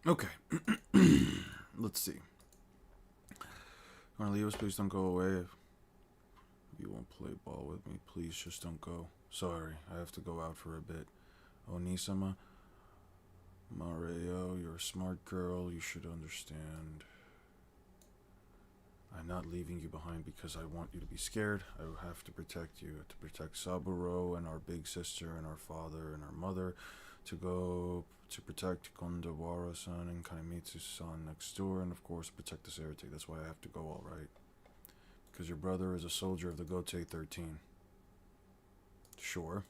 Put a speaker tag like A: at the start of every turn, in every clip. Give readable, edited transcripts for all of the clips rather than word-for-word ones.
A: Okay. Let's see. Carlitos, please don't go away. If you won't play ball with me, please just don't go. Sorry, I have to go out for a bit. Onisama, Mario, you're a smart girl. You should understand. I'm not leaving you behind because I want you to be scared. I have to protect you. To protect Saburo and our big sister and our father and our mother. To go to protect Kondawara-san and Kaimitsu-san next door. And of course protect the Sarate. That's why I have to go, alright? Because your brother is a soldier of the Gote 13. Sure.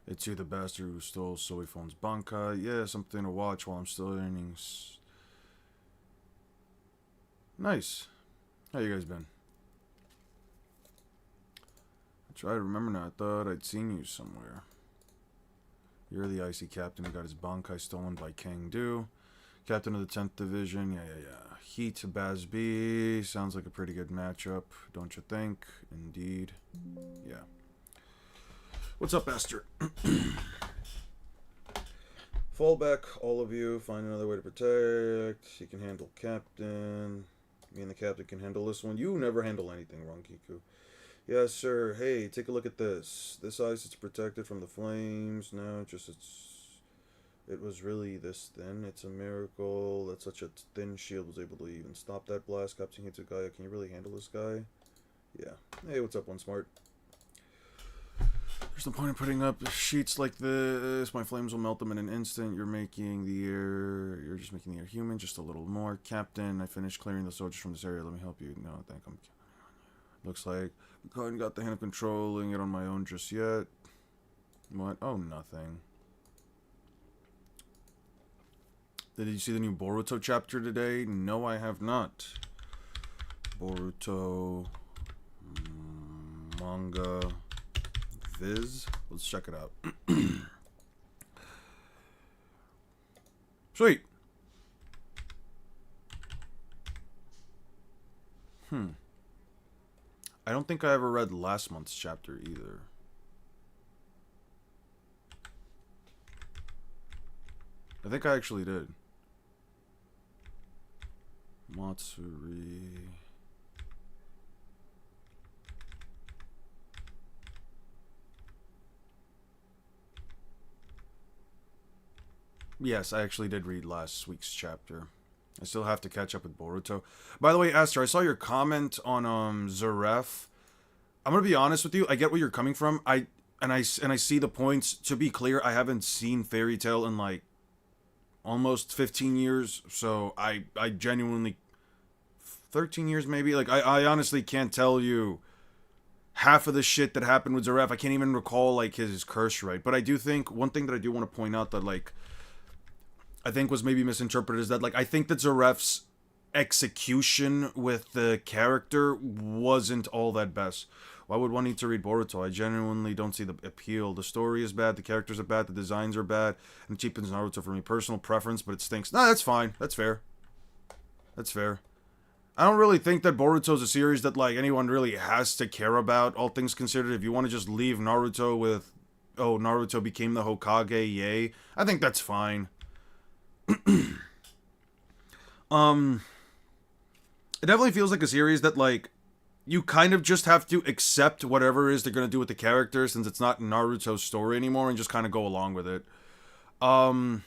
A: It's you, the bastard who stole Soifon's bankai. Yeah, something to watch while I'm still earning. Nice. How you guys been? I try to remember now. I thought I'd seen you somewhere. You're the icy captain who got his bankai stolen by Kangdu. Captain of the 10th Division. Yeah. Heat Bazb. Sounds like a pretty good matchup, don't you think? Indeed. Yeah. What's up, Esther? Fall back, all of you. Find another way to protect. He can handle captain. Me and the captain can handle this one. You never handle anything wrong, Kiku. Yes, sir. Hey, take a look at this. This ice is protected from the flames. No, it was really this thin. It's a miracle that such a thin shield was able to even stop that blast. Captain Hitsugaya, can you really handle this guy? Yeah. Hey, what's up, One Smart? There's no point in putting up sheets like this. My flames will melt them in an instant. You're just making the air human, just a little more. Captain, I finished clearing the soldiers from this area. Let me help you. No, thank you. Looks like I haven't got the hand of controlling it on my own just yet. What? Oh, nothing. Did you see the new Boruto chapter today? No, I have not. Boruto manga Viz. Let's check it out. Sweet. I don't think I ever read last month's chapter either. I think I actually did. Matsuri. Yes, I actually did read last week's chapter. I still have to catch up with Boruto. By the way, Esther, I saw your comment on Zaref. I'm gonna be honest with you. I get where you're coming from. I see the points. To be clear, I haven't seen Fairy Tail in like almost 15 years. So I genuinely 13 years maybe. Like I honestly can't tell you half of the shit that happened with Zaref. I can't even recall like his curse right. But I do think one thing that I do want to point out that like I think was maybe misinterpreted is that like I think that Zaref's execution with the character wasn't all that best. Why would one need to read Boruto? I genuinely don't see the appeal. The story is bad, the characters are bad, the designs are bad, and it cheapens Naruto for me. Personal preference, but it stinks. Nah, that's fine. That's fair. That's fair. I don't really think that Boruto's a series that like anyone really has to care about, all things considered. If you want to just leave Naruto with, oh, Naruto became the Hokage, yay, I think that's fine. It definitely feels like a series that like you kind of just have to accept whatever it is they're gonna do with the character since it's not Naruto's story anymore and just kind of go along with it. Although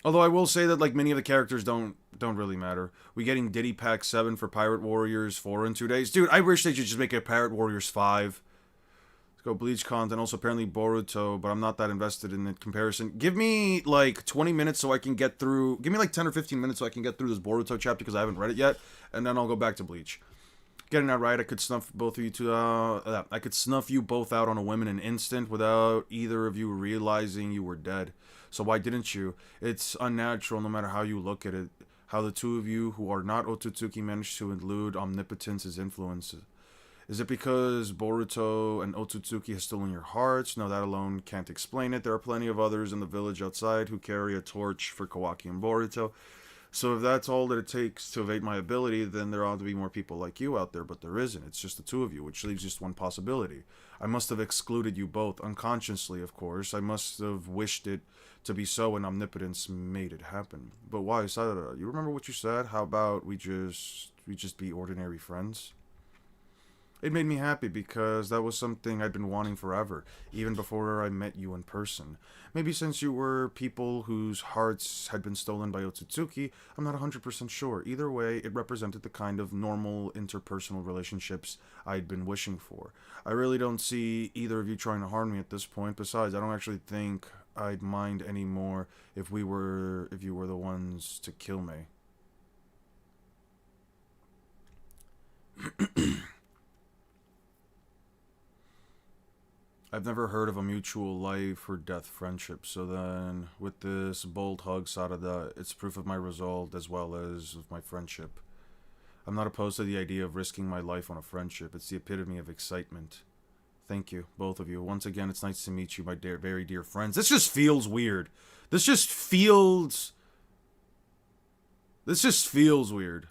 A: I will say that like many of the characters don't really matter. We getting Diddy Pack 7 for Pirate Warriors 4 in 2 days. Dude, I wish they should just make a Pirate Warriors 5. Go Bleach content, also apparently Boruto, but I'm not that invested in the comparison. Give me like 20 minutes so I can get through. Give me like 10 or 15 minutes so I can get through this Boruto chapter because I haven't read it yet, and then I'll go back to Bleach. Getting that right, I could snuff both of you to. I could snuff you both out on a whim in an instant without either of you realizing you were dead. So why didn't you? It's unnatural, no matter how you look at it. How the two of you who are not Otsutsuki managed to elude omnipotence as influence. Is it because Boruto and Otsutsuki has stolen your hearts? No, that alone can't explain it. There are plenty of others in the village outside who carry a torch for Kawaki and Boruto. So if that's all that it takes to evade my ability, then there ought to be more people like you out there, but there isn't. It's just the two of you, which leaves just one possibility. I must have excluded you both, unconsciously, of course. I must have wished it to be so, and omnipotence made it happen. But why, Sada? You remember what you said? How about we just be ordinary friends? It made me happy because that was something I'd been wanting forever, even before I met you in person. Maybe since you were people whose hearts had been stolen by Otsutsuki, I'm not 100% sure. Either way, it represented the kind of normal interpersonal relationships I'd been wishing for. I really don't see either of you trying to harm me at this point. Besides, I don't actually think I'd mind anymore if you were the ones to kill me. I've never heard of a mutual life or death friendship, so then, with this bold hug, Sarada, it's proof of my resolve as well as of my friendship. I'm not opposed to the idea of risking my life on a friendship. It's the epitome of excitement. Thank you, both of you. Once again, it's nice to meet you, my dear, very dear friends. This just feels weird. This just feels... This just feels weird.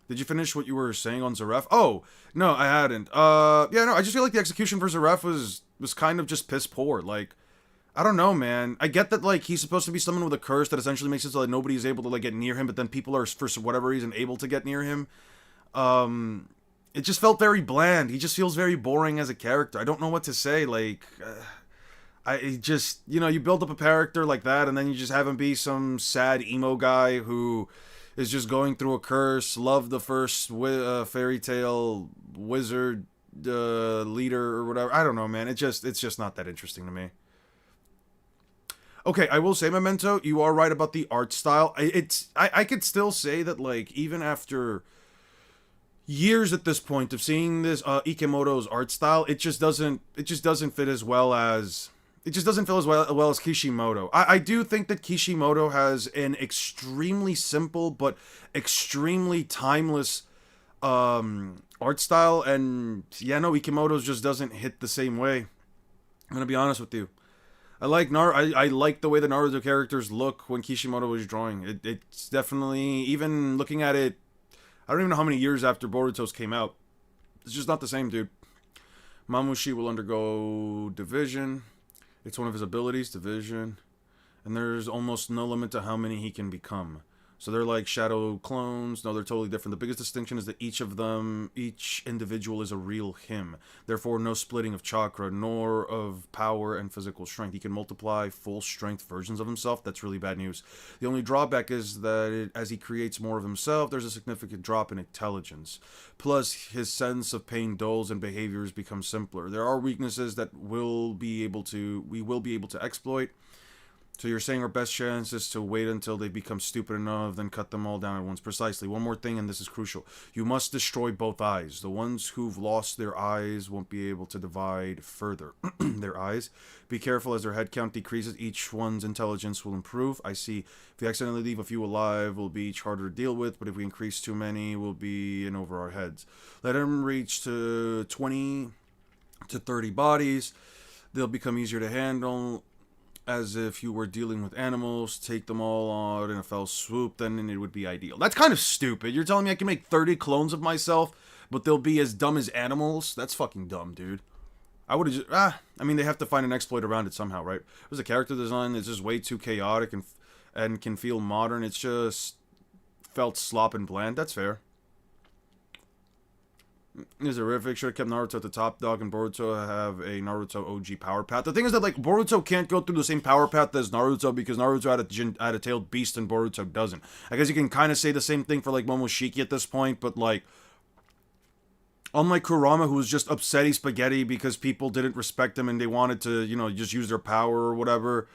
A: Did you finish what you were saying on Zaref? Oh, no, I hadn't. Yeah, no, I just feel like the execution for Zaref was kind of just piss poor. Like, I don't know, man. I get that, like, he's supposed to be someone with a curse that essentially makes it so that nobody is able to, like, get near him, but then people are, for whatever reason, able to get near him. It just felt very bland. He just feels very boring as a character. I don't know what to say, like... I just, you build up a character like that, and then you just have him be some sad emo guy who is just going through a curse, love the first fairy tale wizard leader or whatever. I don't know, man. It's just not that interesting to me. Okay, I will say, Memento, you are right about the art style. I could still say that, like, even after years at this point of seeing this Ikemoto's art style, it just doesn't fit as well as... It just doesn't feel as well as Kishimoto. I do think that Kishimoto has an extremely simple but extremely timeless art style, and yeah, no, Ikemoto's just doesn't hit the same way. I'm gonna be honest with you. I like the way the Naruto characters look when Kishimoto was drawing. It's definitely, even looking at it, I don't even know how many years after Boruto's came out. It's just not the same, dude. Mamushi will undergo division. It's one of his abilities, division. And there's almost no limit to how many he can become. So they're like shadow clones. No, they're totally different. The biggest distinction is that each individual is a real him. Therefore, no splitting of chakra, nor of power and physical strength. He can multiply full strength versions of himself. That's really bad news. The only drawback is that as he creates more of himself, there's a significant drop in intelligence. Plus, his sense of pain dulls and behaviors become simpler. There are weaknesses that we will be able to exploit. So you're saying our best chance is to wait until they become stupid enough, then cut them all down at once. Precisely. One more thing, and this is crucial. You must destroy both eyes. The ones who've lost their eyes won't be able to divide further. Their eyes. Be careful as their head count decreases. Each one's intelligence will improve. I see. If we accidentally leave a few alive, will be each harder to deal with, but if we increase too many, we'll be in over our heads. Let them reach to 20 to 30 bodies. They'll become easier to handle. As if you were dealing with animals, take them all out in a fell swoop, then it would be ideal. That's kind of stupid. You're telling me I can make 30 clones of myself, but they'll be as dumb as animals? That's fucking dumb, dude. I would have just... I mean, they have to find an exploit around it somehow, right? It was a character design that's just way too chaotic and can feel modern. It's just felt slop and bland. That's fair. Is horrific. Should have kept Naruto at the top dog and Boruto have a Naruto OG power path. The thing is that, like, Boruto can't go through the same power path as Naruto because Naruto had a tailed beast and Boruto doesn't. I guess you can kind of say the same thing for, like, Momoshiki at this point, but, like, unlike Kurama, who was just upsetty spaghetti because people didn't respect him and they wanted to, just use their power or whatever.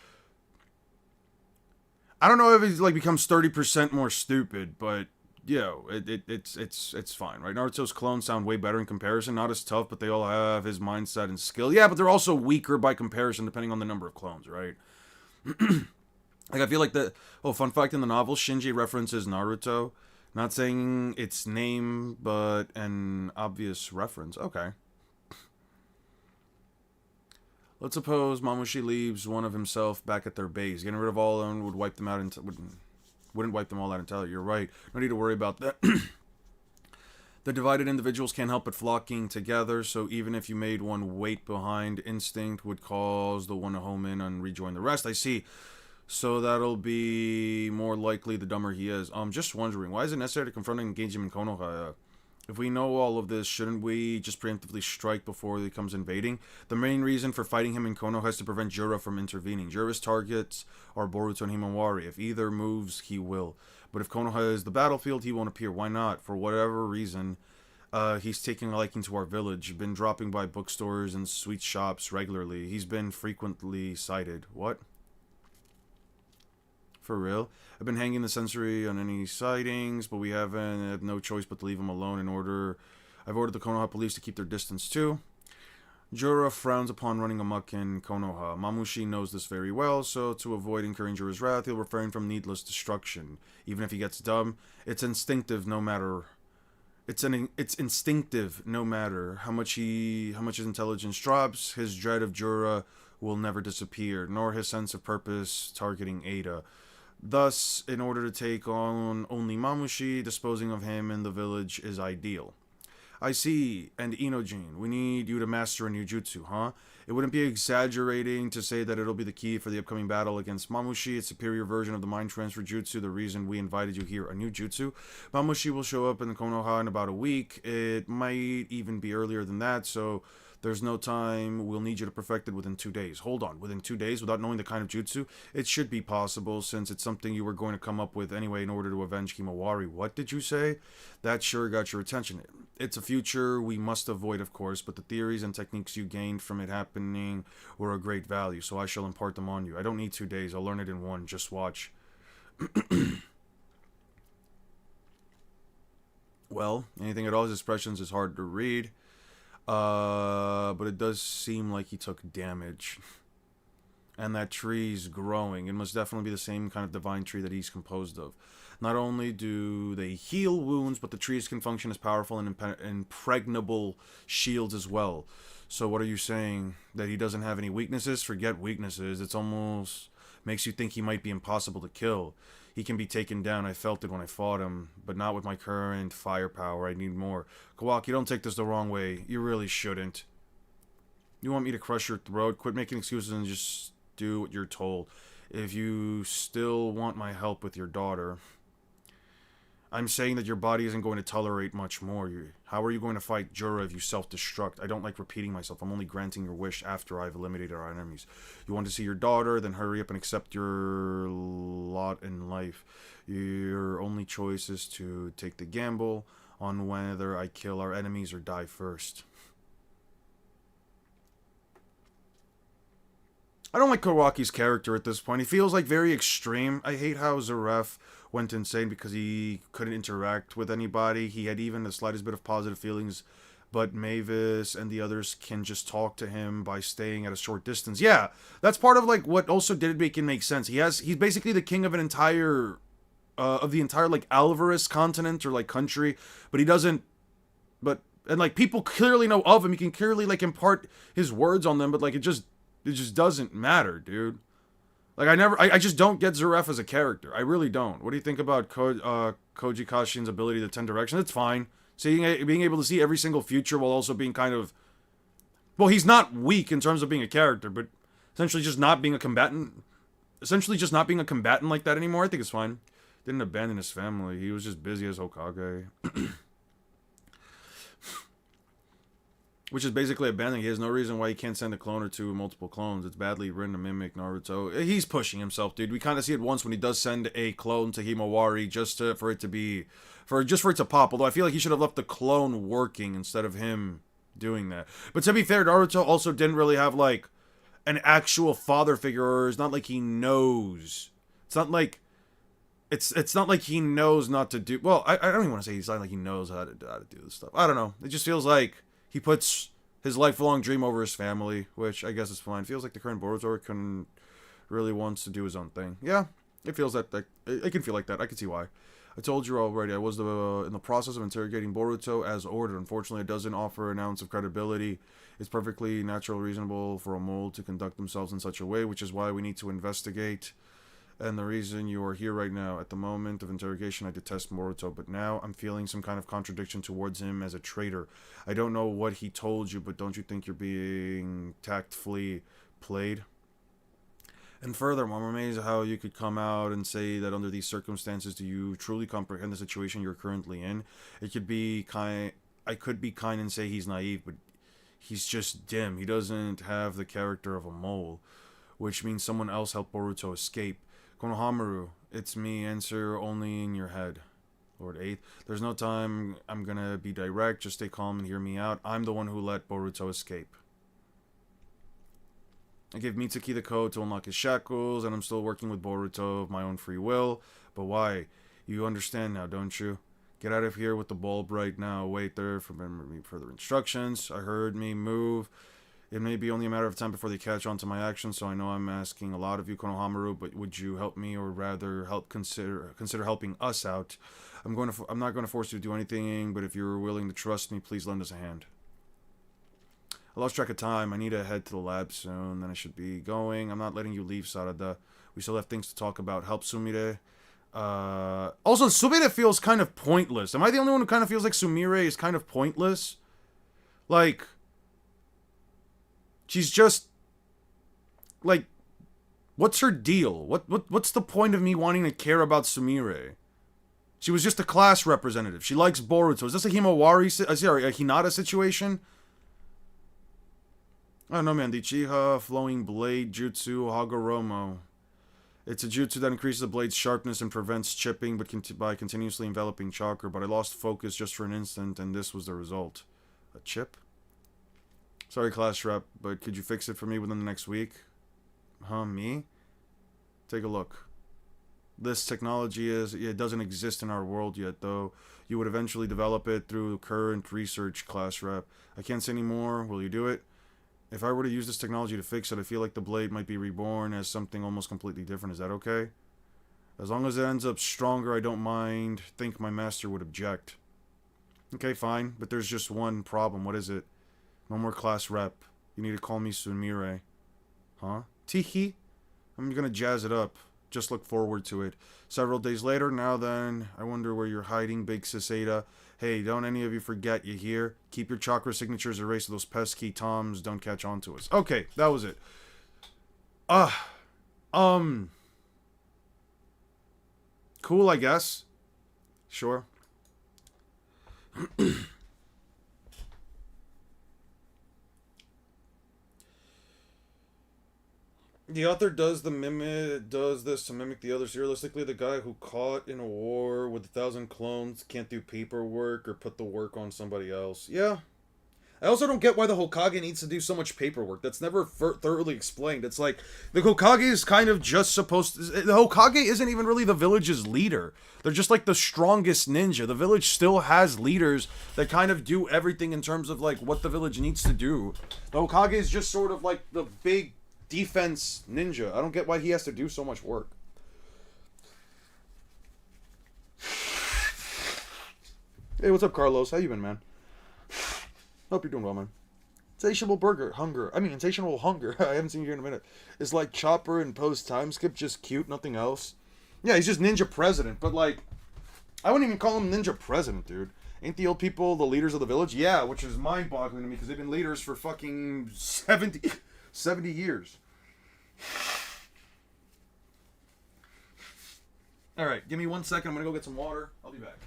A: I don't know if he, like, becomes 30% more stupid, but... it's fine, right? Naruto's clones sound way better in comparison. Not as tough, but they all have his mindset and skill. Yeah, but they're also weaker by comparison, depending on the number of clones, right? Like, I feel like fun fact, in the novel, Shinji references Naruto. Not saying its name, but an obvious reference. Okay. Let's suppose Mamushi leaves one of himself back at their base. Getting rid of all of them would wipe them out wouldn't wipe them all out entirely. You're right. No need to worry about that. The divided individuals can't help but flocking together, so even if you made one wait behind, instinct would cause the one to home in and rejoin the rest. I see. So that'll be more likely the dumber he is. Just wondering, why is it necessary to confront and engage him in Konoha? If we know all of this, shouldn't we just preemptively strike before he comes invading? The main reason for fighting him in Konoha is to prevent Jura from intervening. Jura's targets are Boruto and Himawari. If either moves, he will. But if Konoha is the battlefield, he won't appear. Why not? For whatever reason, he's taking a liking to our village. Been dropping by bookstores and sweet shops regularly. He's been frequently sighted. What? For real? I've been hanging the sensory on any sightings, but we haven't had no choice but to leave him alone I've ordered the Konoha police to keep their distance too. Jura frowns upon running amok in Konoha. Mamushi knows this very well, so to avoid incurring Jura's wrath, he'll refrain from needless destruction. Even if he gets dumb, it's instinctive no matter how much his intelligence drops. His dread of Jura will never disappear, nor his sense of purpose targeting Ada. Thus, in order to take on only Mamushi, disposing of him in the village is ideal. I see, and Inojin, we need you to master a new jutsu, huh? It wouldn't be exaggerating to say that it'll be the key for the upcoming battle against Mamushi, its superior version of the mind transfer jutsu, the reason we invited you here, a new jutsu. Mamushi will show up in the Konoha in about a week. It might even be earlier than that, so there's no time. We'll need you to perfect it within 2 days. Hold on, within 2 days without knowing the kind of jutsu? It should be possible, since it's something you were going to come up with anyway in order to avenge Himawari. What did you say? That sure got your attention. It's a future we must avoid, of course, but the theories and techniques you gained from it happening were of great value, so I shall impart them on you. I don't need 2 days. I'll learn it in 1. Just watch. Well, anything at all, his expressions is hard to read. But it does seem like he took damage. And that tree's growing. It must definitely be the same kind of divine tree that he's composed of. Not only do they heal wounds, but the trees can function as powerful and impregnable shields as well. So what are you saying? That he doesn't have any weaknesses? Forget weaknesses. It's almost makes you think he might be impossible to kill. He can be taken down. I felt it when I fought him, but not with my current firepower. I need more. Kawaki, don't take this the wrong way. You really shouldn't. You want me to crush your throat? Quit making excuses and just do what you're told. If you still want my help with your daughter, I'm saying that your body isn't going to tolerate much more. How are you going to fight Jura if you self-destruct? I don't like repeating myself. I'm only granting your wish after I've eliminated our enemies. You want to see your daughter? Then hurry up and accept your lot in life. Your only choice is to take the gamble on whether I kill our enemies or die first. I don't like Kawaki's character at this point. He feels like very extreme. I hate how Zaref went insane because he couldn't interact with anybody. He had even the slightest bit of positive feelings, but Mavis and the others can just talk to him by staying at a short distance. Yeah, that's part of like what also did make it make sense. He's basically the king of an entire of the entire like Alvarez continent or like country, but he doesn't. And like people clearly know of him. He can clearly like impart his words on them, but like it just doesn't matter, dude. Like, I just don't get Zaref as a character. I really don't. What do you think about Koji Kashin's ability to 10 directions? It's fine. Being able to see every single future while also being kind of... Well, he's not weak in terms of being a character, but essentially just not being a combatant. Essentially just not being a combatant like that anymore. I think it's fine. Didn't abandon his family. He was just busy as Hokage. Which is basically abandoning. He has no reason why he can't send a clone or two multiple clones. It's badly written to mimic Naruto. He's pushing himself, dude. We kind of see it once when he does send a clone to Himawari just for it to pop. Although I feel like he should have left the clone working instead of him doing that. But to be fair, Naruto also didn't really have like an actual father figure, or it's not like he knows. It's not like he knows not to do. Well, I don't even want to say he's not like he knows how to do this stuff. I don't know. It just feels like he puts his lifelong dream over his family, which I guess is fine. Feels like the current Boruto really wants to do his own thing. Yeah, it feels that it can feel like that. I can see why. I told you already, I was in the process of interrogating Boruto as ordered. Unfortunately, it doesn't offer an ounce of credibility. It's perfectly natural, reasonable for a mole to conduct themselves in such a way, which is why we need to investigate And the reason you are here right now. At the moment of interrogation, I detest Boruto, but now I'm feeling some kind of contradiction towards him as a traitor. I don't know what he told you, but don't you think you're being tactfully played? And furthermore, I'm amazed at how you could come out and say that under these circumstances, do you truly comprehend the situation you're currently in? It could be kind. I could be kind and say he's naive, but he's just dim. He doesn't have the character of a mole, which means someone else helped Boruto escape. Konohamaru, it's me. Answer only in your head. Lord 8th, there's no time. I'm gonna be direct. Just stay calm and hear me out. I'm the one who let Boruto escape. I gave Mitsuki the code to unlock his shackles, and I'm still working with Boruto of my own free will. But why? You understand now, don't you? Get out of here with the bulb right now. Wait there for further instructions. I heard me move. It may be only a matter of time before they catch on to my actions, so I know I'm asking a lot of you, Konohamaru, but would you help me, or rather consider helping us out? I'm not going to force you to do anything, but if you're willing to trust me, please lend us a hand. I lost track of time. I need to head to the lab soon. Then I should be going. I'm not letting you leave, Sarada. We still have things to talk about. Help Sumire. Also, Sumire feels kind of pointless. Am I the only one who kind of feels like Sumire is kind of pointless? Like, she's just, like, what's her deal? What's the point of me wanting to care about Sumire? She was just a class representative. She likes Boruto. Is this a a Hinata situation? I don't know, man. The Chiha Flowing Blade Jutsu Hagoromo. It's a jutsu that increases the blade's sharpness and prevents chipping by continuously enveloping chakra, but I lost focus just for an instant, and this was the result. A chip? Sorry, class rep, but could you fix it for me within the next week? Huh, me? Take a look. This technology it doesn't exist in our world yet, though. You would eventually develop it through current research, class rep. I can't say any more. Will you do it? If I were to use this technology to fix it, I feel like the blade might be reborn as something almost completely different. Is that okay? As long as it ends up stronger, I don't mind. Think my master would object. Okay, fine. But there's just one problem. What is it? No more class rep. You need to call me Sumire. Huh? Teehee? I'm gonna jazz it up. Just look forward to it. Several days later, now then, I wonder where you're hiding, Big Sis Ada. Hey, don't any of you forget, you hear? Keep your chakra signatures erased so those pesky toms don't catch on to us. Okay, that was it. Cool, I guess. Sure. The author does this to mimic the others. Realistically, the guy who caught in a war with 1,000 clones can't do paperwork or put the work on somebody else. Yeah. I also don't get why the Hokage needs to do so much paperwork. That's never thoroughly explained. It's like, the Hokage is kind of just supposed to... The Hokage isn't even really the village's leader. They're just like the strongest ninja. The village still has leaders that kind of do everything in terms of like what the village needs to do. The Hokage is just sort of like the big defense ninja. I don't get why he has to do so much work. Hey, what's up, Carlos? How you been, man? Hope you're doing well, man. Insatiable hunger. I haven't seen you here in a minute. Is like Chopper and Post Time Skip just cute, nothing else? Yeah, he's just ninja president, but like, I wouldn't even call him ninja president, dude. Ain't the old people the leaders of the village? Yeah, which is mind-boggling to me because they've been leaders for fucking 70 years. Alright, give me 1 second. I'm gonna go get some water. I'll be back.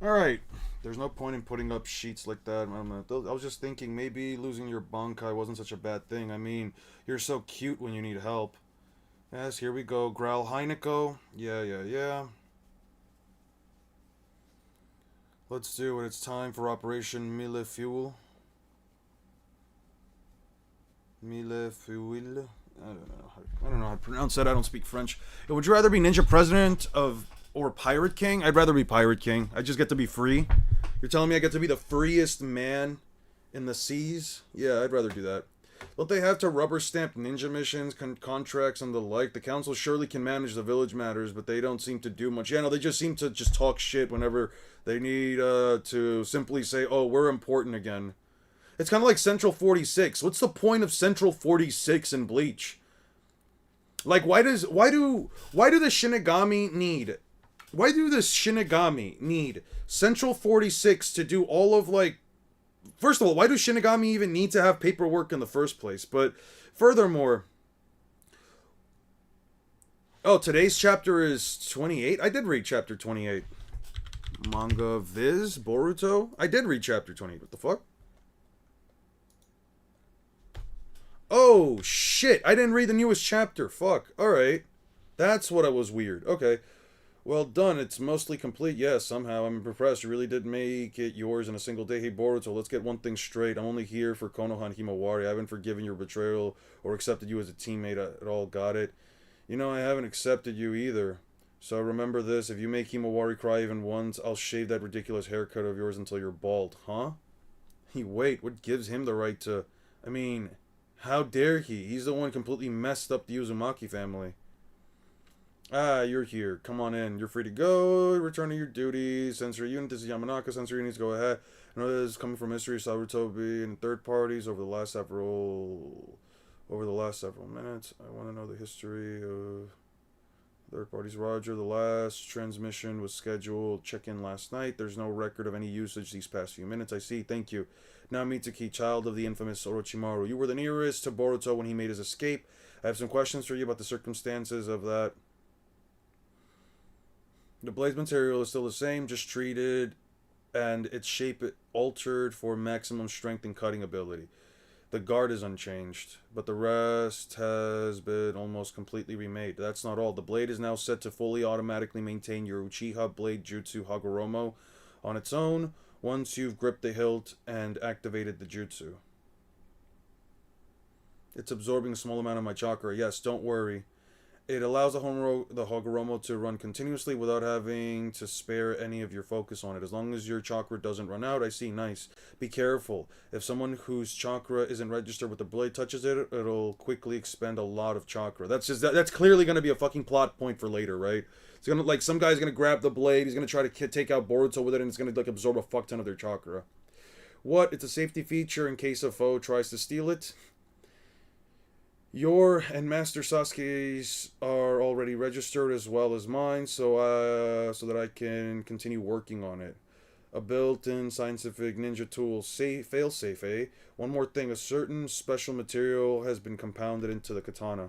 A: Alright. There's no point in putting up sheets like that. I was just thinking maybe losing your bankai wasn't such a bad thing. I mean, you're so cute when you need help. Yes, here we go. Growl Heineko. Yeah. Let's do it. It's time for Operation Mille Fuel. Mille Fuel. I don't know how to pronounce that. I don't speak French. Would you rather be Ninja President or Pirate King? I'd rather be Pirate King. I just get to be free. You're telling me I get to be the freest man in the seas? Yeah, I'd rather do that. Don't they have to rubber stamp ninja missions, contracts, and the like? The council surely can manage the village matters, but they don't seem to do much. Yeah, no, they just seem to just talk shit whenever they need to simply say, oh, we're important again. It's kind of like Central 46. What's the point of Central 46 in Bleach? Like, why do the Shinigami need Central 46 to do all of, like, first of all, why do Shinigami even need to have paperwork in the first place? But furthermore, oh, today's chapter is 28? I did read chapter 28. Manga Viz, Boruto? I did read chapter 28. What the fuck? Oh, shit. I didn't read the newest chapter. Fuck. Alright. That's what I was weird. Okay. Well done. It's mostly complete. Yes, somehow. I'm impressed. You really did make it yours in a single day. Hey, Boruto, let's get one thing straight. I'm only here for Konoha and Himawari. I haven't forgiven your betrayal or accepted you as a teammate at all. Got it? You know, I haven't accepted you either. So remember this. If you make Himawari cry even once, I'll shave that ridiculous haircut of yours until you're bald. Huh? Wait. What gives him the right to... I mean... How dare he? He's the one completely messed up the Uzumaki family. Ah, you're here. Come on in. You're free to go. Return to your duties. Sensory unit. This is Yamanaka. Sensory units. Go ahead. I know this is coming from history, Sarutobi, and third parties over the last several minutes. I want to know the history of third parties. Roger. The last transmission was scheduled. Check-in last night. There's no record of any usage these past few minutes. I see. Thank you. Now Mitsuki, child of the infamous Orochimaru. You were the nearest to Boruto when he made his escape. I have some questions for you about the circumstances of that. The blaze material is still the same, just treated and its shape altered for maximum strength and cutting ability. The guard is unchanged, but the rest has been almost completely remade. That's not all. The blade is now set to fully automatically maintain your Uchiha Blade Jutsu Hagoromo on its own, once you've gripped the hilt and activated the jutsu. It's absorbing a small amount of my chakra. Yes, don't worry. It allows the Hagoromo to run continuously without having to spare any of your focus on it. As long as your chakra doesn't run out, I see. Nice. Be careful. If someone whose chakra isn't registered with the blade touches it, it'll quickly expend a lot of chakra. That's clearly going to be a fucking plot point for later, right? It's gonna, like, some guy's gonna grab the blade, he's gonna try to take out Boruto with it, and it's gonna, like, absorb a fuck ton of their chakra. What? It's a safety feature in case a foe tries to steal it? Your and Master Sasuke's are already registered as well as mine, so that I can continue working on it. A built-in scientific ninja tool, fail-safe, eh? One more thing, a certain special material has been compounded into the katana.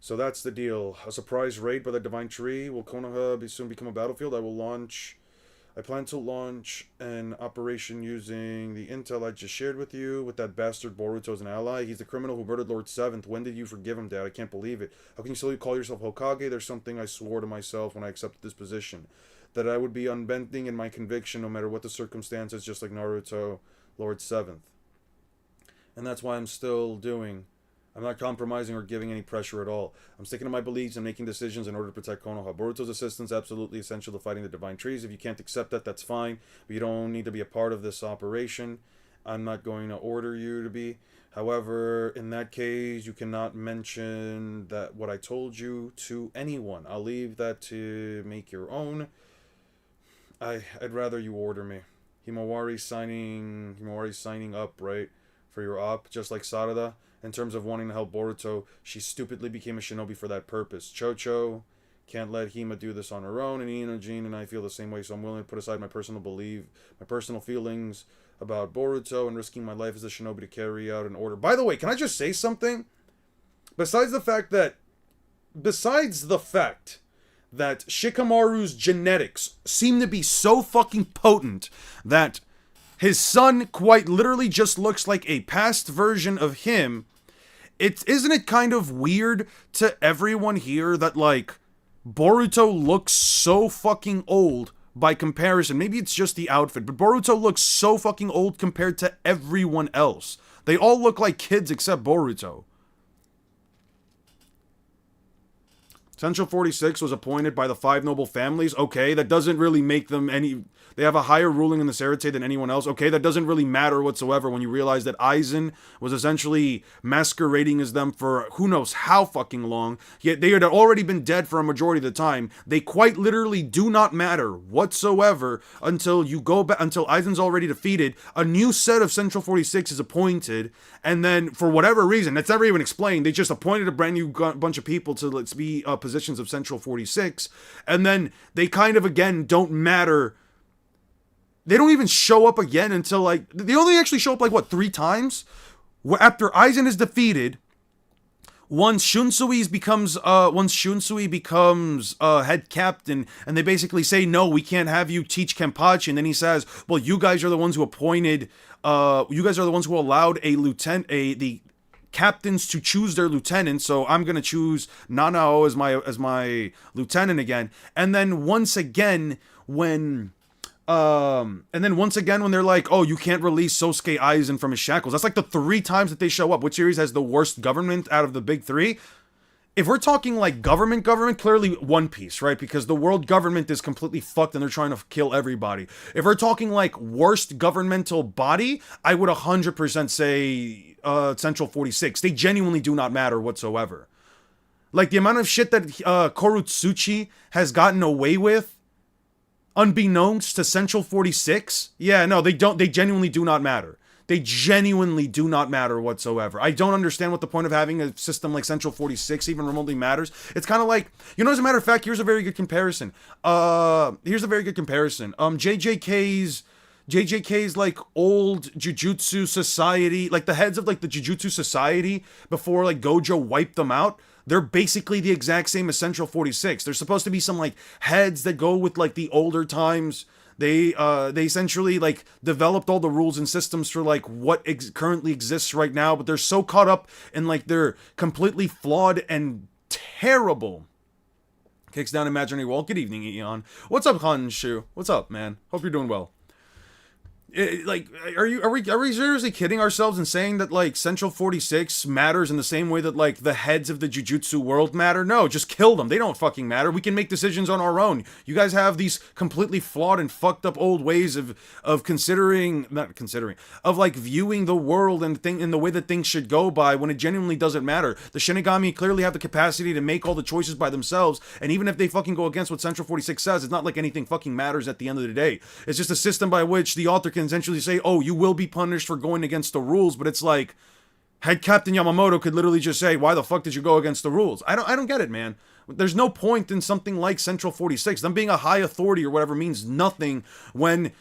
A: So that's the deal. A surprise raid by the Divine Tree. Will Konoha soon become a battlefield? I plan to launch an operation using the intel I just shared with you, with that bastard Boruto as an ally. He's the criminal who murdered Lord Seventh. When did you forgive him, Dad? I can't believe it. How can you still call yourself Hokage? There's something I swore to myself when I accepted this position. That I would be unbending in my conviction no matter what the circumstances, just like Naruto, Lord Seventh. And that's why I'm still doing. I'm not compromising or giving any pressure at all. I'm sticking to my beliefs and making decisions in order to protect Konoha. Boruto's assistance is absolutely essential to fighting the Divine Trees. If you can't accept that, that's fine. But you don't need to be a part of this operation. I'm not going to order you to be. However, in that case, you cannot mention that what I told you to anyone. I'll leave that to make your own. I'd rather you order me. Himawari's signing up, right? For your op, just like Sarada. In terms of wanting to help Boruto, she stupidly became a shinobi for that purpose. Chocho can't let Hima do this on her own, and Inojin and I feel the same way, so I'm willing to put aside my personal feelings about Boruto and risking my life as a shinobi to carry out an order. By the way, can I just say something? Besides the fact that Shikamaru's genetics seem to be so fucking potent that his son quite literally just looks like a past version of him. Isn't it kind of weird to everyone here that, like, Boruto looks so fucking old, by comparison. Maybe it's just the outfit, but Boruto looks so fucking old compared to everyone else. They all look like kids except Boruto. Central 46 was appointed by the five noble families. Okay, that doesn't really make them any... They have a higher ruling in the Serite than anyone else. Okay, that doesn't really matter whatsoever when you realize that Aizen was essentially masquerading as them for who knows how fucking long. Yet they had already been dead for a majority of the time. They quite literally do not matter whatsoever until you go back, until Aizen's already defeated. A new set of Central 46 is appointed, and then for whatever reason, that's never even explained, they just appointed a brand new bunch of people to let's be positions of Central 46, and then they kind of again don't matter. They don't even show up again until like they only actually show up like what 3 times after Aizen is defeated. Once Shunsui becomes head captain, and they basically say no, we can't have you teach Kenpachi, and then he says, well, you guys are the ones who appointed, you guys are the ones who allowed the captains to choose their lieutenant, so I'm gonna choose Nanao as my lieutenant again. And then once again when they're like, oh, you can't release Sosuke Aizen from his shackles. That's like the 3 times that they show up. Which series has the worst government out of the big 3? If we're talking like government, clearly One Piece, right? Because the world government is completely fucked and they're trying to kill everybody. If we're talking like worst governmental body, I would 100% say Central 46. They genuinely do not matter whatsoever. Like the amount of shit that Korutsuchi has gotten away with, unbeknownst to Central 46, yeah, no, they don't. They genuinely do not matter. They genuinely do not matter whatsoever. I don't understand what the point of having a system like Central 46 even remotely matters. It's kind of like, as a matter of fact, here's a very good comparison. JJK's like old Jujutsu Society, like the heads of like the Jujutsu Society before like Gojo wiped them out. They're basically the exact same as Central 46. There's supposed to be some like heads that go with like the older times. They essentially like developed all the rules and systems for like what currently exists right now, but they're so caught up in like their completely flawed and terrible. Kicks down imaginary wall. Good evening, Eon. What's up, Hanshu? What's up, man? Hope you're doing well. Like, are we seriously kidding ourselves and saying that like Central 46 matters in the same way that like the heads of the Jujutsu world matter? No, just kill them. They don't fucking matter. We can make decisions on our own. You guys have these completely flawed and fucked up old ways of like viewing the world and in the way that things should go by when it genuinely doesn't matter. The Shinigami clearly have the capacity to make all the choices by themselves, and even if they fucking go against what Central 46 says, it's not like anything fucking matters at the end of the day. It's just a system by which the author can essentially say, oh, you will be punished for going against the rules, but it's like head Captain Yamamoto could literally just say, why the fuck did you go against the rules? I don't get it, man. There's no point in something like Central 46. Them being a high authority or whatever means nothing when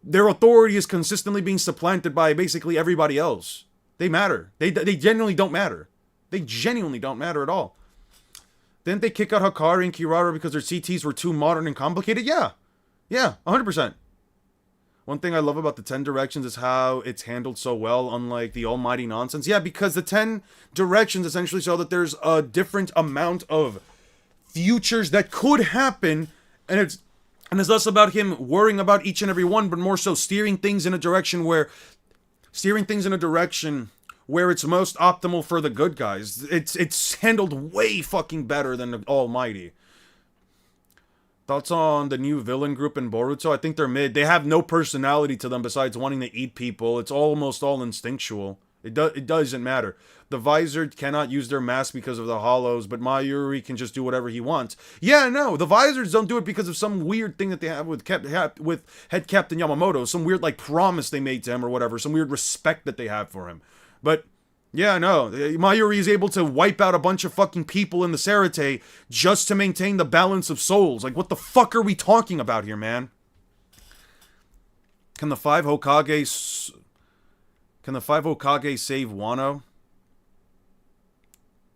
A: their authority is consistently being supplanted by basically everybody else. They matter. They genuinely don't matter. They genuinely don't matter at all. Didn't they kick out Hakari and Kirara because their CTs were too modern and complicated? Yeah, 100%. One thing I love about the 10 Directions is how it's handled so well, unlike the almighty nonsense. Yeah, because the 10 Directions essentially show that there's a different amount of futures that could happen, and it's less about him worrying about each and every one, but more so steering things in a direction where it's most optimal for the good guys. It's handled way fucking better than the almighty. Thoughts on the new villain group in Boruto? I think they're mid. They have no personality to them besides wanting to eat people. It's almost all instinctual. It doesn't matter. The Visored cannot use their mask because of the hollows, but Mayuri can just do whatever he wants. Yeah, no, the Visoreds don't do it because of some weird thing that they have with head Captain Yamamoto. Some weird like promise they made to him or whatever. Some weird respect that they have for him. But yeah, no, Mayuri is able to wipe out a bunch of fucking people in the Serite just to maintain the balance of souls. Like, what the fuck are we talking about here, man? Can the five Hokage save Wano?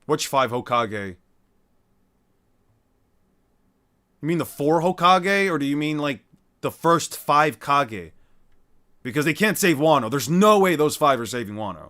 A: Which 5 Hokage? You mean the 4 Hokage, or do you mean like the first 5 Kage? Because they can't save Wano. There's no way those 5 are saving Wano.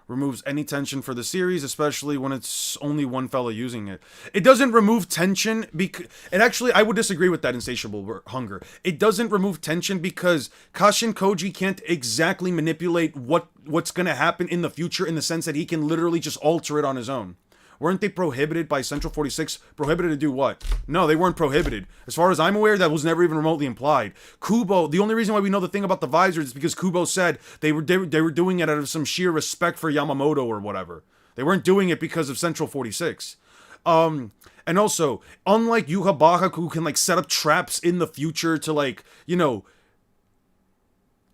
A: removes any tension for the series, especially when it's only one fella using it. It doesn't remove tension because, and actually I would disagree with that insatiable hunger. It doesn't remove tension because Kashin Koji can't exactly manipulate what's going to happen in the future, in the sense that he can literally just alter it on his own. Weren't they prohibited by Central 46? Prohibited to do what? No, they weren't prohibited. As far as I'm aware, that was never even remotely implied. Kubo, the only reason why we know the thing about the visors is because Kubo said they were doing it out of some sheer respect for Yamamoto or whatever. They weren't doing it because of Central 46. And also, unlike Yuha Bahaku, who can, like, set up traps in the future to, like, you know,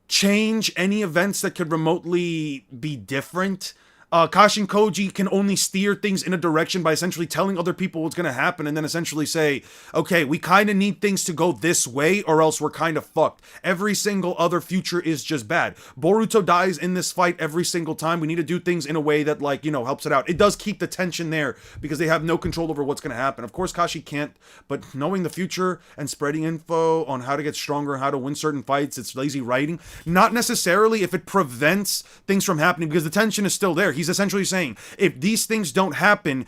A: change any events that could remotely be different, Kashin Koji can only steer things in a direction by essentially telling other people what's going to happen and then essentially say, okay, we kind of need things to go this way or else we're kind of fucked. Every single other future is just bad. Boruto dies in this fight every single time. We need to do things in a way that, like, you know, helps it out. It does keep the tension there because they have no control over what's going to happen. Of course, Kashi can't, but knowing the future and spreading info on how to get stronger, how to win certain fights, it's lazy writing. Not necessarily if it prevents things from happening, because the tension is still there. He's essentially saying, if these things don't happen,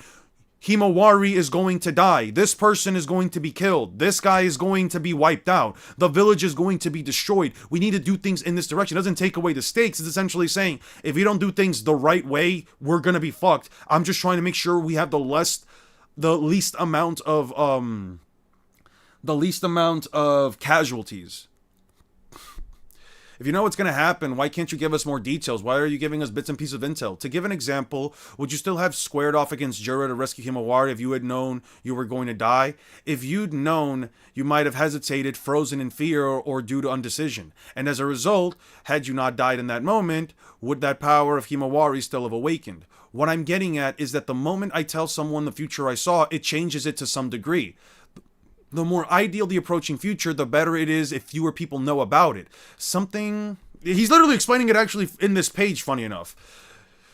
A: Himawari is going to die. This person is going to be killed. This guy is going to be wiped out. The village is going to be destroyed. We need to do things in this direction. It doesn't take away the stakes. It's essentially saying, if we don't do things the right way, we're going to be fucked. I'm just trying to make sure we have the least amount of casualties. If you know what's going to happen, why can't you give us more details? Why are you giving us bits and pieces of intel? To give an example, would you still have squared off against Jura to rescue Himawari if you had known you were going to die? If you'd known, you might have hesitated, frozen in fear, or due to undecision. And as a result, had you not died in that moment, would that power of Himawari still have awakened? What I'm getting at is that the moment I tell someone the future I saw, it changes it to some degree. The more ideal the approaching future, the better it is if fewer people know about it. He's literally explaining it actually in this page, funny enough.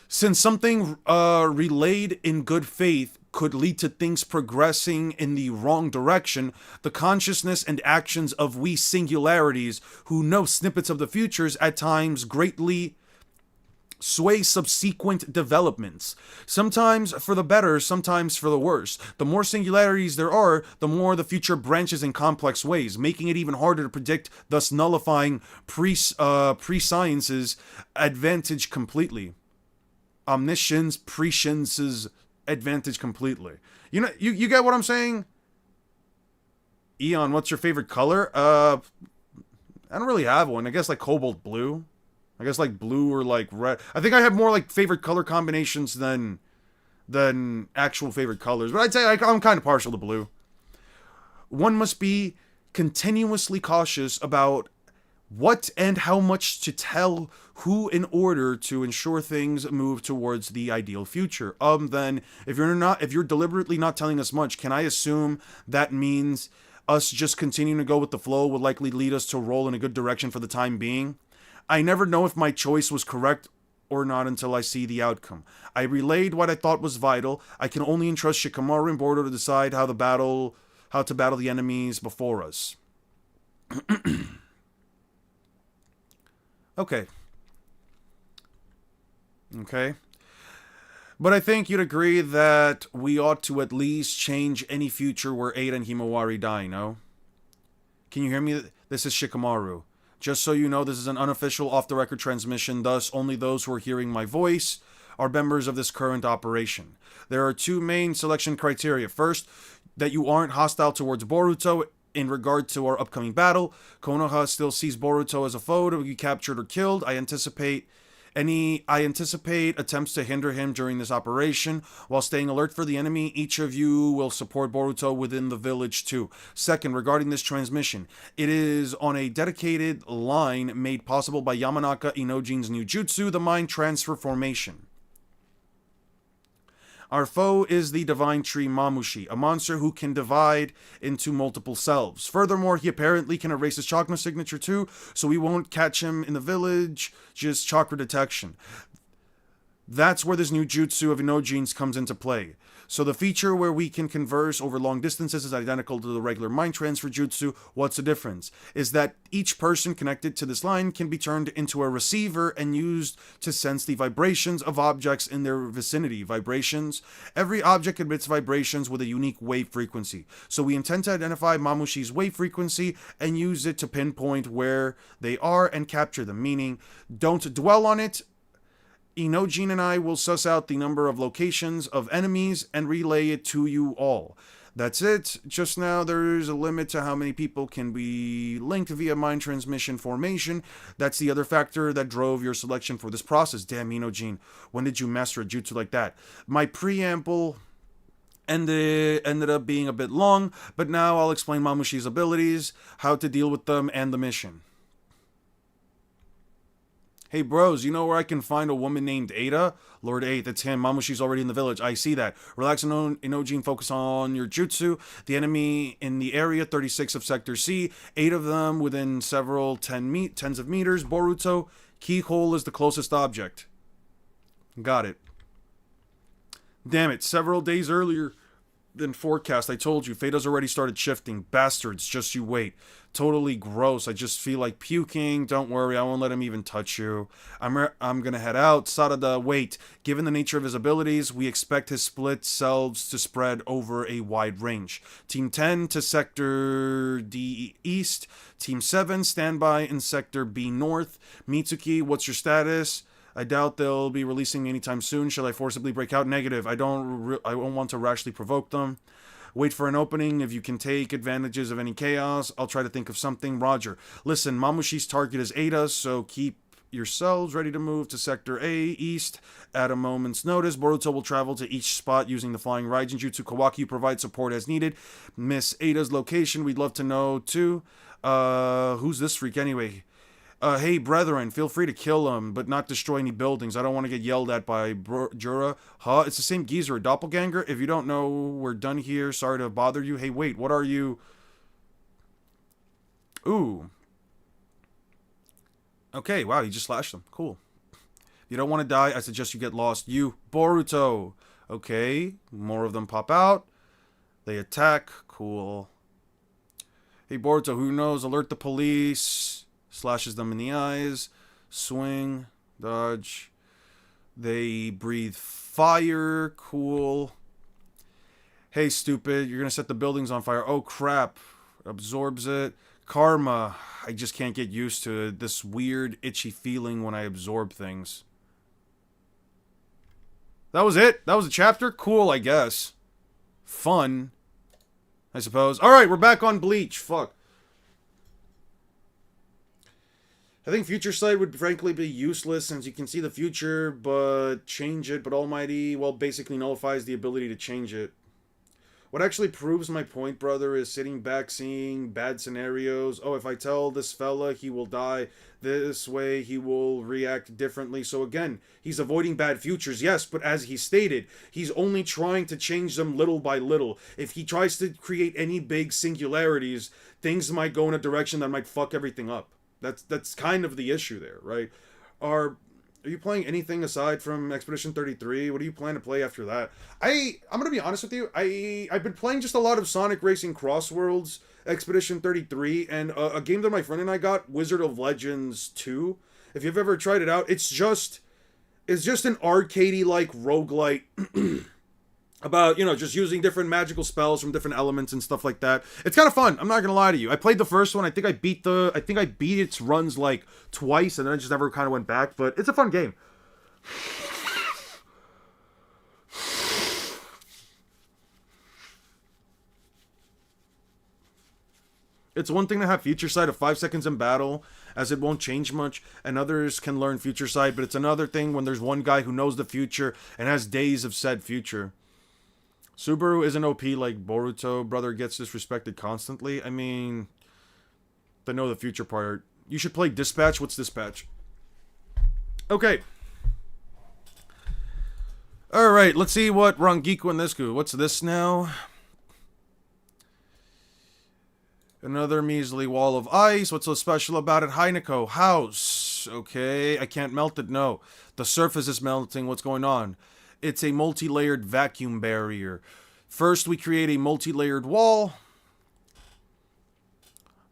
A: Since something relayed in good faith could lead to things progressing in the wrong direction, the consciousness and actions of we singularities who know snippets of the futures at times greatly sway subsequent developments, sometimes for the better, sometimes for the worse. The more singularities there are, the more the future branches in complex ways, making it even harder to predict, thus nullifying pre-science's advantage completely. Omniscience, prescience's advantage completely. You know, you get what I'm saying? Eon, what's your favorite color? I don't really have one. I guess like cobalt blue. I guess like blue or like red. I think I have more like favorite color combinations than actual favorite colors. But I'd say I'm kind of partial to blue. One must be continuously cautious about what and how much to tell who in order to ensure things move towards the ideal future. Then if you're deliberately not telling us much, can I assume that means us just continuing to go with the flow would likely lead us to roll in a good direction for the time being? I never know if my choice was correct or not until I see the outcome. I relayed what I thought was vital. I can only entrust Shikamaru and Boruto to decide how to battle the enemies before us. Okay. But I think you'd agree that we ought to at least change any future where Ada and Himawari die, no? Can you hear me? This is Shikamaru. Just so you know, this is an unofficial off-the-record transmission, thus only those who are hearing my voice are members of this current operation. There are two main selection criteria. First, that you aren't hostile towards Boruto in regard to our upcoming battle. Konoha still sees Boruto as a foe to be captured or killed. I anticipate attempts to hinder him during this operation. While staying alert for the enemy, each of you will support Boruto within the village too. Second, regarding this transmission, it is on a dedicated line made possible by Yamanaka Inojin's new jutsu, the Mind Transfer Formation. Our foe is the divine tree Mamushi, a monster who can divide into multiple selves. Furthermore, he apparently can erase his chakra signature too, so we won't catch him in the village, just chakra detection. That's where this new jutsu of Inojin's comes into play. So the feature where we can converse over long distances is identical to the regular mind transfer jutsu. What's the difference? Is that each person connected to this line can be turned into a receiver and used to sense the vibrations of objects in their vicinity. Vibrations. Every object emits vibrations with a unique wave frequency. So we intend to identify Mamushi's wave frequency and use it to pinpoint where they are and capture them. Meaning, don't dwell on it. Inojin and I will suss out the number of locations of enemies and relay it to you all. That's it. Just now, there's a limit to how many people can be linked via mind transmission formation. That's the other factor that drove your selection for this process. Damn, Inojin, when did you master a jutsu like that? My preamble ended up being a bit long, but now I'll explain Mamushi's abilities, how to deal with them, and the mission. Hey bros, you know where I can find a woman named Ada? Lord 8, that's him. Mamushi's already in the village. I see that. Relax, Inojin, focus on your jutsu. The enemy in the area, 36 of Sector C. 8 of them within several tens of meters. Boruto, keyhole is the closest object. Got it. Damn it, several days earlier than forecast, I told you, Fata's already started shifting. Bastards, just you wait. Totally gross. I just feel like puking. Don't worry, I won't let him even touch you. I'm gonna head out. Sarada, wait. Given the nature of his abilities, we expect his split selves to spread over a wide range. Team 10 to Sector D East. Team 7, standby in Sector B North. Mitsuki, what's your status? I doubt they'll be releasing me anytime soon. Shall I forcibly break out? Negative. I won't want to rashly provoke them. Wait for an opening. If you can take advantages of any chaos, I'll try to think of something. Roger. Listen, Mamushi's target is Ada, so keep yourselves ready to move to Sector A, East, at a moment's notice. Boruto will travel to each spot using the Flying Raijin Jutsu. Kawaki provide support as needed. Miss Ada's location, we'd love to know, too. Who's this freak anyway? Hey, brethren, feel free to kill him, but not destroy any buildings. I don't want to get yelled at by Jura. Huh? It's the same geezer, a doppelganger? If you don't know, we're done here. Sorry to bother you. Hey, wait, what are you? Ooh. Okay, wow, you just slashed them. Cool. If you don't want to die, I suggest you get lost. You, Boruto. Okay, more of them pop out. They attack. Cool. Hey, Boruto, who knows? Alert the police. Slashes them in the eyes. Swing. Dodge. They breathe fire. Cool. Hey, stupid. You're going to set the buildings on fire. Oh, crap. Absorbs it. Karma. I just can't get used to this weird, itchy feeling when I absorb things. That was it? That was a chapter? Cool, I guess. Fun, I suppose. Alright, we're back on Bleach. Fuck. I think Future Sight would frankly be useless since you can see the future, but change it. But Almighty, well, basically nullifies the ability to change it. What actually proves my point, brother, is sitting back seeing bad scenarios. Oh, if I tell this fella he will die this way, he will react differently. So again, he's avoiding bad futures, yes, but as he stated, he's only trying to change them little by little. If he tries to create any big singularities, things might go in a direction that might fuck everything up. That's kind of the issue there, right? Are you playing anything aside from Expedition 33? What do you plan to play after that? I'm gonna be honest with you. I've been playing just a lot of Sonic Racing Crossworlds, Expedition 33, and a game that my friend and I got, Wizard of Legends 2. If you've ever tried it out, it's just an arcadey like roguelite. About, you know, just using different magical spells from different elements and stuff like that. It's kind of fun. I'm not gonna lie to you. I played the first one. I think I beat its runs like twice, and then I just never kind of went back. But it's a fun game. It's one thing to have Future Sight of 5 seconds in battle, as it won't change much, and others can learn Future Sight. But it's another thing when there's one guy who knows the future and has days of said future. Subaru isn't OP like Boruto. Brother gets disrespected constantly. I mean, the know the future part. You should play Dispatch. What's Dispatch? Okay. Alright, let's see what Rangiku and this go. What's this now? Another measly wall of ice. What's so special about it? Heineko House. Okay, I can't melt it. No. The surface is melting. What's going on? It's a multi-layered vacuum barrier. First, we create a multi-layered wall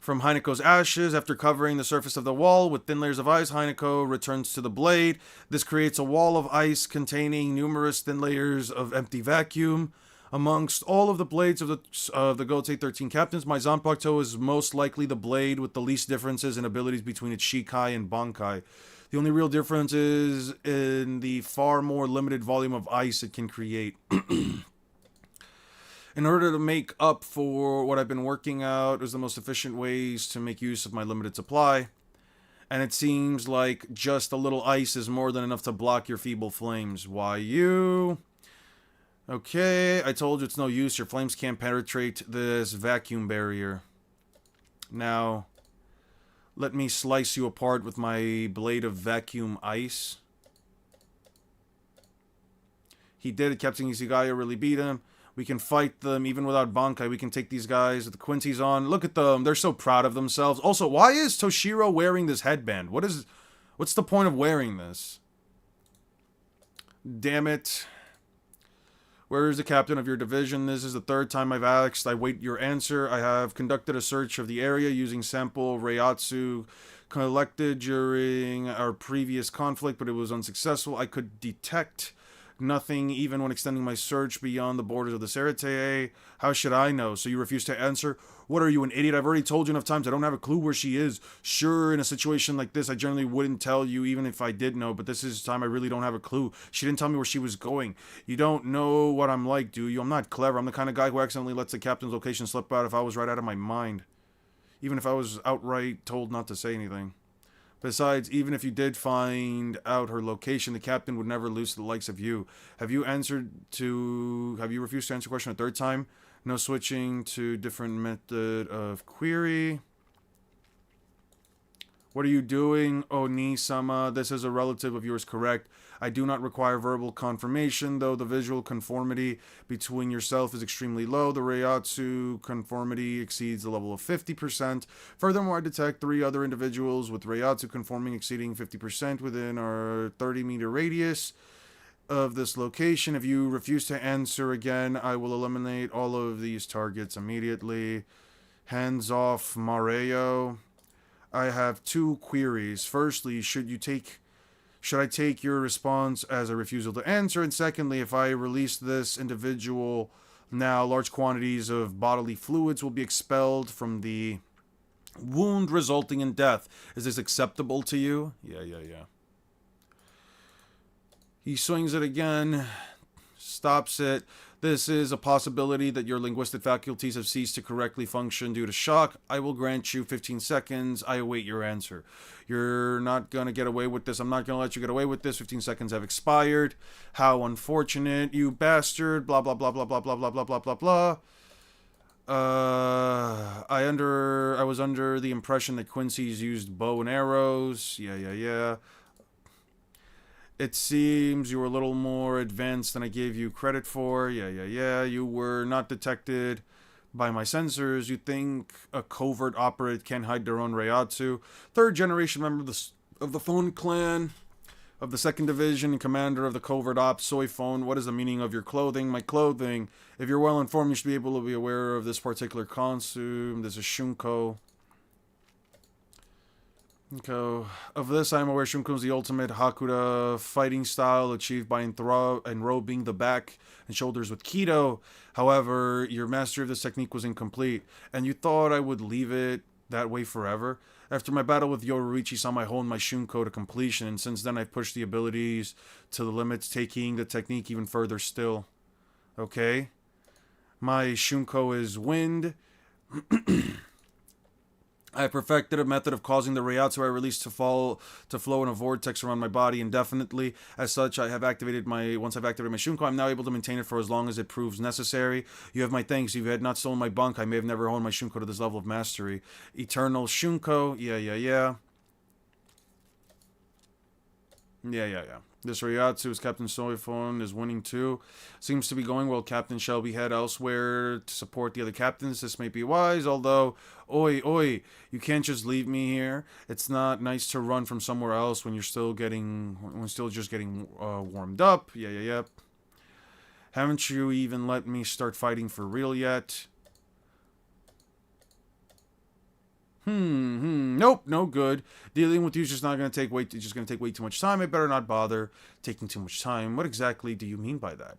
A: from Heineko's ashes. After covering the surface of the wall with thin layers of ice, Heineko returns to the blade. This creates a wall of ice containing numerous thin layers of empty vacuum. Amongst all of the blades of the Gotei 13 captains, my Zanpakuto is most likely the blade with the least differences in abilities between its Shikai and Bankai. The only real difference is in the far more limited volume of ice it can create. In order to make up for what I've been working out as the most efficient ways to make use of my limited supply, and it seems like just a little ice is more than enough to block your feeble flames. Why you? Okay, I told you it's no use. Your flames can't penetrate this vacuum barrier. Now, let me slice you apart with my blade of vacuum ice. He did it. Captain Ishigaya really beat him. We can fight them even without Bankai. We can take these guys with the Quincy's on. Look at them. They're so proud of themselves. Also, why is Toshiro wearing this headband? What's the point of wearing this? Damn it. Where is the captain of your division? This is the third time I've asked. I wait your answer. I have conducted a search of the area using sample Reiatsu collected during our previous conflict, but it was unsuccessful. I could detect nothing even when extending my search beyond the borders of the Serite. How should I know? So you refuse to answer? What are you, an idiot? I've already told you enough times. I don't have a clue where she is. Sure, in a situation like this, I generally wouldn't tell you even if I did know, but this is time I really don't have a clue. She didn't tell me where she was going. You don't know what I'm like, do you? I'm not clever. I'm the kind of guy who accidentally lets the captain's location slip out if I was right out of my mind. Even if I was outright told not to say anything. Besides, even if you did find out her location, the captain would never lose to the likes of you. Have you refused to answer the question a third time? No switching to different method of query. What are you doing, Oni-sama? This is a relative of yours, correct? I do not require verbal confirmation, though the visual conformity between yourself is extremely low. The Reiatsu conformity exceeds the level of 50%. Furthermore, I detect 3 other individuals with Reiatsu conforming exceeding 50% within our 30-meter radius of this location. If you refuse to answer again, I will eliminate all of these targets immediately. Hands off, Mareo. I have 2 queries. Firstly, should I take your response as a refusal to answer? And secondly, if I release this individual now, large quantities of bodily fluids will be expelled from the wound, resulting in death. Is this acceptable to you? Yeah. He swings it again, stops it. This is a possibility that your linguistic faculties have ceased to correctly function due to shock. I will grant you 15 seconds. I await your answer. You're not going to get away with this. I'm not going to let you get away with this. 15 seconds have expired. How unfortunate, you bastard. Blah, blah, blah, blah, blah, blah, blah, blah, blah, blah, blah. I was under the impression that Quincy's used bow and arrows. Yeah. It seems you were a little more advanced than I gave you credit for. Yeah. You were not detected by my sensors. You think a covert operative can hide their own Reiatsu. 3rd generation member of the Phone Clan of the 2nd Division and commander of the covert ops, Soy Phone. What is the meaning of your clothing? My clothing. If you're well informed, you should be able to be aware of this particular costume. This is Shunko. Okay. Of this, I am aware Shunko is the ultimate Hakuda fighting style achieved by enrobing the back and shoulders with Kido. However, your mastery of this technique was incomplete, and you thought I would leave it that way forever. After my battle with Yoruichi-sama, I honed my Shunko to completion, and since then I've pushed the abilities to the limits, taking the technique even further still. Okay? My Shunko is wind. I have perfected a method of causing the Reiatsu I release to flow in a vortex around my body indefinitely. As such, once I've activated my Shunko, I'm now able to maintain it for as long as it proves necessary. You have my thanks. If you had not stolen my bunk, I may have never honed my Shunko to this level of mastery. Eternal Shunko. Yeah. This Ryatsu, Captain Soifon, is winning too. Seems to be going well. Captain Shelby head elsewhere to support the other captains. This may be wise, although, oi, you can't just leave me here. It's not nice to run from somewhere else when you're still just getting warmed up. Yeah. Haven't you even let me start fighting for real yet? Nope, no good. Dealing with you is just not gonna take way. It's just gonna take way too much time. I better not bother taking too much time. What exactly do you mean by that?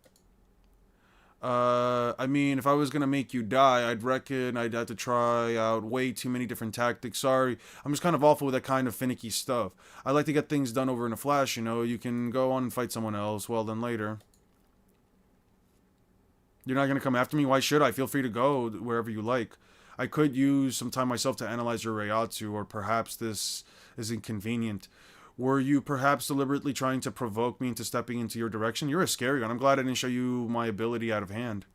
A: I mean, if I was gonna make you die, I'd reckon I'd have to try out way too many different tactics. Sorry, I'm just kind of awful with that kind of finicky stuff. I like to get things done over in a flash, you know. You can go on and fight someone else. Well, then later. You're not gonna come after me? Why should I? Feel free to go wherever you like. I could use some time myself to analyze your Reiatsu, or perhaps this is inconvenient. Were you perhaps deliberately trying to provoke me into stepping into your direction? You're a scary one. I'm glad I didn't show you my ability out of hand.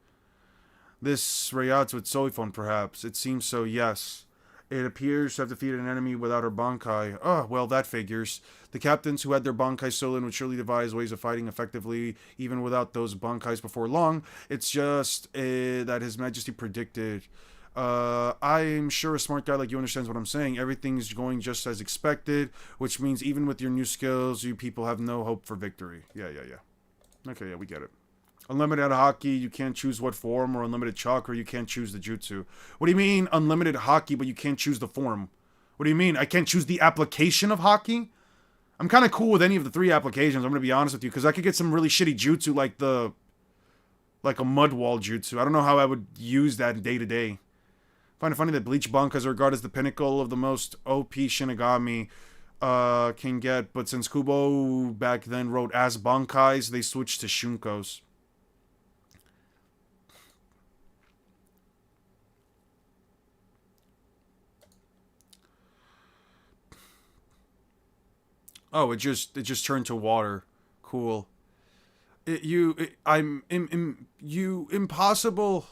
A: This Reiatsu with Soifon, perhaps. It seems so, yes. It appears to have defeated an enemy without her Bankai. Oh, well, that figures. The captains who had their Bankai stolen would surely devise ways of fighting effectively, even without those Bankais before long. It's just that His Majesty predicted. I'm sure a smart guy like you understands what I'm saying. Everything's going just as expected, which means even with your new skills, you people have no hope for victory. Yeah. Okay, yeah, we get it. Unlimited Haki, you can't choose what form, or unlimited Chakra, you can't choose the Jutsu. What do you mean, unlimited Haki, but you can't choose the form? What do you mean, I can't choose the application of Haki? I'm kind of cool with any of the 3 applications, I'm going to be honest with you, because I could get some really shitty Jutsu like a Mud Wall Jutsu. I don't know how I would use that day to day. Find it funny that Bleach Bankas are regarded as the pinnacle of the most OP Shinigami can get, but since Kubo back then wrote as Bankais, they switched to Shunkos. Oh, it just turned to water. Cool. Impossible.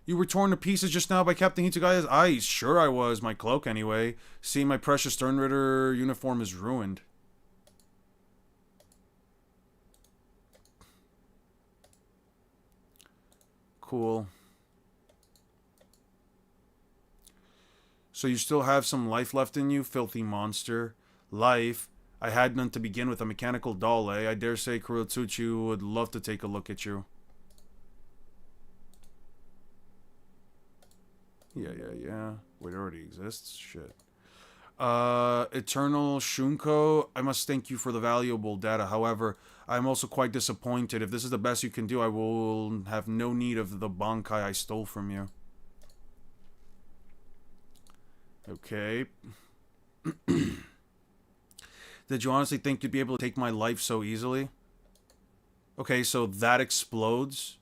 A: You were torn to pieces just now by Captain Hitsugai's eyes. Sure I was, my cloak anyway. See, my precious Sternritter uniform is ruined. Cool. So you still have some life left in you, filthy monster. Life? I had none to begin with, a mechanical doll, eh? I dare say Kurotsuchi would love to take a look at you. Yeah. Wait, it already exists? Shit. Eternal Shunko, I must thank you for the valuable data. However, I'm also quite disappointed. If this is the best you can do, I will have no need of the Bankai I stole from you. Okay. Did you honestly think you'd be able to take my life so easily? Okay, so that explodes.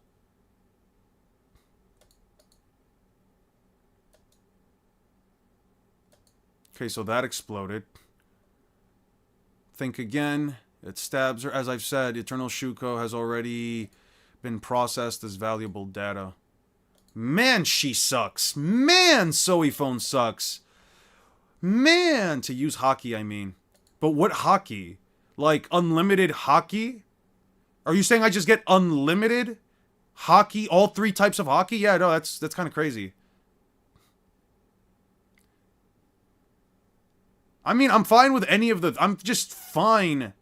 A: Okay, so that exploded. Think again. It stabs her. As I've said, Eternal Shuko has already been processed as valuable data. Man, she sucks. Man, Soifon sucks. Man, to use Haki, I mean. But what Haki? Like, unlimited Haki? Are you saying I just get unlimited Haki? All 3 types of Haki? Yeah, no, that's kind of crazy. I mean, I'm fine with any of the... I'm just fine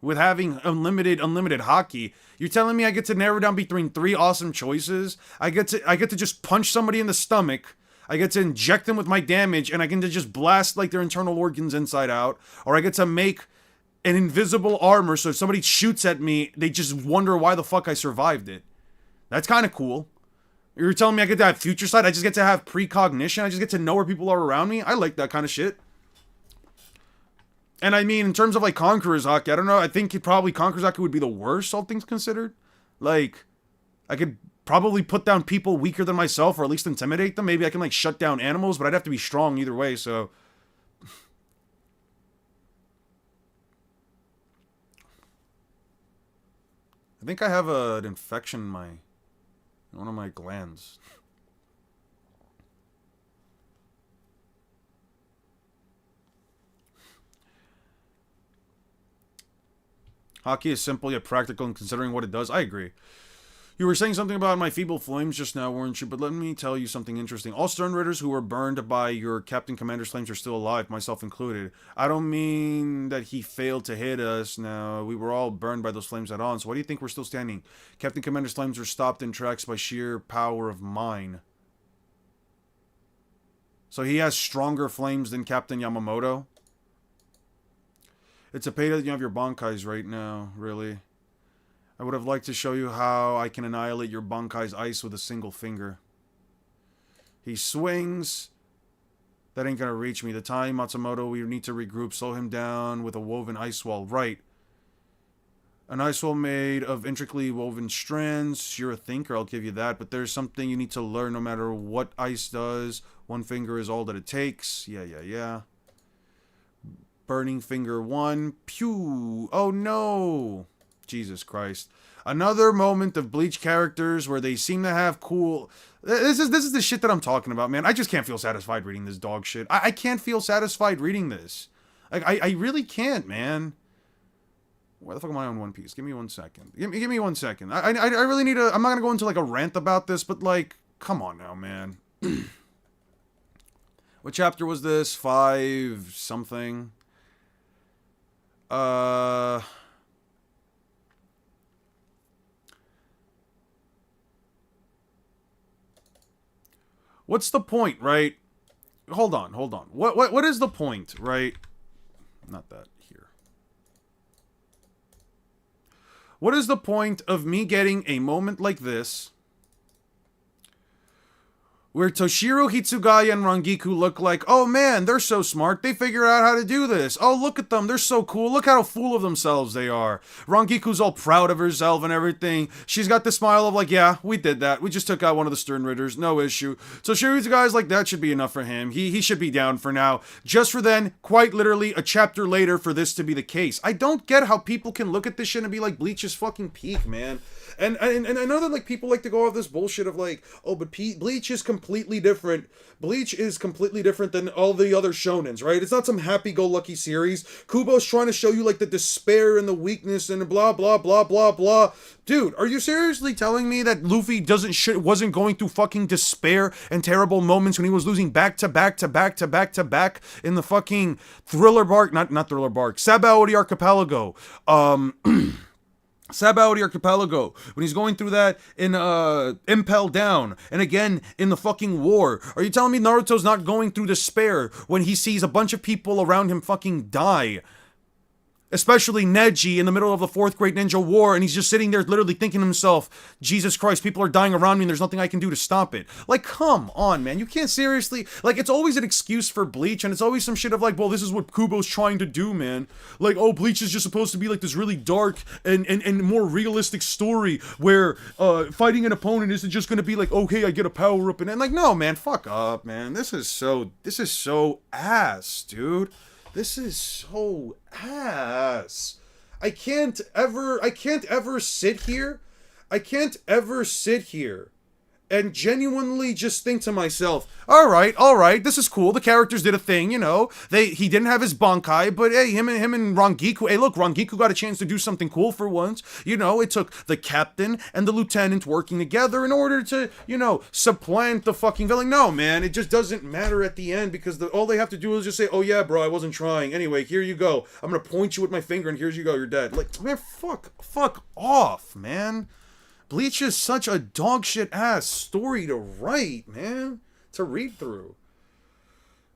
A: with having unlimited Haki. You're telling me I get to narrow down between 3 awesome choices? I get to just punch somebody in the stomach. I get to inject them with my damage, and I get to just blast like their internal organs inside out. Or I get to make an invisible armor, so if somebody shoots at me, they just wonder why the fuck I survived it. That's kind of cool. You're telling me I get to have future sight? I just get to have precognition? I just get to know where people are around me? I like that kind of shit. And I mean, in terms of like Conqueror's Haki, I don't know, I think probably Conqueror's Haki would be the worst, all things considered. Like, I could probably put down people weaker than myself, or at least intimidate them. Maybe I can like shut down animals, but I'd have to be strong either way, so... I think I have an infection in one of my glands. Hockey is simple yet practical in considering what it does. I agree. You were saying something about my feeble flames just now, weren't you? But let me tell you something interesting. All Stern Raiders who were burned by your Captain Commander's flames are still alive, myself included. I don't mean that he failed to hit us. Now, we were all burned by those flames head on, so why do you think we're still standing? Captain Commander's flames were stopped in tracks by sheer power of mine. So he has stronger flames than Captain Yamamoto? It's a payday that you have your Bankais right now, really. I would have liked to show you how I can annihilate your Bankai's ice with a single finger. He swings. That ain't gonna reach me. The time, Matsumoto, we need to regroup. Slow him down with a woven ice wall. Right. An ice wall made of intricately woven strands. You're a thinker, I'll give you that. But there's something you need to learn no matter what ice does. One finger is all that it takes. Yeah. Burning finger 1. Pew! Oh no! Jesus Christ. Another moment of Bleach characters where they seem to have cool... This is the shit that I'm talking about, man. I just can't feel satisfied reading this dog shit. I can't feel satisfied reading this. Like, I really can't, man. Why the fuck am I on One Piece? Give me 1 second. Give me 1 second. I really need to... I'm not gonna go into, like, a rant about this, but, like, come on now, man. What chapter was this? 5 something? What's the point, right? Hold on. What is the point, right? Not that here. What is the point of me getting a moment like this where Toshiro, Hitsugaya, and Rangiku look like, oh man, they're so smart, they figure out how to do this. Oh, look at them, they're so cool, look how full of themselves they are. Rangiku's all proud of herself and everything. She's got the smile of like, yeah, we did that. We just took out one of the Stern Raiders, no issue. So Hitsugaya like, that should be enough for him. He should be down for now. Just for then, quite literally, a chapter later for this to be the case. I don't get how people can look at this shit and be like, Bleach is fucking peak, man. And I know that like people like to go off this bullshit of like, oh, but Bleach is completely different. Bleach is completely different than all the other shonens, right? It's not some happy-go-lucky series. Kubo's trying to show you like the despair and the weakness and blah blah blah blah blah. Dude, are you seriously telling me that Luffy wasn't going through fucking despair and terrible moments when he was losing back to back in the fucking Thriller Bark, not Thriller Bark, Sabaody Archipelago. Sabaody Archipelago, when he's going through that in Impel Down, and again in the fucking war. Are you telling me Naruto's not going through despair when he sees a bunch of people around him fucking die? Especially Neji in the middle of the 4th Great Ninja War, and he's just sitting there literally thinking to himself, Jesus Christ, people are dying around me and there's nothing I can do to stop it. Like, come on, man. You can't seriously... Like, it's always an excuse for Bleach, and it's always some shit of like, well, this is what Kubo's trying to do, man. Like, oh, Bleach is just supposed to be like this really dark and more realistic story where fighting an opponent isn't just gonna be like, okay, I get a power-up, and like, no, man, fuck up, man. This is so ass, dude. This is so ass. I can't ever sit here and genuinely just think to myself, all right, this is cool. The characters did a thing, you know. He didn't have his Bankai, but hey, him and Rangiku. Hey, look, Rangiku got a chance to do something cool for once. You know, it took the captain and the lieutenant working together in order to, you know, supplant the fucking villain. No, man, it just doesn't matter at the end because all they have to do is just say, oh yeah, bro, I wasn't trying. Anyway, here you go. I'm gonna point you with my finger and here's you go, you're dead. Like, man, fuck off, man. Bleach is such a dogshit ass story to write, man. To read through.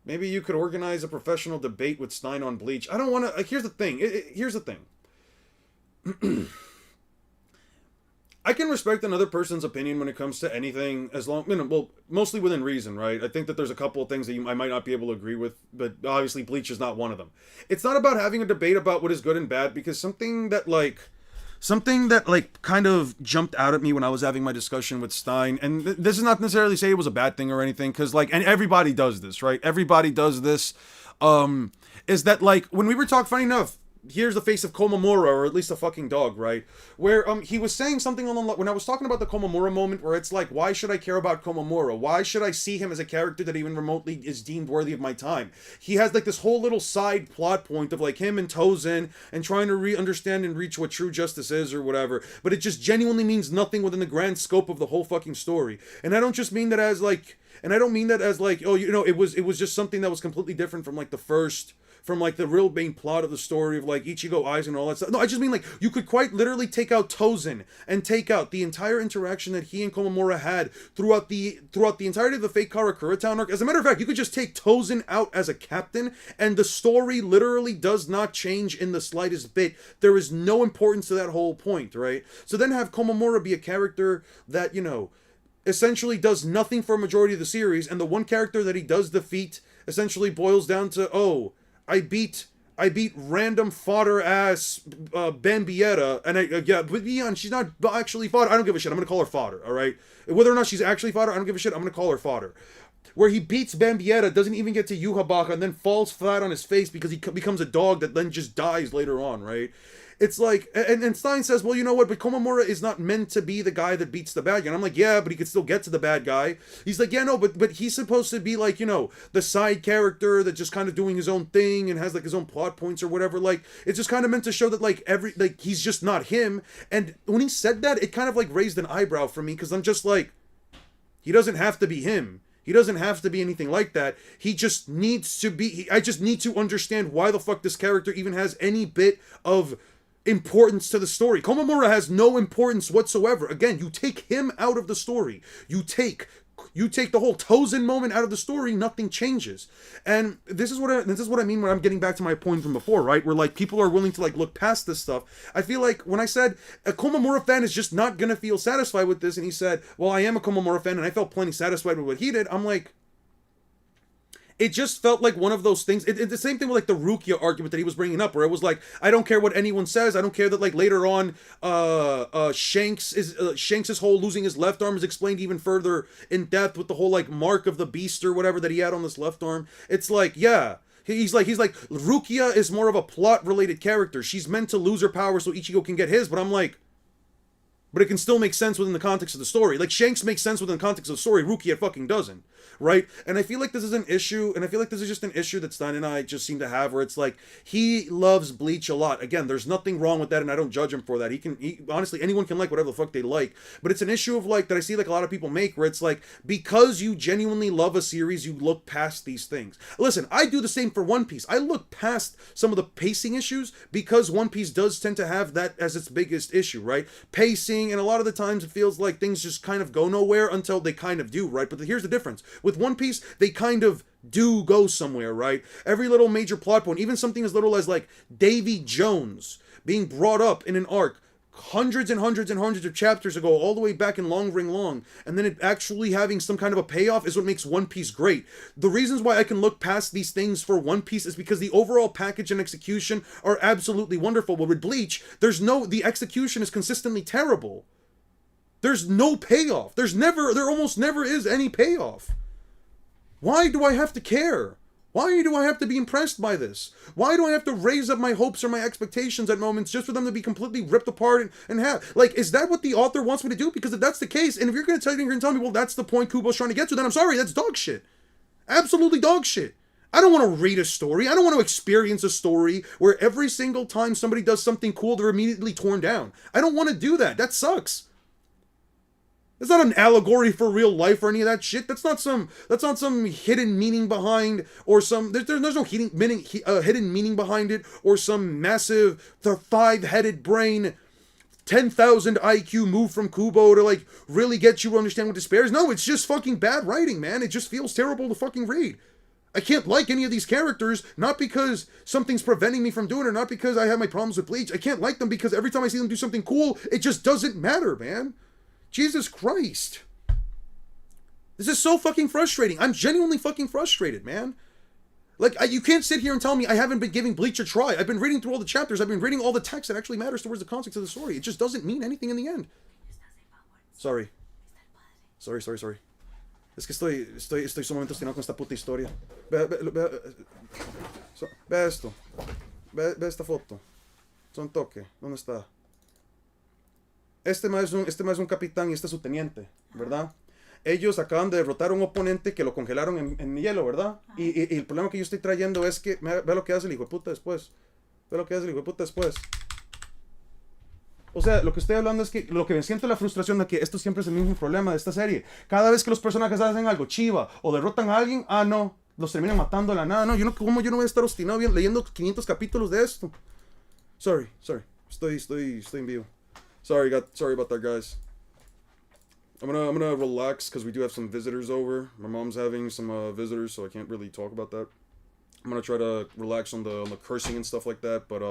A: Maybe you could organize a professional debate with Stein on Bleach. I don't want to... Like, here's the thing. Here's the thing. I can respect another person's opinion when it comes to anything as long... You know, well, mostly within reason, right? I think that there's a couple of things that I might not be able to agree with, but obviously Bleach is not one of them. It's not about having a debate about what is good and bad, because something that kind of jumped out at me when I was having my discussion with Stein, and this is not necessarily say it was a bad thing or anything, because like, and everybody does this, right? Everybody does this, is that like, when we were talking, funny enough, here's the face of Komamura, or at least a fucking dog, right? Where he was saying something on the when I was talking about the Komamura moment, where it's like, why should I care about Komamura? Why should I see him as a character that even remotely is deemed worthy of my time? He has like this whole little side plot point of like him and Tozen and trying to understand and reach what true justice is or whatever, but it just genuinely means nothing within the grand scope of the whole fucking story. And I don't just mean that as like, and I don't mean that as like, oh, you know, it was just something that was completely different from like the first, from like the real main plot of the story of like Ichigo Eyes and all that stuff. No, I just mean like you could quite literally take out Tozen and take out the entire interaction that he and Komamura had throughout the entirety of the fake Karakura Town arc. As a matter of fact, you could just take Tozen out as a captain and the story literally does not change in the slightest bit. There is no importance to that whole point, right? So then have Komamura be a character that, you know, essentially does nothing for a majority of the series, and the one character that he does defeat essentially boils down to, oh, I beat random fodder ass Bambietta, and yeah, but beyond, she's not actually fodder. I don't give a shit. I'm gonna call her fodder. All right, whether or not she's actually fodder, I don't give a shit. I'm gonna call her fodder. Where he beats Bambietta, doesn't even get to Yuhabaka, and then falls flat on his face because he becomes a dog that then just dies later on. Right? It's like, and Stein says, well, you know what, but Komamura is not meant to be the guy that beats the bad guy. And I'm like, yeah, but he could still get to the bad guy. He's like, yeah, no, but he's supposed to be like, you know, the side character that's just kind of doing his own thing and has like his own plot points or whatever. Like, it's just kind of meant to show that like he's just not him. And when he said that, it kind of like raised an eyebrow for me, because I'm just like, he doesn't have to be him. He doesn't have to be anything like that. He just needs to be, I just need to understand why the fuck this character even has any bit of importance to the story. Komamura has no importance whatsoever. Again, you take him out of the story. You take the whole Tozen moment out of the story, nothing changes. And this is what I mean when I'm getting back to my point from before, right? Where like people are willing to like look past this stuff. I feel like when I said a Komamura fan is just not gonna feel satisfied with this, and he said, well, I am a Komamura fan and I felt plenty satisfied with what he did, I'm like, it just felt like one of those things. It's the same thing with like the Rukia argument that he was bringing up, where it was like, I don't care what anyone says. I don't care that like later on, Shanks' whole losing his left arm is explained even further in depth with the whole like mark of the beast or whatever that he had on this left arm. It's like, yeah. He's like, Rukia is more of a plot related character. She's meant to lose her power so Ichigo can get his, but I'm like, but it can still make sense within the context of the story. Like, Shanks makes sense within the context of the story. Rukia fucking doesn't. Right? And I feel like this is an issue, and I feel like this is just an issue that Stein and I just seem to have, where it's like, he loves Bleach a lot. Again, there's nothing wrong with that, and I don't judge him for that. Honestly, anyone can like whatever the fuck they like. But it's an issue of, like, that I see, like, a lot of people make, where it's like, because you genuinely love a series, you look past these things. Listen, I do the same for One Piece. I look past some of the pacing issues, because One Piece does tend to have that as its biggest issue, right? Pacing, and a lot of the times it feels like things just kind of go nowhere until they kind of do, right? But here's the difference. With One Piece, they kind of do go somewhere, right? Every little major plot point, even something as little as like Davy Jones being brought up in an arc hundreds and hundreds and hundreds of chapters ago, all the way back in Long Ring Long, and then it actually having some kind of a payoff is what makes One Piece great. The reasons why I can look past these things for One Piece is because the overall package and execution are absolutely wonderful. But with Bleach, the execution is consistently terrible. There's no payoff. There almost never is any payoff. Why do I have to care? Why do I have to be impressed by this? Why do I have to raise up my hopes or my expectations at moments just for them to be completely ripped apart and have? Like, is that what the author wants me to do? Because if that's the case, and if you're going to tell me, well, that's the point Kubo's trying to get to, then I'm sorry, that's dog shit. Absolutely dog shit. I don't want to read a story. I don't want to experience a story where every single time somebody does something cool, they're immediately torn down. I don't want to do that. That sucks. It's not an allegory for real life or any of that shit. That's not some hidden meaning behind, or there's no hidden meaning behind it, or some massive, the 5-headed brain, 10,000 IQ move from Kubo to like really get you to understand what despair is. No, it's just fucking bad writing, man. It just feels terrible to fucking read. I can't like any of these characters, not because something's preventing me from doing it, or not because I have my problems with Bleach. I can't like them because every time I see them do something cool, it just doesn't matter, man. Jesus Christ. This is so fucking frustrating. I'm genuinely fucking frustrated, man. Like, you can't sit here and tell me I haven't been giving Bleach a try. I've been reading through all the chapters. I've been reading all the text that actually matters towards the context of the story. It just doesn't mean anything in the end. Sorry. Es que estoy sumamente obstinado con esta puta historia. Ve esto. Ve esta foto. Son toque. ¿Dónde está? Este más es un capitán y este es su teniente, ¿verdad? Ellos acaban de derrotar a un oponente que lo congelaron en hielo, ¿verdad? Y el problema que yo estoy trayendo es que, ve lo que hace el hijo de puta después. Ve lo que hace el hijo de puta después. O sea, lo que estoy hablando es que lo que me siento la frustración de que esto siempre es el mismo problema de esta serie. Cada vez que los personajes hacen algo chiva o derrotan a alguien, no, los terminan matando de la nada. No, ¿cómo yo no voy a estar obstinado leyendo 500 capítulos de esto? Sorry. Estoy en vivo. Sorry about that, guys. I'm gonna relax because we do have some visitors over. My mom's having some visitors, so I can't really talk about that. I'm gonna try to relax on the cursing and stuff like that, but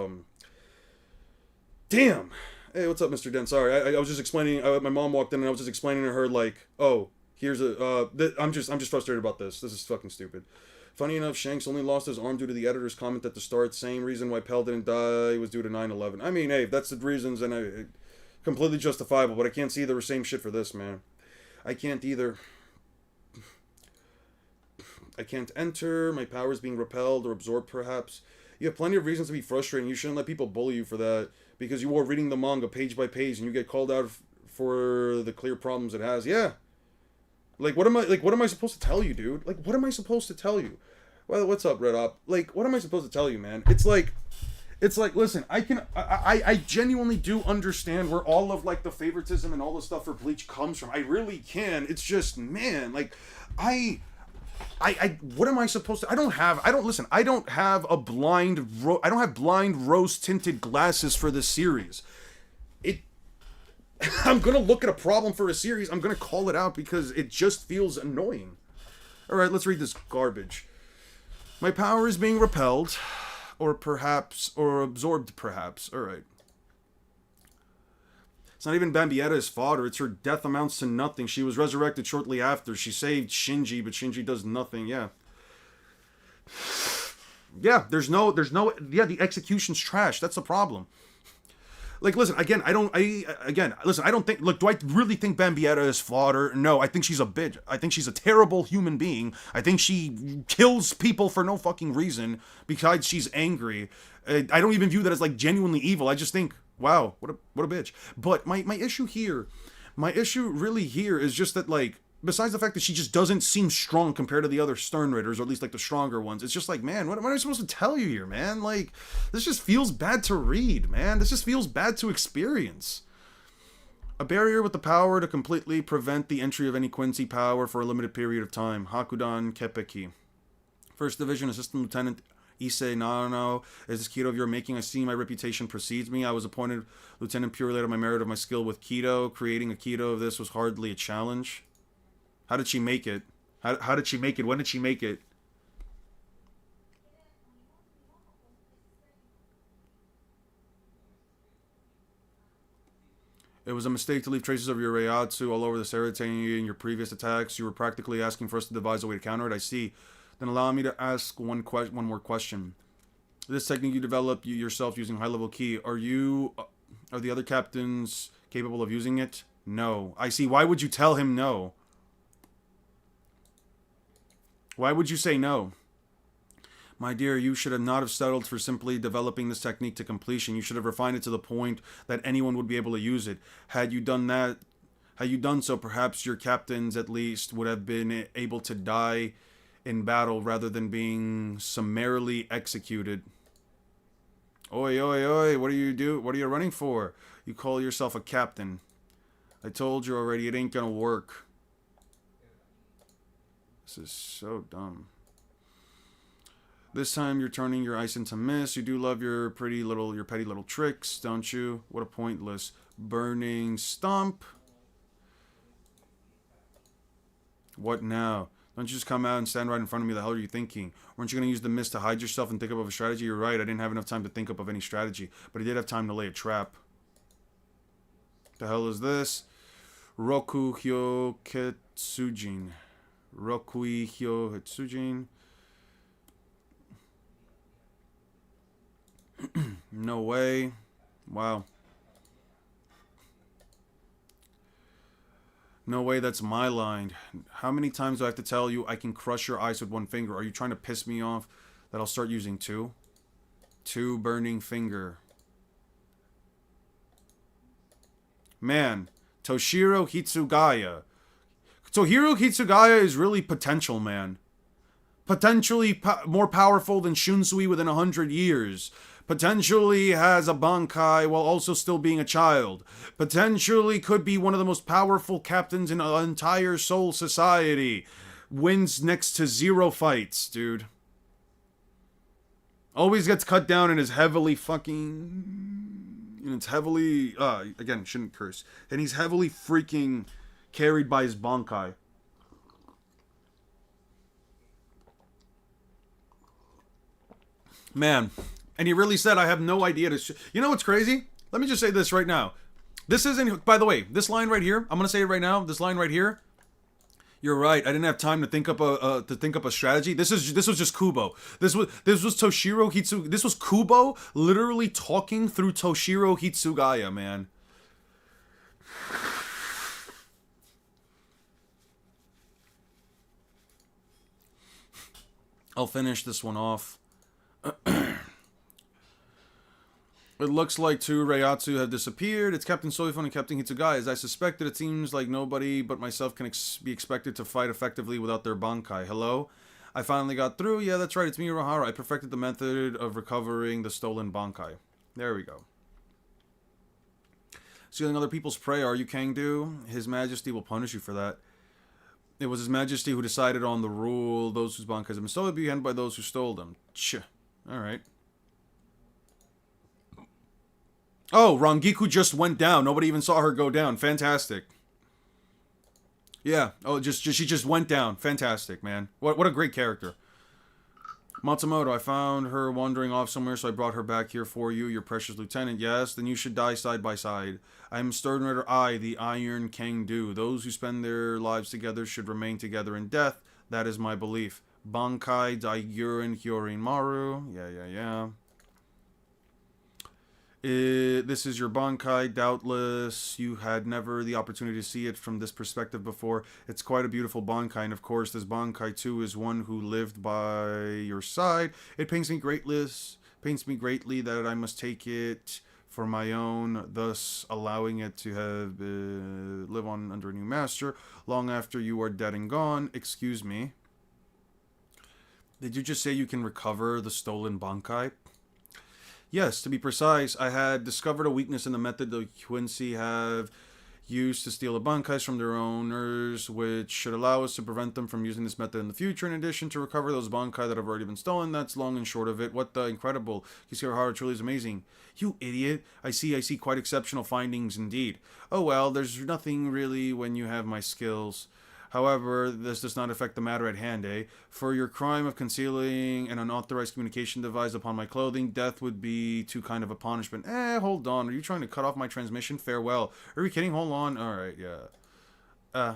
A: damn. Hey, what's up, Mr. Dent? Sorry, I was just explaining. My mom walked in and I was just explaining to her like, oh, here's I'm just frustrated about this. This is fucking stupid. Funny enough, Shanks only lost his arm due to the editor's comment at the start. Same reason why Pell didn't die was due to 9/11. I mean, hey, that's the reasons, and completely justifiable. But I can't see the same shit for this, man. I can't either. I can't enter. My power's being repelled or absorbed, perhaps. You have plenty of reasons to be frustrated. You shouldn't let people bully you for that, because you are reading the manga page by page and you get called out for the clear problems it has. Yeah. What am I supposed to tell you, dude? What am I supposed to tell you? Well, what's up, Red Op? What am I supposed to tell you, man? It's like, listen, I genuinely do understand where all of, the favoritism and all the stuff for Bleach comes from. I really can. It's just, man, what am I supposed to? I don't have blind rose tinted glasses for this series. I'm gonna look at a problem for a series. I'm gonna call it out because it just feels annoying. All right, let's read this garbage. My power is being repelled, or absorbed, perhaps. All right. It's not even Bambietta's fodder. It's her death amounts to nothing. She was resurrected shortly after. She saved Shinji, but Shinji does nothing. Yeah. Yeah, the execution's trash. That's the problem. Listen, again, I don't think, do I really think Bambietta is fodder? No, I think she's a bitch. I think she's a terrible human being. I think she kills people for no fucking reason, besides she's angry. I don't even view that as, genuinely evil. I just think, wow, what a bitch. But my issue really here is just that, besides the fact that she just doesn't seem strong compared to the other Stern Raiders, or at least the stronger ones, it's just man, what am I supposed to tell you here, man? This just feels bad to read, man. This just feels bad to experience. A barrier with the power to completely prevent the entry of any Quincy power for a limited period of time. Hakudan Kepeki. First Division Assistant Lieutenant Issei Nano. Is this Kido of your making? I see my reputation precedes me. I was appointed Lieutenant purely out of my merit of my skill with Kido. Creating a Kido of this was hardly a challenge. How did she make it? How did she make it? When did she make it? It was a mistake to leave traces of your Reiatsu all over this area in your previous attacks. You were practically asking for us to devise a way to counter it. I see. Then allow me to ask one more question. This technique you developed yourself using high-level ki, are the other captains capable of using it? No. I see. Why would you tell him no? Why would you say no? My dear, you should not have settled for simply developing this technique to completion. You should have refined it to the point that anyone would be able to use it. Had you done so, perhaps your captains at least would have been able to die in battle rather than being summarily executed. Oi, oi, oi, what are you running for? You call yourself a captain. I told you already, it ain't gonna work. This is so dumb. This time you're turning your ice into mist. You do love your petty little tricks, don't you? What a pointless burning stump. What now? Don't you just come out and stand right in front of me? The hell are you thinking? Weren't you going to use the mist to hide yourself and think up of a strategy? You're right, I didn't have enough time to think up of any strategy. But I did have time to lay a trap. The hell is this? Roku Hyo Ketsujin. Rokui Hyo Ketsujin. No way. Wow. No way, that's my line. How many times do I have to tell you I can crush your ice with one finger? Are you trying to piss me off that I'll start using two? Two burning finger. Man, Toshiro Hitsugaya. Toshiro Hitsugaya is really potential, man. Potentially more powerful than Shunsui within 100 years. Potentially has a Bankai while also still being a child. Potentially could be one of the most powerful captains in the entire Soul Society. Wins next to 0 fights, dude. Always gets cut down and is heavily fucking... And it's heavily... again, shouldn't curse. And he's heavily freaking carried by his Bankai. Man, and he really said, I have no idea to... You know what's crazy? Let me just say this right now. This isn't... By the way, this line right here, I'm going to say it right now. This line right here. You're right. I didn't have time to think up a strategy. This was just Kubo. This was Toshiro Hitsu. This was Kubo literally talking through Toshiro Hitsugaya, man. I'll finish this one off. It looks like two Reiatsu have disappeared. It's Captain Soifun and Captain Hitsugaya. As I suspected, it seems like nobody but myself can be expected to fight effectively without their Bankai. Hello? I finally got through. Yeah, that's right. It's me, Uruhara. I perfected the method of recovering the stolen Bankai. There we go. Stealing other people's prey, are you, Kangdu? His Majesty will punish you for that. It was His Majesty who decided on the rule. Those whose Bankais have been stolen be handled by those who stole them. Tch. Alright. Oh, Rangiku just went down. Nobody even saw her go down. Fantastic. Yeah. Oh, she just went down. Fantastic, man. What a great character. Matsumoto, I found her wandering off somewhere, so I brought her back here for you, your precious lieutenant. Yes, then you should die side by side. I am Stern Rider I, the Iron Kangdu. Those who spend their lives together should remain together in death. That is my belief. Bankai Daiguren Hyorin Maru. Yeah. This is your Bankai. Doubtless you had never the opportunity to see it from this perspective before. It's quite a beautiful Bankai, and of course this Bankai too is one who lived by your side. It pains me greatly that I must take it for my own, thus allowing it to have live on under a new master long after you are dead and gone. Excuse me. Did you just say you can recover the stolen Bankai? Yes, to be precise, I had discovered a weakness in the method the Quincy have used to steal the Bankais from their owners, which should allow us to prevent them from using this method in the future, in addition to recover those Bankai that have already been stolen. That's long and short of it. What the incredible. Kishirohara truly is amazing. You idiot. I see quite exceptional findings indeed. Oh well, there's nothing really when you have my skills. However, this does not affect the matter at hand, eh? For your crime of concealing an unauthorized communication device upon my clothing, death would be too kind of a punishment. Hold on. Are you trying to cut off my transmission? Farewell. Are you kidding? Hold on. Alright, yeah.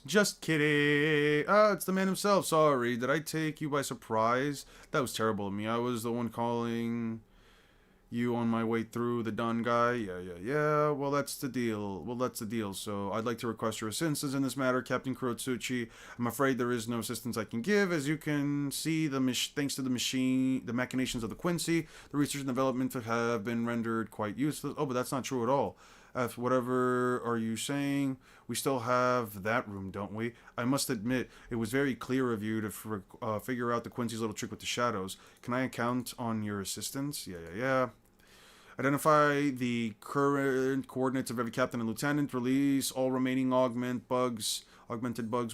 A: Just kidding. It's the man himself. Sorry. Did I take you by surprise? That was terrible of me. I was the one calling you on my way through the Dun guy. Yeah. Well, that's the deal. So, I'd like to request your assistance in this matter, Captain Kurotsuchi. I'm afraid there is no assistance I can give. As you can see, thanks to the machinations of the Quincy, the research and development have been rendered quite useless. Oh, but that's not true at all. Whatever are you saying? We still have that room, don't we? I must admit, it was very clear of you to figure out the Quincy's little trick with the shadows. Can I count on your assistance? Yeah. Identify the current coordinates of every captain and lieutenant. Release all remaining augmented bugs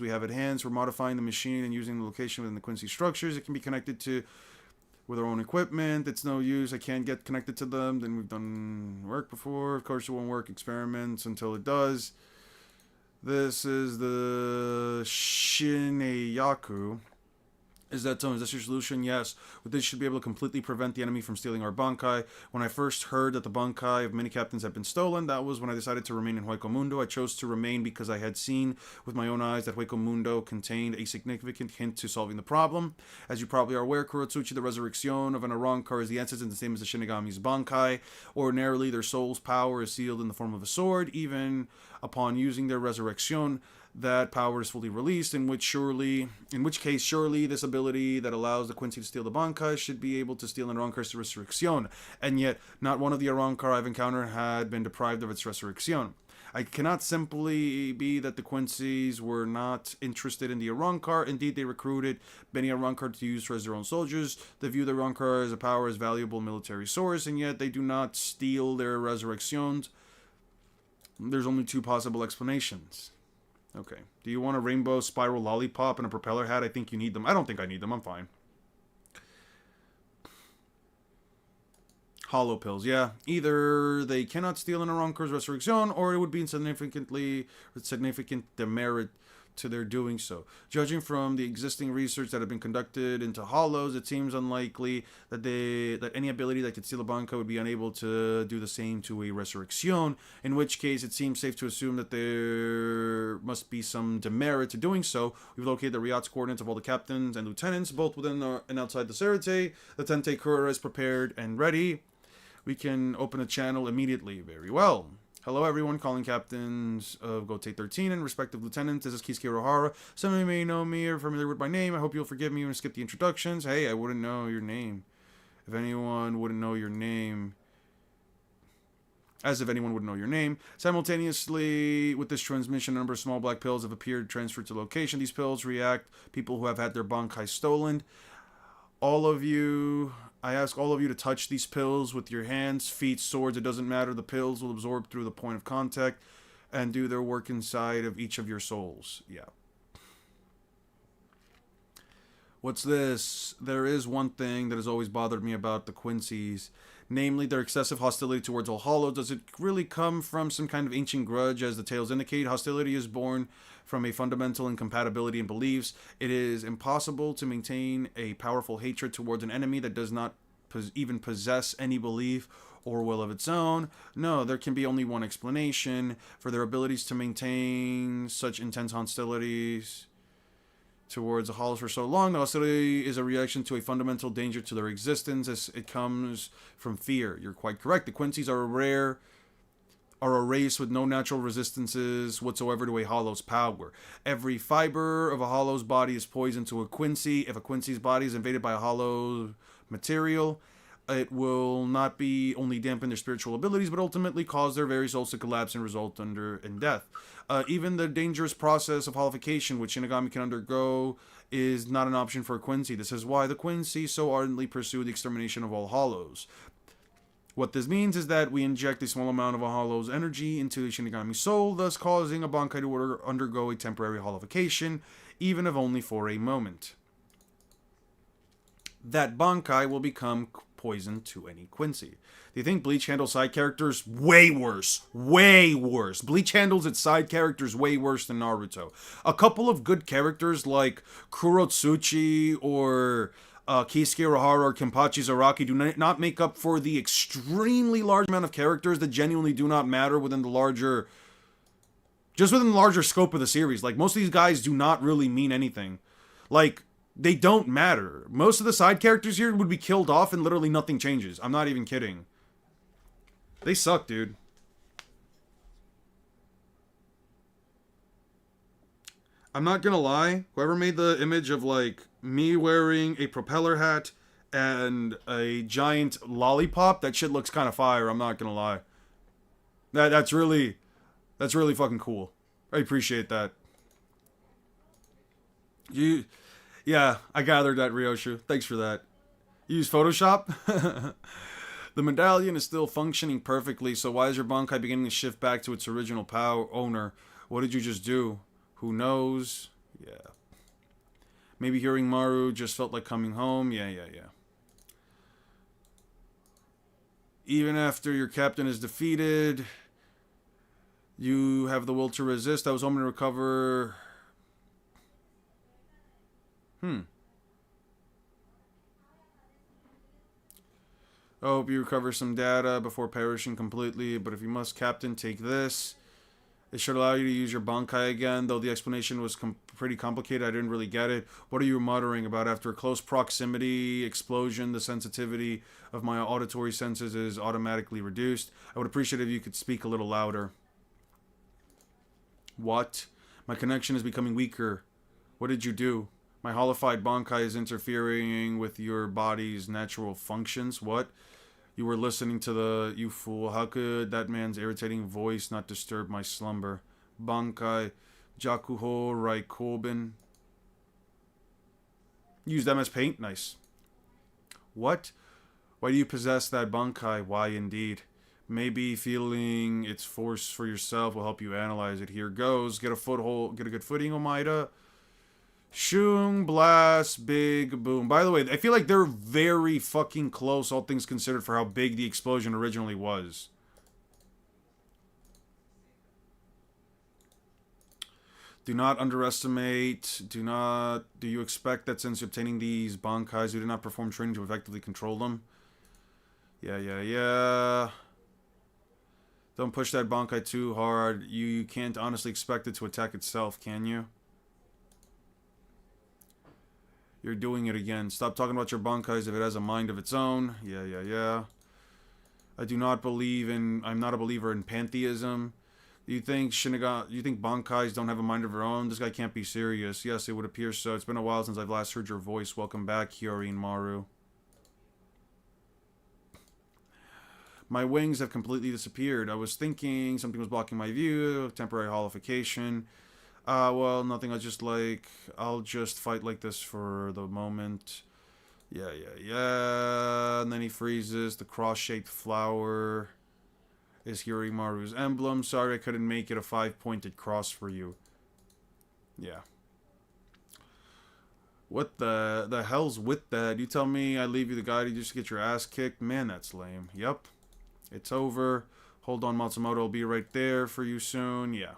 A: we have at hand. So we're modifying the machine and using the location within the Quincy structures. It can be connected to with our own equipment. It's no use. I can't get connected to them. Then we've done work before. Of course, it won't work. Experiments until it does. This is the Shineyaku. Is that your solution? Yes. With this, you should be able to completely prevent the enemy from stealing our Bankai. When I first heard that the Bankai of many captains had been stolen, that was when I decided to remain in Hueco Mundo. I chose to remain because I had seen with my own eyes that Hueco Mundo contained a significant hint to solving the problem. As you probably are aware, Kurotsuchi, the resurrection of an Arankar, is the essence and the same as the Shinigami's Bankai. Ordinarily, their soul's power is sealed in the form of a sword. Even upon using their resurrection, that power is fully released, in which case surely this ability that allows the Quincy to steal the Bankai should be able to steal an Arrancar's resurrection, and yet not one of the Arrancar I've encountered had been deprived of its resurrection. I cannot simply be that the Quincy's were not interested in the Arrancar. Indeed, they recruited many Arrancar to use as their own soldiers. They view the Arrancar as a power as valuable military source, and yet they do not steal their resurrections. There's only two possible explanations. Okay. Do you want a rainbow spiral lollipop and a propeller hat? I think you need them. I don't think I need them. I'm fine. Hollow pills, yeah. Either they cannot steal an Arrancar's resurrection, or it would be significant demerit to their doing so. Judging from the existing research that have been conducted into hollows, it seems unlikely that any ability that could steal a Bankai would be unable to do the same to a resurrection, in which case it seems safe to assume that there must be some demerit to doing so. We've located the Riot's coordinates of all the captains and lieutenants, both within and outside the Serite. The Tente Kura is prepared and ready. We can open a channel immediately. Very well. Hello everyone, calling captains of Gote 13 and respective lieutenants. This is Kisuke Uehara. Some of you may know me or familiar with my name. I hope you'll forgive me when I skip the introductions. Hey, I wouldn't know your name. If anyone wouldn't know your name. As if anyone would know your name. Simultaneously, with this transmission, a number of small black pills have appeared transferred to location. These pills react people who have had their Bankai stolen. I ask all of you to touch these pills with your hands, feet, swords, it doesn't matter. The pills will absorb through the point of contact and do their work inside of each of your souls. Yeah. What's this? There is one thing that has always bothered me about the Quincy's, namely their excessive hostility towards all hollows. Does it really come from some kind of ancient grudge, as the tales indicate? Hostility is born from a fundamental incompatibility in beliefs. It is impossible to maintain a powerful hatred towards an enemy that does not even possess any belief or will of its own. No, there can be only one explanation for their abilities to maintain such intense hostilities towards the hollows for so long. The hostility is a reaction to a fundamental danger to their existence, as it comes from fear. You're quite correct. The Quincy's are a race with no natural resistances whatsoever to a hollow's power. Every fiber of a hollow's body is poisoned to a Quincy. If a Quincy's body is invaded by a hollow material, it will not be only dampen their spiritual abilities, but ultimately cause their very souls to collapse and result in death. Even the dangerous process of hollification, which Shinigami can undergo, is not an option for a Quincy. This is why the Quincy so ardently pursue the extermination of all hollows. What this means is that we inject a small amount of a hollow's energy into the Shinigami soul, thus causing a Bankai to undergo a temporary hollification, even if only for a moment. That Bankai will become poison to any Quincy. Do you think Bleach handles side characters? Way worse. Way worse. Bleach handles its side characters way worse than Naruto. A couple of good characters like Kurotsuchi or Kisuke Uehara or Kenpachi Zaraki do not make up for the extremely large amount of characters that genuinely do not matter within the larger scope of the series. Like, most of these guys do not really mean anything. Like, they don't matter. Most of the side characters here would be killed off and literally nothing changes. I'm not even kidding. They suck, dude. I'm not gonna lie. Whoever made the image of, like, me wearing a propeller hat and a giant lollipop, that shit looks kind of fire. I'm not gonna lie. That's really fucking cool. I appreciate that. Yeah, I gathered that, Ryoshu. Thanks for that. You use Photoshop? The medallion is still functioning perfectly, so why is your Bankai beginning to shift back to its original power owner? What did you just do? Who knows? Yeah. Maybe hearing Maru just felt like coming home. Yeah. Even after your captain is defeated, you have the will to resist. I was hoping to recover... I hope you recover some data before perishing completely, but if you must, Captain, take this. It should allow you to use your Bankai again, though the explanation was pretty complicated. I didn't really get it. What are you muttering about? After a close proximity explosion, the sensitivity of my auditory senses is automatically reduced. I would appreciate if you could speak a little louder. What? My connection is becoming weaker. What did you do? My holified Bankai is interfering with your body's natural functions. What? You were listening to the... You fool. How could that man's irritating voice not disturb my slumber? Bankai, Jakuho, Raikobin. Use them as paint? Nice. What? Why do you possess that Bankai? Why indeed? Maybe feeling its force for yourself will help you analyze it. Here goes. Get a foothold. Get a good footing, Omaida. Shung, blast, big, boom. By the way, I feel like they're very fucking close, all things considered, for how big the explosion originally was. Do not underestimate. Do you expect that since obtaining these Bankais, you did not perform training to effectively control them? Yeah. Don't push that Bankai too hard. You can't honestly expect it to attack itself, can you? You're doing it again. Stop talking about your Bankais if it has a mind of its own. Yeah. I'm not a believer in pantheism. You think Bankais don't have a mind of their own? This guy can't be serious. Yes, it would appear so. It's been a while since I've last heard your voice. Welcome back, Hyorin Maru. My wings have completely disappeared. I was thinking something was blocking my view. Temporary holification. Well, nothing. I'll just fight like this for the moment. Yeah. And then he freezes. The cross-shaped flower is Hirimaru's emblem. Sorry I couldn't make it a 5-pointed cross for you. Yeah. What the hell's with that? You tell me I leave you the guy to just get your ass kicked? Man, that's lame. Yep. It's over. Hold on, Matsumoto. I'll be right there for you soon. Yeah.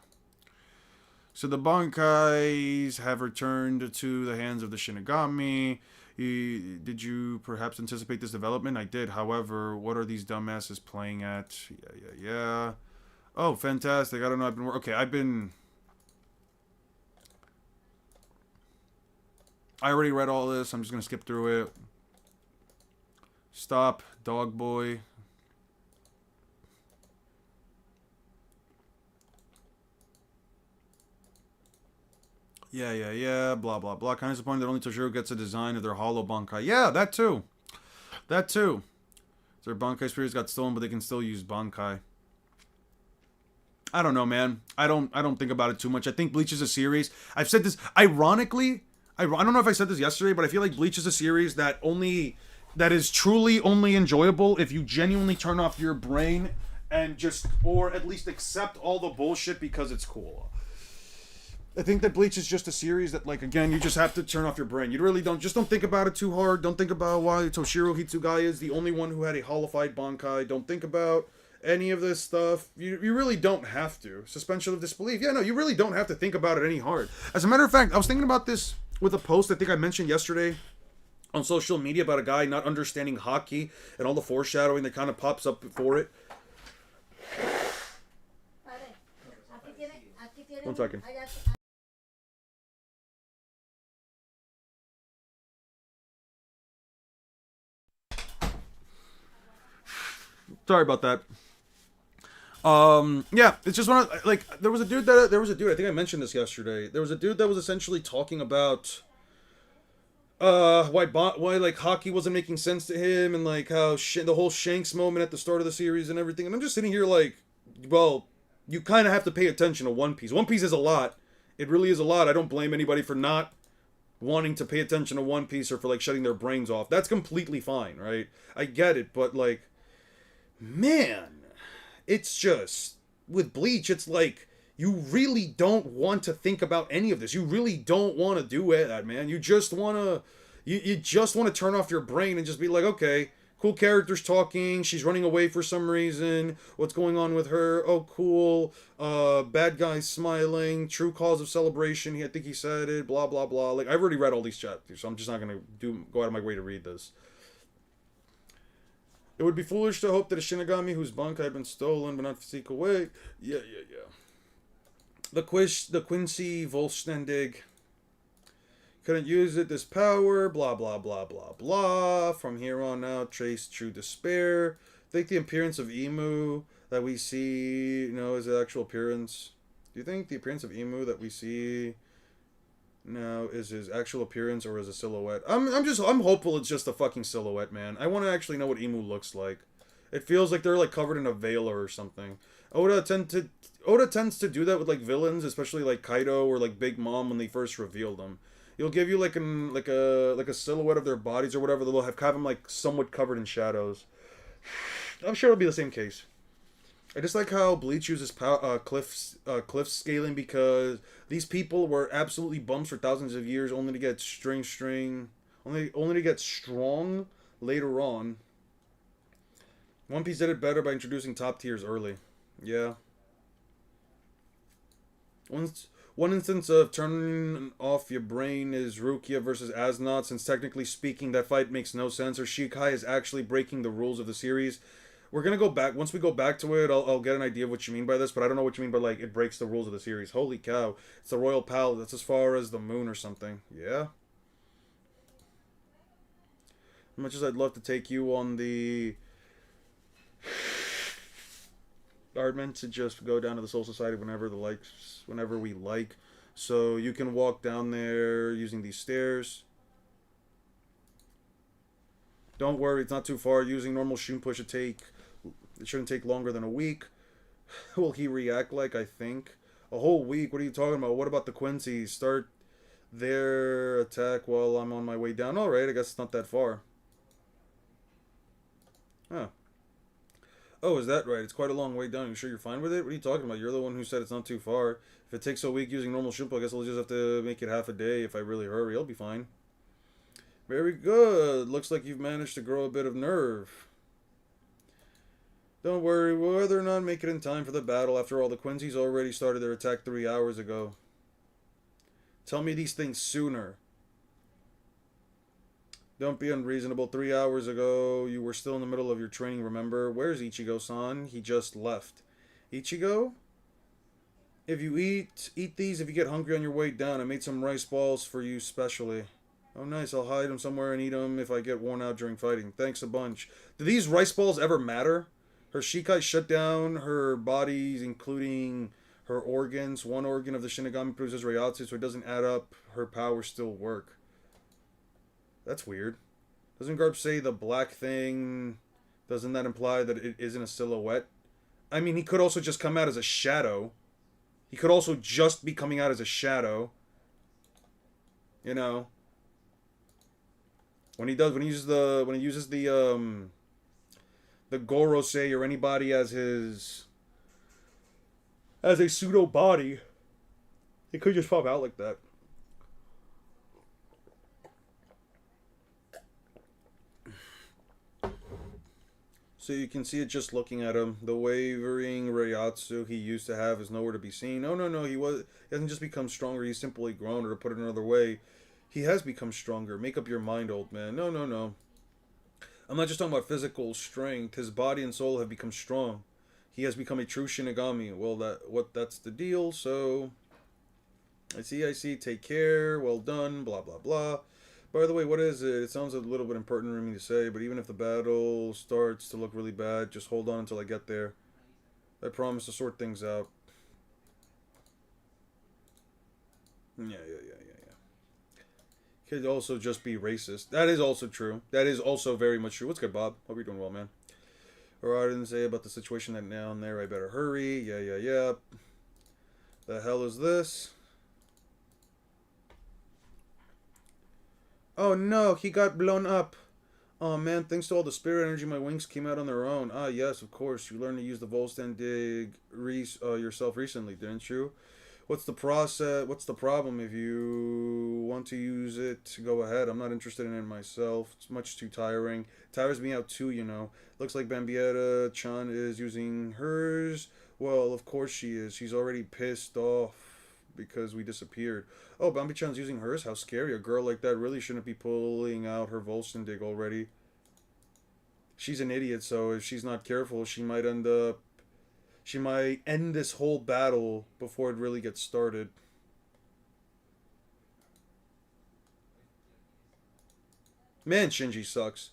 A: So the Bankais have returned to the hands of the Shinigami. Did you perhaps anticipate this development? I did. However, what are these dumbasses playing at? Yeah. Oh, fantastic. I don't know. I already read all this. I'm just going to skip through it. Stop, dog boy. Yeah, blah, blah, blah. Kind of disappointed that only Toshiro gets a design of their hollow Bankai. Yeah, that too. Their Bankai spirits got stolen, but they can still use Bankai. I don't know, man. I don't think about it too much. I think Bleach is a series. I've said this, ironically, I don't know if I said this yesterday, but I feel like Bleach is a series that is truly only enjoyable if you genuinely turn off your brain and or at least accept all the bullshit because it's cool. I think that Bleach is just a series that, again, you just have to turn off your brain. You really don't think about it too hard. Don't think about why Toshiro Hitsugaya is the only one who had a holified Bankai. Don't think about any of this stuff. You really don't have to. Suspension of disbelief. Yeah, no, you really don't have to think about it any hard. As a matter of fact, I was thinking about this with a post I think I mentioned yesterday on social media about a guy not understanding hockey and all the foreshadowing that kind of pops up for it. 1 second. Sorry about that. Yeah, it's just one of, there was a dude, I think I mentioned this yesterday. There was a dude that was essentially talking about why hockey wasn't making sense to him, and how the whole Shanks moment at the start of the series and everything. And I'm just sitting here well, you kind of have to pay attention to One Piece. One Piece is a lot. It really is a lot. I don't blame anybody for not wanting to pay attention to One Piece or for shutting their brains off. That's completely fine, right? I get it, but man, it's just, with Bleach, it's you really don't want to think about any of this. You really don't want to do that, man. You just want to, you just want to turn off your brain and just be okay, cool characters talking, she's running away for some reason, what's going on with her, oh cool, bad guy smiling, true cause of celebration, I think he said it, blah, blah, blah. I've already read all these chapters, so I'm just not going to go out of my way to read this. It would be foolish to hope that a Shinigami whose Bankai had been stolen but not seek away. Yeah. The Quincy Volständig couldn't use it, this power, blah, blah, blah, blah, blah. From here on out, trace true despair. I think the appearance of Emu that we see, his actual appearance. Do you think the appearance of Emu that we see now is his actual appearance or is a silhouette? I'm hopeful it's just a fucking silhouette, man. I want to actually know what Emu looks like. It feels like they're like covered in a veil or something. Oda tends to do that with like villains, especially like Kaido or like Big Mom when they first reveal them. He'll give you like a silhouette of their bodies or whatever. They'll have them like somewhat covered in shadows. I'm sure it'll be the same case. I just like how Bleach uses cliff scaling because these people were absolutely bums for thousands of years, only to get only to get strong later on. One Piece did it better by introducing top tiers early. Yeah. One instance of turning off your brain is Rukia versus Asnot, since technically speaking that fight makes no sense, or Shikai is actually breaking the rules of the series. We're gonna go back, once we go back to it, I'll get an idea of what you mean by this, but I don't know what you mean by, like, it breaks the rules of the series. Holy cow. It's the Royal Palace. That's as far as the moon or something. Yeah? As much as I'd love to take you on the are meant to just go down to the Soul Society whenever we like. So you can walk down there using these stairs. Don't worry, it's not too far. Using normal Shunpush it shouldn't take longer than a week. Will he react like, I think? A whole week? What are you talking about? What about the Quincy's? Start their attack while I'm on my way down. Alright, I guess it's not that far. Huh. Oh, is that right? It's quite a long way down. You sure you're fine with it? What are you talking about? You're the one who said it's not too far. If it takes a week using normal Shunpo, I guess I'll just have to make it half a day if I really hurry. I'll be fine. Very good. Looks like you've managed to grow a bit of nerve. Don't worry, whether or not make it in time for the battle. After all, the Quincy's already started their attack 3 hours ago. Tell me these things sooner. Don't be unreasonable. 3 hours ago, you were still in the middle of your training, remember? Where's Ichigo-san? He just left. Ichigo? If you eat these if you get hungry on your way down. I made some rice balls for you specially. Oh, nice. I'll hide them somewhere and eat them if I get worn out during fighting. Thanks a bunch. Do these rice balls ever matter? Her Shikai shut down her bodies, including her organs. One organ of the Shinigami proves as Reiatsu, so it doesn't add up. Her powers still work. That's weird. Doesn't Garp say the black thing... Doesn't that imply that it isn't a silhouette? I mean, he could also just come out as a shadow. He could also just be coming out as a shadow. You know. When he uses the Gorosei or anybody as a pseudo body, it could just pop out like that. So you can see it just looking at him. The wavering Reiatsu he used to have is nowhere to be seen. No. He hasn't just become stronger. He's simply grown, or to put it another way, he has become stronger. Make up your mind, old man. No. I'm not just talking about physical strength. His body and soul have become strong. He has become a true Shinigami. Well, that's the deal. So, I see. Take care. Well done. Blah, blah, blah. By the way, what is it? It sounds a little bit impertinent for me to say, but even if the battle starts to look really bad, just hold on until I get there. I promise to sort things out. Yeah. Could also just be racist. That is also true. That is also very much true. What's good, Bob? Hope you're doing well, man. Or I didn't say about the situation that down there. I better hurry. Yeah. The hell is this? Oh no, he got blown up. Oh man, thanks to all the spirit energy, my wings came out on their own. Ah yes, of course. You learned to use the Volstandig yourself recently, didn't you? What's the process? What's the problem? If you want to use it, go ahead. I'm not interested in it myself. It's much too tiring. It tires me out too, you know. Looks like Bambietta-chan is using hers. Well, of course she is. She's already pissed off because we disappeared. Oh, Bambi-chan's using hers? How scary. A girl like that really shouldn't be pulling out her Volstandig already. She's an idiot, so if she's not careful, she might end this whole battle before it really gets started. Man, Shinji sucks.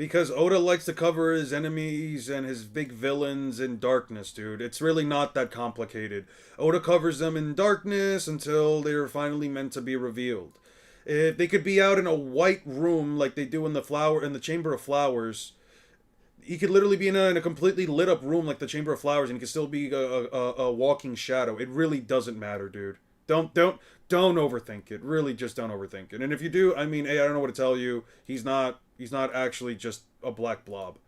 A: Because Oda likes to cover his enemies and his big villains in darkness, dude. It's really not that complicated. Oda covers them in darkness until they're finally meant to be revealed. If they could be out in a white room like they do in the Chamber of Flowers, he could literally be in a completely lit up room like the Chamber of Flowers, and he could still be a walking shadow. It really doesn't matter, dude. Don't overthink it. Really, just don't overthink it. And if you do, I mean, hey, I don't know what to tell you. He's not actually just a black blob.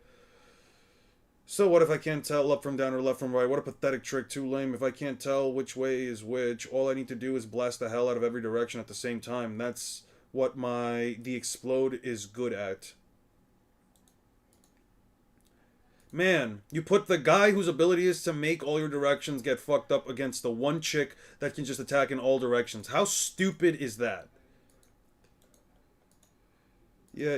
A: So what if I can't tell up from down or left from right? What a pathetic trick, too lame. If I can't tell which way is which, all I need to do is blast the hell out of every direction at the same time. That's what the explode is good at. Man, you put the guy whose ability is to make all your directions get fucked up against the one chick that can just attack in all directions. How stupid is that? Yeah.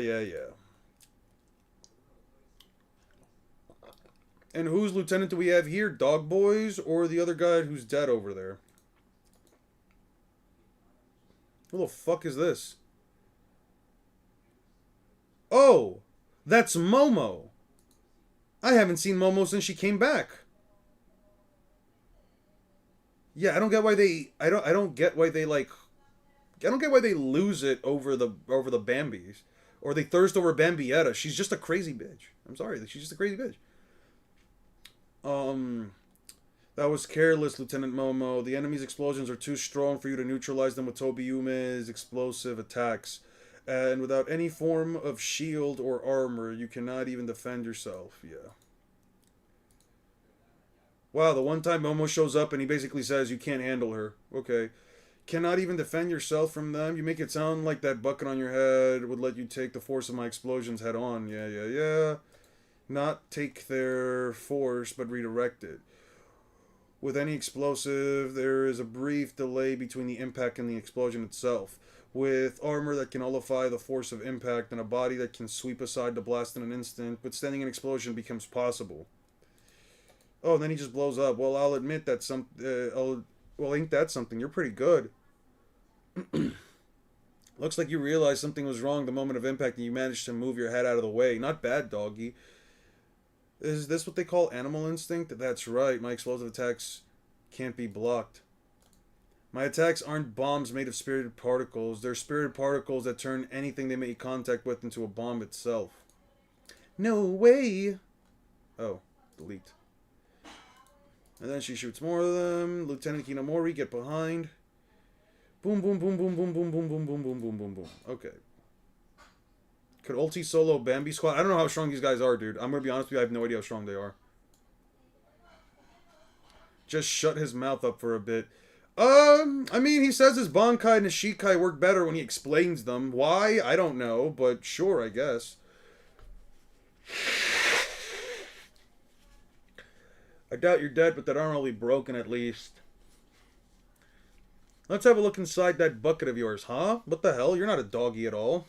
A: And whose lieutenant do we have here? Dog Boys or the other guy who's dead over there? Who the fuck is this? Oh, that's Momo. I haven't seen Momo since she came back. Yeah, I don't get why they I don't get why they like I don't get why they lose it over the Bambis. Or they thirst over Bambietta. She's just a crazy bitch. I'm sorry, she's just a crazy bitch. That was careless, Lieutenant Momo. The enemy's explosions are too strong for you to neutralize them with Tobiyume's explosive attacks. And without any form of shield or armor, you cannot even defend yourself. Yeah. Wow, the one time Momo shows up and he basically says you can't handle her. Okay. Cannot even defend yourself from them? You make it sound like that bucket on your head would let you take the force of my explosions head on. Yeah. Not take their force, but redirect it. With any explosive, there is a brief delay between the impact and the explosion itself. With armor that can nullify the force of impact and a body that can sweep aside the blast in an instant, withstanding an explosion becomes possible. Oh, and then he just blows up. Well, I'll admit that ain't that something? You're pretty good. Looks like you realized something was wrong the moment of impact and you managed to move your head out of the way. Not bad, doggy. Is this what they call animal instinct? That's right. My explosive attacks can't be blocked. My attacks aren't bombs made of spirited particles. They're spirited particles that turn anything they make contact with into a bomb itself. No way! Oh, delete. And then she shoots more of them. Lieutenant Kinomori, get behind. Boom, boom, boom, boom, boom, boom, boom, boom, boom, boom, boom, boom, boom. Okay. Could ulti solo Bambi squad? I don't know how strong these guys are, dude. I'm gonna be honest with you, I have no idea how strong they are. Just shut his mouth up for a bit. I mean, he says his Bankai and his Shikai work better when he explains them. Why? I don't know, but sure, I guess. I doubt you're dead, but that arm will be broken at least. Let's have a look inside that bucket of yours, huh? What the hell? You're not a doggy at all.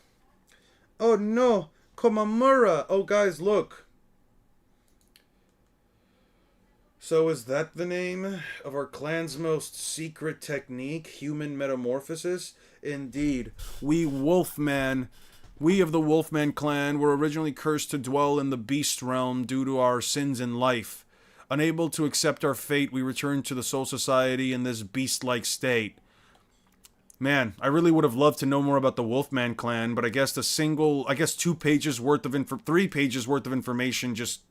A: Oh no! Komamura! Oh guys, look! So is that the name of our clan's most secret technique? Human metamorphosis? Indeed. We Wolfman, we of the Wolfman clan were originally cursed to dwell in the beast realm due to our sins in life. Unable to accept our fate, we returned to the Soul Society in this beast-like state. Man, I really would have loved to know more about the Wolfman clan, but I guess 2 pages worth of 3 pages worth of information just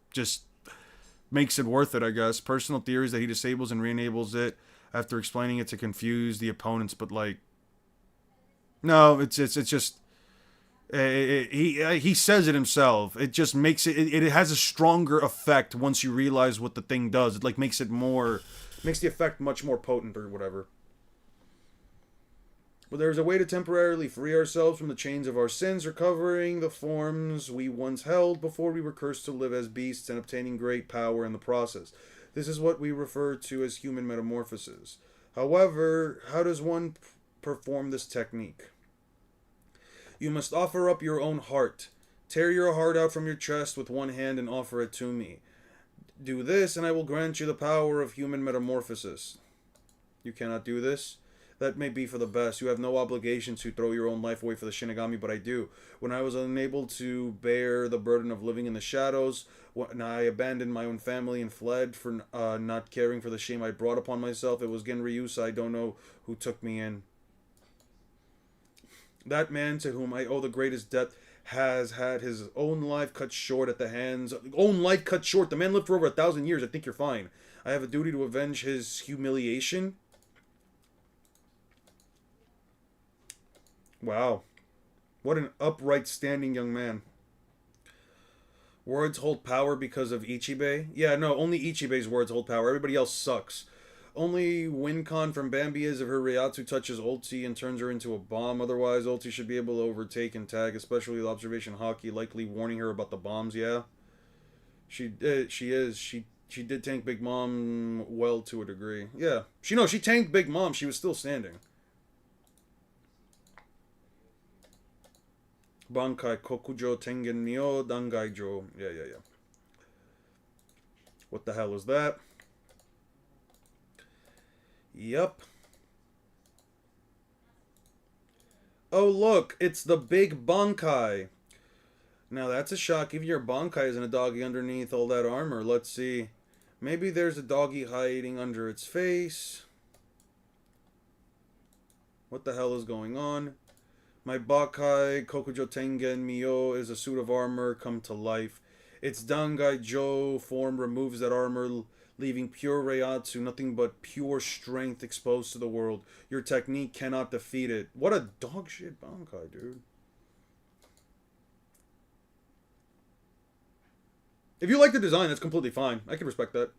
A: makes it worth it, I guess. Personal theories that he disables and re-enables it after explaining it to confuse the opponents, but like, no, it's just he says it himself. It just makes it has a stronger effect once you realize what the thing does. It like makes the effect much more potent or whatever. But there's a way to temporarily free ourselves from the chains of our sins, recovering the forms we once held before we were cursed to live as beasts and obtaining great power in the process. This is what we refer to as human metamorphosis. However, how does one perform this technique? You must offer up your own heart. Tear your heart out from your chest with one hand and offer it to me. Do this and I will grant you the power of human metamorphosis. You cannot do this? That may be for the best. You have no obligation to throw your own life away for the Shinigami, but I do. When I was unable to bear the burden of living in the shadows, when I abandoned my own family and fled for not caring for the shame I brought upon myself, it was Genryusa, I don't know, who took me in. That man to whom I owe the greatest debt has had his own life cut short at the hands. Own life cut short. The man lived for over 1,000 years. I think you're fine. I have a duty to avenge his humiliation. Wow. What an upright, standing young man. Words hold power because of Ichibei? Yeah, no, only Ichibei's words hold power. Everybody else sucks. Only Wincon from Bambi is if her Ryatsu touches Ulti and turns her into a bomb. Otherwise, Ulti should be able to overtake and tag, especially with observation hockey, likely warning her about the bombs, yeah? She is. She did tank Big Mom well to a degree. Yeah. She tanked Big Mom. She was still standing. Bankai Kokujo Tengen Myo Dangaijo. Yeah. What the hell is that? Yep. Oh, look. It's the big Bankai. Now, that's a shock. Even your Bankai isn't a doggy underneath all that armor. Let's see. Maybe there's a doggy hiding under its face. What the hell is going on? My Bakai Kokujo Tengen Myo is a suit of armor come to life. Its Dangai Jo form removes that armor, leaving pure Reiatsu, nothing but pure strength exposed to the world. Your technique cannot defeat it. What a dog shit Bankai, dude. If you like the design, that's completely fine. I can respect that.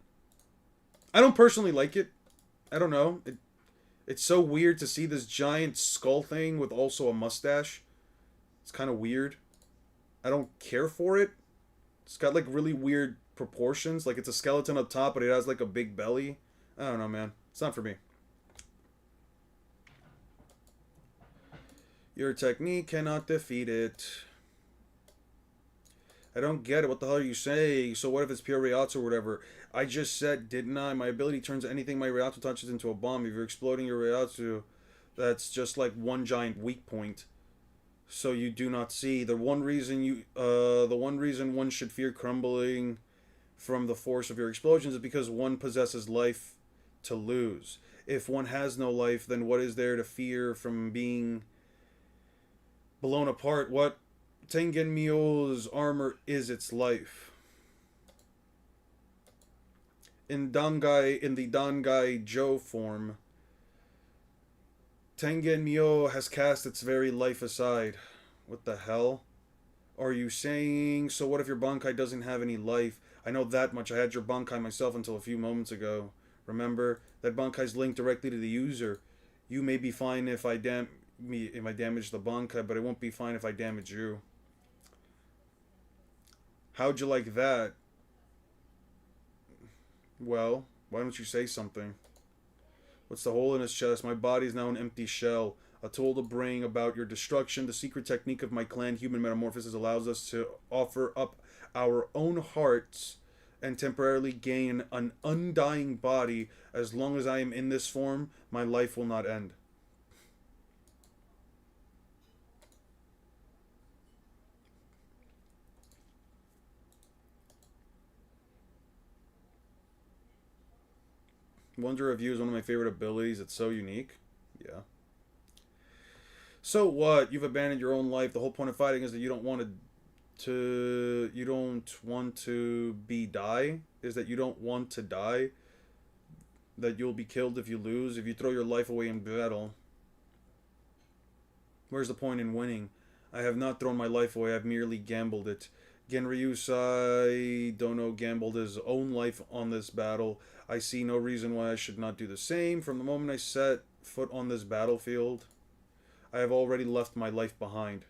A: I don't personally like it. I don't know. It's so weird to see this giant skull thing with also a mustache. It's kind of weird. I don't care for it. It's got like really weird proportions. Like it's a skeleton up top, but it has like a big belly. I don't know, man. It's not for me. Your technique cannot defeat it. I don't get it. What the hell are you saying? So what if it's pure Ryatsu or whatever? I just said, didn't I? My ability turns anything my Ryatsu touches into a bomb. If you're exploding your Ryatsu, that's just like one giant weak point. So you do not see. The one reason one should fear crumbling from the force of your explosions is because one possesses life to lose. If one has no life, then what is there to fear from being blown apart? What Tengen Myo's armor is its life. In the Dangai Jo form, Tengen Myo has cast its very life aside. What the hell are you saying? So what if your Bankai doesn't have any life? I know that much. I had your Bankai myself until a few moments ago. Remember, that Bankai's linked directly to the user. You may be fine if I damage the Bankai, but it won't be fine if I damage you. How'd you like that? Well, why don't you say something? What's the hole in his chest? My body is now an empty shell. A tool to bring about your destruction. The secret technique of my clan, human metamorphosis, allows us to offer up our own hearts and temporarily gain an undying body. As long as I am in this form, my life will not end. Wonder Review is one of my favorite abilities. It's so unique. Yeah. So what? You've abandoned your own life. The whole point of fighting is that you don't want to be die. Is that you don't want to die. That you'll be killed if you lose. If you throw your life away in battle. Where's the point in winning? I have not thrown my life away. I've merely gambled it. Genryusai Dono gambled his own life on this battle. I see no reason why I should not do the same. From the moment I set foot on this battlefield, I have already left my life behind.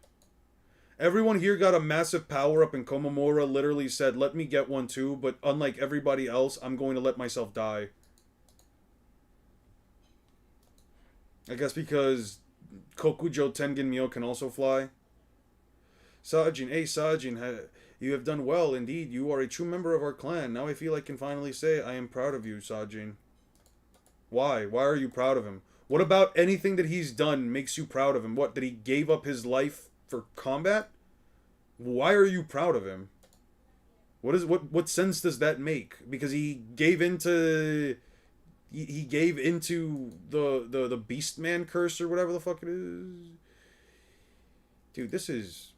A: Everyone here got a massive power-up, and Komamura literally said, let me get one too, but unlike everybody else, I'm going to let myself die. I guess because Kokujo Tengen Myo can also fly. Sajin, hey Sajin, you have done well, indeed. You are a true member of our clan. Now I feel I can finally say I am proud of you, Sajin. Why? Why are you proud of him? What about anything that he's done makes you proud of him? What, that he gave up his life for combat? Why are you proud of him? What sense does that make? Because he gave into he gave into the beast man curse or whatever the fuck it is. Dude, this is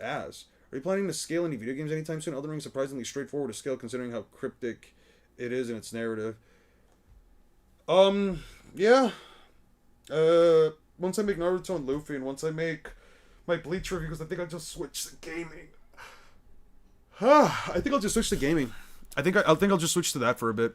A: ass. Are you planning to scale any video games anytime soon? Elden Ring surprisingly straightforward to scale considering how cryptic it is in its narrative. Yeah. Once I make Naruto and Luffy, and once I make my Bleach review, because I think I'll just switch to gaming. I think I'll just switch to gaming. I think I'll just switch to that for a bit.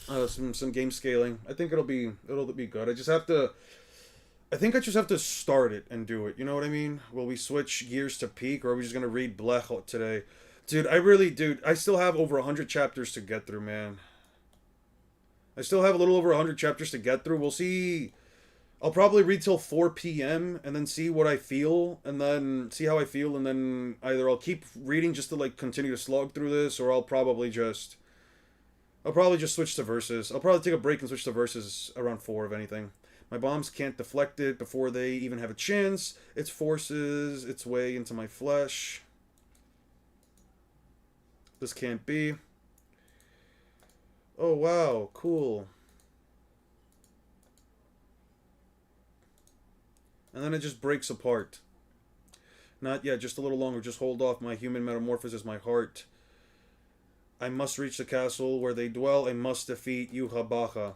A: Some game scaling. I think it'll be good. I think I just have to start it and do it. You know what I mean? Will we switch gears to peak, or are we just gonna read Blech today? Dude, I still have over 100 chapters to get through, man. I still have a little over 100 chapters to get through. We'll see. I'll probably read till 4 p.m. and then see what I feel, and then see how I feel, and then either I'll keep reading just to like continue to slog through this, or I'll probably just switch to verses. I'll probably take a break and switch to verses around 4, if anything. My bombs can't deflect it before they even have a chance. It forces its way into my flesh. This can't be. Oh wow, cool. And then it just breaks apart. Not yet, just a little longer. Just hold off. My human metamorphosis, my heart. I must reach the castle where they dwell. I must defeat Yuhabaha.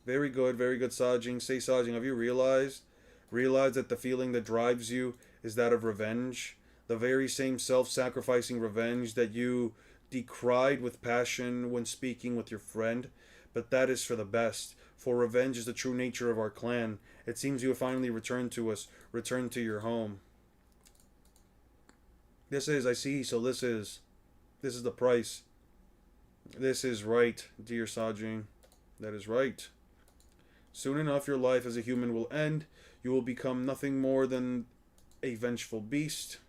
A: Very good, Sajing. Say, Sajing, have you realized that the feeling that drives you is that of revenge? The very same self-sacrificing revenge that you decried with passion when speaking with your friend. But that is for the best, for revenge is the true nature of our clan. It seems you have finally returned to us, returned to your home. This is the price. This is right, dear Sajing. That is right. Soon enough, your life as a human will end. You will become nothing more than a vengeful beast.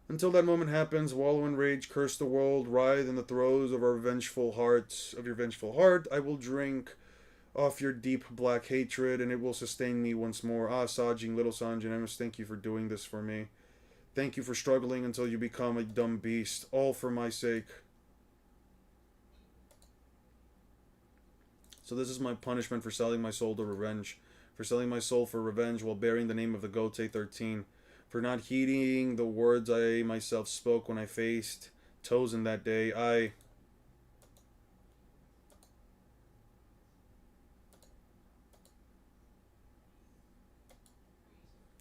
A: Until that moment happens, wallow in rage, curse the world, writhe in the throes of your vengeful heart. I will drink off your deep black hatred, and it will sustain me once more. Ah, Sajing, little Sanjin, I must thank you for doing this for me. Thank you for struggling until you become a dumb beast, all for my sake. So this is my punishment for selling my soul to revenge. For selling my soul for revenge while bearing the name of the Gote 13. For not heeding the words I myself spoke when I faced Tozen that day.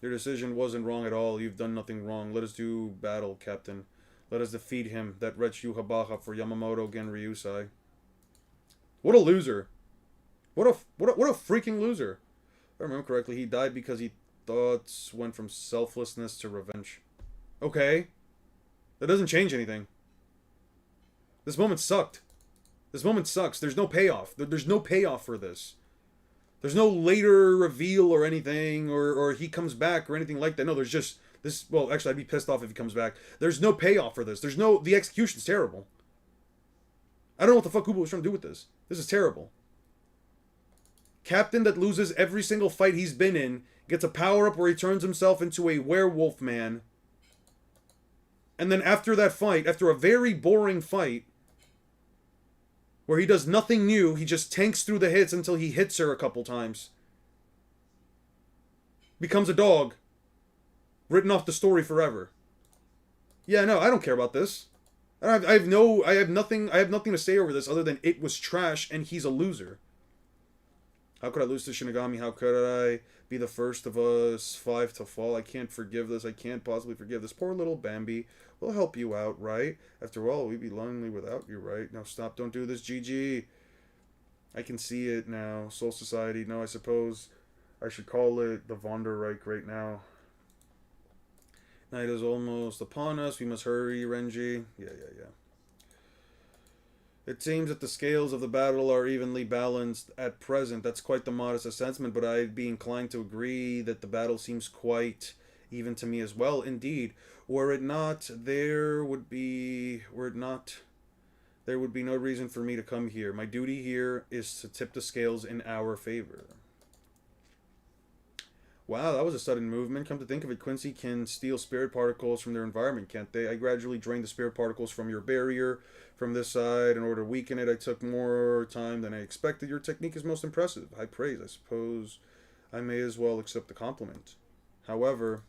A: Your decision wasn't wrong at all. You've done nothing wrong. Let us do battle, Captain. Let us defeat him, that wretch Yuhabaha, for Yamamoto Genryusai. What a loser. What a freaking loser. If I remember correctly, he died because his thoughts went from selflessness to revenge. Okay. That doesn't change anything. This moment sucked. This moment sucks. There's no payoff. There's no payoff for this. There's no later reveal or anything, or he comes back or anything like that. No, there's just this. Well, actually, I'd be pissed off if he comes back. There's no payoff for this. The execution's terrible. I don't know what the fuck Kubo was trying to do with this. This is terrible. Captain that loses every single fight he's been in gets a power-up where he turns himself into a werewolf man. And then after that fight, after a very boring fight, where he does nothing new, he just tanks through the hits until he hits her a couple times. Becomes a dog. Written off the story forever. Yeah, no, I don't care about this. I have nothing to say over this other than it was trash and he's a loser. How could I lose to Shinigami? How could I be the first of us 5 to fall? I can't forgive this. I can't possibly forgive this. Poor little Bambi. We'll help you out, right? After all, we'd be lonely without you, right? Now stop, don't do this, GG. I can see it now. Soul Society. No, I suppose I should call it the Vonderreich right now. Night is almost upon us. We must hurry, Renji. Yeah. It seems that the scales of the battle are evenly balanced at present. That's quite the modest assessment, but I'd be inclined to agree that the battle seems quite even to me as well. Indeed, were it not, there there would be no reason for me to come here. My duty here is to tip the scales in our favor. Wow, that was a sudden movement. Come to think of it, Quincy can steal spirit particles from their environment, can't they? I gradually drained the spirit particles from your barrier from this side. In order to weaken it, I took more time than I expected. Your technique is most impressive. High praise. I suppose I may as well accept the compliment. However,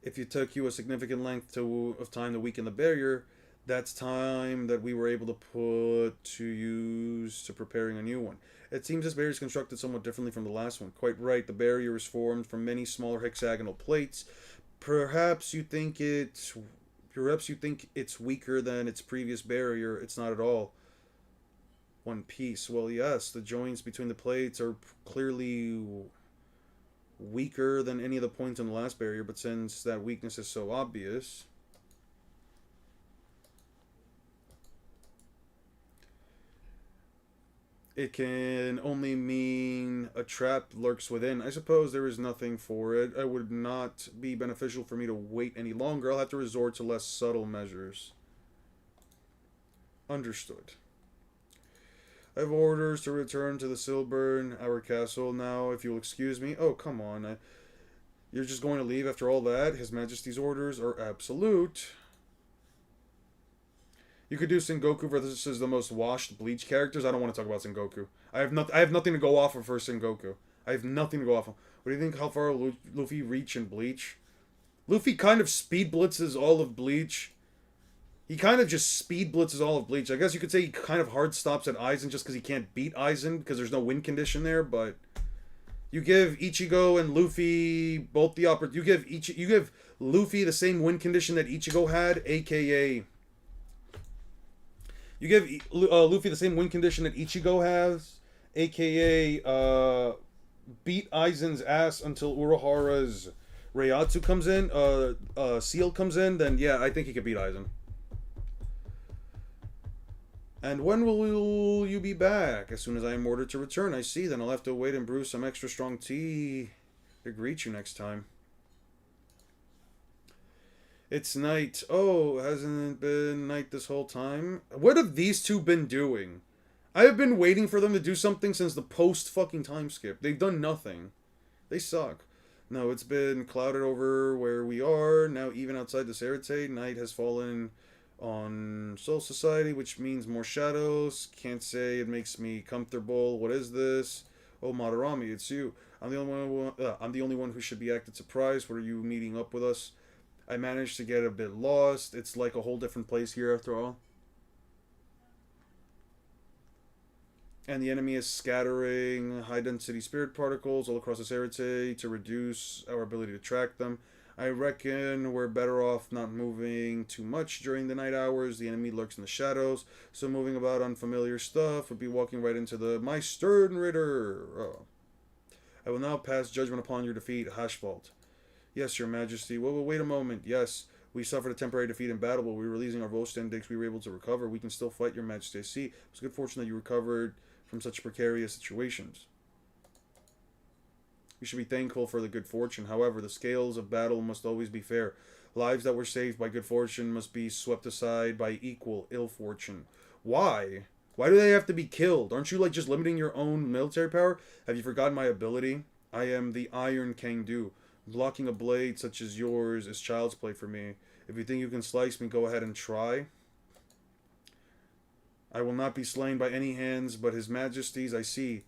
A: if it took you a significant length of time to weaken the barrier, that's time that we were able to put to use to preparing a new one. It seems this barrier is constructed somewhat differently from the last one. Quite right, the barrier is formed from many smaller hexagonal plates. Perhaps you think it's weaker than its previous barrier. It's not at all one piece. Well, yes, the joints between the plates are clearly weaker than any of the points in the last barrier, but since that weakness is so obvious, it can only mean a trap lurks within. I suppose there is nothing for it. It would not be beneficial for me to wait any longer. I'll have to resort to less subtle measures. Understood. I have orders to return to the Silburn, our castle. Now, if you'll excuse me. Oh, come on. You're just going to leave after all that? His Majesty's orders are absolute. You could do Sengoku versus the most washed Bleach characters. I don't want to talk about Sengoku. I have nothing to go off of for Sengoku. I have nothing to go off of. What do you think? How far will Luffy reach in Bleach? Luffy kind of speed blitzes all of Bleach. He kind of just speed blitzes all of Bleach. I guess you could say he kind of hard stops at Aizen just because he can't beat Aizen because there's no win condition there. But you give Ichigo and Luffy both the opportunity. You give Luffy the same win condition that Ichigo had, aka. You give Luffy the same win condition that Ichigo has, aka beat Aizen's ass until Urahara's Reiatsu comes in, Seal comes in, then yeah, I think he could beat Aizen. And when will you be back? As soon as I am ordered to return. I see, then I'll have to wait and brew some extra strong tea to greet you next time. It's night. Oh, hasn't it been night this whole time? What have these two been doing? I have been waiting for them to do something since the post-fucking time skip. They've done nothing. They suck. No, it's been clouded over where we are. Now, even outside the Serite, night has fallen on Soul Society, which means more shadows. Can't say it makes me comfortable. What is this? Oh, Madarami, it's you. I'm the only one who should be acted surprised. What are you meeting up with us? I managed to get a bit lost. It's like a whole different place here after all. And the enemy is scattering high-density spirit particles all across the Serite to reduce our ability to track them. I reckon we're better off not moving too much during the night hours. The enemy lurks in the shadows, so moving about unfamiliar stuff would be walking right into my stern ritter. Oh. I will now pass judgment upon your defeat, Hashvalt. Yes, your majesty. Well, wait a moment. Yes, we suffered a temporary defeat in battle, but we were releasing our Vostendix. We were able to recover. We can still fight, your majesty. I see. It was good fortune that you recovered from such precarious situations. We should be thankful for the good fortune. However, the scales of battle must always be fair. Lives that were saved by good fortune must be swept aside by equal ill fortune. Why? Why do they have to be killed? Aren't you like just limiting your own military power? Have you forgotten my ability? I am the Iron Kangdu. Blocking a blade such as yours is child's play for me. If you think you can slice me, go ahead and try. I will not be slain by any hands but his majesty's. I see.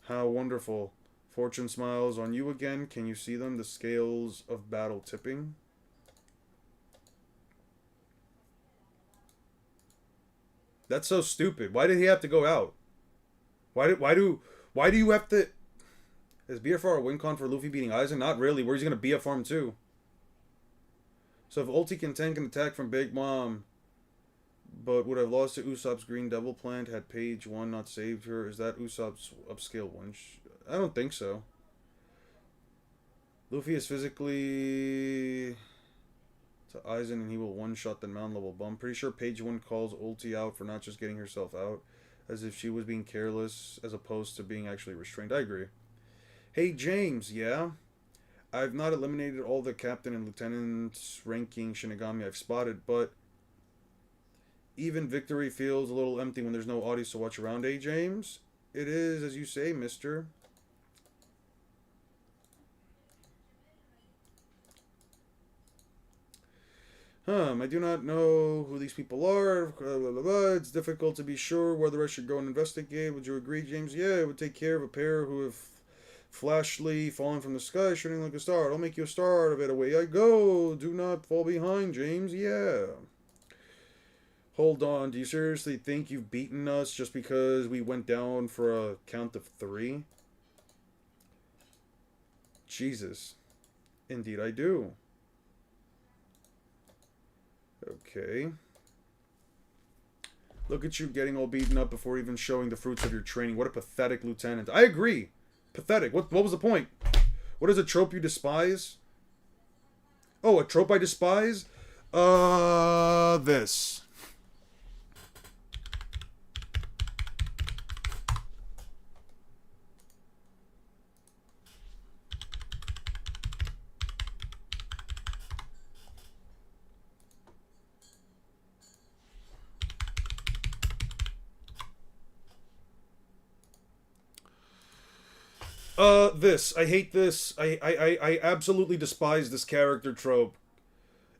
A: How wonderful. Fortune smiles on you again. Can you see them? The scales of battle tipping. That's so stupid. Why did he have to go out? Why do you have to... Is BFR a win con for Luffy beating Aizen? Not really. Where's he going to BFR him too? So if Ulti can tank an attack from Big Mom, but would have lost to Usopp's Green Devil plant had Page 1 not saved her, is that Usopp's upscale 1? I don't think so. Luffy is physically to Aizen and he will one-shot the mountain level bomb. Pretty sure Page 1 calls Ulti out for not just getting herself out, as if she was being careless as opposed to being actually restrained. I agree. Hey, James, yeah? I've not eliminated all the captain and lieutenant ranking Shinigami I've spotted, but even victory feels a little empty when there's no audience to watch around, eh, James? It is, as you say, mister. I do not know who these people are. Blah, blah, blah. It's difficult to be sure whether I should go and investigate. Would you agree, James? Yeah, it would take care of a pair who have flashly fallen from the sky, shooting like a star. I'll make you a star out of it. Away I go. Do not fall behind, James. Yeah. Hold on. Do you seriously think you've beaten us just because we went down for a count of 3? Jesus. Indeed I do. Okay. Look at you getting all beaten up before even showing the fruits of your training. What a pathetic lieutenant. I agree. Pathetic. What was the point? What is a trope you despise? Oh, a trope I despise? This. This. I hate this. I absolutely despise this character trope.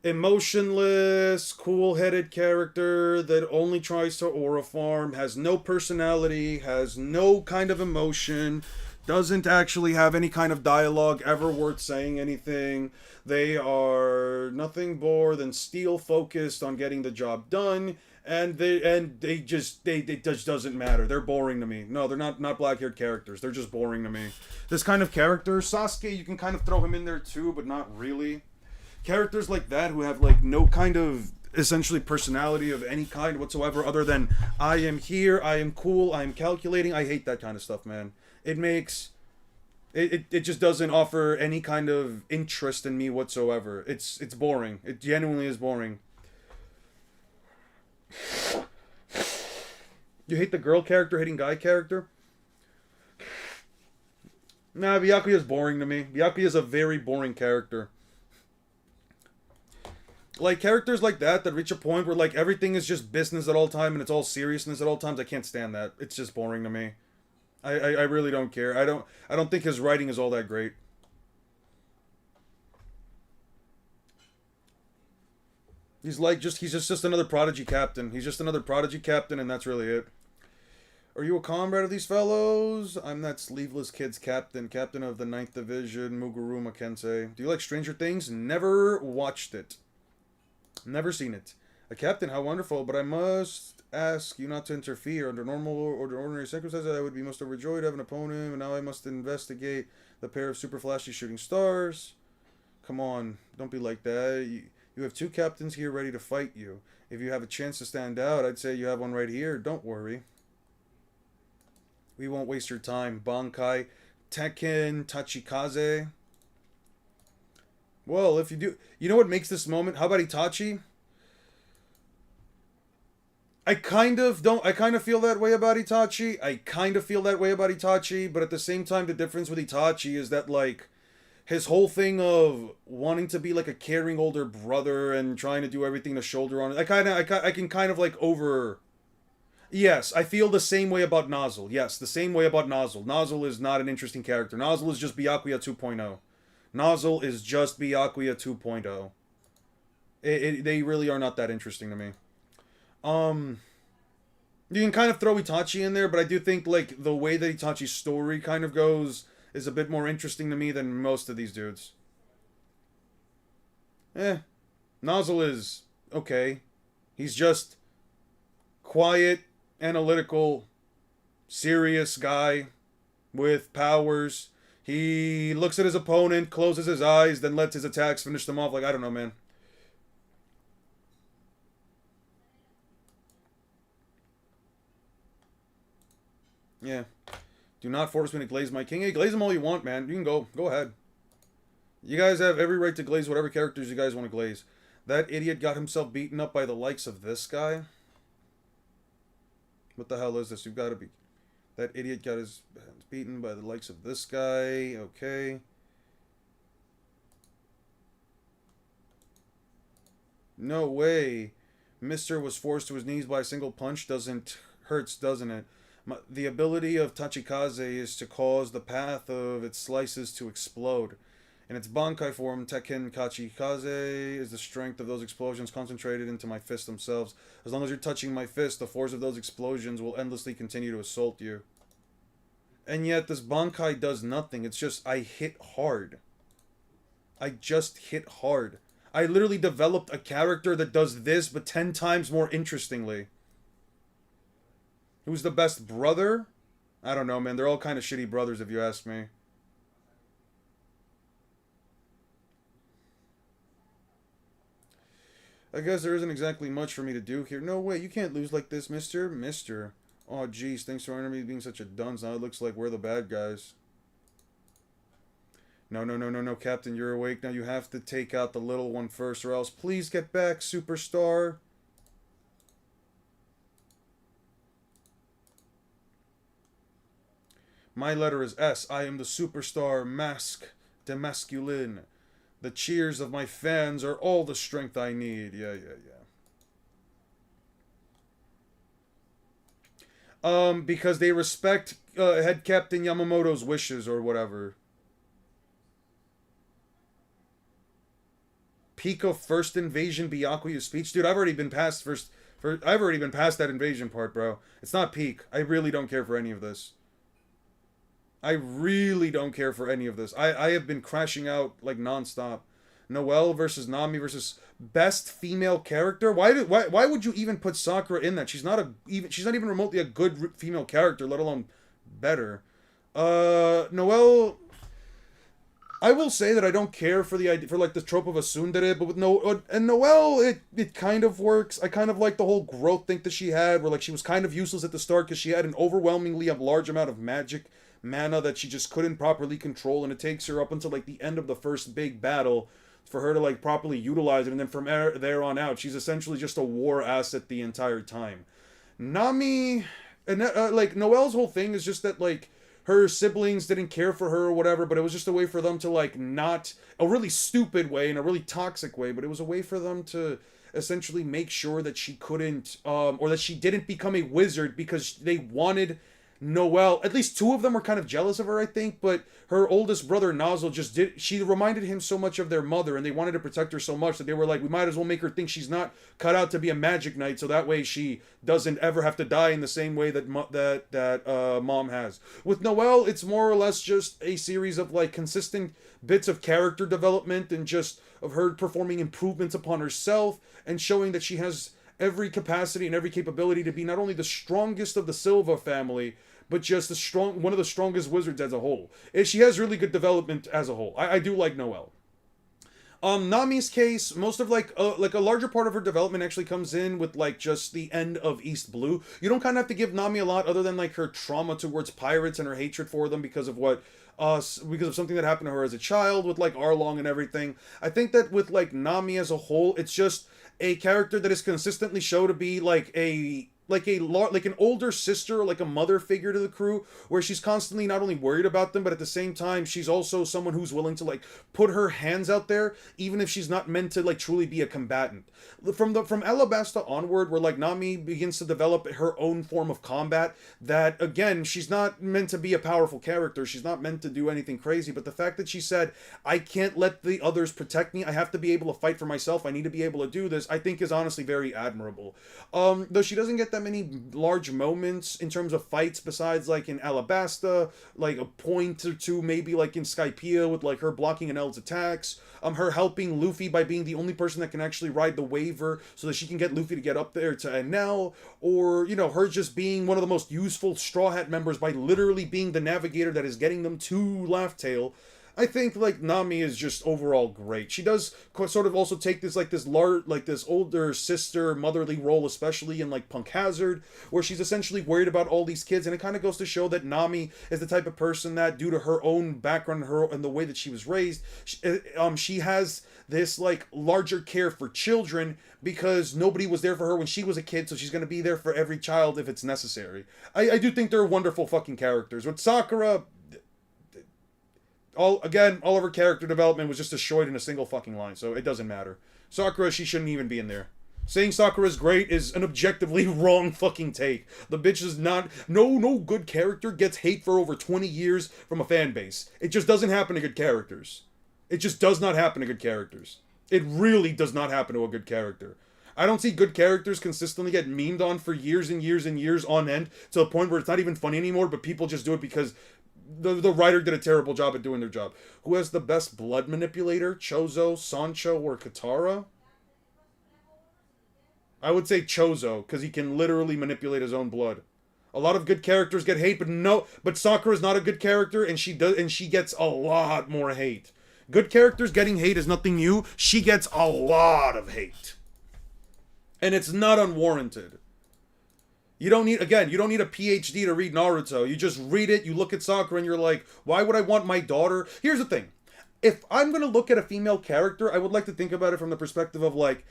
A: Emotionless, cool-headed character that only tries to aura farm, has no personality, has no kind of emotion, doesn't actually have any kind of dialogue ever worth saying anything. They are nothing more than steel-focused on getting the job done, and they just doesn't matter. They're boring to me. No, they're not black-haired characters. They're just boring to me. This kind of character, Sasuke, you can kind of throw him in there too, but not really. Characters like that who have like no kind of essentially personality of any kind whatsoever other than I am here, I am cool, I am calculating. I hate that kind of stuff, man. It makes it just doesn't offer any kind of interest in me whatsoever. It's boring. It genuinely is boring. You hate the girl character hating guy character? Nah, Byakuya is boring to me. Byakuya is a very boring character. Like, characters like that reach a point where, like, everything is just business at all time and it's all seriousness at all times. I can't stand that. It's just boring to me. I really don't care. I don't think his writing is all that great. He's just another prodigy captain. He's just another prodigy captain, and that's really it. Are you a comrade of these fellows? I'm that sleeveless kid's captain of the 9th Division, Muguruma Kensei. Do you like Stranger Things? Never watched it. Never seen it. A captain, how wonderful, but I must ask you not to interfere. Under normal or ordinary circumstances, I would be most overjoyed to have an opponent, and now I must investigate the pair of super flashy shooting stars. Come on, don't be like that. You have 2 captains here ready to fight you. If you have a chance to stand out, I'd say you have one right here. Don't worry. We won't waste your time. Bankai, Tekken, Tachikaze. Well, if you do... You know what makes this moment? How about Itachi? I kind of feel that way about Itachi. But at the same time, the difference with Itachi is that, like, his whole thing of wanting to be, like, a caring older brother and trying to do everything to shoulder on it, I can kind of, like, over... Yes, I feel the same way about Nozzle. Yes, the same way about Nozzle. Nozzle is not an interesting character. Nozzle is just Byakuya 2.0. Nozzle is just Byakuya 2.0. They really are not that interesting to me. You can kind of throw Itachi in there, but I do think, like, the way that Itachi's story kind of goes is a bit more interesting to me than most of these dudes. Nozzle is okay. He's just quiet, analytical, serious guy with powers. He looks at his opponent, closes his eyes, then lets his attacks finish them off. Like, I don't know, man. Yeah. Do not force me to glaze my king. Hey, glaze them all you want, man. You can go. Go ahead. You guys have every right to glaze whatever characters you guys want to glaze. That idiot got himself beaten up by the likes of this guy. What the hell is this? You've got to be... That idiot got his hands beaten by the likes of this guy. Okay. No way. Mister was forced to his knees by a single punch. Doesn't hurts, doesn't it? The ability of Tachikaze is to cause the path of its slices to explode. In its Bankai form, Tekken Kachikaze is the strength of those explosions concentrated into my fists themselves. As long as you're touching my fist, the force of those explosions will endlessly continue to assault you. And yet, this Bankai does nothing. It's just, I hit hard. I just hit hard. I literally developed a character that does this, but 10 times more interestingly. Who's the best brother? I don't know, man. They're all kind of shitty brothers, if you ask me. I guess there isn't exactly much for me to do here. No way, you can't lose like this, mister. Mister. Oh, jeez, thanks for our enemy being such a dunce. Now it looks like we're the bad guys. No, no, no, no, no, Captain, you're awake. Now you have to take out the little one first, or else please get back, superstar. My letter is S. I am the superstar mask de masculine. The cheers of my fans are all the strength I need. Yeah, yeah, yeah. Because they respect Head Captain Yamamoto's wishes or whatever. Peak of first invasion Byakuya's speech. Dude, I've already been past I've already been past that invasion part, bro. It's not peak. I really don't care for any of this. I really don't care for any of this. I have been crashing out like nonstop. Noelle versus Nami versus best female character. Why would you even put Sakura in that? She's not even remotely a good female character, let alone better. Noelle. I will say that I don't care for the idea for like the trope of a tsundere, but with Noelle, it kind of works. I kind of like the whole growth thing that she had, where like she was kind of useless at the start because she had an overwhelmingly large amount of magic mana that she just couldn't properly control, and it takes her up until like the end of the first big battle for her to like properly utilize it, and then from there on out, she's essentially just a war asset the entire time. Nami, and like Noelle's whole thing is just that like her siblings didn't care for her or whatever, but it was just a way for them to like not a really stupid way and a really toxic way, but it was a way for them to essentially make sure that she couldn't or that she didn't become a wizard because they wanted Noelle, at least two of them were kind of jealous of her, I think, but her oldest brother Nozzle she reminded him so much of their mother, and they wanted to protect her so much that they were like, we might as well make her think she's not cut out to be a magic knight, so that way she doesn't ever have to die in the same way that mom has. With Noelle, it's more or less just a series of like consistent bits of character development and just of her performing improvements upon herself and showing that she has every capacity and every capability to be not only the strongest of the Silva family, but just one of the strongest wizards as a whole. And she has really good development as a whole. I do like Noelle. Nami's case, most of like a larger part of her development actually comes in with like just the end of East Blue. You don't kind of have to give Nami a lot other than like her trauma towards pirates and her hatred for them because of because of something that happened to her as a child with like Arlong and everything. I think that with like Nami as a whole, it's just a character that is consistently shown to be like an older sister, like a mother figure to the crew, where she's constantly not only worried about them, but at the same time she's also someone who's willing to like put her hands out there, even if she's not meant to like truly be a combatant. From Alabasta onward, where like Nami begins to develop her own form of combat, that again, she's not meant to be a powerful character, she's not meant to do anything crazy, but the fact that she said, I can't let the others protect me, I have to be able to fight for myself, I need to be able to do this, I think is honestly very admirable. Though she doesn't get that many large moments in terms of fights besides like in Alabasta, like a point or two maybe like in Skypiea with like her blocking Enel's attacks, her helping Luffy by being the only person that can actually ride the waiver so that she can get Luffy to get up there to Enel, or you know, her just being one of the most useful Straw Hat members by literally being the navigator that is getting them to Laugh Tale. I think like Nami is just overall great. She does sort of also take this this older sister motherly role, especially in like Punk Hazard, where she's essentially worried about all these kids, and it kind of goes to show that Nami is the type of person that, due to her own background and the way that she was raised, she has this like larger care for children because nobody was there for her when she was a kid, so she's gonna be there for every child if it's necessary. I do think they're wonderful fucking characters. With Sakura, all of her character development was just destroyed in a single fucking line, so it doesn't matter. Sakura, she shouldn't even be in there. Saying Sakura's great is an objectively wrong fucking take. The bitch is not. No good character gets hate for over 20 years from a fan base. It just doesn't happen to good characters. It just does not happen to good characters. It really does not happen to a good character. I don't see good characters consistently get memed on for years and years and years on end to the point where it's not even funny anymore, but people just do it because the writer did a terrible job at doing their job. Who has the best blood manipulator? Chozo, Sancho, or Katara? I would say Chozo, because he can literally manipulate his own blood. A lot of good characters get hate, but Sakura is not a good character, and she gets a lot more hate. Good characters getting hate is nothing new. She gets a lot of hate. And it's not unwarranted. You don't need a PhD to read Naruto. You just read it, you look at Sakura, and you're like, why would I want my daughter? Here's the thing. If I'm going to look at a female character, I would like to think about it from the perspective of, like,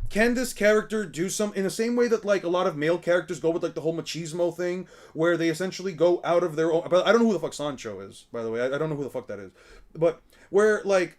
A: can this character do some in the same way that, like, a lot of male characters go with, like, the whole machismo thing where they essentially go out of their own. But I don't know who the fuck Sancho is, by the way. I don't know who the fuck that is. But where, like,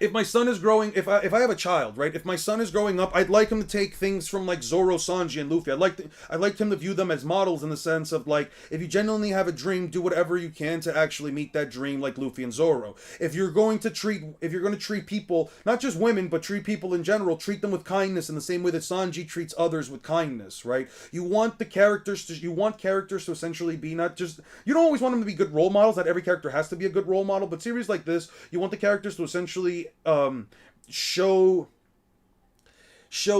A: if my son is growing, if I have a child, right? If my son is growing up, I'd like him to take things from, like, Zoro, Sanji, and Luffy. I'd like him to view them as models in the sense of, like, if you genuinely have a dream, do whatever you can to actually meet that dream, like Luffy and Zoro. If you're going to treat people, not just women, but treat people in general, treat them with kindness in the same way that Sanji treats others with kindness, right? You want characters to essentially be not just, you don't always want them to be good role models. Not every character has to be a good role model, but series like this, you want the characters to essentially show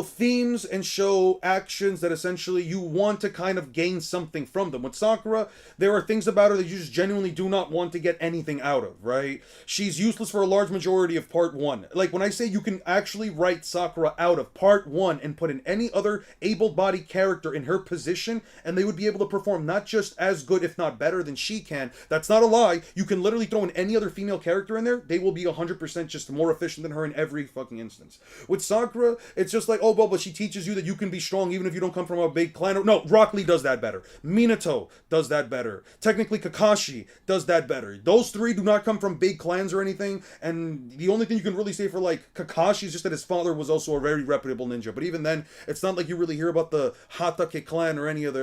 A: themes and show actions that essentially you want to kind of gain something from them. With Sakura, there are things about her that you just genuinely do not want to get anything out of, right? She's useless for a large majority of part 1. Like, when I say you can actually write Sakura out of part 1 and put in any other able-bodied character in her position, and they would be able to perform not just as good, if not better than she can, that's not a lie. You can literally throw in any other female character in there, they will be 100% just more efficient than her in every fucking instance. With Sakura, it's just like, oh, well, but she teaches you that you can be strong even if you don't come from a big clan. No, Rock Lee does that better. Minato does that better. Technically, Kakashi does that better. Those three do not come from big clans or anything, and the only thing you can really say for, like, Kakashi is just that his father was also a very reputable ninja. But even then, it's not like you really hear about the Hatake clan or any of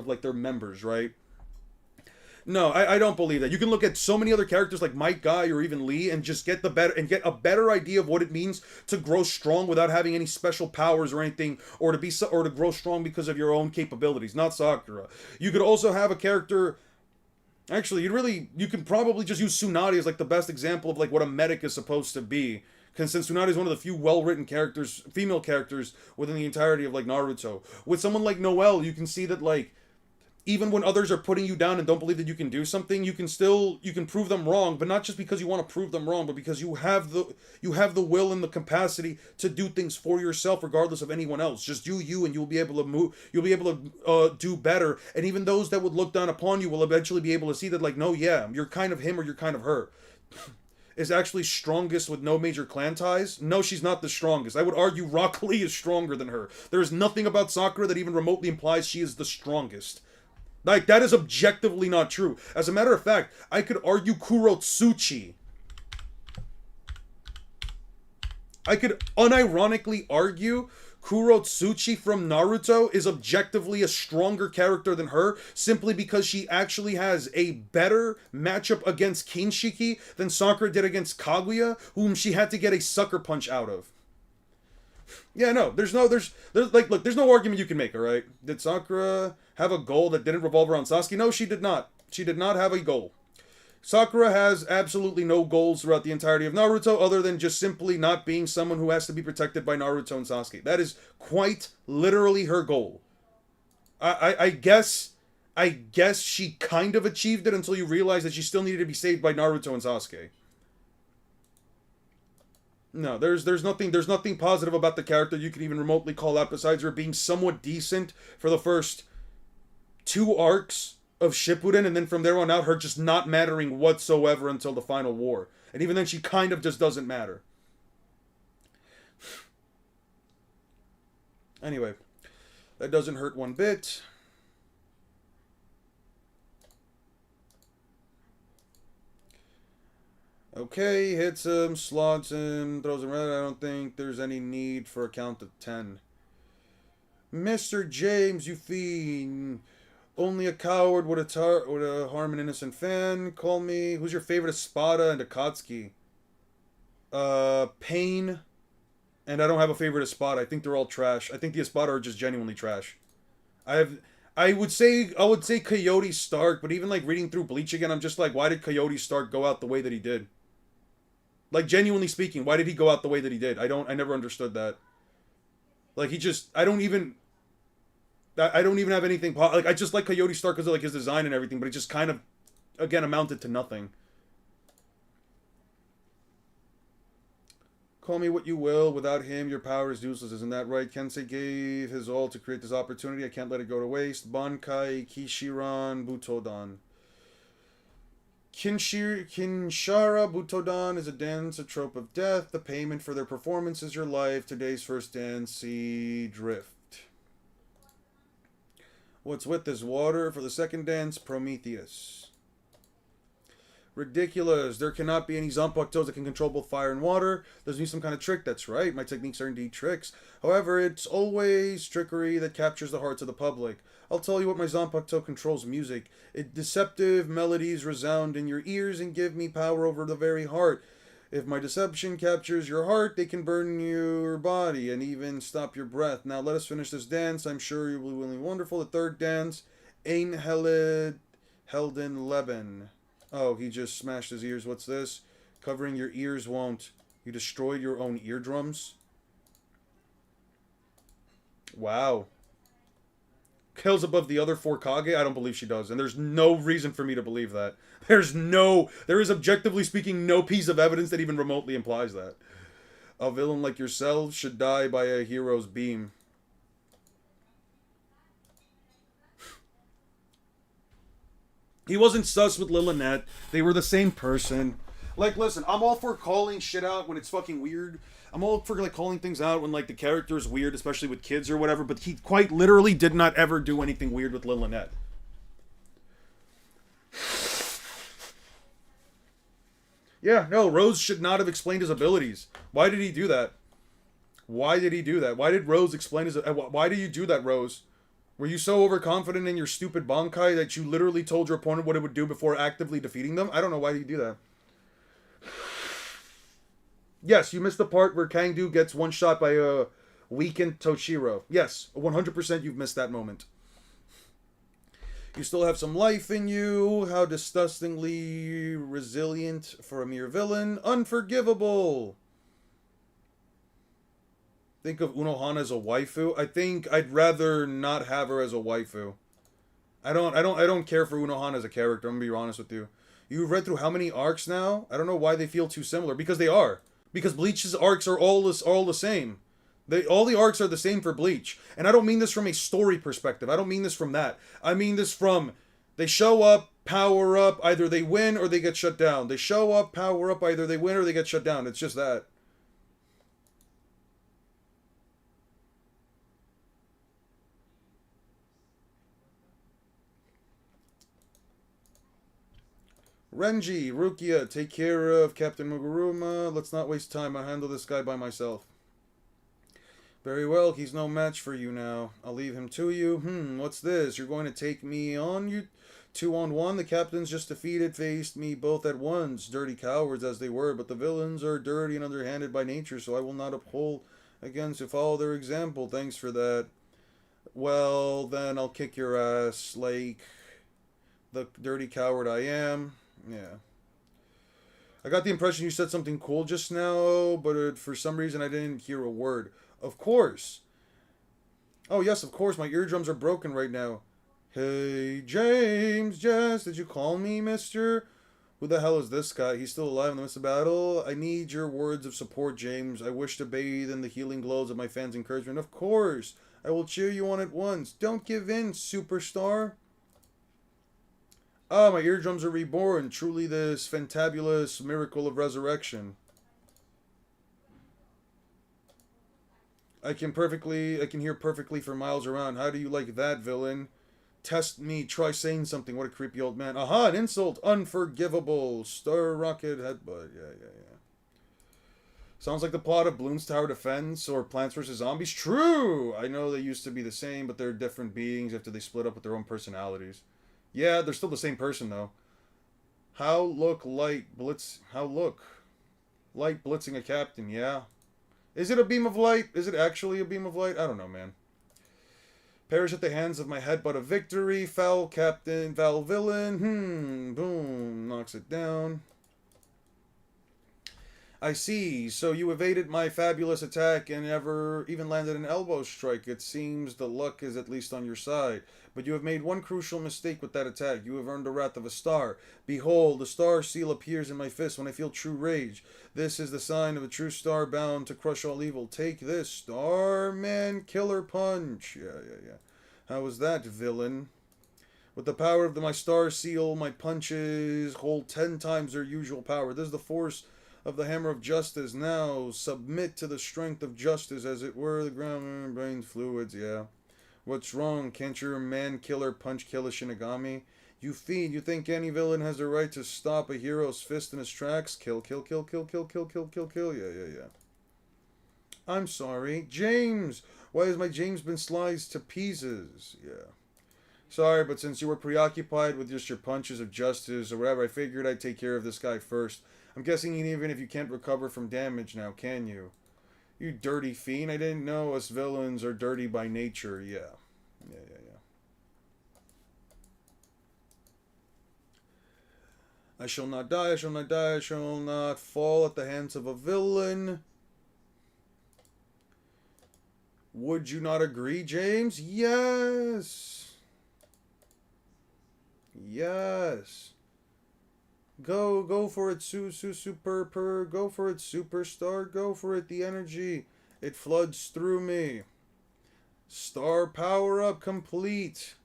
A: like, their members, right? No, I don't believe that. You can look at so many other characters like Might Guy or even Lee and just get a better idea of what it means to grow strong without having any special powers or anything, or to grow strong because of your own capabilities. Not Sakura. You could also have a character. Actually, you can probably just use Tsunade as, like, the best example of, like, what a medic is supposed to be. Since Tsunade is one of the few well-written characters, female characters within the entirety of, like, Naruto. With someone like Noelle, you can see that, like, even when others are putting you down and don't believe that you can do something, you can prove them wrong, but not just because you want to prove them wrong, but because you have the will and the capacity to do things for yourself regardless of anyone else. Just do you, and you'll be able to do better, and even those that would look down upon you will eventually be able to see that, like, no, yeah, you're kind of him or you're kind of her. Is actually strongest with no major clan ties? No, she's not the strongest. I would argue Rock Lee is stronger than her. There is nothing about Sakura that even remotely implies she is the strongest. Like, that is objectively not true. As a matter of fact, I could argue Kurotsuchi. I could unironically argue Kurotsuchi from Naruto is objectively a stronger character than her, simply because she actually has a better matchup against Kinshiki than Sakura did against Kaguya, whom she had to get a sucker punch out of. Yeah, no, there's no argument you can make, alright? Did Sakura have a goal that didn't revolve around Sasuke? No, she did not. She did not have a goal. Sakura has absolutely no goals throughout the entirety of Naruto other than just simply not being someone who has to be protected by Naruto and Sasuke. That is quite literally her goal. I guess she kind of achieved it until you realize that she still needed to be saved by Naruto and Sasuke. No, there's nothing positive about the character you can even remotely call out besides her being somewhat decent for the first 2 arcs of Shippuden, and then from there on out, her just not mattering whatsoever until the final war. And even then, she kind of just doesn't matter. Anyway, that doesn't hurt one bit. Okay, hits him, slots him, throws him red. I don't think there's any need for a count of 10. Mr. James, you fiend. Only a coward would harm an innocent fan. Call me. Who's your favorite Espada and Akatsuki? Pain. And I don't have a favorite Espada. I think they're all trash. I think the Espada are just genuinely trash. I have. I would say Coyote Stark, but even like reading through Bleach again, I'm just like, why did Coyote Stark go out the way that he did? Like genuinely speaking, why did he go out the way that he did? I never understood that. Like he just I don't even have anything like I just like Coyote Stark because of like his design and everything, but it just kind of again amounted to nothing. Call me what you will. Without him, your power is useless. Isn't that right? Kensei gave his all to create this opportunity. I can't let it go to waste. Bankai Kishiran Butodan. Kinshara Butodan is a dance, a trope of death. The payment for their performance is your life. Today's first dance, Sea Drift. What's with this water? For the second dance, Prometheus. Ridiculous. There cannot be any Zanpakutos that can control both fire and water. There's need some kind of trick. That's right. My techniques are indeed tricks. However, it's always trickery that captures the hearts of the public. I'll tell you what my Zanpakuto controls music. Deceptive melodies resound in your ears and give me power over the very heart. If my deception captures your heart, they can burn your body and even stop your breath. Now let us finish this dance. I'm sure you will be wonderful. The third dance, Ein Helden Leben. Oh, he just smashed his ears. What's this? Covering your ears won't. You destroyed your own eardrums? Wow. Kills above the other four Kage? I don't believe she does. And there's no reason for me to believe that. There is objectively speaking no piece of evidence that even remotely implies that. A villain like yourself should die by a hero's beam. He wasn't sus with Lillinette. They were the same person. Like, listen, I'm all for calling shit out when it's fucking weird. I'm all for like calling things out when like the character is weird, especially with kids or whatever. But he quite literally did not ever do anything weird with Lillinette. Yeah, no, Rose should not have explained his abilities. Why did he do that? Why did he do that? Why did Rose explain his? Why did you do that, Rose? Were you so overconfident in your stupid Bankai that you literally told your opponent what it would do before actively defeating them? I don't know why you do that. Yes, you missed the part where Kangdu gets one shot by a weakened Toshiro. Yes, 100% you've missed that moment. You still have some life in you. How disgustingly resilient for a mere villain. Unforgivable. Think of Unohana as a waifu. I think I'd rather not have her as a waifu. I don't care for Unohana as a character. I'm gonna be honest with you. You've read through how many arcs now? I don't know why they feel too similar. Because they are. Because Bleach's arcs are all the same. All the arcs are the same for Bleach. And I don't mean this from a story perspective. I don't mean this from that. I mean this from they show up, power up, either they win or they get shut down. They show up, power up, either they win or they get shut down. It's just that. Renji, Rukia, take care of Captain Muguruma. Let's not waste time. I'll handle this guy by myself. Very well, he's no match for you now. I'll leave him to you. What's this? You're going to take me on? You 2-on-1? The captains just defeated faced me both at once. Dirty cowards as they were, but the villains are dirty and underhanded by nature, so I will not uphold against to follow their example. Thanks for that. Well, then I'll kick your ass like the dirty coward I am. Yeah. I got the impression you said something cool just now, but for some reason I didn't hear a word. Of course. Oh, yes, of course. My eardrums are broken right now. Hey, James, Jess, did you call me, mister? Who the hell is this guy? He's still alive in the midst of battle? I need your words of support, James. I wish to bathe in the healing glows of my fans' encouragement. Of course. I will cheer you on at once. Don't give in, superstar. Ah, my eardrums are reborn. Truly this fantabulous miracle of resurrection. I can hear perfectly for miles around. How do you like that, villain? Test me, try saying something. What a creepy old man. Aha, an insult. Unforgivable. Star rocket headbutt. Yeah. Sounds like the plot of Bloons Tower Defense or Plants vs. Zombies. True! I know they used to be the same, but they're different beings after they split up with their own personalities. Yeah, they're still the same person, though. How look light blitz... How look? Light blitzing a captain, yeah. Is it a beam of light? Is it actually a beam of light? I don't know, man. Perish at the hands of my headbutt of victory. Foul captain, foul villain. Boom. Knocks it down. I see. So you evaded my fabulous attack and even landed an elbow strike. It seems the luck is at least on your side. But you have made one crucial mistake with that attack. You have earned the wrath of a star. Behold, the star seal appears in my fist when I feel true rage. This is the sign of a true star bound to crush all evil. Take this, Starman Killer Punch. Yeah. How was that, villain? With the power of my star seal, my punches hold 10 times their usual power. This is the force of the hammer of justice. Now submit to the strength of justice, as it were the ground brain fluids. Yeah. What's wrong? Can't your man killer punch kill a Shinigami? You fiend. You think any villain has the right to stop a hero's fist in his tracks? Kill. Yeah. I'm sorry. James! Why has my James been sliced to pieces? Yeah. Sorry, but since you were preoccupied with just your punches of justice or whatever, I figured I'd take care of this guy first. I'm guessing even if you can't recover from damage now, can you? You dirty fiend. I didn't know us villains are dirty by nature. Yeah. I shall not die, I shall not fall at the hands of a villain. Would you not agree, James? Yes. Go for it, super, go for it, superstar, go for it, the energy. It floods through me. Star power up complete.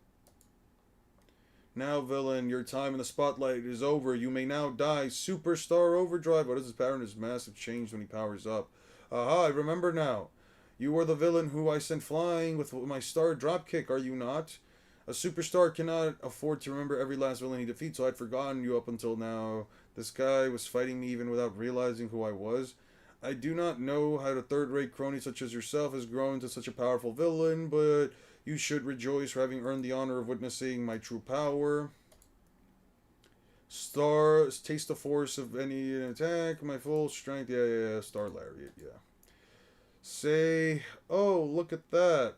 A: Now, villain, your time in the spotlight is over. You may now die. Superstar overdrive. What is his pattern? His massive change when he powers up. Aha, I remember now. You are the villain who I sent flying with my star dropkick, are you not? A superstar cannot afford to remember every last villain he defeats, so I'd forgotten you up until now. This guy was fighting me even without realizing who I was. I do not know how a third-rate crony such as yourself has grown to such a powerful villain, but you should rejoice for having earned the honor of witnessing my true power. Stars, taste the force of any attack, my full strength. Yeah. Star Lariat, yeah. Say, oh, look at that.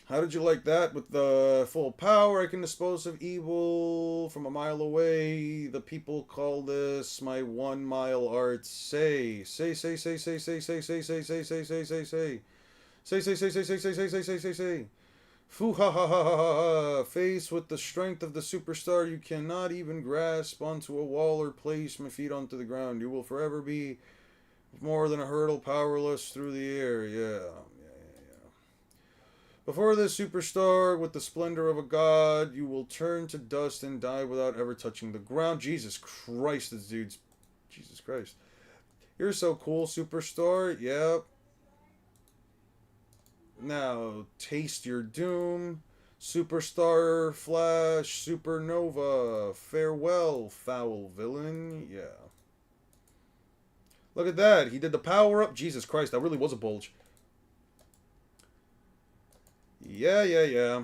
A: How did you like that? With the full power, I can dispose of evil from a mile away. The people call this my 1 mile art. Say. Say. Foo ha ha ha ha ha. Faced with the strength of the superstar, you cannot even grasp onto a wall or place my feet onto the ground. You will forever be more than a hurdle, powerless through the air. Yeah. Before this superstar, with the splendor of a god, you will turn to dust and die without ever touching the ground. Jesus Christ, this dude's... Jesus Christ. You're so cool, superstar. Yep. Now, taste your doom. Superstar, Flash, Supernova. Farewell, foul villain. Yeah. Look at that. He did the power up. Jesus Christ, that really was a bulge. Yeah. Yeah,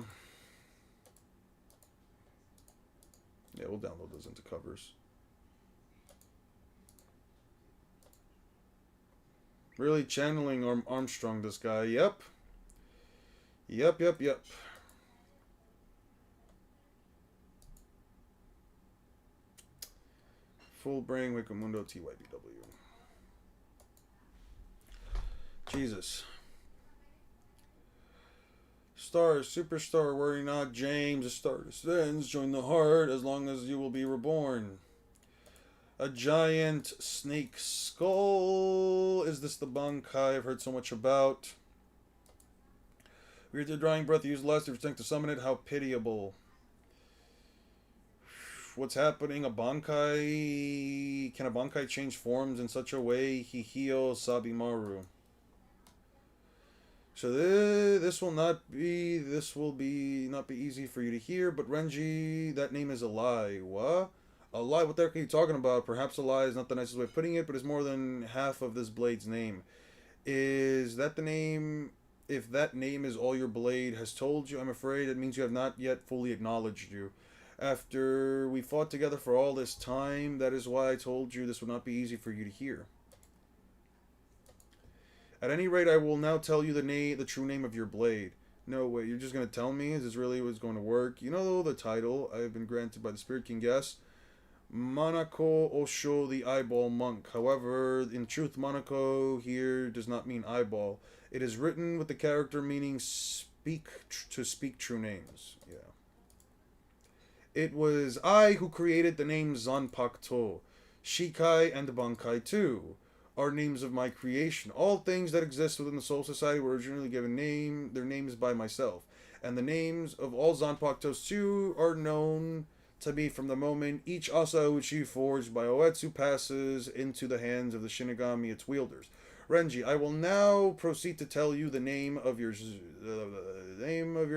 A: we'll download those into covers. Really channeling Armstrong, this guy. Yep. Full brain, Wikamundo, TYBW. Jesus. Stars, superstar, worry not, James. A star descends, join the heart, as long as you will be reborn. A giant snake skull. Is this the Bankai I've heard so much about? Weird to drawing breath, use less to attempt to summon it. How pitiable. What's happening? A Bankai... Can a Bankai change forms in such a way? Hihio Sabimaru. So this will not be easy for you to hear, but Renji, that name is a lie. What? A lie? What the heck are you talking about? Perhaps a lie is not the nicest way of putting it, but it's more than half of this blade's name. Is that the name? If that name is all your blade has told you, I'm afraid it means you have not yet fully acknowledged you. After we fought together for all this time, that is why I told you this would not be easy for you to hear. At any rate, I will now tell you the true name of your blade. No, wait, you're just going to tell me? Is this really what's going to work? You know the title I have been granted by the Spirit King, guess? Manako Osho, the Eyeball Monk. However, in truth, Manako here does not mean eyeball. It is written with the character meaning to speak true names. Yeah. It was I who created the name Zanpakuto. Shikai and Bankai too are names of my creation. All things that exist within the Soul Society were originally given their names by myself. And the names of all Zanpakutos too are known to me from the moment each Asauchi forged by Oetsu passes into the hands of the Shinigami its wielders. Renji, I will now proceed to tell you the name of your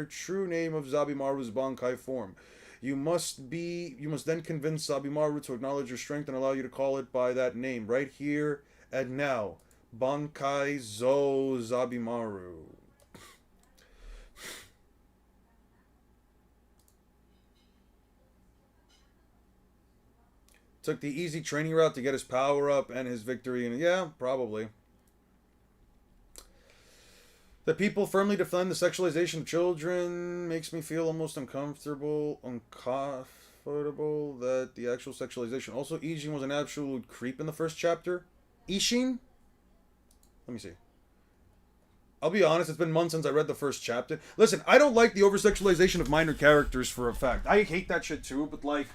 A: true name of Zabimaru's Bankai form. You must then convince Zabimaru to acknowledge your strength and allow you to call it by that name right here and now. Bankai Zo Zabimaru. Took the easy training route to get his power up and his victory, and yeah, probably. The people firmly defend the sexualization of children makes me feel almost uncomfortable that the actual sexualization. Also, Ijin was an absolute creep in the first chapter. Ishin? Let me see. I'll be honest, it's been months since I read the first chapter. Listen, I don't like the over-sexualization of minor characters for a fact. I hate that shit too, but like,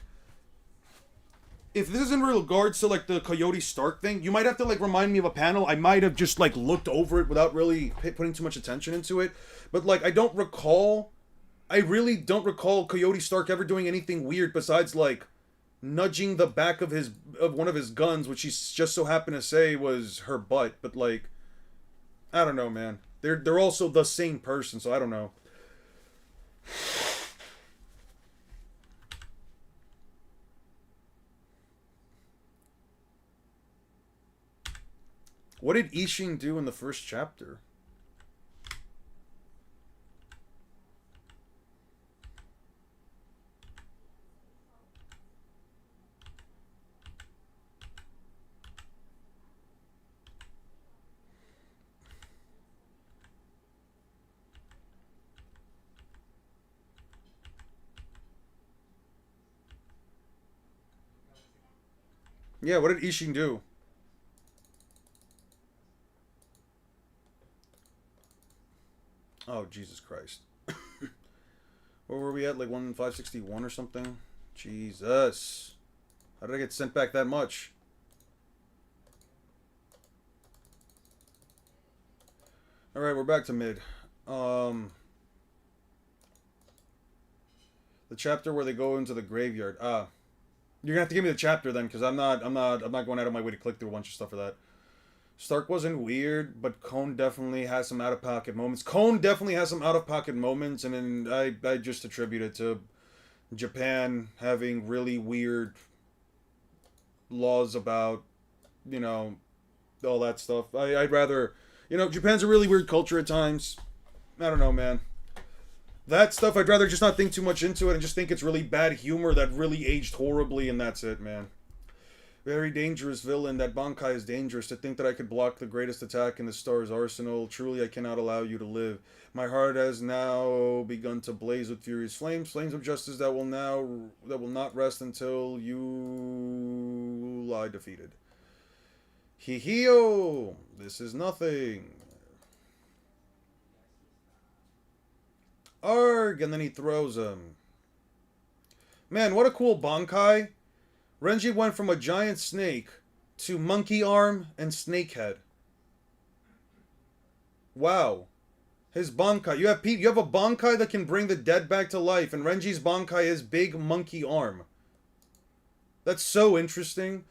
A: if this is in regards to like the Coyote Stark thing, you might have to like remind me of a panel. I might have just like looked over it without really putting too much attention into it. But like, I really don't recall Coyote Stark ever doing anything weird besides like nudging the back of one of his guns, which he just so happened to say was her butt. But like, I don't know, man. They're also the same person, so I don't know. What did Ishin do in the first chapter? Yeah, what did Ishin do? Oh, Jesus Christ. Where were we at? Like 1561 or something? Jesus. How did I get sent back that much? Alright, we're back to mid. The chapter where they go into the graveyard. You're gonna have to give me the chapter then, because I'm not going out of my way to click through a bunch of stuff for that. Stark wasn't weird, but Cone definitely has some out-of-pocket moments. And then I just attribute it to Japan having really weird laws about, all that stuff. I'd rather, Japan's a really weird culture at times. I don't know, man. That stuff, I'd rather just not think too much into it and just think it's really bad humor that really aged horribly, and that's it, man. Very dangerous villain. That Bankai is dangerous. To think that I could block the greatest attack in the star's arsenal. Truly, I cannot allow you to live. My heart has now begun to blaze with furious flames. Flames of justice that will not rest until you lie defeated. Hee-hee-oh! This is nothing. Arg! And then he throws him. Man, what a cool Bankai. Renji went from a giant snake to monkey arm and snake head. Wow. His Bankai. You have a Bankai that can bring the dead back to life, and Renji's Bankai is big monkey arm. That's so interesting.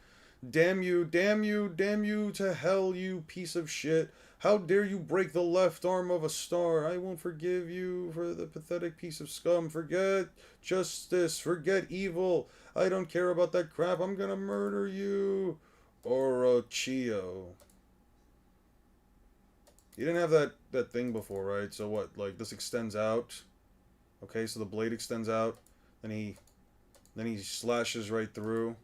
A: Damn you to hell, you piece of shit. How dare you break the left arm of a star? I won't forgive you for the pathetic piece of scum. Forget justice. Forget evil. I don't care about that crap. I'm gonna murder you. Orochio. You didn't have that thing before, right? So what? Like, this extends out. Okay, so the blade extends out. Then he slashes right through.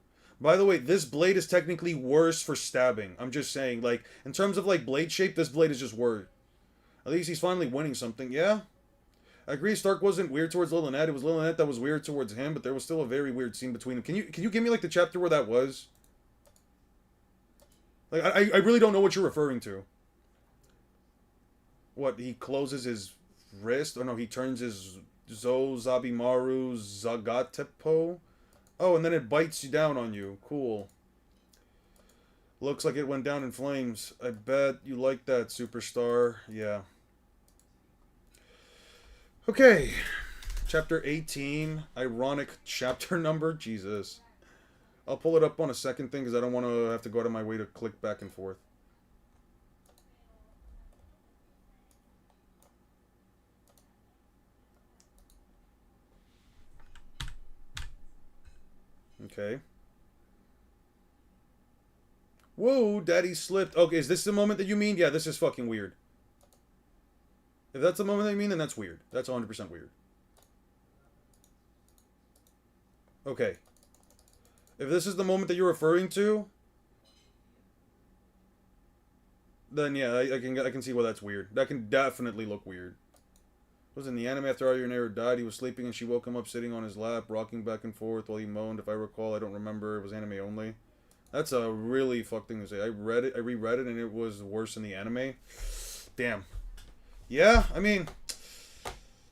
A: By the way, this blade is technically worse for stabbing. I'm just saying, like, in terms of, like, blade shape, this blade is just worse. At least he's finally winning something, yeah? I agree Stark wasn't weird towards Lilynette. It was Lilynette that was weird towards him, but there was still a very weird scene between them. Can you give me, like, the chapter where that was? Like, I really don't know what you're referring to. What, he closes his wrist? Oh, no, he turns his Zabimaru Zagatepo? Oh, and then it bites you down on you. Cool. Looks like it went down in flames. I bet you like that, superstar. Yeah. Okay. Chapter 18. Ironic chapter number. Jesus. I'll pull it up on a second thing because I don't want to have to go out of my way to click back and forth. Okay. Whoa, daddy slipped. Okay, is this the moment that you mean? Yeah, this is fucking weird. If that's the moment that you mean, then that's weird. That's 100% weird. Okay. If this is the moment that you're referring to, then yeah, I can see why that's weird. That can definitely look weird. It was in the anime after Ayonero died, he was sleeping and she woke him up sitting on his lap, rocking back and forth while he moaned. If I recall, I don't remember. It was anime only. That's a really fucked thing to say. I reread it, and it was worse in the anime. Damn. Yeah, I mean,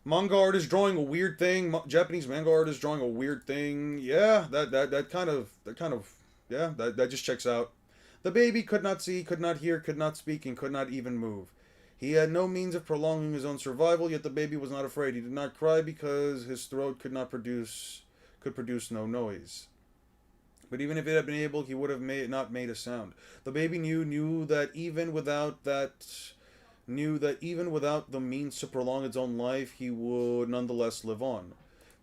A: manga artist drawing a weird thing. Japanese manga artist drawing a weird thing. Yeah, that kind of, yeah, that just checks out. The baby could not see, could not hear, could not speak, and could not even move. He had no means of prolonging his own survival, yet the baby was not afraid. He did not cry because his throat could produce no noise. But even if it had been able, he would have not made a sound. The baby knew that even without the means to prolong its own life, he would nonetheless live on.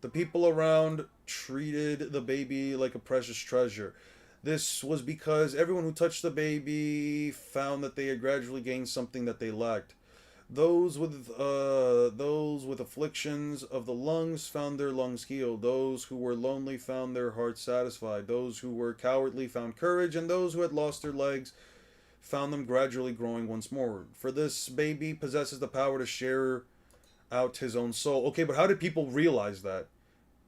A: The people around treated the baby like a precious treasure. This was because everyone who touched the baby found that they had gradually gained something that they lacked. Those with afflictions of the lungs found their lungs healed. Those who were lonely found their hearts satisfied. Those who were cowardly found courage, and those who had lost their legs found them gradually growing once more. For this baby possesses the power to share out his own soul. Okay, but how did people realize that?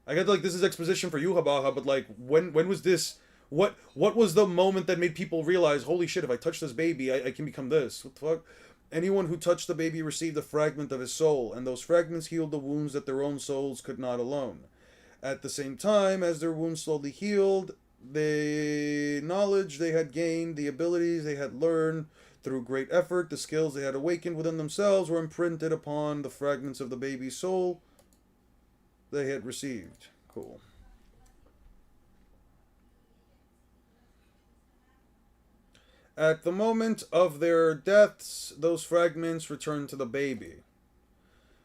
A: I get like this is exposition for you, Habaha, but like when was this? What was the moment that made people realize, holy shit, if I touch this baby, I can become this? What the fuck? Anyone who touched the baby received a fragment of his soul, and those fragments healed the wounds that their own souls could not alone. At the same time, as their wounds slowly healed, the knowledge they had gained, the abilities they had learned through great effort, the skills they had awakened within themselves were imprinted upon the fragments of the baby's soul they had received. Cool. At the moment of their deaths, those fragments returned to the baby.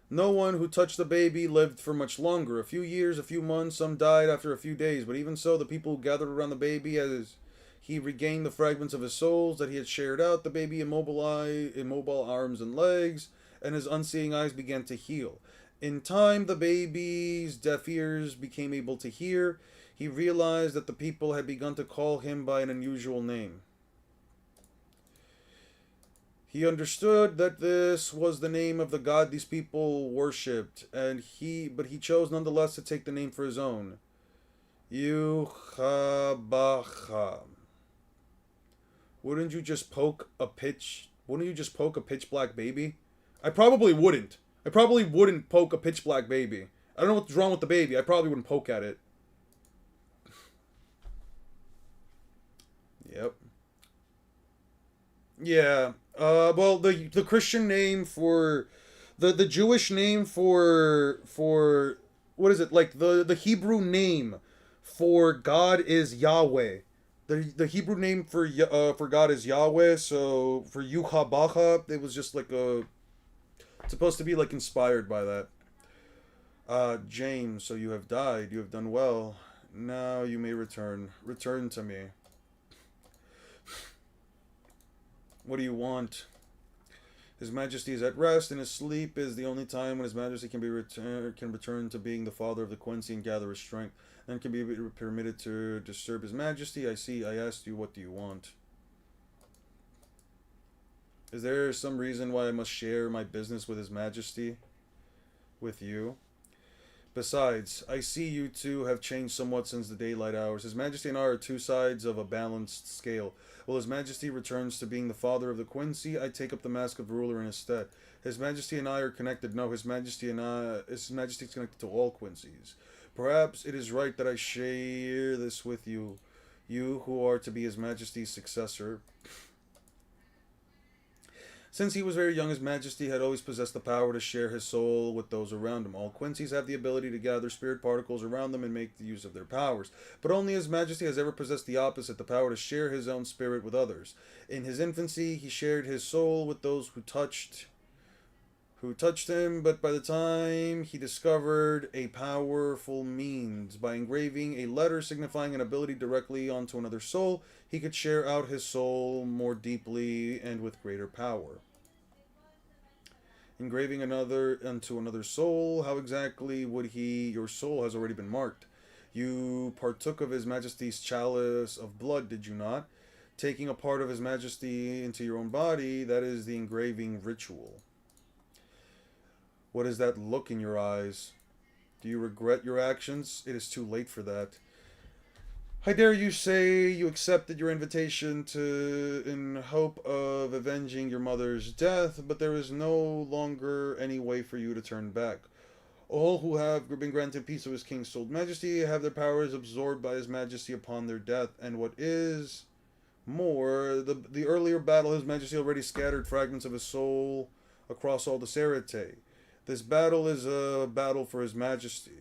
A: No one who touched the baby lived for much longer. A few years, a few months, some died after a few days. But even so, the people who gathered around the baby as he regained the fragments of his souls that he had shared out, the baby immobile arms and legs, and his unseeing eyes began to heal. In time, the baby's deaf ears became able to hear. He realized that the people had begun to call him by an unusual name. He understood that this was the name of the god these people worshipped, but he chose nonetheless to take the name for his own. Yuhabaha. Wouldn't you just poke a pitch black baby? I probably wouldn't. I probably wouldn't poke a pitch black baby. I don't know what's wrong with the baby. I probably wouldn't poke at it. Yep. Yeah. Well, the Christian name for the Jewish name for what is it, like the Hebrew name for God is Yahweh. The Hebrew name for God is Yahweh. So for Yuhabaha, it was just like a supposed to be like inspired by that. James, so you have died. You have done well. Now you may return. Return to me. What do you want? His Majesty is at rest, and his sleep is the only time when His Majesty can return to being the father of the Quincy and gather his strength, and can be permitted to disturb His Majesty. I see. I asked you, what do you want? Is there some reason why I must share my business with His Majesty? With you? Besides, I see you two have changed somewhat since the daylight hours. His Majesty and I are two sides of a balanced scale. While His Majesty returns to being the father of the Quincy, I take up the mask of ruler in his stead. His Majesty and I are connected. No, His Majesty is connected to all Quincies. Perhaps it is right that I share this with you, you who are to be His Majesty's successor. Since he was very young, His Majesty had always possessed the power to share his soul with those around him. All Quincies have the ability to gather spirit particles around them and make use of their powers. But only His Majesty has ever possessed the opposite, the power to share his own spirit with others. In his infancy, he shared his soul with those who touched him, but by the time he discovered a powerful means, by engraving a letter signifying an ability directly onto another soul, he could share out his soul more deeply and with greater power. Engraving another onto another soul, how exactly would he? Your soul has already been marked. You partook of His Majesty's chalice of blood, did you not? Taking a part of His Majesty into your own body, that is the engraving ritual. What is that look in your eyes? Do you regret your actions? It is too late for that. I dare you say you accepted your invitation in hope of avenging your mother's death, but there is no longer any way for you to turn back. All who have been granted peace of His King's soul Majesty have their powers absorbed by His Majesty upon their death, and what is more, the earlier battle His Majesty already scattered fragments of his soul across all the Serite. This battle is a battle for His Majesty.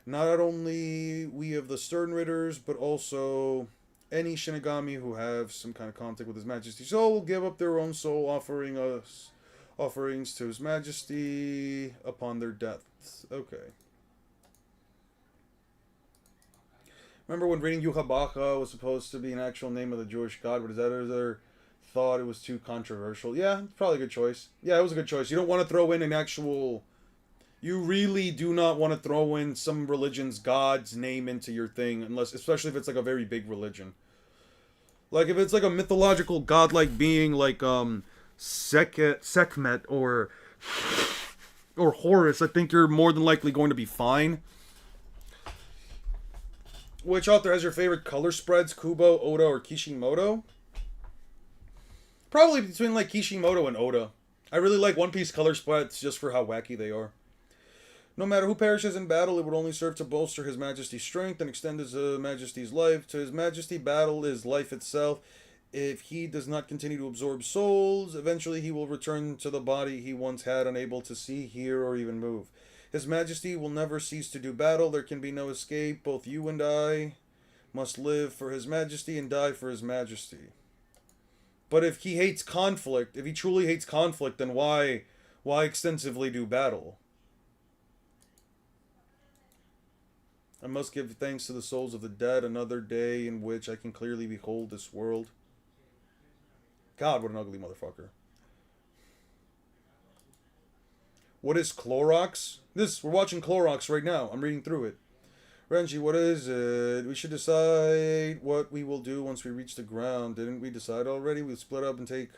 A: Not only we of the Stern Ridders, but also any Shinigami who have some kind of contact with His Majesty's soul will give up their own soul, offering us offerings to His Majesty upon their deaths. Okay. Remember when reading Yuhabacha was supposed to be an actual name of the Jewish god, but is that other thought it was too controversial? Yeah, probably a good choice. Yeah, it was a good choice. You don't want to throw in an actual... You really do not want to throw in some religion's god's name into your thing, unless, especially if it's like a very big religion. Like if it's like a mythological godlike being, like Sekhmet or Horus, I think you're more than likely going to be fine. Which author has your favorite color spreads? Kubo, Oda, or Kishimoto? Probably between like Kishimoto and Oda. I really like One Piece color spreads just for how wacky they are. No matter who perishes in battle, it would only serve to bolster His Majesty's strength and extend His Majesty's life. To His Majesty, battle is life itself. If he does not continue to absorb souls, eventually he will return to the body he once had, unable to see, hear, or even move. His Majesty will never cease to do battle. There can be no escape. Both you and I must live for His Majesty and die for His Majesty. But if he hates conflict, if he truly hates conflict, then why extensively do battle? I must give thanks to the souls of the dead, another day in which I can clearly behold this world. God, what an ugly motherfucker. What is Clorox? We're watching Clorox right now. I'm reading through it. Renji, what is it? We should decide what we will do once we reach the ground. Didn't we decide already? We'll split up and take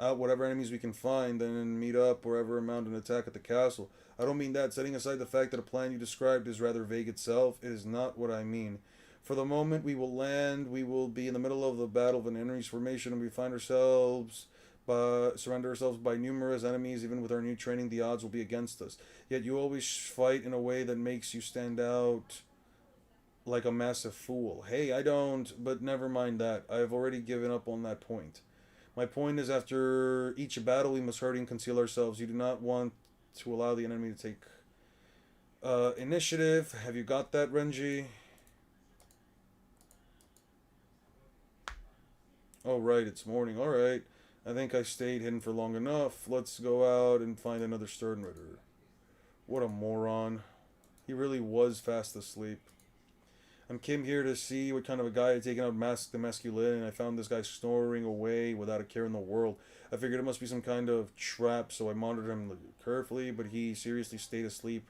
A: out whatever enemies we can find, then meet up wherever and mount an attack at the castle. I don't mean that. Setting aside the fact that a plan you described is rather vague itself, it is not what I mean. For the moment we will land, we will be in the middle of the battle of an enemy's formation, and we surrender ourselves by numerous enemies. Even with our new training, the odds will be against us. Yet you always fight in a way that makes you stand out like a massive fool. Hey, I don't, but never mind that. I have already given up on that point. My point is, after each battle, we must hurry and conceal ourselves. You do not want to allow the enemy to take initiative. Have you got that, Renji? Oh, right, it's morning. Alright. I think I stayed hidden for long enough. Let's go out and find another Sternritter. What a moron. He really was fast asleep. I came here to see what kind of a guy had taken out the masculine, and I found this guy snoring away without a care in the world. I figured it must be some kind of trap, so I monitored him carefully, but he seriously stayed asleep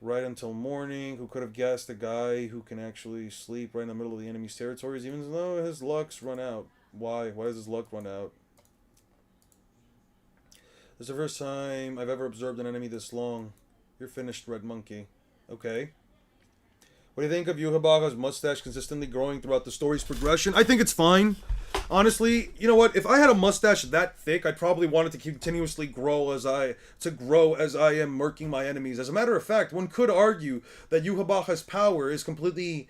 A: right until morning. Who could have guessed a guy who can actually sleep right in the middle of the enemy's territories, even though his luck's run out? Why? Why does his luck run out? This is the first time I've ever observed an enemy this long. You're finished, Red Monkey. Okay. What do you think of Yuhabaga's mustache consistently growing throughout the story's progression? I think it's fine. Honestly, you know what? If I had a mustache that thick, I'd probably want it to continuously grow as I am murking my enemies. As a matter of fact, one could argue that Yuhabaga's power is completely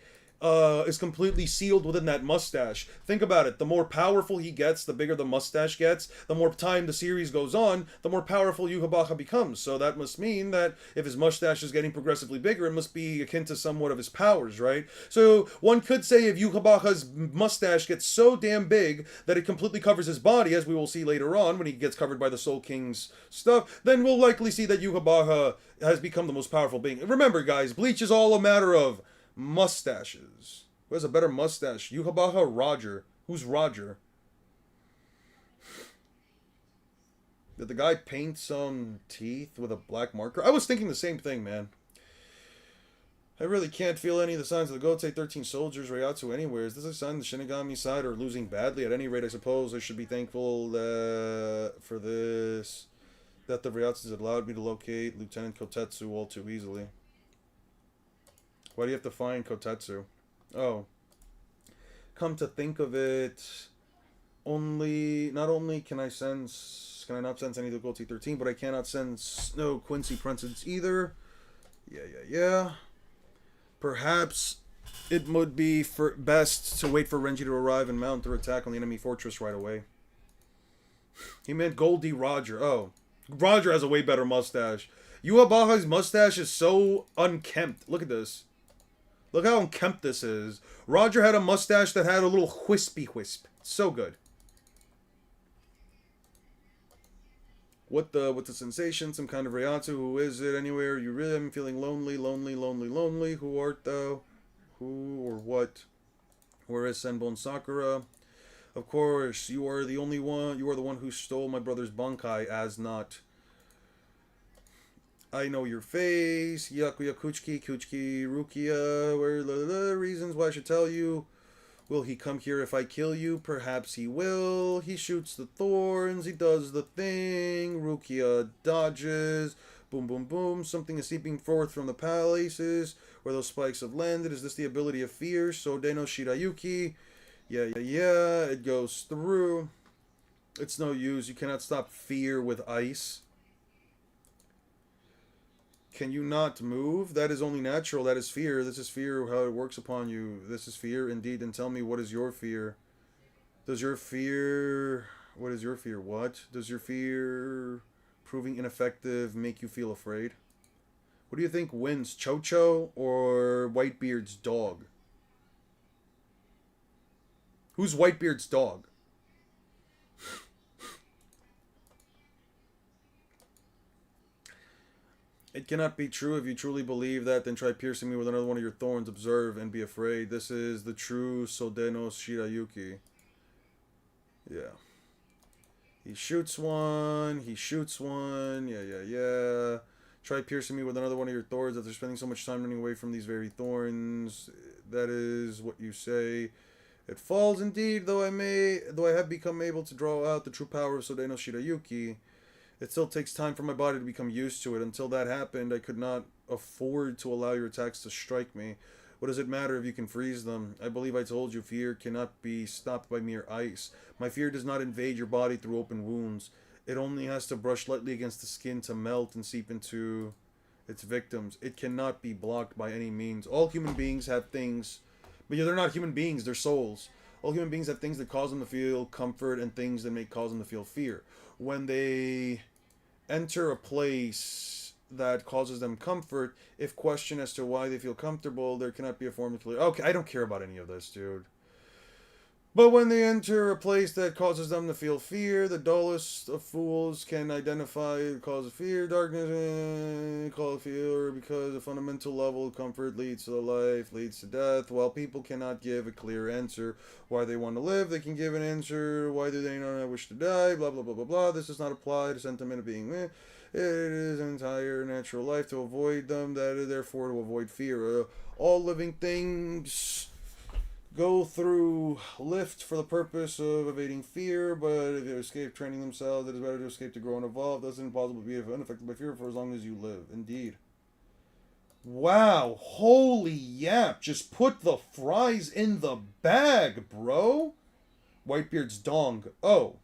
A: sealed within that mustache. Think about it. The more powerful he gets, the bigger the mustache gets. The more time the series goes on, the more powerful Yuhabaha becomes. So that must mean that if his mustache is getting progressively bigger, it must be akin to somewhat of his powers, right? So one could say if Yuhabaha's mustache gets so damn big that it completely covers his body, as we will see later on when he gets covered by the Soul King's stuff, then we'll likely see that Yuhabaha has become the most powerful being. Remember, guys, Bleach is all a matter of mustaches. Who has a better mustache? Yuhabaha or Roger? Who's Roger? Did the guy paint some teeth with a black marker? I was thinking the same thing, man. I really can't feel any of the signs of the Gotei 13 soldiers Reiatsu anywhere. Is this a sign the Shinigami side are losing badly? At any rate, I suppose I should be thankful for this. That the Reiatsus had allowed me to locate Lieutenant Kotetsu all too easily. Why do you have to find Kotetsu? Oh. Come to think of it, not only can I not sense any difficulty 13, but I cannot sense no Quincy presence either. Yeah. Perhaps it would be best to wait for Renji to arrive and mount their attack on the enemy fortress right away. He meant Goldie Roger. Oh. Roger has a way better mustache. Yuhabaha's mustache is so unkempt. Look at this. Look how unkempt this is. Roger had a mustache that had a little wispy wisp. So good. What the sensation? Some kind of Reiatsu? Who is it anywhere? You really am feeling lonely. Who art thou? Who or what? Where is Senbon Sakura? Of course, you are the only one. You are the one who stole my brother's Bankai, as not. I know your face. Yakuya Kuchiki, Rukia. Where the reasons why I should tell you. Will he come here if I kill you? Perhaps he will. He shoots the thorns. He does the thing. Rukia dodges. Boom, boom, boom. Something is seeping forth from the palaces where those spikes have landed. Is this the ability of fear? Sodeno Shirayuki. Yeah. It goes through. It's no use. You cannot stop fear with ice. Can you not move? That is only natural. That is fear. This is fear, how it works upon you. This is fear indeed. And tell me, what is your fear? Does your fear... What is your fear? What? Does your fear proving ineffective make you feel afraid? What do you think wins, Chocho or Whitebeard's dog? Who's Whitebeard's dog? It cannot be true. If you truly believe that, then try piercing me with another one of your thorns. Observe and be afraid. This is the true Sodeno Shirayuki. Yeah. He shoots one. Yeah. Try piercing me with another one of your thorns. After spending so much time running away from these very thorns. That is what you say. It falls indeed, though I have become able to draw out the true power of Sodeno Shirayuki. It still takes time for my body to become used to it. Until that happened, I could not afford to allow your attacks to strike me. What does it matter if you can freeze them? I believe I told you fear cannot be stopped by mere ice. My fear does not invade your body through open wounds. It only has to brush lightly against the skin to melt and seep into its victims. It cannot be blocked by any means. All human beings have things, but they're not human beings, they're souls. All human beings have things that cause them to feel comfort and things that may cause them to feel fear. When they enter a place that causes them comfort, if questioned as to why they feel comfortable, there cannot be a form of clear. Okay, I don't care about any of this, dude. But when they enter a place that causes them to feel fear, the dullest of fools can identify the cause of fear, darkness, call it fear, because a fundamental level of comfort leads to life, leads to death. While people cannot give a clear answer why they want to live, they can give an answer why do they not wish to die, blah, blah, blah, blah, blah. This does not apply to sentiment of being It is an entire natural life to avoid them, that is therefore to avoid fear. All living things go through lift for the purpose of evading fear, but if you escape training themselves, it is better to escape to grow and evolve. Thus, it's impossible to be unaffected by fear for as long as you live. Indeed. Wow, holy yap. Just put the fries in the bag, bro. Whitebeard's dong. Oh.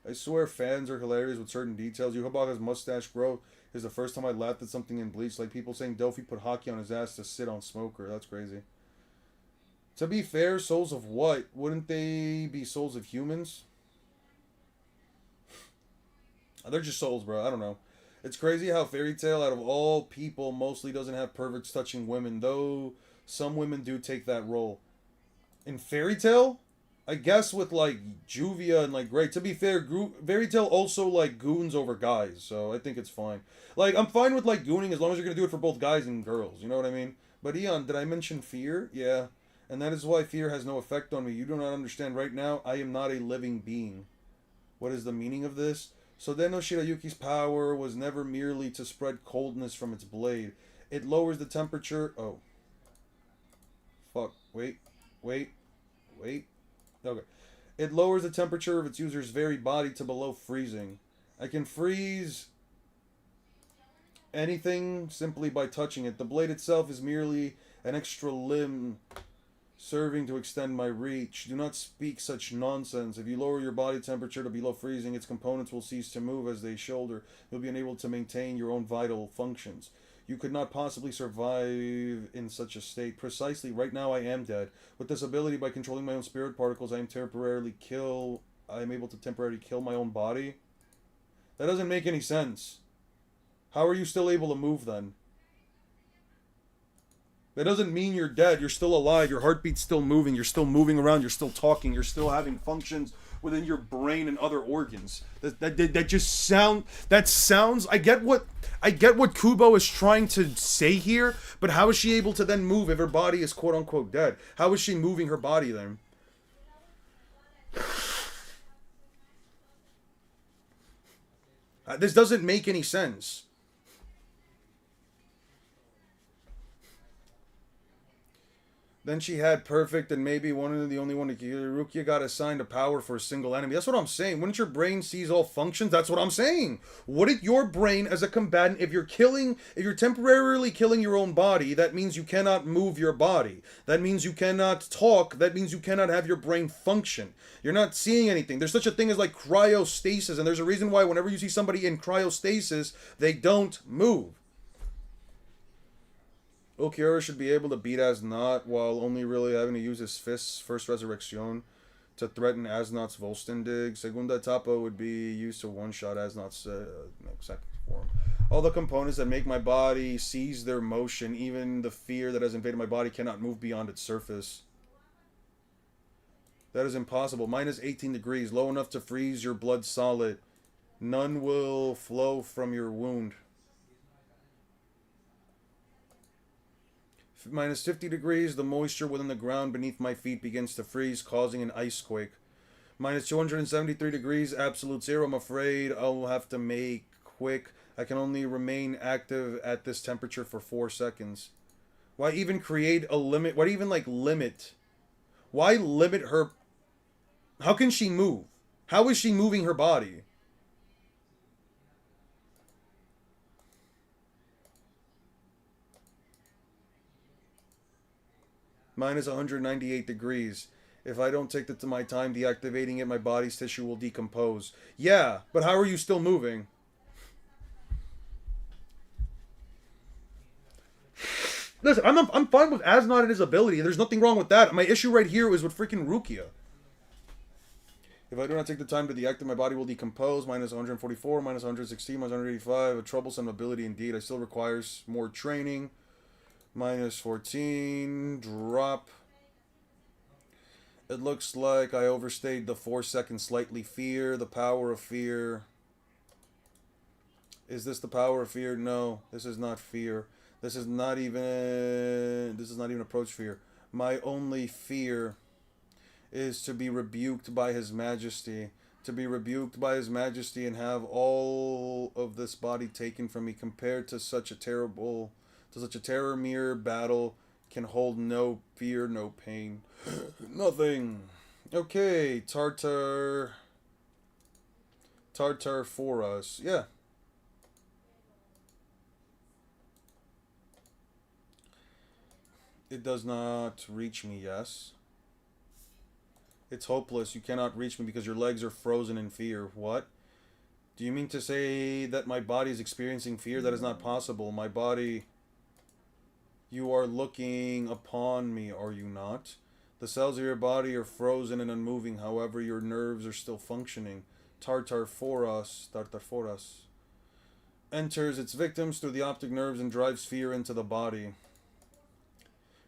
A: I swear fans are hilarious with certain details. You about his mustache growth is the first time I laughed at something in Bleach. Like people saying Dofi put hockey on his ass to sit on Smoker. That's crazy. To be fair, souls of what? Wouldn't they be souls of humans? They're just souls, bro. I don't know. It's crazy how Fairy Tail, out of all people, mostly doesn't have perverts touching women, though some women do take that role. In Fairy Tail, I guess with like Juvia and like Gray. To be fair, Fairy Tail also like goons over guys, so I think it's fine. Like I'm fine with like gooning as long as you're gonna do it for both guys and girls. You know what I mean? But Eon, did I mention fear? Yeah, and that is why fear has no effect on me. You do not understand. Right now, I am not a living being. What is the meaning of this? So Deno Shirayuki's power was never merely to spread coldness from its blade. It lowers the temperature. Oh, fuck! Wait, wait, wait. Okay. It lowers the temperature of its user's very body to below freezing. I can freeze anything simply by touching it. The blade itself is merely an extra limb serving to extend my reach. Do not speak such nonsense. If you lower your body temperature to below freezing, its components will cease to move as they shoulder. You'll be unable to maintain your own vital functions. You could not possibly survive in such a state. Precisely, right now I am dead. With this ability, by controlling my own spirit particles, I am able to temporarily kill my own body. That doesn't make any sense. How are you still able to move then? That doesn't mean you're dead. You're still alive. Your heartbeat's still moving. You're still moving around. You're still talking. You're still having functions within your brain and other organs. That just sound. That sounds. I get what Kubo is trying to say here, but how is she able to then move if her body is quote unquote dead? How is she moving her body then? This doesn't make any sense. Then she had perfect and maybe one of the only one to Rukia got assigned a power for a single enemy. That's what I'm saying. Wouldn't your brain seize all functions? That's what I'm saying. Wouldn't your brain as a combatant, if you're temporarily killing your own body, that means you cannot move your body. That means you cannot talk. That means you cannot have your brain function. You're not seeing anything. There's such a thing as like cryostasis, and there's a reason why whenever you see somebody in cryostasis, they don't move. Ulquiorra should be able to beat Asnot while only really having to use his fists first resurrection to threaten Asnot's Volstendig. Segunda etapa would be used to one-shot Asnot's second form. All the components that make my body seize their motion, even the fear that has invaded my body, cannot move beyond its surface. That is impossible. Minus 18 degrees, low enough to freeze your blood solid. None will flow from your wound. Minus 50 degrees, the moisture within the ground beneath my feet begins to freeze, causing an ice quake. Minus 273 degrees, absolute zero. I'm afraid I'll have to make quick. I can only remain active at this temperature for 4 seconds. Why even create a limit? Why even like limit? Why limit her? How can she move? How is she moving her body? Minus 198 degrees. If I don't take my time deactivating it, my body's tissue will decompose. Yeah, but how are you still moving? Listen, I'm fine with Asnot and his ability. There's nothing wrong with that. My issue right here is with freaking Rukia. If I do not take the time to deactivate, my body will decompose. Minus 144, minus 116, minus 185. A troublesome ability indeed. I still requires more training. Minus 14. Drop. It looks like I overstayed the 4-second slightly fear. The power of fear. Is this the power of fear? No, this is not fear. This is not even approach fear. My only fear is to be rebuked by His Majesty. To be rebuked by His Majesty and have all of this body taken from me, compared to such a terror mere battle can hold no fear, no pain. Nothing. Okay, Tartar for us. Yeah. It does not reach me, yes. It's hopeless. You cannot reach me because your legs are frozen in fear. What? Do you mean to say that my body is experiencing fear? That is not possible. My body... You are looking upon me, are you not? The cells of your body are frozen and unmoving. However, your nerves are still functioning. Tartarforas enters its victims through the optic nerves and drives fear into the body.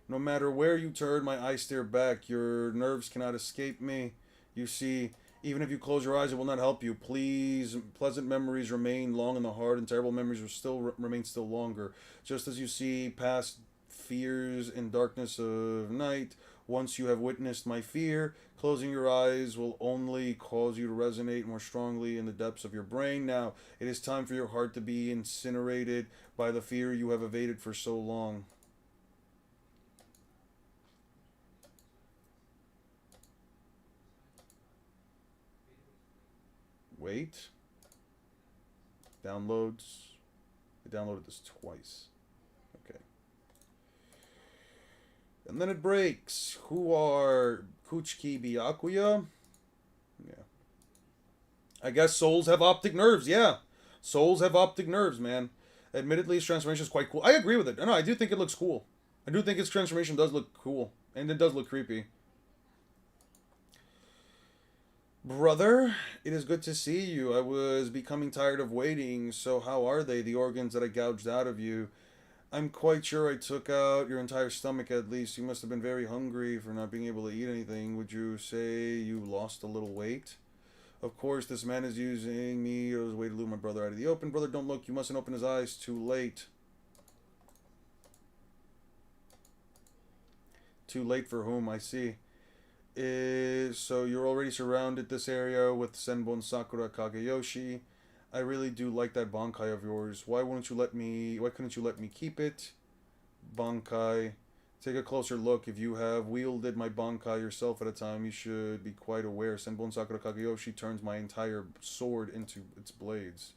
A: No matter where you turn, my eyes stare back. Your nerves cannot escape me. You see, even if you close your eyes, it will not help you. Please, pleasant memories remain long in the heart, and terrible memories will still remain still longer. Just as you see past fears in darkness of night, once you have witnessed my fear, closing your eyes will only cause you to resonate more strongly in the depths of your brain. Now, it is time for your heart to be incinerated by the fear you have evaded for so long. Wait. Downloads. I downloaded this twice. Okay. And then it breaks. Who are Kuchki Byakuya? Yeah. I guess souls have optic nerves. Yeah. Souls have optic nerves, man. Admittedly, his transformation is quite cool. I agree with it. No, I do think it looks cool. I do think his transformation does look cool. And it does look creepy. Brother, it is good to see you. I was becoming tired of waiting, so how are they, the organs that I gouged out of you? I'm quite sure I took out your entire stomach at least. You must have been very hungry for not being able to eat anything. Would you say you lost a little weight? Of course, this man is using me as a way to lure my brother out of the open. Brother, don't look. You mustn't open his eyes. Too late. Too late for whom? I see. So you're already surrounded this area with Senbon Sakura Kageyoshi. I really do like that bankai of yours. Why couldn't you let me keep it? Bankai. Take a closer look. If you have wielded my bankai yourself at a time, you should be quite aware. Senbon Sakura Kageyoshi turns my entire sword into its blades.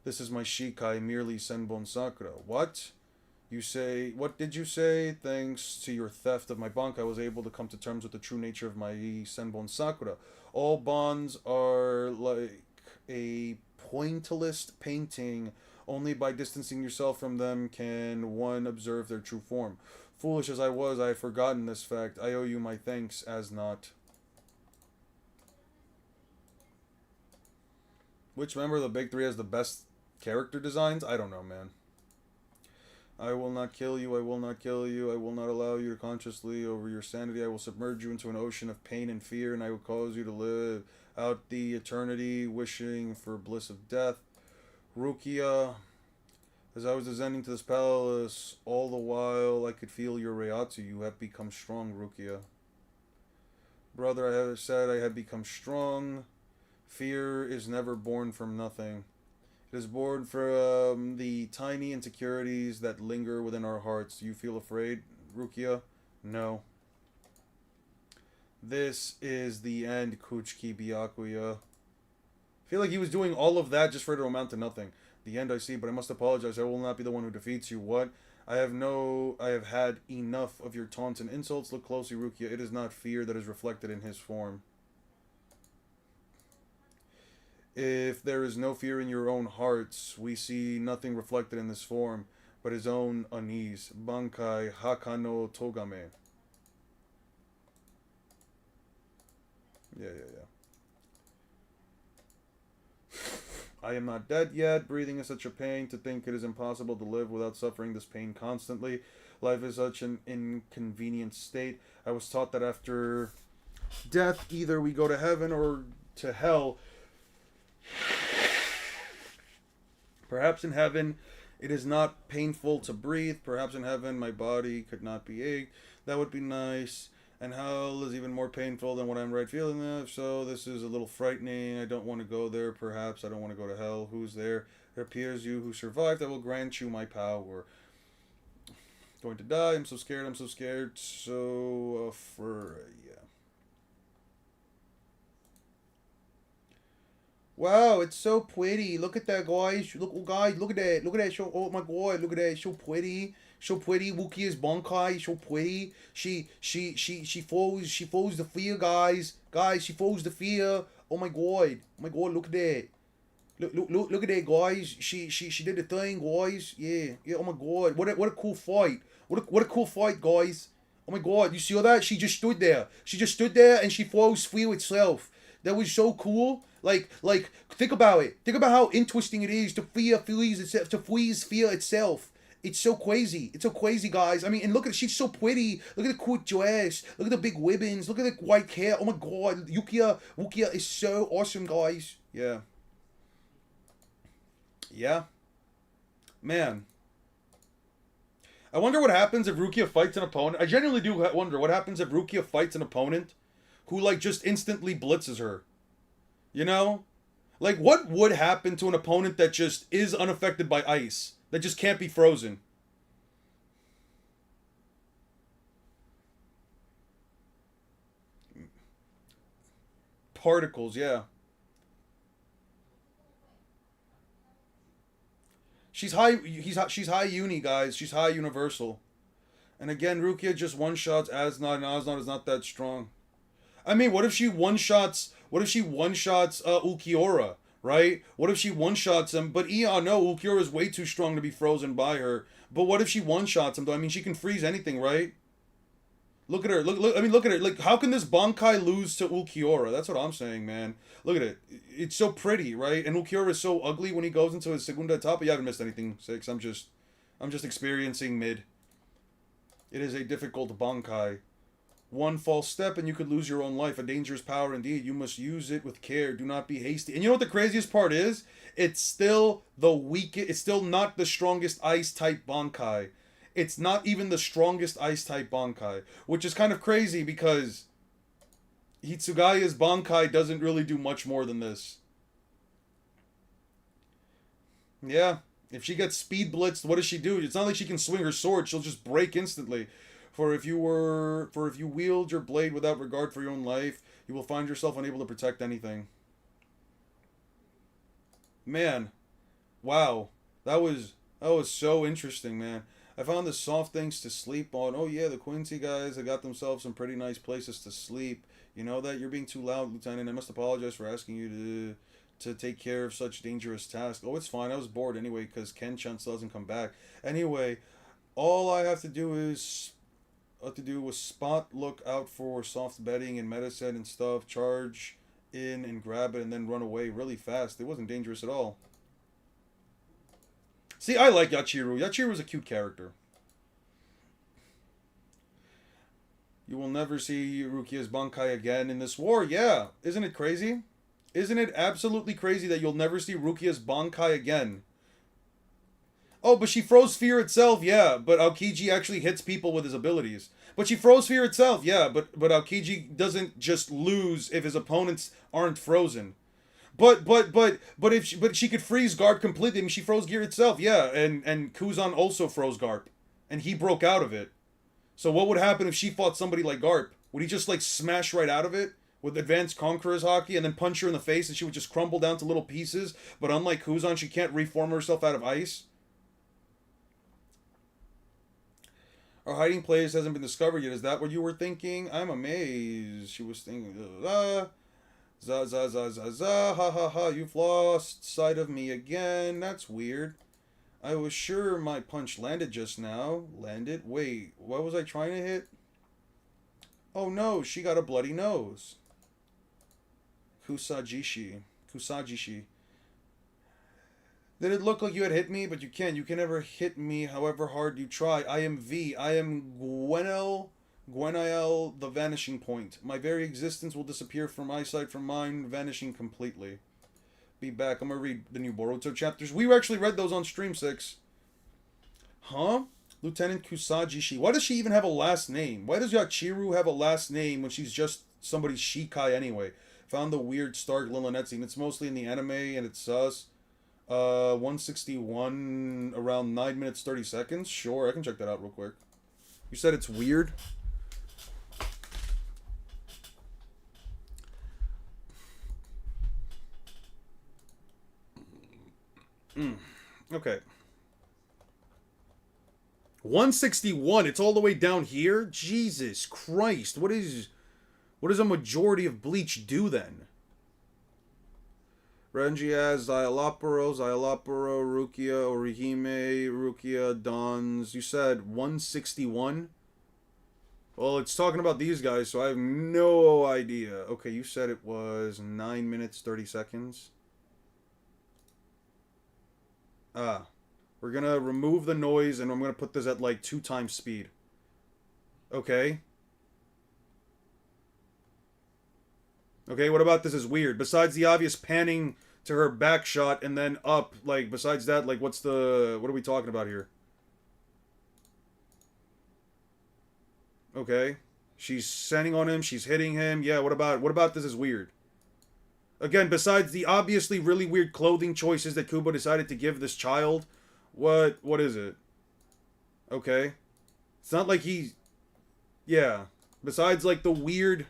A: This is my Shikai, merely Senbon Sakura. What? What did you say? Thanks to your theft of my bankai, I was able to come to terms with the true nature of my Senbon Sakura. All bonds are like a pointillist painting. Only by distancing yourself from them can one observe their true form. Foolish as I was, I had forgotten this fact. I owe you my thanks as not. Which member of the Big Three has the best character designs? I don't know, man. I will not kill you, I will not kill you, I will not allow you to consciously over your sanity. I will submerge you into an ocean of pain and fear, and I will cause you to live out the eternity, wishing for bliss of death. Rukia, as I was descending to this palace, all the while I could feel your Reatsu. You have become strong, Rukia. Brother, I have said I have become strong. Fear is never born from nothing. It is born from the tiny insecurities that linger within our hearts. Do you feel afraid, Rukia? No. This is the end, Kuchiki Byakuya. I feel like he was doing all of that just for it to amount to nothing. The end I see, but I must apologize. I will not be the one who defeats you. What? I have had enough of your taunts and insults. Look closely, Rukia. It is not fear that is reflected in his form. If there is no fear in your own hearts, we see nothing reflected in this form, but his own unease. Bankai Hakano Togame. Yeah, yeah, yeah. I am not dead yet. Breathing is such a pain. To think it is impossible to live without suffering this pain constantly. Life is such an inconvenient state. I was taught that after death, either we go to heaven or to hell. Perhaps in heaven, it is not painful to breathe. Perhaps in heaven, my body could not be ached. That would be nice. And hell is even more painful than what I'm right feeling of. So this is a little frightening. I don't want to go there. Perhaps I don't want to go to hell. Who's there? It appears you who survived. I will grant you my power. Going to die. I'm so scared. I'm so scared. So afraid. Wow, it's so pretty. Look at that, guys. Look, oh, guys, look at that. Look at that. Oh my god, look at that. It's so pretty. So pretty. Wookiee's Bankai. So pretty. She follows the fear, guys. Guys, she follows the fear. Oh my god. Oh my god, look at that. Look at that, guys. She did the thing, guys. Yeah. Yeah. Oh my god. What a cool fight. What a cool fight, guys. Oh my god. You see all that? She just stood there. She just stood there and she follows fear itself. That was so cool. Like, think about it. Think about how interesting it is to freeze fear itself. It's so crazy. It's so crazy, guys. I mean, and look at she's so pretty. Look at the cool dress. Look at the big ribbons. Look at the white hair. Oh my god, Rukia is so awesome, guys. Yeah. Yeah. Man. I wonder what happens if Rukia fights an opponent. I genuinely do wonder what happens if Rukia fights an opponent who, like, just instantly blitzes her. You know? Like, what would happen to an opponent that just is unaffected by ice? That just can't be frozen? Particles, yeah. She's high uni, guys. She's high universal. And again, Rukia just one-shots Asnod, and Asnod is not that strong. I mean, what if she one-shots... What if she one-shots Ulquiorra, right? What if she one-shots him? But no, Ulquiorra is way too strong to be frozen by her. But what if she one-shots him, though? I mean, she can freeze anything, right? Look at her. Look. I mean, look at her. Like, how can this Bankai lose to Ulquiorra? That's what I'm saying, man. Look at it. It's so pretty, right? And Ulquiorra is so ugly when he goes into his segunda etapa. You haven't missed anything, Six. I'm just experiencing mid. It is a difficult Bankai. One false step and you could lose your own life. A dangerous power indeed. You must use it with care. Do not be hasty. And you know what the craziest part is? It's still the weakest. It's still not the strongest ice type Bankai. It's not even the strongest ice type Bankai, which is kind of crazy because Hitsugaya's Bankai doesn't really do much more than this. Yeah. If she gets speed blitzed, what does she do? It's not like she can swing her sword. She'll just break instantly. For if you wield your blade without regard for your own life, you will find yourself unable to protect anything. Man, wow, that was so interesting, man. I found the soft things to sleep on. Oh yeah, the Quincy guys, they got themselves some pretty nice places to sleep. You know that you're being too loud, Lieutenant. I must apologize for asking you to take care of such dangerous tasks. Oh, it's fine. I was bored anyway because Ken-chan still hasn't come back. Anyway, all I have to do is was spot, look out for soft bedding and medicine and stuff, charge in and grab it and then run away really fast. It wasn't dangerous at all. See, I like Yachiru. Yachiru's a cute character. You will never see Rukia's Bankai again in this war. Yeah, isn't it crazy? Isn't it absolutely crazy that you'll never see Rukia's Bankai again? Oh, but she froze fear itself, yeah. But Aokiji actually hits people with his abilities. But she froze fear itself, yeah. But Aokiji doesn't just lose if his opponents aren't frozen. But she could freeze Garp completely. I mean, she froze Gear itself, yeah. And Kuzan also froze Garp, and he broke out of it. So what would happen if she fought somebody like Garp? Would he just like smash right out of it with advanced Conqueror's Haki and then punch her in the face and she would just crumble down to little pieces? But unlike Kuzan, she can't reform herself out of ice. Our hiding place hasn't been discovered yet. Is that what you were thinking? I'm amazed. She was thinking, za, za, za, za, za, ha, ha, ha, you've lost sight of me again. That's weird. I was sure my punch landed just now. Landed? Wait, what was I trying to hit? Oh no, she got a bloody nose. Kusajishi. Kusajishi. Did it look like you had hit me? But you can't. You can never hit me however hard you try. I am V. I am Gwenael, the vanishing point. My very existence will disappear from eyesight from mine, vanishing completely. Be back. I'm gonna read the new Boruto chapters. We actually read those on Stream 6. Huh? Lieutenant Kusajishi. Why does she even have a last name? Why does Yachiru have a last name when she's just somebody's Shikai anyway? Found the weird Stark Lilinet scene. It's mostly in the anime and it's sus. 161 around 9 minutes 30 seconds. Sure, I can check that out real quick. You said it's weird? Okay. 161. It's all the way down here? Jesus Christ. What does a majority of Bleach do then? Renji has Xyloporo, Rukia, Orihime, Rukia, Dons. You said 161? Well, it's talking about these guys, so I have no idea. Okay, you said it was 9 minutes, 30 seconds. We're gonna remove the noise, and I'm gonna put this at, like, 2 times speed. Okay. Okay, what about this is weird? Besides the obvious panning to her back shot and then up, like, besides that, like, what are we talking about here? Okay. She's sending on him, she's hitting him. Yeah, what about this is weird? Again, besides the obviously really weird clothing choices that Kubo decided to give this child, what is it? Okay. It's not like he... Yeah. Besides, like, the weird...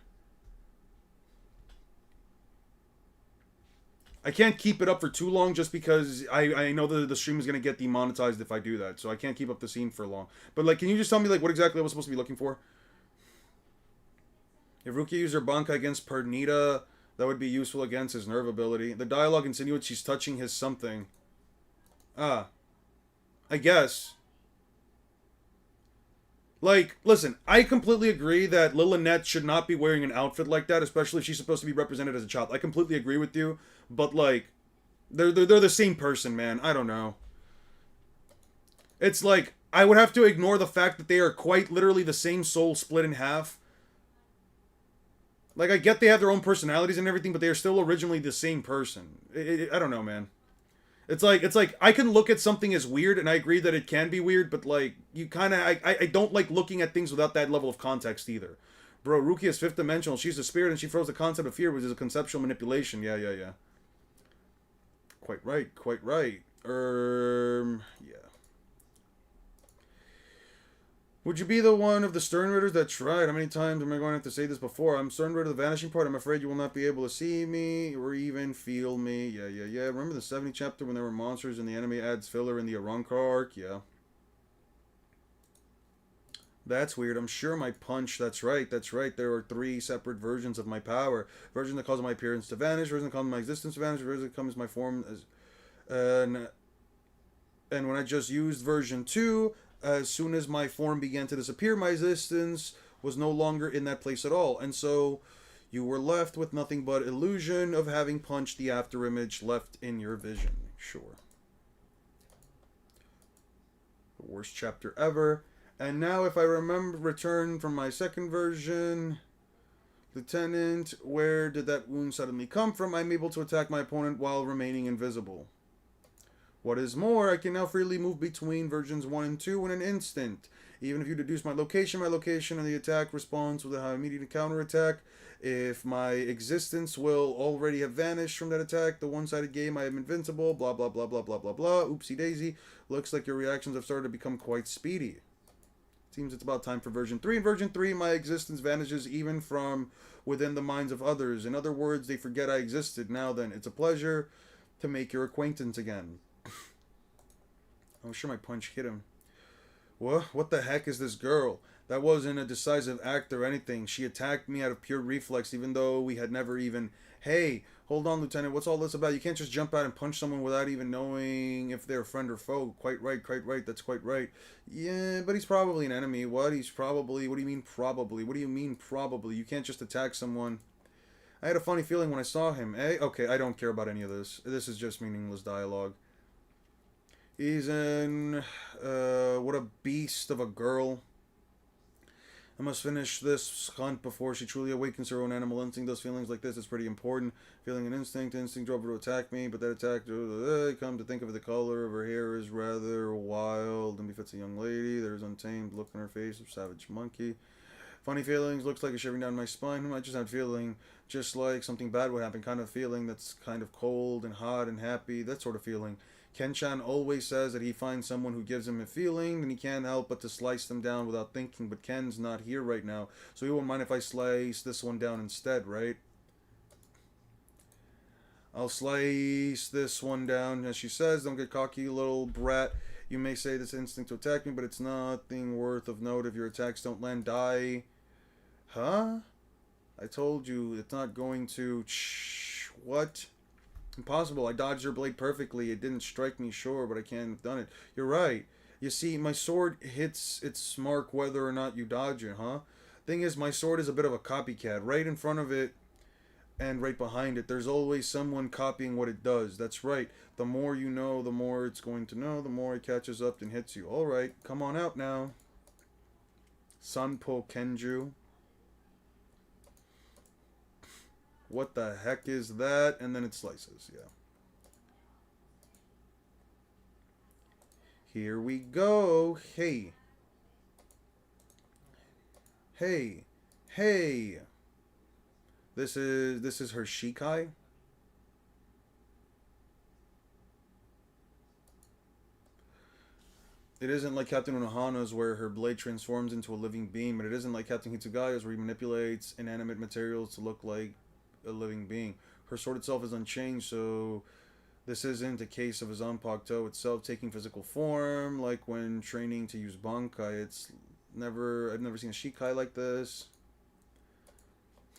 A: I can't keep it up for too long just because I know that the stream is going to get demonetized if I do that. So I can't keep up the scene for long. But, like, can you just tell me, like, what exactly I was supposed to be looking for? If Rukia used her Bankai against Pernita, that would be useful against his nerve ability. The dialogue insinuates she's touching his something. I guess. Like, listen, I completely agree that Lilinet should not be wearing an outfit like that, especially if she's supposed to be represented as a child. I completely agree with you, but, like, they're the same person, man. I don't know. It's like, I would have to ignore the fact that they are quite literally the same soul split in half. Like, I get they have their own personalities and everything, but they are still originally the same person. I don't know, man. It's like, I can look at something as weird, and I agree that it can be weird, but, like, you kind of, I don't like looking at things without that level of context, either. Bro, Rukia is 5th dimensional, she's a spirit, and she throws the concept of fear, which is a conceptual manipulation. Yeah. Quite right. Yeah. Would you be the one of the Stern Ridders that tried? How many times am I going to have to say this before? I'm Stern Ritter, the Vanishing Part. I'm afraid you will not be able to see me or even feel me. Yeah. Remember the 70 chapter when there were monsters and the enemy adds filler in the Aranka arc? Yeah. That's weird. I'm sure my punch... That's right. There are 3 separate versions of my power. Version that causes my appearance to vanish. Version that causes my existence to vanish. Version that comes my form as... and when I just used version 2... As soon as my form began to disappear, my existence was no longer in that place at all. And so you were left with nothing but illusion of having punched the afterimage left in your vision. Sure. The worst chapter ever. And now if I return from my second version... Lieutenant, where did that wound suddenly come from? I'm able to attack my opponent while remaining invisible. What is more, I can now freely move between versions 1 and 2 in an instant. Even if you deduce my location and the attack responds with an immediate counterattack. If my existence will already have vanished from that attack, the one-sided game, I am invincible, blah blah blah blah blah blah blah. Oopsie daisy. Looks like your reactions have started to become quite speedy. Seems it's about time for version 3. In version 3, my existence vanishes even from within the minds of others. In other words, they forget I existed. Now then, it's a pleasure to make your acquaintance again. I'm sure my punch hit him. What the heck is this girl? That wasn't a decisive act or anything. She attacked me out of pure reflex, even though we had never even... Hey, hold on, Lieutenant. What's all this about? You can't just jump out and punch someone without even knowing if they're friend or foe. Quite right. That's quite right. Yeah, but he's probably an enemy. What? What do you mean probably? What do you mean probably? You can't just attack someone. I had a funny feeling when I saw him, eh? Okay, I don't care about any of this. This is just meaningless dialogue. He's in... what a beast of a girl. I must finish this hunt before she truly awakens her own animal instinct. Those feelings like this is pretty important. Feeling an instinct. Instinct drove her to attack me, but that attack... come to think of it, the color of her hair is rather wild and befits a young lady. There's untamed look on her face of savage monkey. Funny feelings, looks like a shivering down my spine. I just had a feeling, just like something bad would happen. Kind of feeling that's kind of cold and hot and happy. That sort of feeling. Ken-chan always says that he finds someone who gives him a feeling, and he can't help but to slice them down without thinking. But Ken's not here right now, so he won't mind if I slice this one down instead, right? I'll slice this one down. As she says, don't get cocky, little brat. You may say this instinct to attack me, but it's nothing worth of note. If your attacks don't land, die. Huh? I told you, it's not going to... What? Impossible. I dodged her blade perfectly. It didn't strike me, sure, but I can't have done it. You're right. You see, my sword hits its mark whether or not you dodge it, huh? Thing is, my sword is a bit of a copycat. Right in front of it and right behind it, there's always someone copying what it does. That's right. The more you know, the more it's going to know, the more it catches up and hits you. Alright, come on out now. Sanpo Kenju. What the heck is that? And then it slices, yeah. Here we go. Hey. Hey. Hey. This is her Shikai. It isn't like Captain Unohana's where her blade transforms into a living being, but it isn't like Captain Hitsugaya's where he manipulates inanimate materials to look like a living being. Her sword itself is unchanged, so this isn't a case of a Zanpakuto itself taking physical form, like when training to use Bankai. I've never seen a Shikai like this.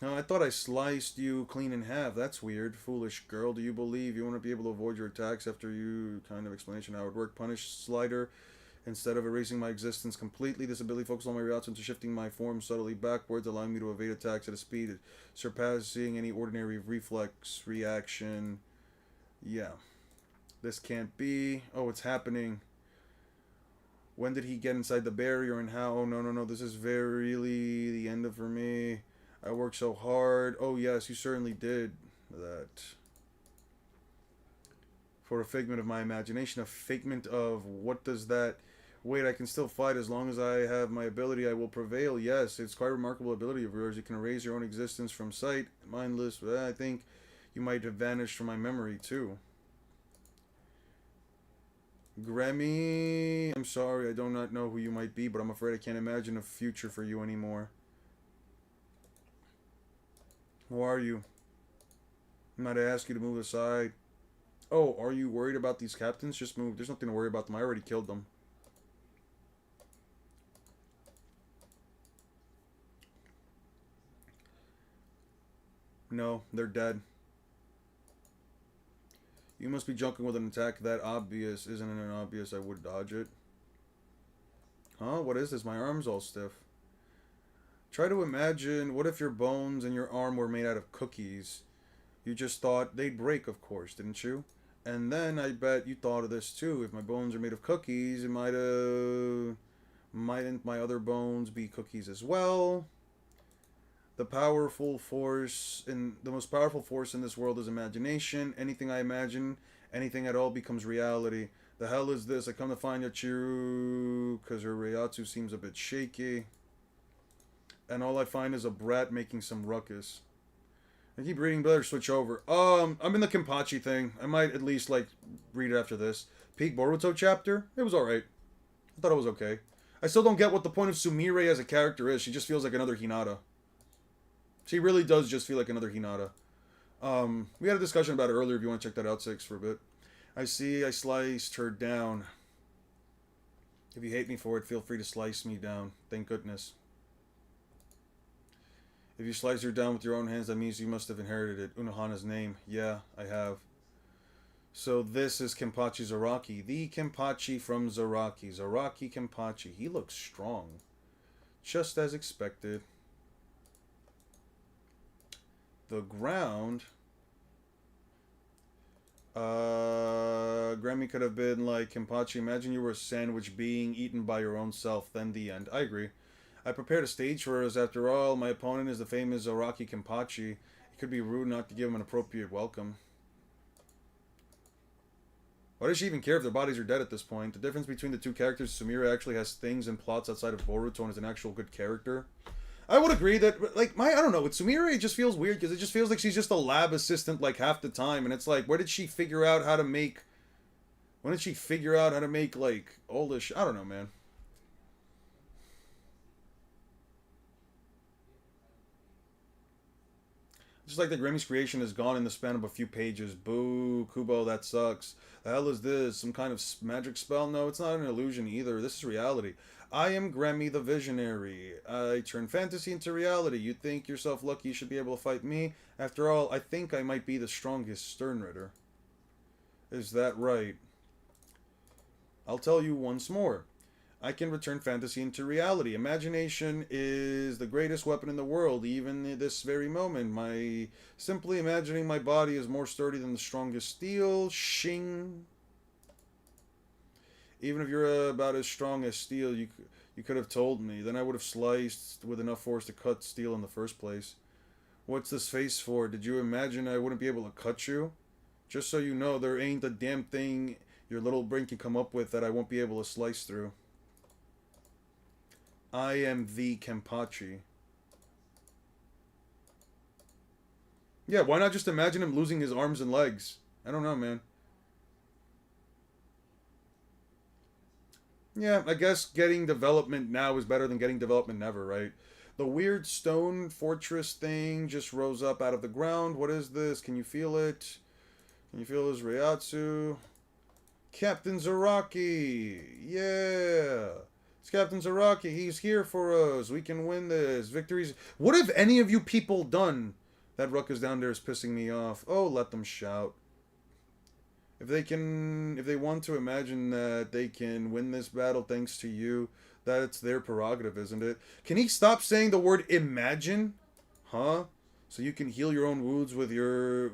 A: No, I thought I sliced you clean in half. That's weird. Foolish girl. Do you believe you want to be able to avoid your attacks after you kind of explanation how it would work? Punish Slider. Instead of erasing my existence completely, this ability focuses all my reactions into shifting my form subtly backwards, allowing me to evade attacks at a speed surpassing any ordinary reflex reaction. Yeah. This can't be. Oh, it's happening. When did he get inside the barrier and how? Oh, no. This is really the end of for me. I worked so hard. Oh, yes, you certainly did that. For a figment of my imagination. A figment of what does that... Wait, I can still fight as long as I have my ability. I will prevail. Yes, it's quite a remarkable ability of yours. You can erase your own existence from sight. Mindless. I think you might have vanished from my memory, too. Grammy, I'm sorry. I do not know who you might be, but I'm afraid I can't imagine a future for you anymore. Who are you? Might I ask you to move aside? Oh, are you worried about these captains? Just move. There's nothing to worry about them. I already killed them. No, they're dead. You must be joking with an attack that obvious. Isn't it obvious I would dodge it? Huh? What is this? My arm's all stiff. Try to imagine, what if your bones and your arm were made out of cookies? You just thought they'd break, of course, didn't you? And then I bet you thought of this too. If my bones are made of cookies, it mightn't my other bones be cookies as well? The most powerful force in this world is imagination. Anything I imagine, anything at all becomes reality. The hell is this? I come to find Yachiru because her Reiatsu seems a bit shaky. And all I find is a brat making some ruckus. I keep reading, better switch over. I'm in the Kenpachi thing. I might at least, read it after this. Peak Boruto chapter? It was alright. I thought it was okay. I still don't get what the point of Sumire as a character is. She just feels like another Hinata. She really does just feel like another Hinata. We had a discussion about it earlier if you want to check that out, 6, for a bit. I see I sliced her down. If you hate me for it, feel free to slice me down. Thank goodness. If you slice her down with your own hands, that means you must have inherited it. Unohana's name. Yeah, I have. So this is Kenpachi Zaraki. The Kenpachi from Zaraki. Zaraki Kenpachi. He looks strong. Just as expected. the ground. Grammy could have been like Kenpachi. Imagine you were a sandwich being eaten by your own self. Then the end. I agree. I prepared a stage for us. After all, my opponent is the famous Araki Kenpachi. It could be rude not to give him an appropriate welcome. Why does she even care if their bodies are dead at this point? The difference between the two characters, Sumire actually has things and plots outside of Boruto and is an actual good character. I would agree that, like, I don't know, with Sumire it just feels weird because it just feels like she's just a lab assistant, like, half the time. And it's like, where did she figure out how to make, like, all this I don't know, man. Just like the Grammy's creation is gone in the span of a few pages. Boo, Kubo, that sucks. The hell is this? Some kind of magic spell? No, it's not an illusion either. This is reality. I am Grammy the Visionary. I turn fantasy into reality. You think yourself lucky you should be able to fight me? After all, I think I might be the strongest Sternritter. Is that right? I'll tell you once more. I can return fantasy into reality. Imagination is the greatest weapon in the world, even in this very moment. Simply imagining my body is more sturdy than the strongest steel. Shing. Even if you're about as strong as steel, you could have told me. Then I would have sliced with enough force to cut steel in the first place. What's this face for? Did you imagine I wouldn't be able to cut you? Just so you know, there ain't a damn thing your little brain can come up with that I won't be able to slice through. I am the Kenpachi. Yeah, why not just imagine him losing his arms and legs? I don't know, man. Yeah, I guess getting development now is better than getting development never, right? The weird stone fortress thing just rose up out of the ground. What is this? Can you feel it? Can you feel his Reiatsu? Captain Zaraki! Yeah! It's Captain Zaraki. He's here for us. We can win this. Victories. What have any of you people done? That ruckus down there is pissing me off. Oh, let them shout. If they want to imagine that they can win this battle thanks to you, that's their prerogative, isn't it? Can he stop saying the word imagine? Huh? So you can heal your own wounds on your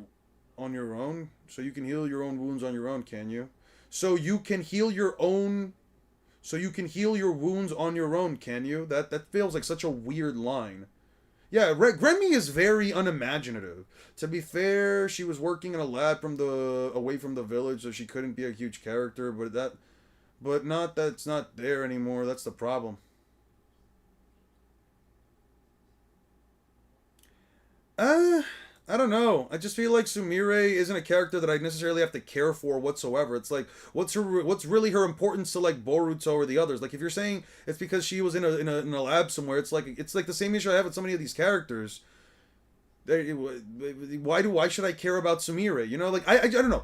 A: own? So you can heal your own wounds on your own, can you? So you can heal your wounds on your own, can you? That feels like such a weird line. Yeah, Remy is very unimaginative. To be fair, she was working in a lab away from the village, so she couldn't be a huge character. That's not there anymore. That's the problem. I don't know. I just feel like Sumire isn't a character that I necessarily have to care for whatsoever. It's like, what's really her importance to like Boruto or the others? Like, if you're saying it's because she was in a lab somewhere, it's like the same issue I have with so many of these characters. Why should I care about Sumire? You know, like I don't know.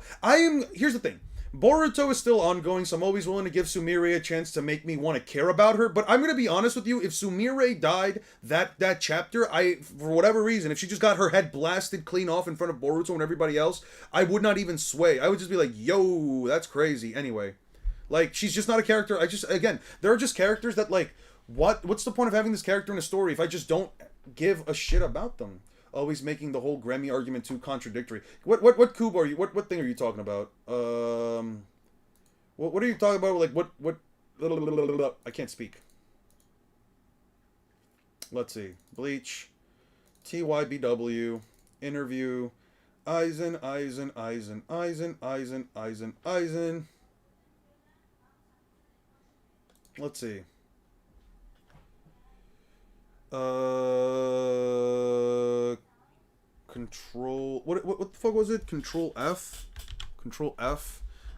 A: Here's the thing. Boruto is still ongoing, so I'm always willing to give Sumire a chance to make me want to care about her. But I'm gonna be honest with you, if Sumire died that chapter, for whatever reason, if she just got her head blasted clean off in front of Boruto and everybody else, I would not even sway. I would just be like, yo, that's crazy. Anyway, like, she's just not a character. Again, there are just characters that, like, what's the point of having this character in a story if I just don't give a shit about them? Always making the whole Grammy argument too contradictory. What Koob are you? What thing are you talking about? What are you talking about? Like what? I can't speak. Let's see. Bleach, TYBW, interview, Eisen. Let's see. Control. What the fuck was it? Control F,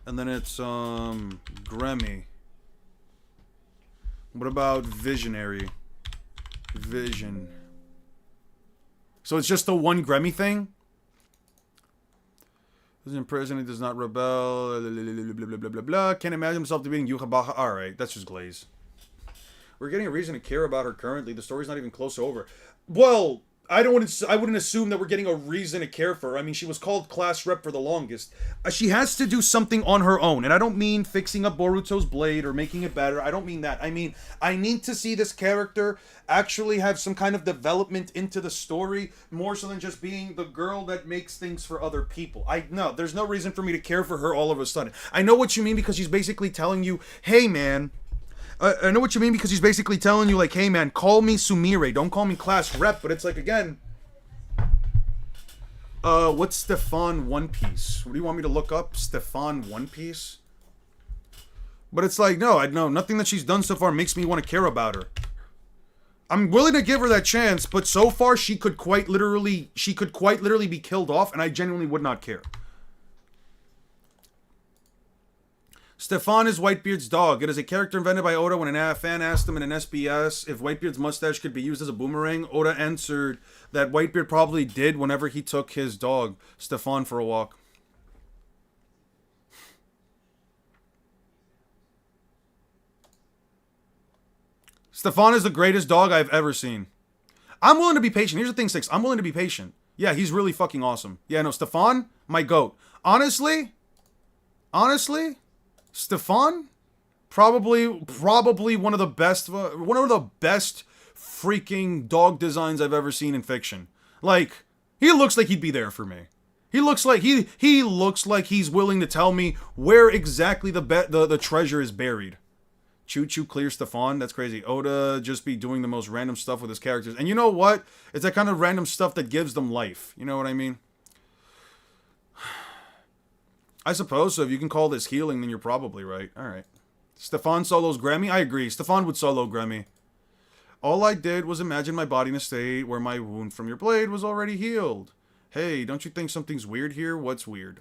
A: and then it's Grammy. What about Visionary? Vision. So it's just the one Grammy thing. He's in prison. He does not rebel. Blah blah blah blah blah. Can't imagine himself defeating Yuhabaha. All right, that's just glaze. We're getting a reason to care about her currently. The story's not even close to over. Well, I wouldn't assume that we're getting a reason to care for her. I mean, she was called class rep for the longest. She has to do something on her own, and I don't mean fixing up Boruto's blade or making it better. I don't mean that. I mean, I need to see this character actually have some kind of development into the story, more so than just being the girl that makes things for other people. There's no reason for me to care for her all of a sudden. I know what you mean, because she's basically telling you, hey man, I know what you mean, because he's basically telling you, like, hey man, call me Sumire, don't call me class rep. But it's like, again, what's Stefan One Piece? What do you want me to look up? Stefan One Piece? But it's like, no, I know nothing that she's done so far makes me want to care about her. I'm willing to give her that chance, but so far she could quite literally be killed off, and I genuinely would not care. Stefan is Whitebeard's dog. It is a character invented by Oda when a fan asked him in an SBS if Whitebeard's mustache could be used as a boomerang. Oda answered that Whitebeard probably did whenever he took his dog, Stefan, for a walk. Stefan is the greatest dog I've ever seen. I'm willing to be patient. Here's the thing, Six. I'm willing to be patient. Yeah, he's really fucking awesome. Yeah, no, Stefan, my goat. Honestly, Stefan, probably one of the best freaking dog designs I've ever seen in fiction. Like, he looks like he'd be there for me. He looks like he's willing to tell me where exactly the treasure is buried. Choo Choo clear Stefan. That's crazy. Oda just be doing the most random stuff with his characters. And you know what? It's that kind of random stuff that gives them life. You know what I mean? I suppose so. If you can call this healing, then you're probably right. Alright. Stefan solos Grammy? I agree. Stefan would solo Grammy. All I did was imagine my body in a state where my wound from your blade was already healed. Hey, don't you think something's weird here? What's weird?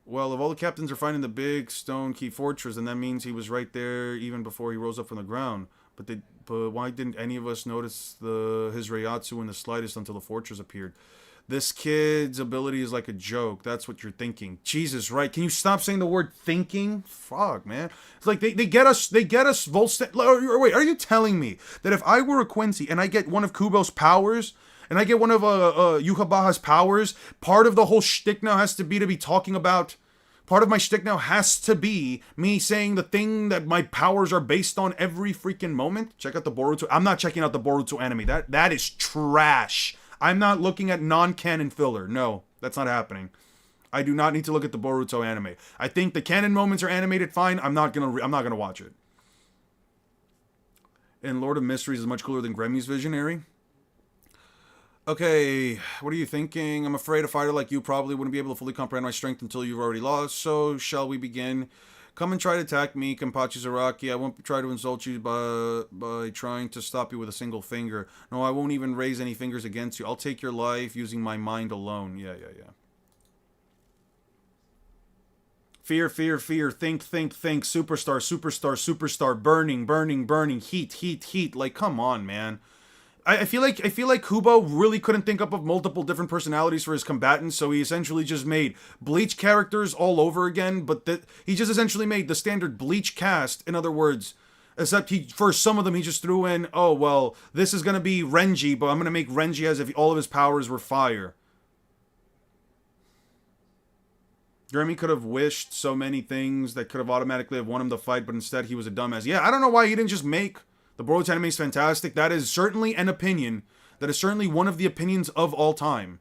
A: Well, if all the captains are finding the big stone key fortress, then that means he was right there even before he rose up from the ground. But why didn't any of us notice his Reiatsu in the slightest until the fortress appeared? This kid's ability is like a joke. That's what you're thinking. Jesus, right? Can you stop saying the word thinking? Fuck, man. It's like they get us Wait, are you telling me that if I were a Quincy and I get one of Kubo's powers, and I get one of Yukabaha's powers, part of the whole shtick now has to be talking about... Part of my shtick now has to be me saying the thing that my powers are based on every freaking moment. Check out the Boruto... I'm not checking out the Boruto anime. That is trash. I'm not looking at non-canon filler. No, that's not happening. I do not need to look at the Boruto anime. I think the canon moments are animated fine. I'm not gonna watch it. And Lord of Mysteries is much cooler than Gremmy's Visionary. Okay, what are you thinking? I'm afraid a fighter like you probably wouldn't be able to fully comprehend my strength until you've already lost. So, shall we begin? Come and try to attack me, Kenpachi Zaraki. I won't try to insult you by trying to stop you with a single finger. No, I won't even raise any fingers against you. I'll take your life using my mind alone. Yeah. Fear, fear, fear. Think, think, think. Superstar, superstar, superstar. Burning, burning, burning. Heat, heat, heat. Like, come on, man. I feel like Kubo really couldn't think up of multiple different personalities for his combatants, so he essentially just made Bleach characters all over again, but he just essentially made the standard Bleach cast, in other words, except for some of them he just threw in, oh, well, this is going to be Renji, but I'm going to make Renji as if all of his powers were fire. Jeremy could have wished so many things that could have automatically have won him the fight, but instead he was a dumbass. Yeah, I don't know why he didn't just make... The Boruto anime is fantastic. That is certainly an opinion. That is certainly one of the opinions of all time.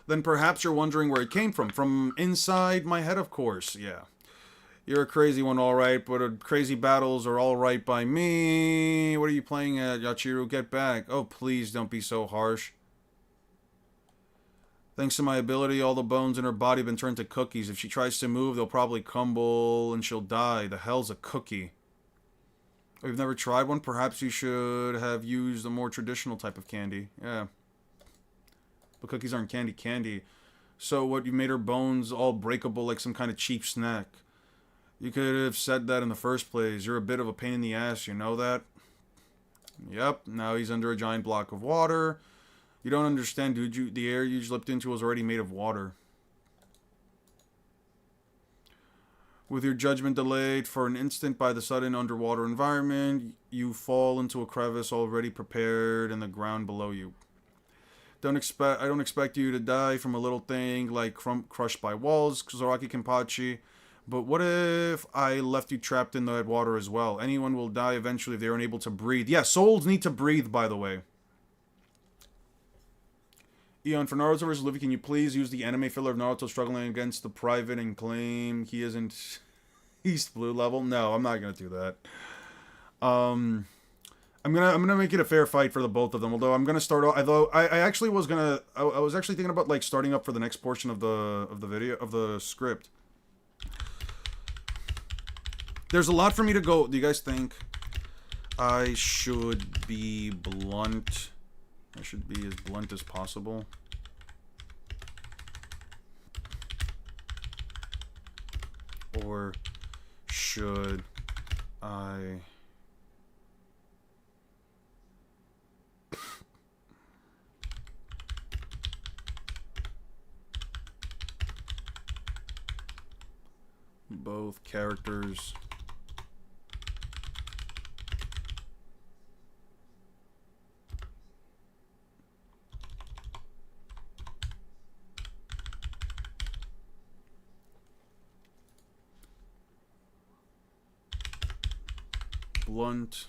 A: Then perhaps you're wondering where it came from. From inside my head, of course. Yeah. You're a crazy one, alright, but crazy battles are alright by me. What are you playing at, Yachiru? Get back. Oh, please don't be so harsh. Thanks to my ability, all the bones in her body have been turned to cookies. If she tries to move, they'll probably crumble and she'll die. The hell's a cookie? Oh, you've never tried one? Perhaps you should have used a more traditional type of candy. Yeah. But cookies aren't candy. So what, you made her bones all breakable like some kind of cheap snack? You could have said that in the first place. You're a bit of a pain in the ass, you know that? Yep, now he's under a giant block of water. You don't understand, dude. The air you slipped into was already made of water. With your judgment delayed for an instant by the sudden underwater environment, you fall into a crevice already prepared in the ground below you. I don't expect you to die from a little thing like crushed by walls, Zoraki Kenpachi. But what if I left you trapped in the water as well? Anyone will die eventually if they're unable to breathe. Yeah, souls need to breathe, by the way. Eon, for Naruto vs. Luffy, can you please use the anime filler of Naruto struggling against the private and claim he isn't East Blue level? No, I'm not gonna do that. I'm gonna make it a fair fight for the both of them. Although I'm gonna start off. Although I actually was gonna. I was actually thinking about like starting up for the next portion of the video of the script. There's a lot for me to go. Do you guys think I should be blunt? I should be as blunt as possible. Or should I... both characters... blunt.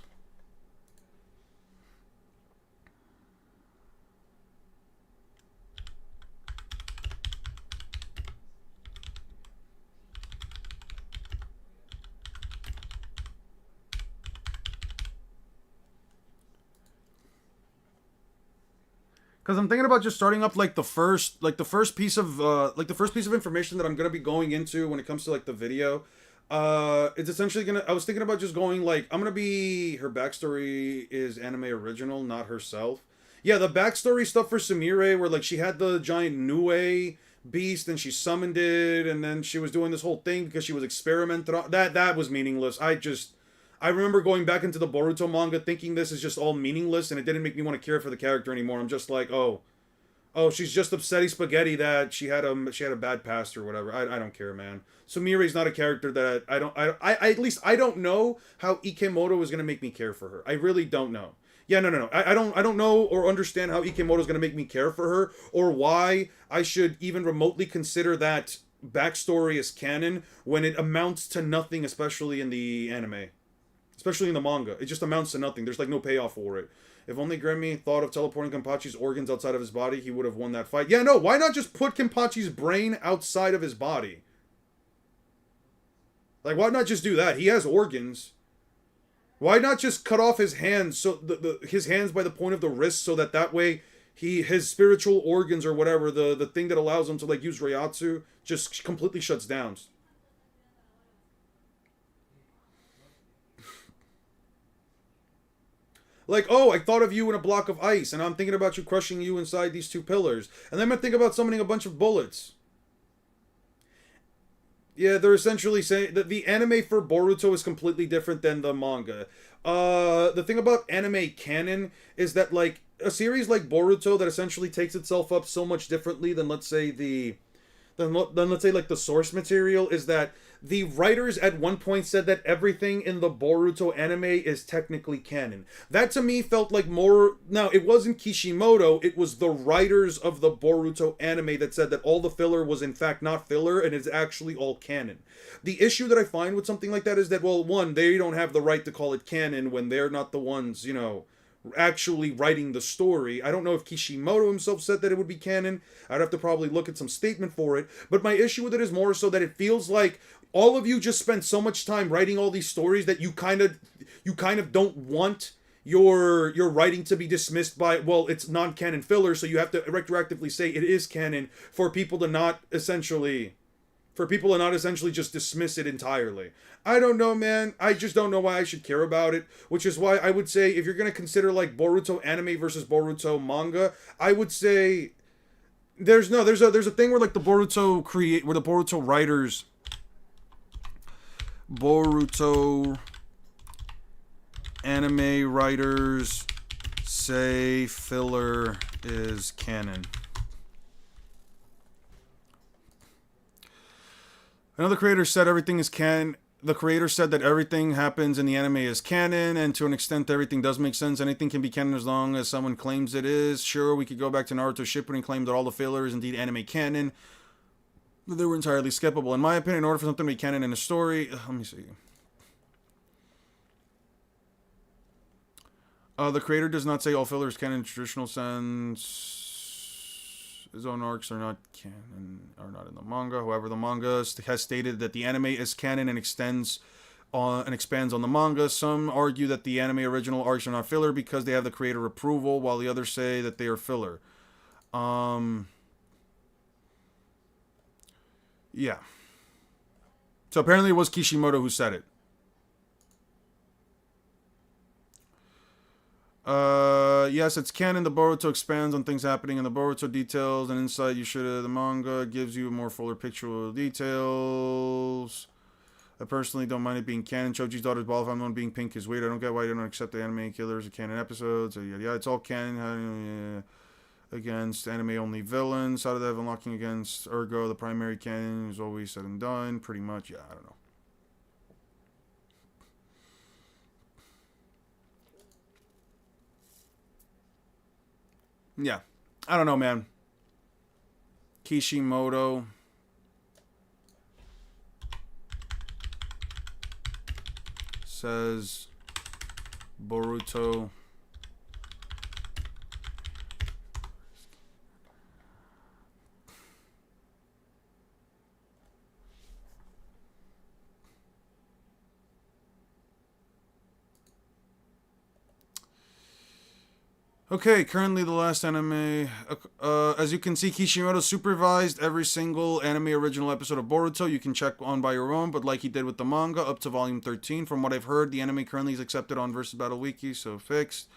A: Because I'm thinking about just starting up like the first piece of information that I'm gonna be going into when it comes to like the video. It's essentially gonna. I was thinking about just going like I'm gonna be her backstory is anime original, not herself. Yeah, the backstory stuff for Sumire, where like she had the giant Nue beast and she summoned it, and then she was doing this whole thing because she was experimenting on that was meaningless. I remember going back into the Boruto manga thinking this is just all meaningless, and it didn't make me want to care for the character anymore. I'm just like, oh, she's just upsetty spaghetti that she had a bad past or whatever. I don't care, man. Sumire's not a character that I at least I don't know how Ikemoto is gonna make me care for her. I really don't know. Yeah, no. I don't know or understand how Ikemoto is gonna make me care for her, or why I should even remotely consider that backstory as canon when it amounts to nothing, especially in the anime. Especially in the manga. It just amounts to nothing. There's like no payoff for it. If only Grammy thought of teleporting Kenpachi's organs outside of his body, he would have won that fight. Yeah, no, why not just put Kenpachi's brain outside of his body? Like, why not just do that? He has organs. Why not just cut off his hands, so his hands by the point of the wrist, so that way his spiritual organs or whatever, the thing that allows him to like use Reiatsu, just completely shuts down. Like, oh, I thought of you in a block of ice, and I'm thinking about you crushing you inside these two pillars. And then I think about summoning a bunch of bullets. Yeah, they're essentially saying that the anime for Boruto is completely different than the manga. The thing about anime canon is that, like, a series like Boruto that essentially takes itself up so much differently than, let's say, like, the source material is that the writers at one point said that everything in the Boruto anime is technically canon. That to me felt like more... Now, it wasn't Kishimoto, it was the writers of the Boruto anime that said that all the filler was in fact not filler and it's actually all canon. The issue that I find with something like that is that, well, one, they don't have the right to call it canon when they're not the ones, you know, actually writing the story. I don't know if Kishimoto himself said that it would be canon. I'd have to probably look at some statement for it. But my issue with it is more so that it feels like all of you just spent so much time writing all these stories that you kind of don't want your writing to be dismissed by, well, it's non-canon filler, so you have to retroactively say it is canon for people to not essentially just dismiss it entirely. I don't know, man. I just don't know why I should care about it, which is why I would say if you're going to consider like Boruto anime versus Boruto manga, I would say there's a thing where like the Boruto anime writers say filler is canon. Another creator said everything is canon. The creator said that everything happens in the anime is canon, and to an extent, everything does make sense. Anything can be canon as long as someone claims it is. Sure, we could go back to Naruto Shippuden and claim that all the filler is indeed anime canon. But they were entirely skippable. In my opinion, in order for something to be canon in a story... let me see. The creator does not say all filler is canon in traditional sense. His own arcs are not canon, are not in the manga. However, the manga has stated that the anime is canon and expands on the manga. Some argue that the anime original arcs are not filler because they have the creator approval, while the others say that they are filler. Yeah. So apparently it was Kishimoto who said it. Yes, it's canon. The Boruto expands on things happening in the Boruto details and insight you should have. The manga gives you a more fuller picture of details. I personally don't mind it being canon. Choji's daughter's ball if I'm the one being pink is weird. I don't get why you don't accept the anime killers as canon episodes. Yeah, it's all canon. Against anime only villains. How do they have unlocking against Ergo? The primary canon is always said and done. Pretty much. Yeah, I don't know. Yeah. I don't know, man. Kishimoto. Says Boruto. Okay, currently the last anime. As you can see, Kishimoto supervised every single anime original episode of Boruto. You can check on by your own, but like he did with the manga, up to volume 13. From what I've heard, the anime currently is accepted on Versus Battle Wiki, so fixed.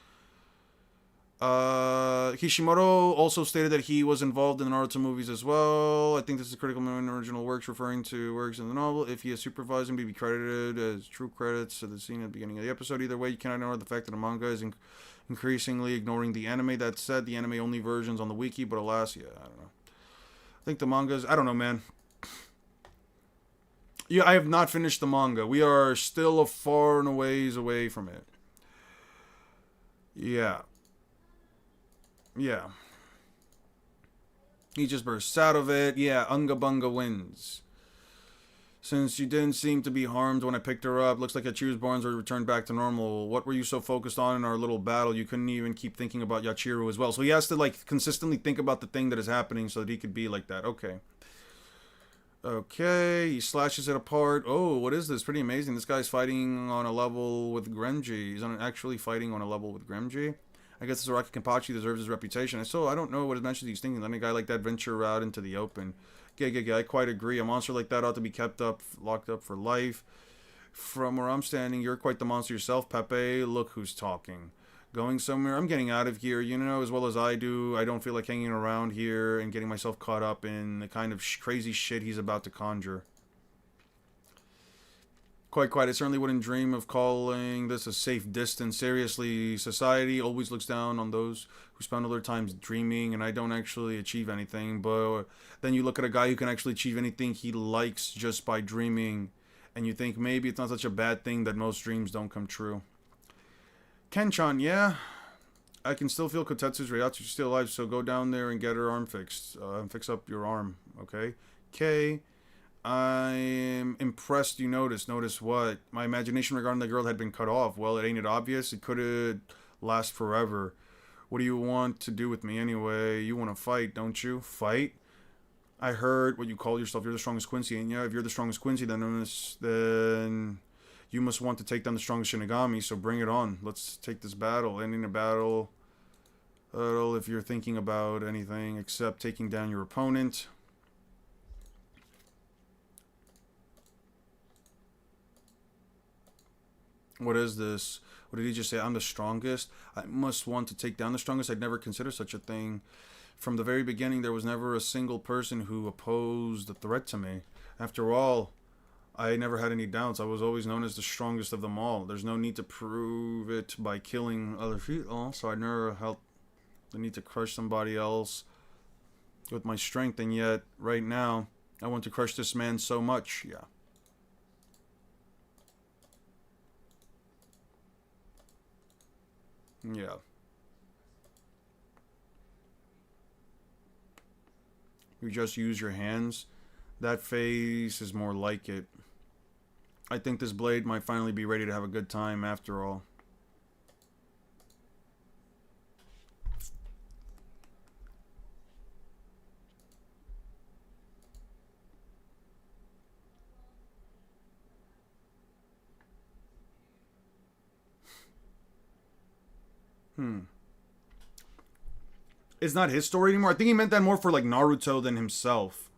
A: Kishimoto also stated that he was involved in the Naruto movies as well. I think this is a critical moment in original works, referring to works in the novel. If he is supervising, be credited as true credits to the scene at the beginning of the episode. Either way, you cannot ignore the fact that the manga is increasingly ignoring the anime. That said, the anime only versions on the wiki, but alas, yeah, I don't know. I think the manga's... I don't know, man. Yeah, I have not finished the manga. We are still a far and a ways away from it. Yeah. Yeah. He just bursts out of it. Yeah, Unga Bunga wins. Since you didn't seem to be harmed when I picked her up, looks like Yachiro's bonds were returned back to normal. What were you so focused on in our little battle? You couldn't even keep thinking about Yachiro as well. So he has to, like, consistently think about the thing that is happening so that he could be like that. Okay. Okay, he slashes it apart. Oh, what is this? Pretty amazing. This guy's fighting on a level with Gremji. He's actually fighting on a level with Gremji. I guess this Araki Kenpachi deserves his reputation. I don't know what his mentions he's thinking. Letting a guy like that venture out into the open. Yeah, I quite agree. A monster like that ought to be locked up for life. From where I'm standing, you're quite the monster yourself, Pepe. Look who's talking. Going somewhere? I'm getting out of here, you know, as well as I do. I don't feel like hanging around here and getting myself caught up in the kind of crazy shit he's about to conjure. Quite. I certainly wouldn't dream of calling this a safe distance. Seriously, society always looks down on those who spend all their time dreaming, and I don't actually achieve anything. But then you look at a guy who can actually achieve anything he likes just by dreaming, and you think maybe it's not such a bad thing that most dreams don't come true. Kenchan, yeah. I can still feel Kotetsu's Ryatsu's still alive, so go down there and get her arm fixed. Fix up your arm, okay? K. I'm impressed you noticed. Notice what? My imagination regarding the girl had been cut off. Well, it ain't it obvious? It could last forever. What do you want to do with me anyway? You want to fight, don't you? Fight? I heard what you call yourself. You're the strongest Quincy, ain't ya? If you're the strongest Quincy, then you must want to take down the strongest Shinigami, so bring it on. Let's take this battle. Ending a battle. If you're thinking about anything except taking down your opponent. What is this? What did he just say? I'm the strongest? I must want to take down the strongest? I'd never consider such a thing. From the very beginning, there was never a single person who opposed the threat to me. After all, I never had any doubts. I was always known as the strongest of them all. There's no need to prove it by killing other people, so I never felt the need to crush somebody else with my strength. And yet, right now, I want to crush this man so much. Yeah. Yeah. You just use your hands. That face is more like it. I think this blade might finally be ready to have a good time after all. It's not his story anymore. I think he meant that more for like Naruto than himself.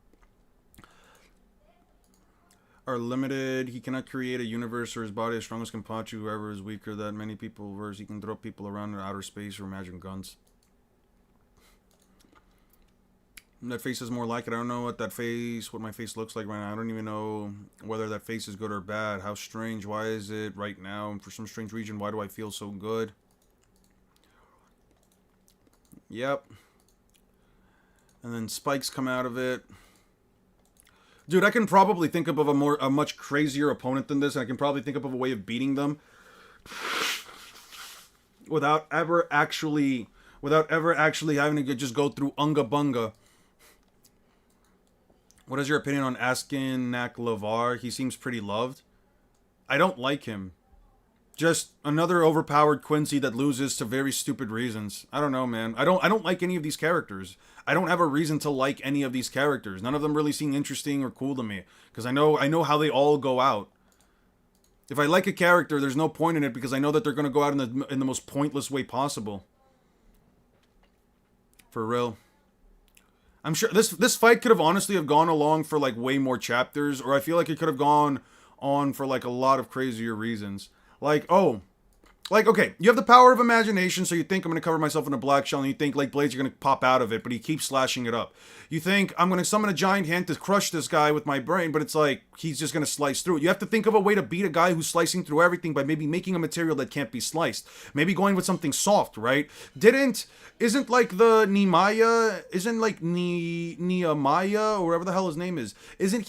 A: Are limited. He cannot create a universe or his body as strong as Kenpachi. Whoever is weaker than many people, whereas he can throw people around in outer space or imagine guns. That face is more like it. I don't know what my face looks like right now. I don't even know whether that face is good or bad. How strange. Why is it right now? For some strange reason, why do I feel so good? Yep. And then spikes come out of it. Dude, I can probably think of a much crazier opponent than this, and I can probably think of a way of beating them without ever actually having to just go through Unga Bunga. What is your opinion on Askinak Lavar? He seems pretty loved. I don't like him. Just another overpowered Quincy that loses to very stupid reasons. I don't know, man. I don't like any of these characters. I don't have a reason to like any of these characters. None of them really seem interesting or cool to me. Because I know how they all go out. If I like a character, there's no point in it because I know that they're going to go out in the most pointless way possible. For real. I'm sure this fight could have honestly have gone along for like way more chapters. Or I feel like it could have gone on for like a lot of crazier reasons. Like, okay, you have the power of imagination, so you think I'm going to cover myself in a black shell, and you think, like, blades are going to pop out of it, but he keeps slashing it up. You think, I'm going to summon a giant hand to crush this guy with my brain, but it's like, he's just going to slice through it. You have to think of a way to beat a guy who's slicing through everything by maybe making a material that can't be sliced. Maybe going with something soft, right? Isn't like the Nehemiah, isn't like Nehemiah, or whatever the hell his name is, isn't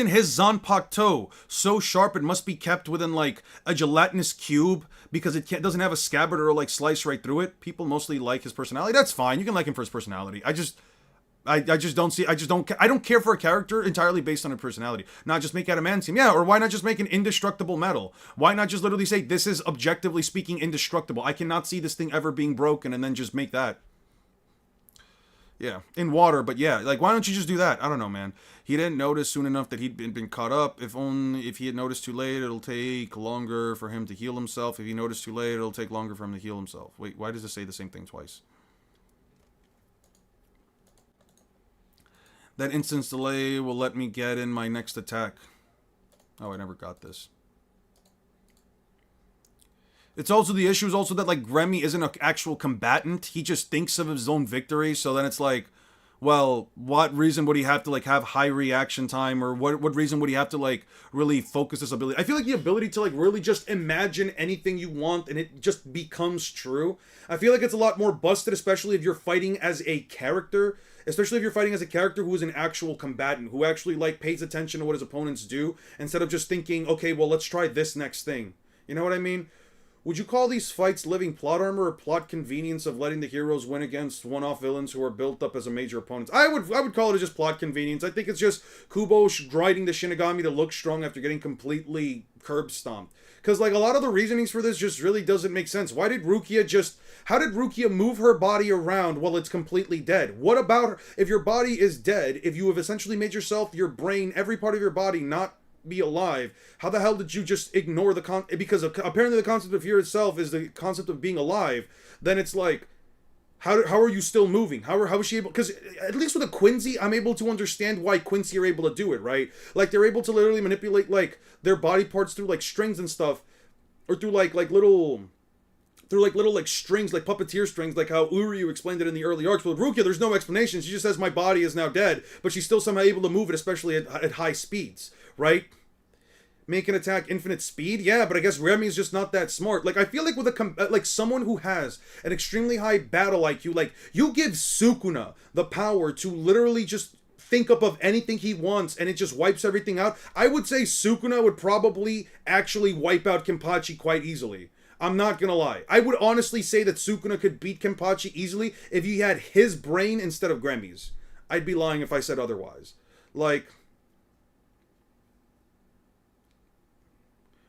A: his Zanpakuto so sharp it must be kept within like a gelatinous cube because it doesn't have a scabbard or like slice right through it? People mostly like his personality. That's fine. You can like him for his personality. I don't care for a character entirely based on a personality. Not just make adamantium. Yeah, or why not just make an indestructible metal? Why not just literally say this is objectively speaking indestructible? I cannot see this thing ever being broken and then just make that. Yeah, in water, but yeah, like, why don't you just do that? I don't know, man. He didn't notice soon enough that he'd been caught up. If he had noticed too late, it'll take longer for him to heal himself. If he noticed too late, it'll take longer for him to heal himself. Wait, why does it say the same thing twice? That instance delay will let me get in my next attack. Oh, I never got this. It's also, the issue is also that, like, Remy isn't an actual combatant. He just thinks of his own victory, so then it's like, well, what reason would he have to, like, have high reaction time, or what reason would he have to, like, really focus this ability? I feel like the ability to, like, really just imagine anything you want and it just becomes true. I feel like it's a lot more busted, especially if you're fighting as a character. Especially if you're fighting as a character who is an actual combatant, who actually, like, pays attention to what his opponents do, instead of just thinking, okay, well, let's try this next thing. You know what I mean? Would you call these fights living plot armor or plot convenience of letting the heroes win against one-off villains who are built up as a major opponents? I would call it just plot convenience. I think it's just Kubo grinding the Shinigami to look strong after getting completely curb stomped. Because, like, a lot of the reasonings for this just really doesn't make sense. How did Rukia move her body around while it's completely dead? What about her? If your body is dead, if you have essentially made yourself, your brain, every part of your body not be alive, how the hell did you just ignore because apparently the concept of fear itself is the concept of being alive. Then it's like, how are you still moving? How is she able? Because at least with a Quincy, I'm able to understand why Quincy are able to do it, right? Like, they're able to literally manipulate, like, their body parts through, like, strings and stuff, or through little strings, like puppeteer strings, like how Uryu explained it in the early arcs. But with Rukia, there's no explanation. She just says, my body is now dead, but she's still somehow able to move it, especially at high speeds, right? Make an attack infinite speed? Yeah, but I guess Remy's just not that smart. Like, I feel like with like someone who has an extremely high battle IQ, like, you give Sukuna the power to literally just think up of anything he wants and it just wipes everything out, I would say Sukuna would probably actually wipe out Kenpachi quite easily. I'm not gonna lie. I would honestly say that Sukuna could beat Kenpachi easily if he had his brain instead of Gremmy's. I'd be lying if I said otherwise. Like...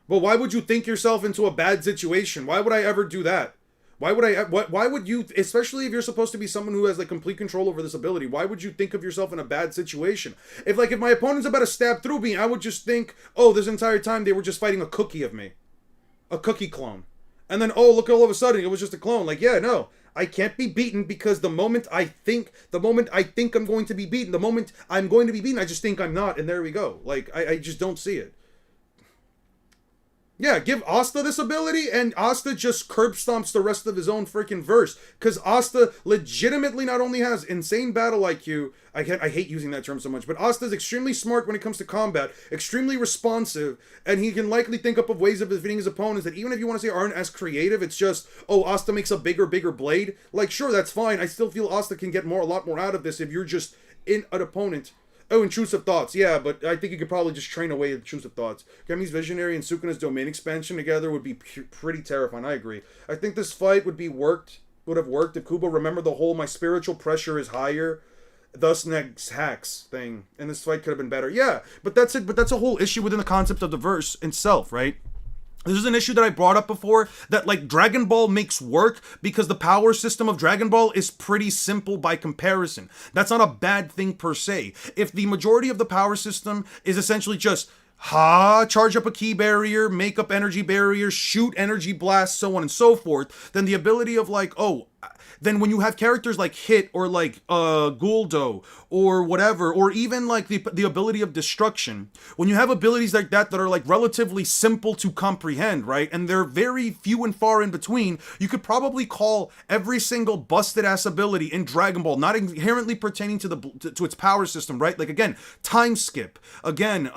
A: But why would you think yourself into a bad situation? Why would I ever do that? Why would you, especially if you're supposed to be someone who has like complete control over this ability, why would you think of yourself in a bad situation? If my opponent's about to stab through me, I would just think, oh, this entire time they were just fighting a cookie of me. A cookie clone. And then, oh, look, all of a sudden it was just a clone. Like, yeah, no. I can't be beaten because the moment I think I'm going to be beaten, the moment I'm going to be beaten, I just think I'm not, and there we go. Like, I just don't see it. Yeah, give Asta this ability, and Asta just curb stomps the rest of his own freaking verse. Because Asta legitimately not only has insane battle IQ, I hate using that term so much, but Asta's extremely smart when it comes to combat, extremely responsive, and he can likely think up of ways of defeating his opponents that even if you want to say aren't as creative, it's just, oh, Asta makes a bigger blade. Like, sure, that's fine. I still feel Asta can get a lot more out of this if you're just in an opponent. Oh, intrusive thoughts. Yeah, but I think you could probably just train away intrusive thoughts. Gremmy's Visionary and Sukuna's Domain expansion together would be pretty terrifying. I agree. I think this fight would have worked if Kubo remembered the whole my spiritual pressure is higher, thus next hacks thing. And this fight could have been better. Yeah, but that's it. But that's a whole issue within the concept of the verse itself, right? This is an issue that I brought up before, that like Dragon Ball makes work because the power system of Dragon Ball is pretty simple by comparison. That's not a bad thing per se. If the majority of the power system is essentially just charge up a key barrier, make up energy barriers, shoot energy blasts, so on and so forth, then the ability of like, then when you have characters like Hit or like Guldo or whatever, or even like the ability of destruction, when you have abilities like that are like relatively simple to comprehend, right, and they're very few and far in between, you could probably call every single busted ass ability in Dragon Ball, not inherently pertaining to its power system, right? Like again, time skip, again,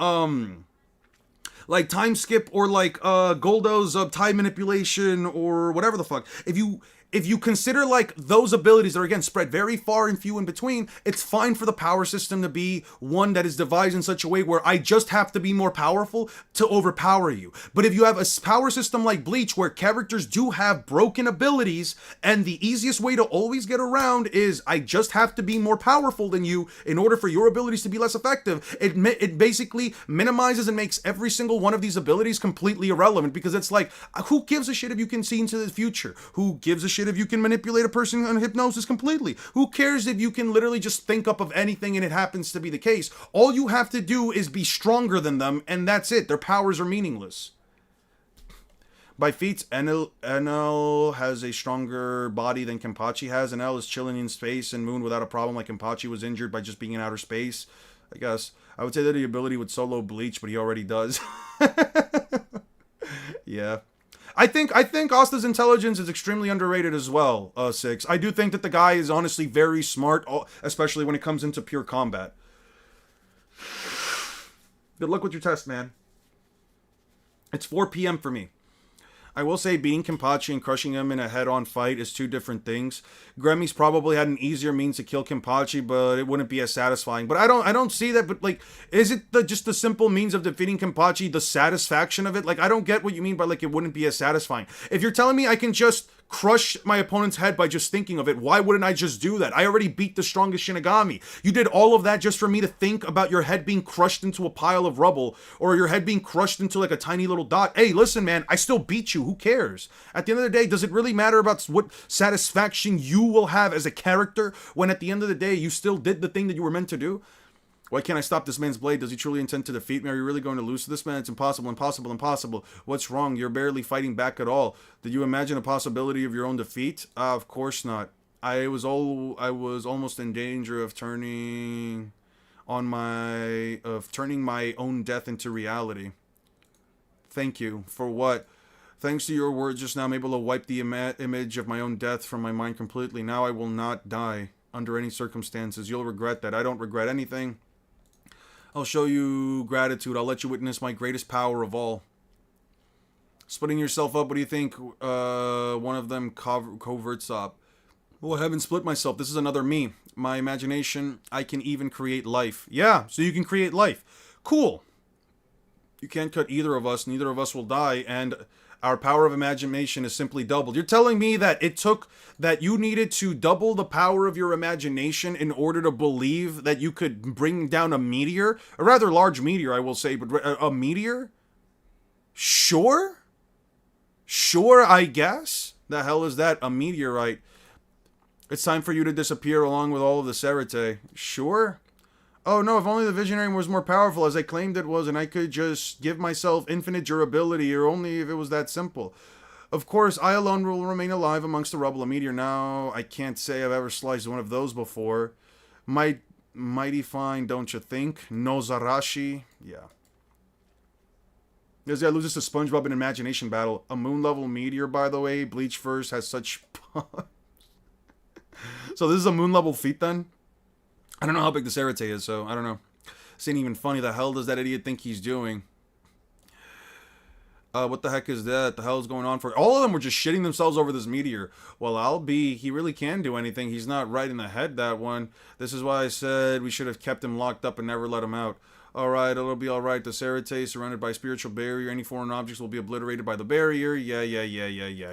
A: like time skip, or like Goldo's time manipulation, or whatever the fuck. If you consider like those abilities that are again spread very far and few in between, it's fine for the power system to be one that is devised in such a way where I just have to be more powerful to overpower you. But if you have a power system like Bleach where characters do have broken abilities, and the easiest way to always get around is I just have to be more powerful than you in order for your abilities to be less effective, it basically minimizes and makes every single one of these abilities completely irrelevant, because it's like, who gives a shit if you can see into the future? Who gives a shit if you can manipulate a person on hypnosis completely? Who cares if you can literally just think up of anything and it happens to be the case? All you have to do is be stronger than them, and that's it. Their powers are meaningless. By feats, Enel has a stronger body than Kenpachi has. Enel is chilling in space and moon without a problem, like Kenpachi was injured by just being in outer space. I guess I would say that the ability would solo Bleach, but he already does. Yeah. I think Asta's intelligence is extremely underrated as well, Six. I do think that the guy is honestly very smart, especially when it comes into pure combat. Good luck with your test, man. It's 4 p.m. for me. I will say beating Kenpachi and crushing him in a head-on fight is two different things. Gremmy's probably had an easier means to kill Kenpachi, but it wouldn't be as satisfying. But I don't see that. But like, is it just the simple means of defeating Kenpachi, the satisfaction of it? Like, I don't get what you mean by like it wouldn't be as satisfying. If you're telling me I can just crush my opponent's head by just thinking of it, why wouldn't I just do that? I already beat the strongest Shinigami. You did all of that just for me to think about your head being crushed into a pile of rubble, or your head being crushed into like a tiny little dot. Hey, listen, man, I still beat you. Who cares? At the end of the day, does it really matter about what satisfaction you will have as a character when at the end of the day you still did the thing that you were meant to do? Why can't I stop this man's blade? Does he truly intend to defeat me? Are you really going to lose to this man? It's impossible, impossible, impossible. What's wrong? You're barely fighting back at all. Did you imagine a possibility of your own defeat? Of course not. I was almost in danger of turning my own death into reality. Thank you. For what? Thanks to your words just now, I'm able to wipe the image of my own death from my mind completely. Now I will not die under any circumstances. You'll regret that. I don't regret anything. I'll show you gratitude. I'll let you witness my greatest power of all. Splitting yourself up, what do you think one of them coverts up? Oh, I haven't split myself. This is another me. My imagination, I can even create life. Yeah, so you can create life. Cool. You can't cut either of us. Neither of us will die. And our power of imagination is simply doubled. You're telling me that that you needed to double the power of your imagination in order to believe that you could bring down a meteor? A rather large meteor, I will say, but a meteor? Sure? Sure, I guess? The hell is that? A meteorite. It's time for you to disappear along with all of the Serite. Sure? Oh no, if only the Visionary was more powerful as I claimed it was and I could just give myself infinite durability, or only if it was that simple. Of course, I alone will remain alive amongst the rubble of meteor. Now, I can't say I've ever sliced one of those before. Mighty fine, don't you think? Nozarashi? Yeah. This guy loses to SpongeBob in imagination battle. A moon-level meteor, by the way. Bleach first has such... So this is a moon-level feat, then? I don't know how big the Serite is, so I don't know. This ain't even funny. The hell does that idiot think he's doing? What the heck is that? The hell is going on for... All of them were just shitting themselves over this meteor. Well, he really can do anything. He's not right in the head, that one. This is why I said we should have kept him locked up and never let him out. Alright, it'll be alright. The Serite, surrounded by spiritual barrier. Any foreign objects will be obliterated by the barrier. Yeah.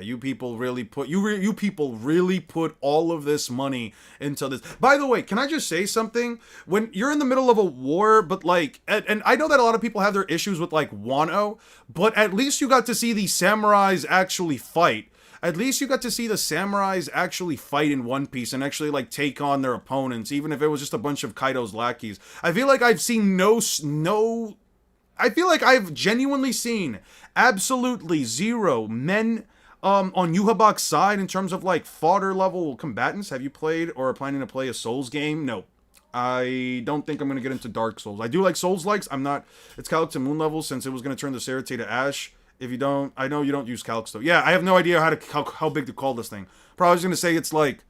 A: You people really put... You people really put all of this money into this. By the way, can I just say something? When you're in the middle of a war, but like... And I know that a lot of people have their issues with like Wano, but at least you got to see these samurais actually fight. At least you got to see the samurais actually fight in One Piece and actually, like, take on their opponents, even if it was just a bunch of Kaido's lackeys. I feel like I've seen I feel like I've genuinely seen absolutely zero men on Yuhabak's side in terms of, like, fodder-level combatants. Have you played or are planning to play a Souls game? No. I don't think I'm going to get into Dark Souls. I do like Souls-likes. I'm not... It's Calyx and Moon level since it was going to turn the Serite to Ash. If you don't, I know you don't use Calx though. Yeah, I have no idea how big to call this thing. Probably just gonna say it's like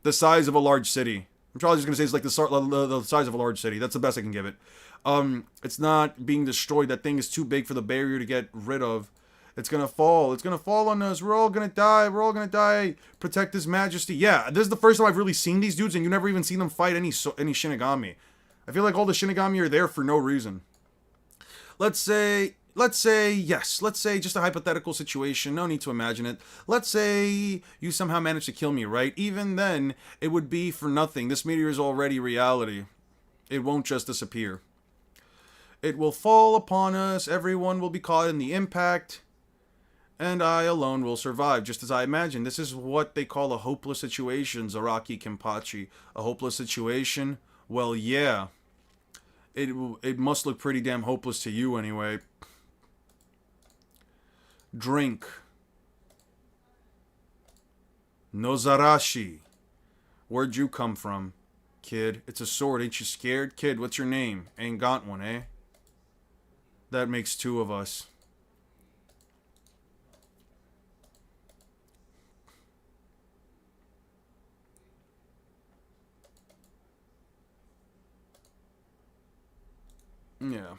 A: the size of a large city. I'm probably just gonna say it's like the size of a large city. That's the best I can give it. It's not being destroyed. That thing is too big for the barrier to get rid of. It's gonna fall. It's gonna fall on us. We're all gonna die. We're all gonna die. Protect His Majesty. Yeah, this is the first time I've really seen these dudes, and you never even seen them fight any Shinigami. I feel like all the Shinigami are there for no reason. Let's say, just a hypothetical situation, no need to imagine it. Let's say you somehow managed to kill me, right? Even then, it would be for nothing. This meteor is already reality. It won't just disappear. It will fall upon us, everyone will be caught in the impact, and I alone will survive, just as I imagined. This is what they call a hopeless situation, Zaraki Kenpachi. A hopeless situation? Well, yeah. It must look pretty damn hopeless to you anyway. Drink. Nozarashi. Where'd you come from, kid? It's a sword. Ain't you scared? Kid, what's your name? Ain't got one, eh? That makes two of us. Yeah.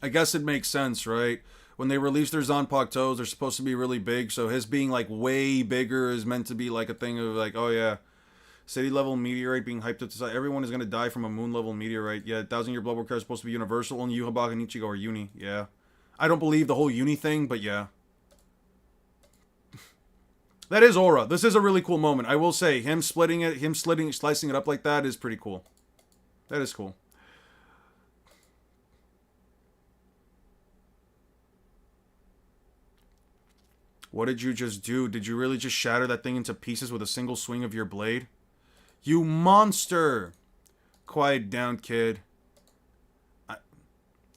A: I guess it makes sense, right? When they release their Zanpakutos, they're supposed to be really big, so his being, like, way bigger is meant to be, like, a thing of, like, oh, yeah, city-level meteorite being hyped up to side. Everyone is going to die from a moon-level meteorite. Yeah, 1,000-year blood worker is supposed to be universal. Only Yuhabak and Ichigo are uni. Yeah. I don't believe the whole uni thing, but yeah. That is aura. This is a really cool moment. I will say, him slicing it up like that is pretty cool. That is cool. What did you just do? Did you really just shatter that thing into pieces with a single swing of your blade? You monster! Quiet down, kid.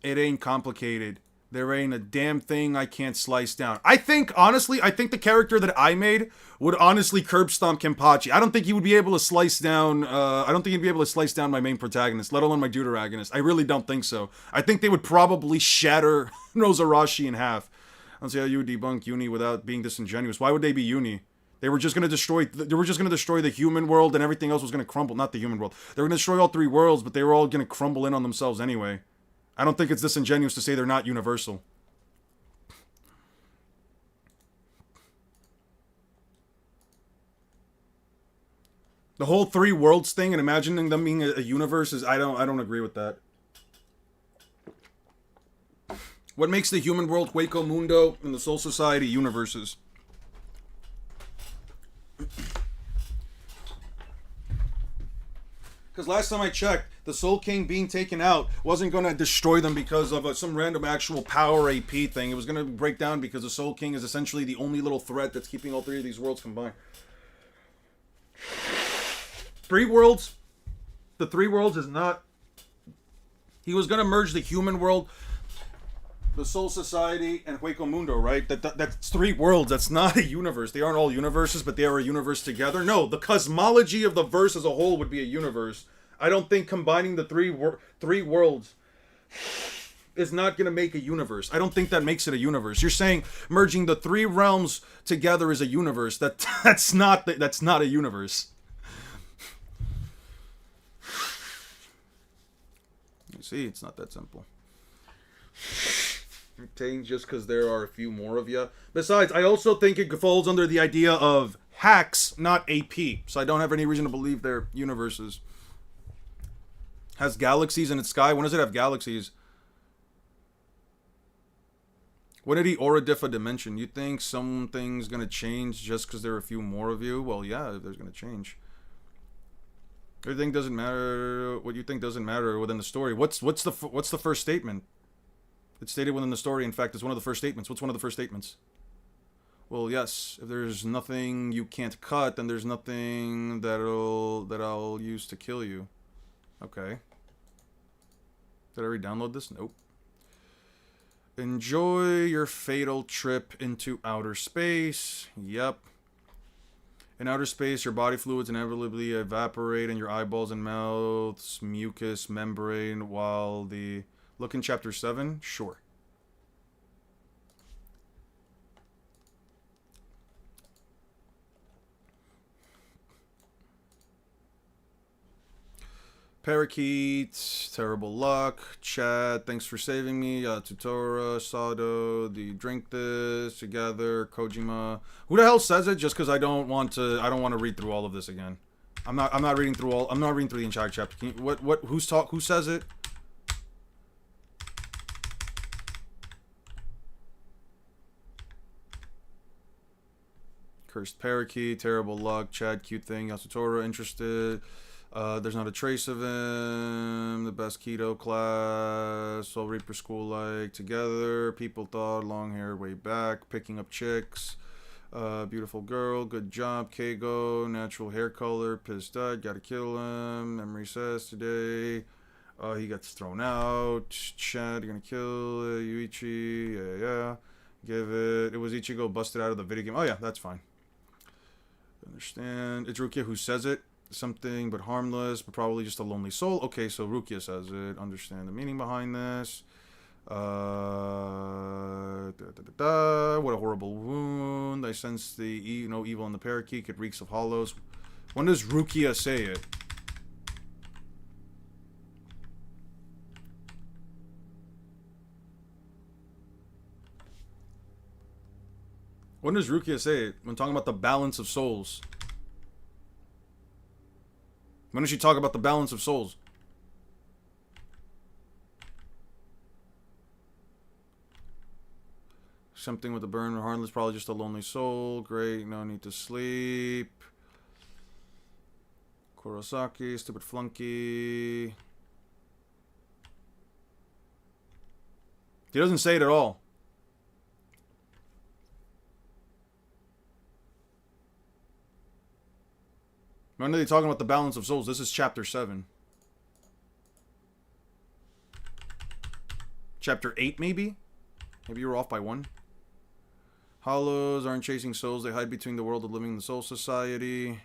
A: It ain't complicated. There ain't a damn thing I can't slice down. Honestly, I think the character that I made would honestly curb stomp Kenpachi. I don't think he would be able to slice down, my main protagonist, let alone my deuteragonist. I really don't think so. I think they would probably shatter Nozarashi in half. I don't see how you would debunk Uni without being disingenuous. Why would they be Uni? They were just gonna destroy the human world, and everything else was gonna crumble. Not the human world. They were gonna destroy all three worlds, but they were all gonna crumble in on themselves anyway. I don't think it's disingenuous to say they're not universal. The whole three worlds thing and imagining them being a universe is I don't agree with that. What makes the human world, Hueco Mundo, and the Soul Society universes? Because last time I checked, the Soul King being taken out wasn't going to destroy them because of some random actual power AP thing. It was going to break down because the Soul King is essentially the only little threat that's keeping all three of these worlds combined. Three worlds. The three worlds is not... He was going to merge the human world, the Soul Society, and Hueco Mundo, right? That's three worlds. That's not a universe. They aren't all universes, but they are a universe together. No, the cosmology of the verse as a whole would be a universe. I don't think combining the three worlds is not going to make a universe. I don't think that makes it a universe. You're saying merging the three realms together is a universe. That's not a universe. You see, it's not that simple. Okay, just because there are a few more of you. Besides, I also think it falls under the idea of hacks, not AP. So I don't have any reason to believe they're universes. Has galaxies in its sky? When does it have galaxies? When did he aura diff a dimension? You think something's going to change just because there are a few more of you? Well, yeah, there's going to change. Everything doesn't matter. What you think doesn't matter within the story. What's the first statement? It's stated within the story. In fact, it's one of the first statements. What's one of the first statements? Well, yes. If there's nothing you can't cut, then there's nothing that I'll use to kill you. Okay. Did I re-download this? Nope. Enjoy your fatal trip into outer space. Yep. In outer space, your body fluids inevitably evaporate and your eyeballs and mouth's mucous membrane while the... Look in chapter 7? Sure. Parakeet, terrible luck. Chad, thanks for saving me. Tutora, Sado, the drink this together. Kojima. Who the hell says it? Just because I don't want to read through all of this again. I'm not reading through the entire chapter. Who says it? Cursed Parakeet, terrible luck. Chad, cute thing. Yasutora, interested. There's not a trace of him. The best keto class. Soul Reaper school like together. People thought long hair way back. Picking up chicks. Beautiful girl. Good job. Keigo. Natural hair color. Pissed died. Gotta kill him. Memory says today. He gets thrown out. Chad, you're gonna kill Yuichi. Yeah. Give it. It was Ichigo busted out of the video game. Oh yeah, that's fine. Understand. It's Rukia who says it. Something but harmless, but probably just a lonely soul. Okay, so Rukia says it. Understand the meaning behind this. What a horrible wound. I sense the no evil in the parakeet. It reeks of hollows. When does Rukia say it? When does Rukia say it? When talking about the balance of souls. When does she talk about the balance of souls? Something with a burn or harmless, probably just a lonely soul. Great, no need to sleep. Kurosaki, stupid flunky. He doesn't say it at all. When are they talking about the balance of souls? This is chapter 7. Chapter 8, maybe? Maybe you were off by 1. Hollows aren't chasing souls. They hide between the world of living and the soul society.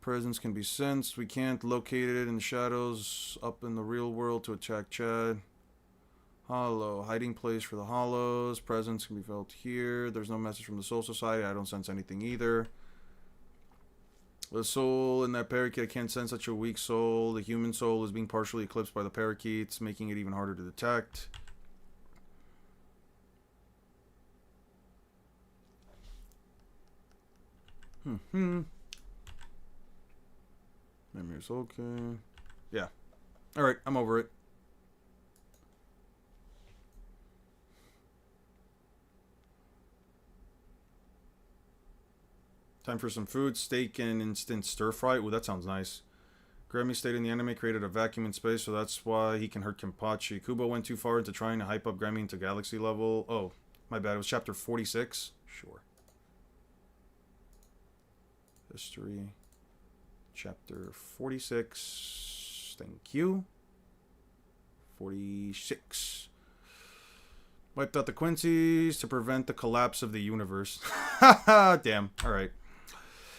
A: Presence can be sensed. We can't locate it in the shadows up in the real world to attack Chad. Hollow. Hiding place for the hollows. Presence can be felt here. There's no message from the soul society. I don't sense anything either. The soul in that parakeet, I can't sense such a weak soul. The human soul is being partially eclipsed by the parakeets, making it even harder to detect. Memory's okay. Yeah. Alright, I'm over it. Time for some food. Steak and instant stir fry. Ooh, that sounds nice. Grammy stayed in the anime, created a vacuum in space, so that's why he can hurt Kenpachi. Kubo went too far into trying to hype up Grammy into galaxy level. Oh, my bad. It was chapter 46. Sure. History. Chapter 46. Thank you. 46. Wiped out the Quincy's to prevent the collapse of the universe. Haha, damn. Alright.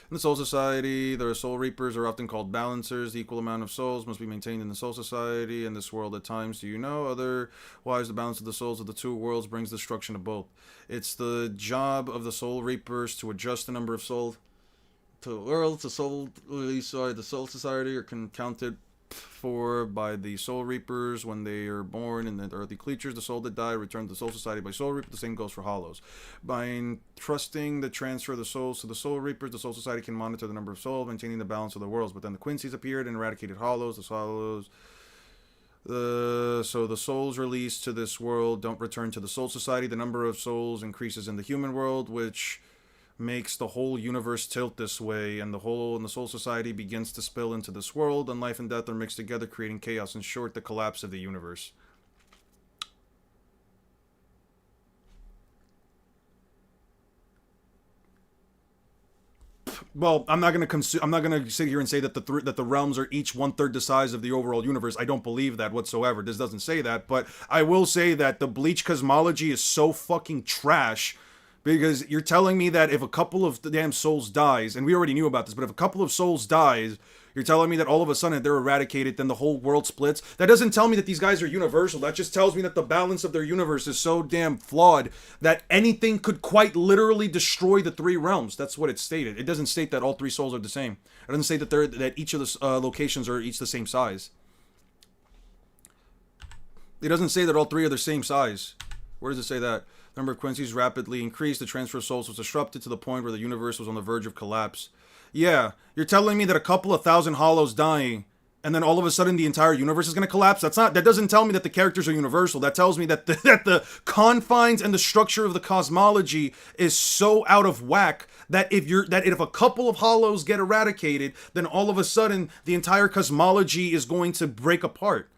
A: In the Soul Society, the Soul Reapers are often called balancers. The equal amount of souls must be maintained in the Soul Society and this world at times. Do you know? Otherwise, the balance of the souls of the two worlds brings destruction to both. It's the job of the Soul Reapers to adjust the number of souls to the world. The Soul Society are counted for by the Soul Reapers when they are born in the earthly creatures. The soul that die return to the Soul Society by Soul Reaper. The same goes for Hollows. By entrusting the transfer of the souls to the Soul Reapers, the Soul Society can monitor the number of souls, maintaining the balance of the worlds. But then the Quincy's appeared and eradicated Hollows. So the souls released to this world don't return to the Soul Society. The number of souls increases in the human world, which makes the whole universe tilt this way, and the Soul Society begins to spill into this world, and life and death are mixed together, creating chaos. In short, the collapse of the universe. Well, I'm not gonna sit here and say that the realms are each 1/3 the size of the overall universe. I don't believe that whatsoever. This doesn't say that, but I will say that the Bleach cosmology is so fucking trash. Because you're telling me that if a couple of damn souls dies, and we already knew about this, but if a couple of souls dies, you're telling me that all of a sudden they're eradicated, then the whole world splits? That doesn't tell me that these guys are universal. That just tells me that the balance of their universe is so damn flawed that anything could quite literally destroy the three realms. That's what it stated. It doesn't state that all three souls are the same. It doesn't say that each of the locations are each the same size. It doesn't say that all three are the same size. Where does it say that? Number of Quincy's rapidly increased. The transfer of souls was disrupted to the point where the universe was on the verge of collapse. Yeah, you're telling me that a couple of thousand Hollows dying, and then all of a sudden the entire universe is going to collapse? That doesn't tell me that the characters are universal. That tells me that the confines and the structure of the cosmology is so out of whack that if a couple of Hollows get eradicated, then all of a sudden the entire cosmology is going to break apart.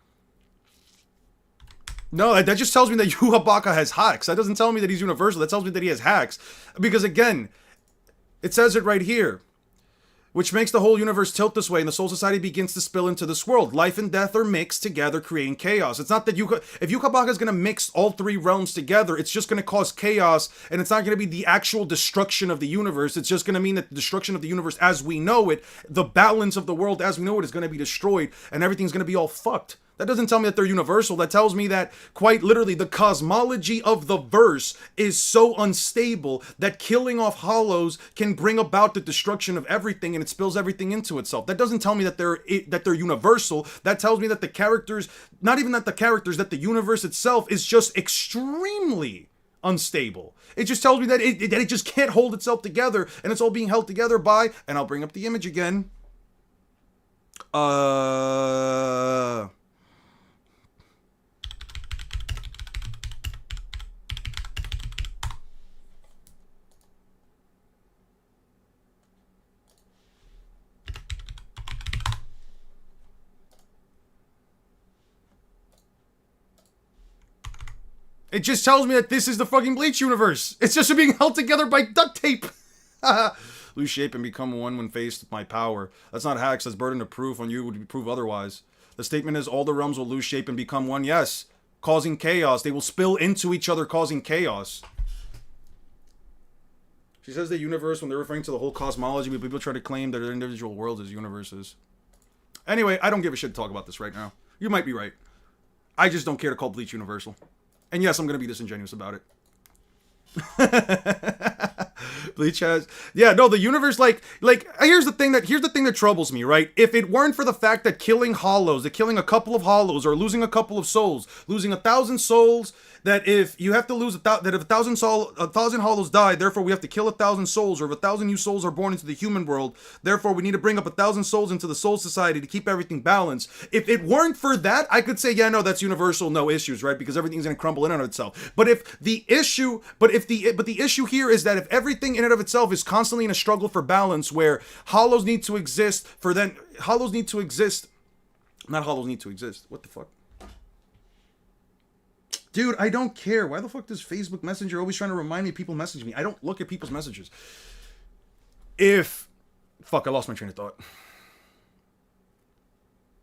A: No, that just tells me that Yuhabaka has hacks. That doesn't tell me that he's universal. That tells me that he has hacks. Because again, it says it right here. Which makes the whole universe tilt this way, and the Soul Society begins to spill into this world. Life and death are mixed together, creating chaos. It's not that if Yukabaka is going to mix all three realms together, it's just going to cause chaos, and it's not going to be the actual destruction of the universe. It's just going to mean that the destruction of the universe as we know it, the balance of the world as we know it, is going to be destroyed, and everything's going to be all fucked. That doesn't tell me that they're universal. That tells me that, quite literally, the cosmology of the verse is so unstable that killing off Hollows can bring about the destruction of everything, and it spills everything into itself. That doesn't tell me that they're universal. That tells me that the characters, not even that the characters, that the universe itself is just extremely unstable. It just tells me that it just can't hold itself together, and it's all being held together by, and I'll bring up the image again. It just tells me that this is the fucking Bleach universe. It's just being held together by duct tape. Lose shape and become one when faced with my power. That's not hacks, that's burden of proof on you would prove otherwise. The statement is all the realms will lose shape and become one. Yes, causing chaos. They will spill into each other, causing chaos. She says the universe when they're referring to the whole cosmology, but people try to claim that their individual worlds as universes. Anyway, I don't give a shit to talk about this right now. You might be right. I just don't care to call Bleach universal. And yes, I'm going to be disingenuous about it. Bleach has... Yeah, no, the universe, like, here's the thing that troubles me, right? If it weren't for the fact that killing Hollows, that killing a couple of Hollows, or losing a couple of souls, losing 1,000 souls, that if you have to lose that if a thousand hollows die, therefore we have to kill 1,000 souls, or if 1,000 new souls are born into the human world, therefore we need to bring up 1,000 souls into the soul society to keep everything balanced. If it weren't for that, I could say, yeah, no, that's universal, no issues, right? Because everything's gonna crumble in on itself. But if the issue here is that if everything in and of itself is constantly in a struggle for balance, where hollows need to exist not hollows need to exist. What the fuck? Dude, I don't care. Why the fuck does Facebook Messenger always trying to remind me people message me? I don't look at people's messages. Fuck, I lost my train of thought.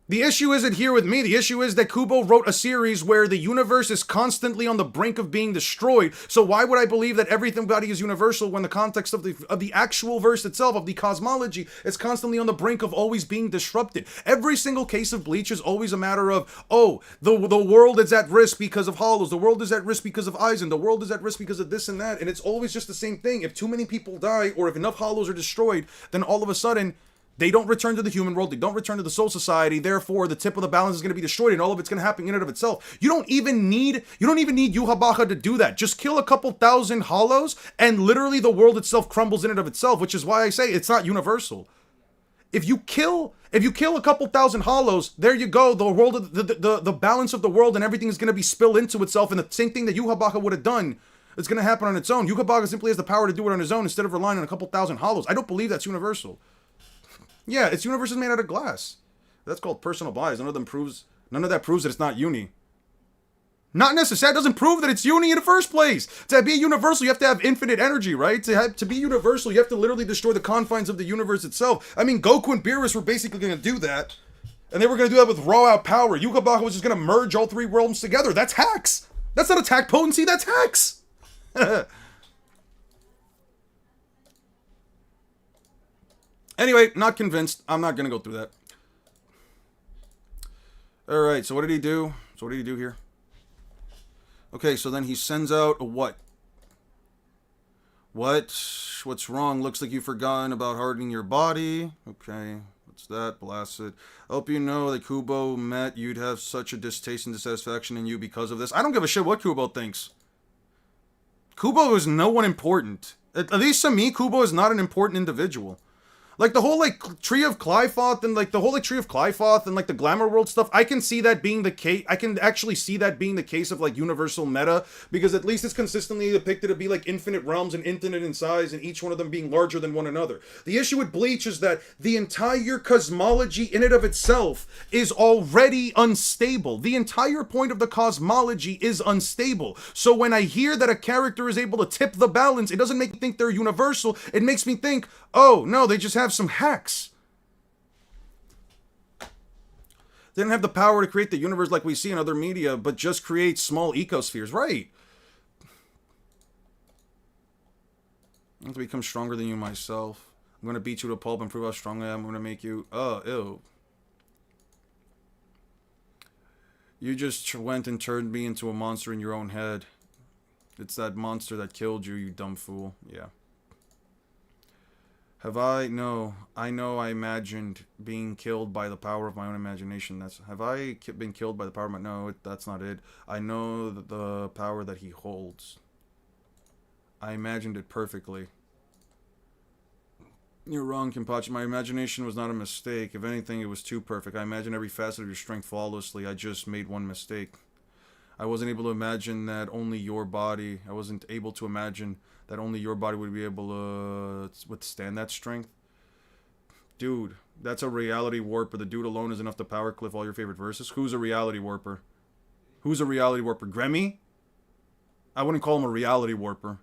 A: The issue isn't here with me. The issue is that Kubo wrote a series where the universe is constantly on the brink of being destroyed. So why would I believe that everybody is universal when the context of the actual verse itself, of the cosmology, is constantly on the brink of always being disrupted? Every single case of Bleach is always a matter of, oh, the world is at risk because of hollows. The world is at risk because of Aizen. The world is at risk because of this and that. And it's always just the same thing. If too many people die, or if enough hollows are destroyed, then all of a sudden, they don't return to the human world. They don't return to the soul society. Therefore, the tip of the balance is going to be destroyed, and all of it's going to happen in and of itself. You don't even need Yuhabaha to do that. Just kill a couple thousand hollows, and literally the world itself crumbles in and of itself. Which is why I say it's not universal. If you kill a couple thousand hollows, there you go. The world, the balance of the world, and everything is going to be spilled into itself. And the same thing that Yuhabaha would have done is going to happen on its own. Yuhabaha simply has the power to do it on his own instead of relying on a couple thousand hollows. I don't believe that's universal. Yeah, its universe is made out of glass. That's called personal bias. None of that proves that it's not uni. Not necessarily. That doesn't prove that it's uni in the first place. To be universal, you have to have infinite energy, right? To be universal, you have to literally destroy the confines of the universe itself. I mean, Goku and Beerus were basically going to do that. And they were going to do that with raw out power. Yuhabaha was just going to merge all three realms together. That's hacks. That's not attack potency, that's hacks. Anyway, not convinced. I'm not going to go through that. Alright, so what did he do? Here? Okay, so then he sends out a what? What's wrong? Looks like you've forgotten about hardening your body. Okay, what's that? Blasted. I hope you know that Kubo met you'd have such a distaste and dissatisfaction in you because of this. I don't give a shit what Kubo thinks. Kubo is no one important. At least to me, Kubo is not an important individual. Like the whole Tree of Clyfoth and the Glamour World stuff, I can see that being the case. I can actually see that being the case of universal meta, because at least it's consistently depicted to be infinite realms and infinite in size, and each one of them being larger than one another. The issue with Bleach is that the entire cosmology in and of itself is already unstable. The entire point of the cosmology is unstable. So when I hear that a character is able to tip the balance, it doesn't make me think they're universal. It makes me think, oh no, they just have some hacks. They didn't have the power to create the universe like we see in other media, but just create small ecospheres, right? I have to become stronger than you myself. I'm gonna beat you to a pulp and prove how strong I am. I'm gonna make you... Oh, ew. You just went and turned me into a monster in your own head. It's that monster that killed you, you dumb fool. Yeah. No, I know I imagined being killed by the power of my own imagination. Have I been killed by the power of my... No, that's not it. I know the power that he holds. I imagined it perfectly. You're wrong, Kenpachi. My imagination was not a mistake. If anything, it was too perfect. I imagined every facet of your strength flawlessly. I just made one mistake. I wasn't able to imagine that only your body... I wasn't able to imagine... that only your body would be able to withstand that strength. Dude, that's a reality warper. The dude alone is enough to power cliff all your favorite verses. Who's a reality warper? Gremmy? I wouldn't call him a reality warper.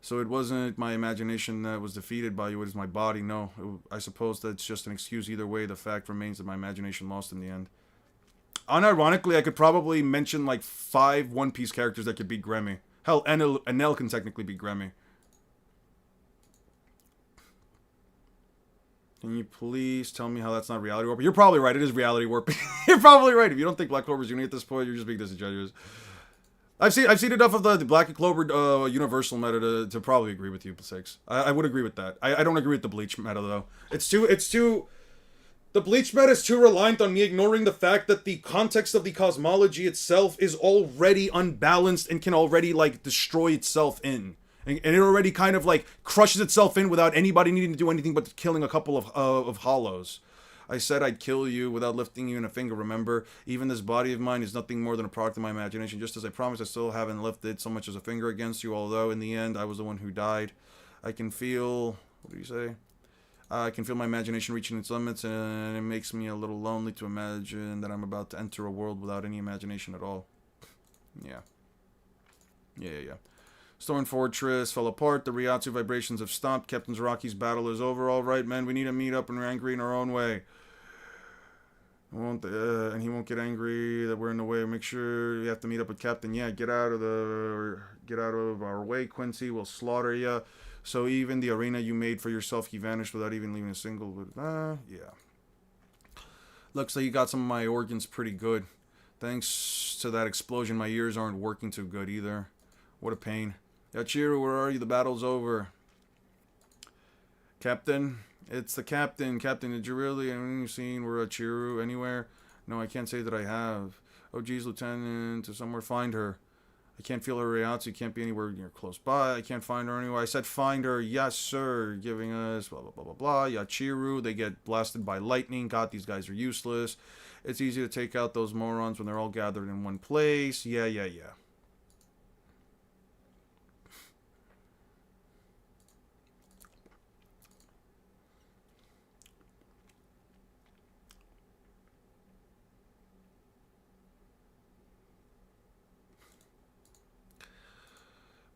A: So it wasn't my imagination that was defeated by you, it was my body. No, I suppose that's just an excuse. Either way, the fact remains that my imagination lost in the end. Unironically, I could probably mention 5 One Piece characters that could beat Gremmy. Hell, Enel can technically be Gremmy. Can you please tell me how that's not reality warping? You're probably right. It is reality warping. You're probably right. If you don't think Black Clover's uni at this point, you're just being disingenuous. I've seen enough of the Black Clover universal meta to probably agree with you, Six. I would agree with that. I don't agree with the Bleach meta though. It's too. The bleach mat is too reliant on me ignoring the fact that the context of the cosmology itself is already unbalanced and can already, like, destroy itself in. And it already kind of, like, crushes itself in without anybody needing to do anything but killing a couple of hollows. I said I'd kill you without lifting even a finger, remember? Even this body of mine is nothing more than a product of my imagination. Just as I promised, I still haven't lifted so much as a finger against you, although in the end, I was the one who died. I can feel... What do you say? I can feel my imagination reaching its limits, and it makes me a little lonely to imagine that I'm about to enter a world without any imagination at all. Yeah. Yeah. Storm Fortress fell apart. The Ryatsu vibrations have stopped. Captain Zaraki's battle is over. All right, men, we need to meet up and we're angry in our own way. And he won't get angry that we're in the way. Make sure you have to meet up with Captain. Yeah, get out of our way, Quincy. We'll slaughter you. So even the arena you made for yourself, he vanished without even leaving a single. Yeah. Looks like you got some of my organs pretty good. Thanks to that explosion, my ears aren't working too good either. What a pain. Yachiru, where are you? The battle's over. Captain? It's the captain. Captain, did you really? Have you seen where Yachiru anywhere? No, I can't say that I have. Oh, geez, Lieutenant, to somewhere find her. I can't feel her Ryatsu. Can't be anywhere near close by. I can't find her anywhere. I said find her. Yes, sir. Giving us blah, blah, blah, blah, blah. Yachiru. They get blasted by lightning. God, these guys are useless. It's easy to take out those morons when they're all gathered in one place. Yeah.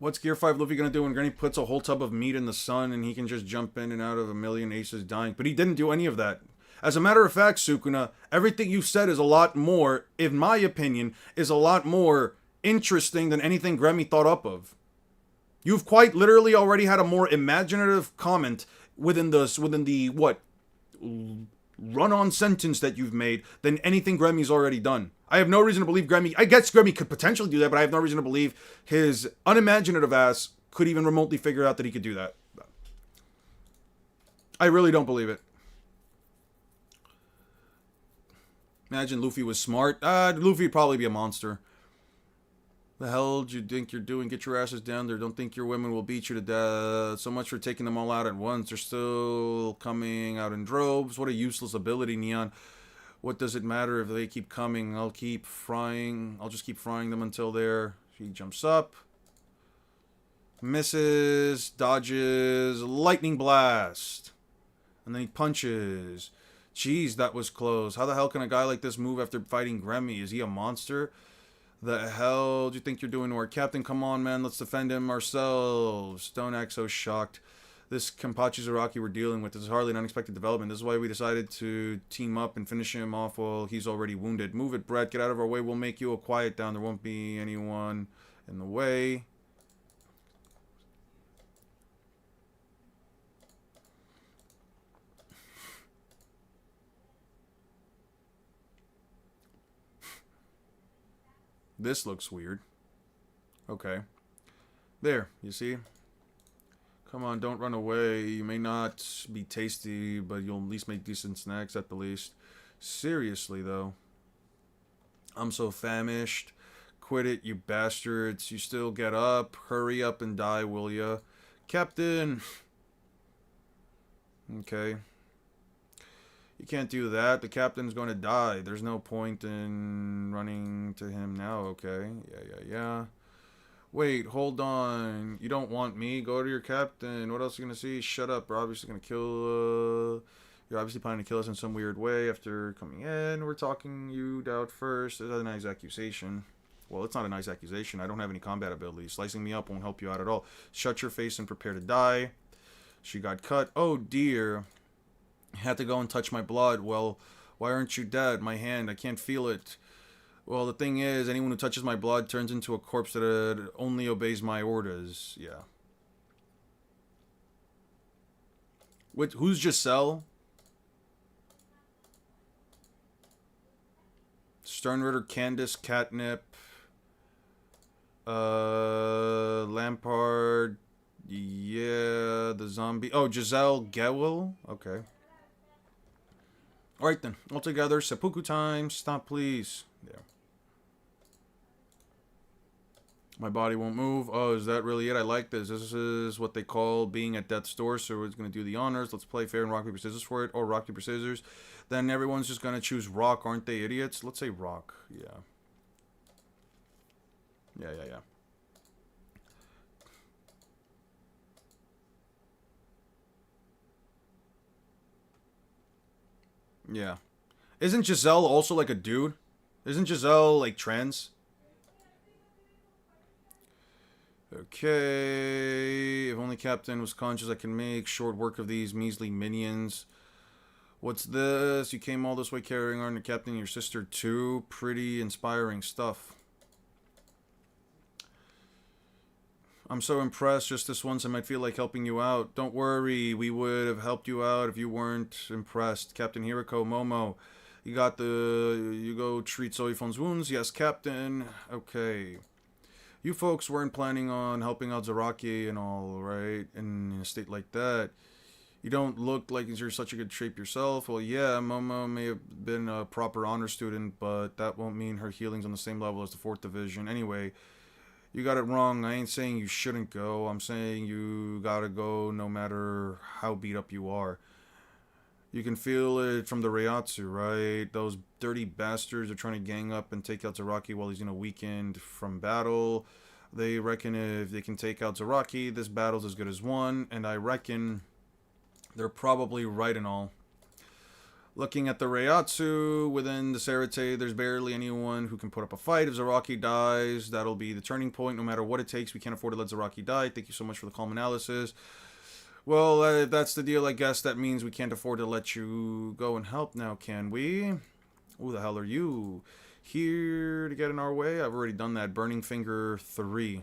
A: What's Gear 5 Luffy gonna do when Granny puts a whole tub of meat in the sun and he can just jump in and out of a million aces dying? But he didn't do any of that. As a matter of fact, Sukuna, everything you said is a lot more, in my opinion, is a lot more interesting than anything Granny thought up of. You've quite literally already had a more imaginative comment within the what, run-on sentence that you've made than anything Grammy's already done. I have no reason to believe Grammy... I guess Grammy could potentially do that, but I have no reason to believe his unimaginative ass could even remotely figure out that he could do that. I really don't believe it. Imagine Luffy was smart. Luffy would probably be a monster. The hell do you think you're doing? Get your asses down there. Don't think your women will beat you to death. So much for taking them all out at once. They're still coming out in droves. What a useless ability, Neon. What does it matter if they keep coming? I'll just keep frying them until they're... She jumps up. Misses. Dodges. Lightning blast. And then he punches. Jeez, that was close. How the hell can a guy like this move after fighting Grammy? Is he a monster? The hell do you think you're doing to our captain? Come on, man. Let's defend him ourselves. Don't act so shocked. This Kenpachi Zaraki we're dealing with is hardly an unexpected development. This is why we decided to team up and finish him off while he's already wounded. Move it, Brett. Get out of our way. We'll make you a quiet down. There won't be anyone in the way. This looks weird. Okay. There, you see? Come on, don't run away. You may not be tasty, but you'll at least make decent snacks at the least. Seriously, though. I'm so famished. Quit it, you bastards. You still get up. Hurry up and die, will ya? Captain! Okay. You can't do that. The captain's going to die. There's no point in running to him now, okay? Yeah. Wait, hold on. You don't want me? Go to your captain. What else are you going to see? Shut up. We're obviously going to kill... You're obviously planning to kill us in some weird way after coming in. We're talking you out first. Is that a nice accusation? Well, it's not a nice accusation. I don't have any combat abilities. Slicing me up won't help you out at all. Shut your face and prepare to die. She got cut. Oh, dear. Had to go and touch my blood. Well, why aren't you dead? My hand, I can't feel it. Well, the thing is, anyone who touches my blood turns into a corpse that only obeys my orders. Yeah. Who's Giselle? Sternritter, Candace, Catnip, Lampard, yeah, the zombie. Oh, Giselle Gewell? Okay. Alright then. All together. Seppuku time. Stop, please. There. My body won't move. Oh, is that really it? I like this. This is what they call being at death's door. So we're going to do the honors. Let's play fair and rock, paper, scissors for it. Or rock, paper, scissors. Then everyone's just going to choose rock. Aren't they idiots? Let's say rock. Yeah. Yeah. Yeah. Isn't Giselle also like a dude? Isn't Giselle like trans? Okay. If only Captain was conscious, I can make short work of these measly minions. What's this? You came all this way carrying on the Captain and your sister too? Pretty inspiring stuff. I'm so impressed. Just this once I might feel like helping you out. Don't worry, we would have helped you out if you weren't impressed. Captain Hiriko, Momo, you go treat Soifon's wounds? Yes, Captain. Okay. You folks weren't planning on helping out Zaraki and all, right? In a state like that. You don't look like you're such a good shape yourself. Well, yeah, Momo may have been a proper honor student, but that won't mean her healing's on the same level as the 4th Division. Anyway, you got it wrong. I ain't saying you shouldn't go. I'm saying you gotta go no matter how beat up you are. You can feel it from the Reiatsu, right? Those dirty bastards are trying to gang up and take out Zaraki while he's in a weekend from battle. They reckon if they can take out Zaraki, this battle's as good as won. And I reckon they're probably right and all. Looking at the Reiatsu within the Sarate, there's barely anyone who can put up a fight. If Zaraki dies, that'll be the turning point. No matter what it takes, we can't afford to let Zaraki die. Thank you so much for the calm analysis. Well, if that's the deal, I guess that means we can't afford to let you go and help now, can we? Who the hell are you? Here to get in our way? I've already done that. Burning Finger 3.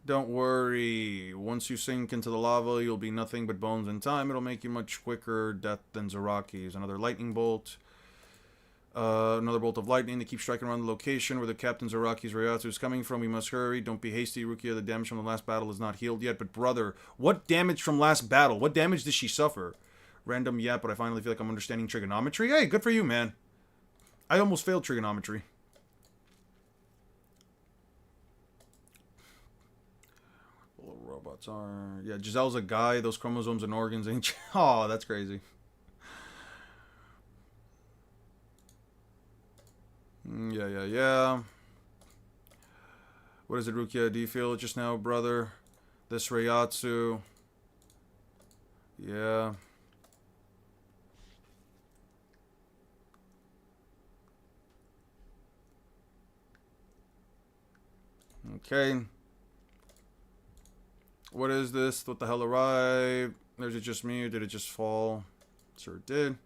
A: Don't worry. Once you sink into the lava, you'll be nothing but bones in time. It'll make you much quicker death than Zaraki's. Another lightning bolt. Another bolt of lightning to keep striking around the location where the Captain Zaraki's Reiatsu is coming from. We must hurry. Don't be hasty, Rukia. The damage from the last battle is not healed yet. But brother, what damage from last battle? What damage did she suffer? Random yet, but I finally feel like I'm understanding trigonometry. Hey, good for you, man. I almost failed trigonometry. Robots are... Yeah, Giselle's a guy. Those chromosomes and organs ain't... Oh, that's crazy. Yeah. What is it, Rukia? Do you feel it just now, brother? This Reiatsu. Yeah. Okay. What is this? What the hell arrived? Is it just me or did it just fall? Sure it did.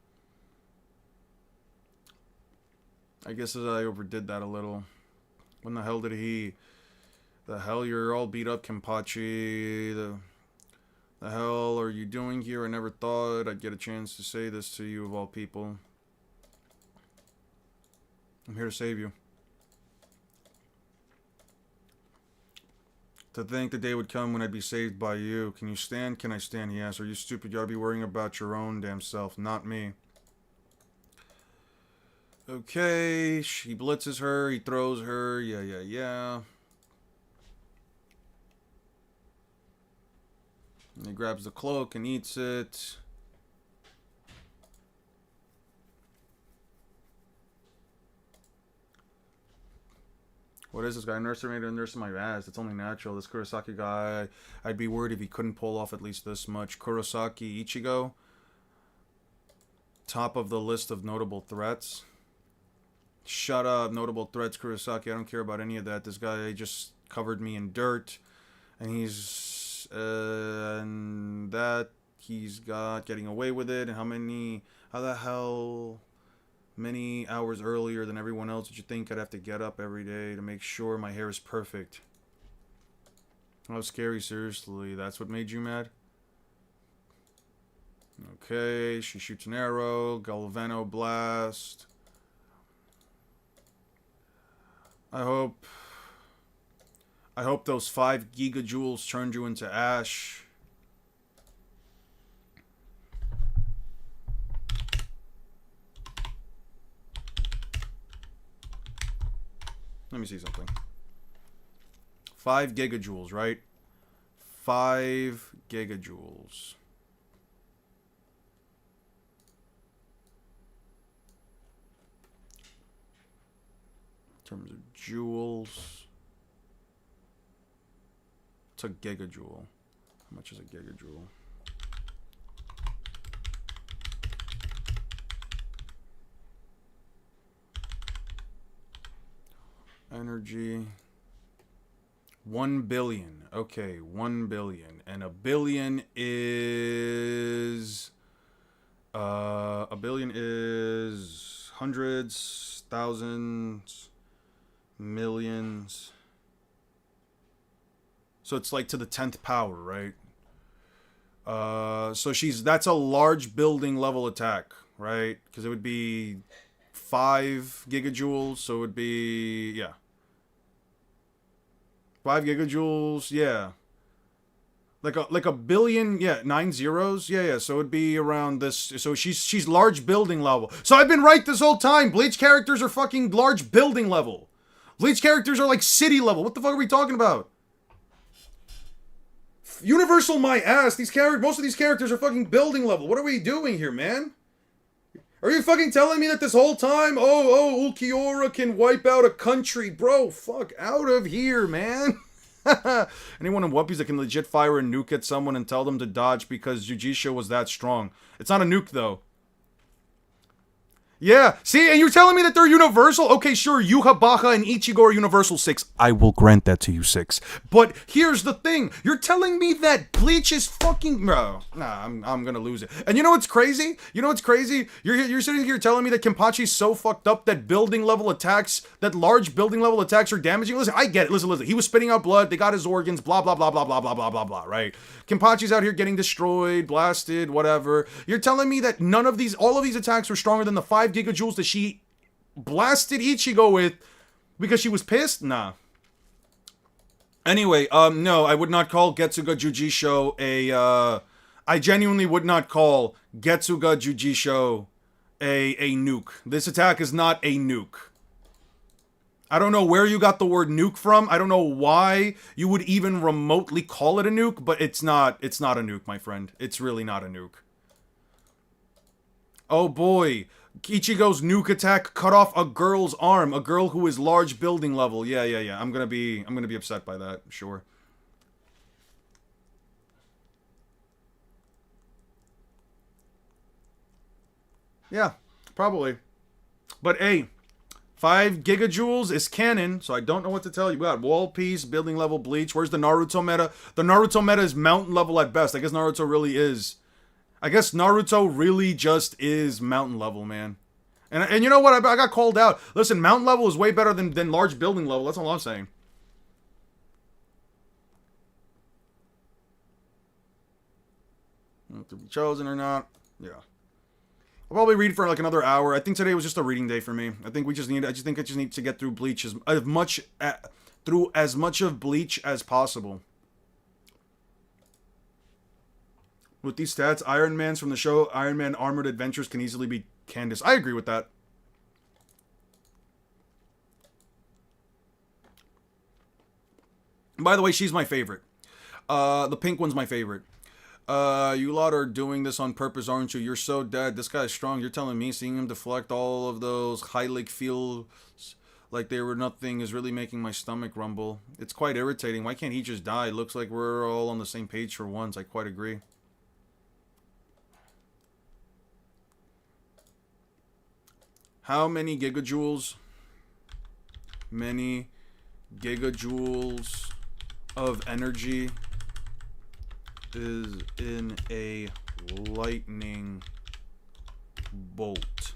A: I guess I overdid that a little. When the hell did he... The hell, you're all beat up, Kenpachi. The hell are you doing here? I never thought I'd get a chance to say this to you of all people. I'm here to save you. To think the day would come when I'd be saved by you. Can you stand? Can I stand? He asked. Are you stupid? You ought to be worrying about your own damn self, not me. Okay, he blitzes her, he throws her, yeah. And he grabs the cloak and eats it. What is this guy? Nurse made a nurse in my ass. It's only natural. This Kurosaki guy, I'd be worried if he couldn't pull off at least this much. Kurosaki Ichigo. Top of the list of notable threats. Shut up, notable threats, Kurosaki. I don't care about any of that. This guy just covered me in dirt. And he's... and that he's got getting away with it. And how the hell... many hours earlier than everyone else did you think I'd have to get up every day to make sure my hair is perfect? How scary, seriously. That's what made you mad? Okay, she shoots an arrow. Galvano blast. I hope those 5 gigajoules turned you into ash. Let me see something. 5 gigajoules, right? 5 gigajoules. In terms of joules. It's a gigajoule. How much is a gigajoule? Energy. 1 billion. Okay, 1 billion. And a billion is... a billion is hundreds, thousands, millions. So it's like to the 10th power, right? So that's a large building level attack, right? Because it would be 5 gigajoules, so it would be, yeah. 5 gigajoules, yeah. Like a billion, yeah, 9 zeros, yeah. So it'd be around this. So she's large building level. So I've been right this whole time. Bleach characters are fucking large building level. Bleach characters are like city level. What the fuck are we talking about? Universal my ass. Most of these characters are fucking building level. What are we doing here, man? Are you fucking telling me that this whole time, Ulquiorra can wipe out a country? Bro, fuck out of here, man. Anyone in Whoopies that can legit fire a nuke at someone and tell them to dodge because Jujisho was that strong. It's not a nuke, though. Yeah, see, and you're telling me that they're universal? Okay, sure, Yuha, Baja, and Ichigo are universal 6. I will grant that to you, 6. But here's the thing. You're telling me that Bleach is fucking... No, nah, I'm gonna lose it. And you know what's crazy? You're sitting here telling me that Kenpachi's so fucked up that large building level attacks are damaging? Listen, I get it. Listen. He was spitting out blood. They got his organs, blah, blah, blah, blah, blah, blah, blah, blah, blah, right? Kenpachi's out here getting destroyed, blasted, whatever. You're telling me that all of these attacks were stronger than the 5 gigajoules that she blasted Ichigo with because she was pissed? Nah. Anyway, no, I would not call Getsuga Jujisho I genuinely would not call Getsuga Jujisho a nuke. This attack is not a nuke. I don't know where you got the word nuke from. I don't know why you would even remotely call it a nuke, but it's not a nuke, my friend. It's really not a nuke. Oh boy. Ichigo's nuke attack cut off a girl's arm. A girl who is large building level. Yeah. I'm gonna be upset by that, sure. Yeah, probably. But hey, 5 gigajoules is canon, so I don't know what to tell you. We got wall piece, building level Bleach. Where's the Naruto meta? The Naruto meta is mountain level at best. I guess Naruto really just is mountain level, man. And you know what? I got called out. Listen, mountain level is way better than large building level. That's all I'm saying. To be chosen or not. Yeah. I'll probably read for like another hour. I think today was just a reading day for me. I think I just need to get through Bleach as much of Bleach as possible. With these stats, Iron Man's from the show Iron Man Armored Adventures can easily be Candace. I agree with that. By the way, she's my favorite. The pink one's my favorite. You lot are doing this on purpose, aren't you? You're so dead. This guy's strong. You're telling me seeing him deflect all of those Heilig feels like they were nothing is really making my stomach rumble. It's quite irritating. Why can't he just die? It looks like we're all on the same page for once. I quite agree. How many gigajoules? Many gigajoules of energy is in a lightning bolt.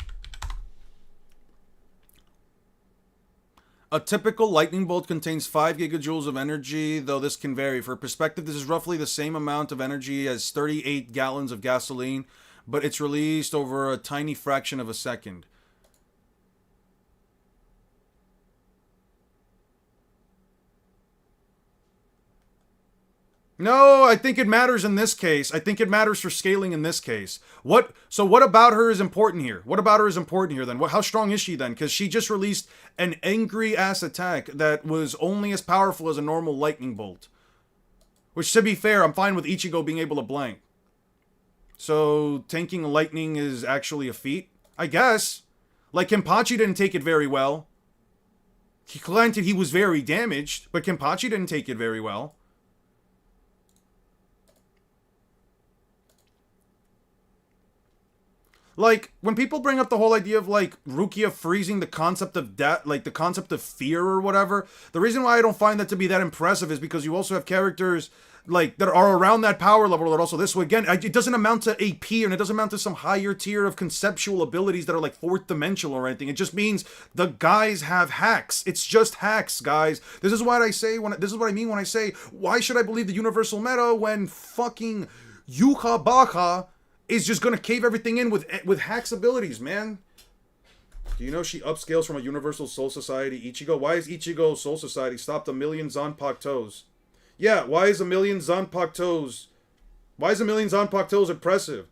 A: A typical lightning bolt contains 5 gigajoules of energy, though this can vary. For perspective, this is roughly the same amount of energy as 38 gallons of gasoline, but it's released over a tiny fraction of a second. No, I think it matters in this case. I think it matters for scaling in this case. What about her is important here? What about her is important here then? How strong is she then? Because she just released an angry ass attack that was only as powerful as a normal lightning bolt. Which, to be fair, I'm fine with Ichigo being able to blank. So, tanking lightning is actually a feat? I guess. Like, Kenpachi didn't take it very well. Granted, he was very damaged, but Kenpachi didn't take it very well. Like, when people bring up the whole idea of, like, Rukia freezing the concept of death, like, the concept of fear or whatever, the reason why I don't find that to be that impressive is because you also have characters, like, that are around that power level that also this way. Again, it doesn't amount to AP, and it doesn't amount to some higher tier of conceptual abilities that are, like, fourth dimensional or anything. It just means the guys have hacks. It's just hacks, guys. This is what I say this is what I mean when I say, why should I believe the universal meta when fucking Yuha Baka is just gonna cave everything in with Hack's abilities, man. Do you know she upscales from a Universal Soul Society Ichigo? Why is Ichigo Soul Society stopped a million Zanpakutos? Toes? Yeah, why is a million Zanpakutos toes? Why is a million Zanpakutos toes impressive?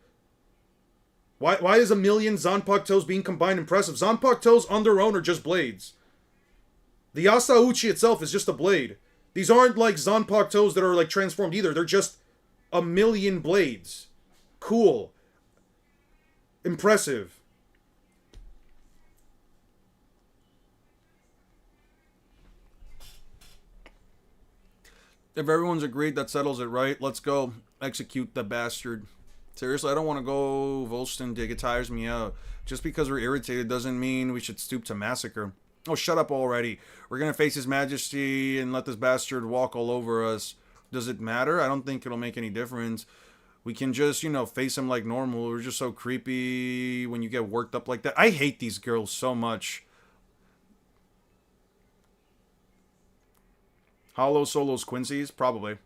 A: Why is a million Zanpakutos toes being combined impressive? Zanpakutos toes on their own are just blades. The Yasauchi itself is just a blade. These aren't like Zanpakutos toes that are like transformed either. They're just a million blades. Cool. Impressive. If everyone's agreed, that settles it, right? Let's go execute the bastard. Seriously, I don't want to go Volston dig. It tires me out. Just because we're irritated doesn't mean we should stoop to massacre. Oh, shut up already. We're gonna face His Majesty and let this bastard walk all over us. Does it matter? I don't think it'll make any difference. We can just, face him like normal. We're just so creepy when you get worked up like that. I hate these girls so much. Hollow Solos Quincy's? Probably.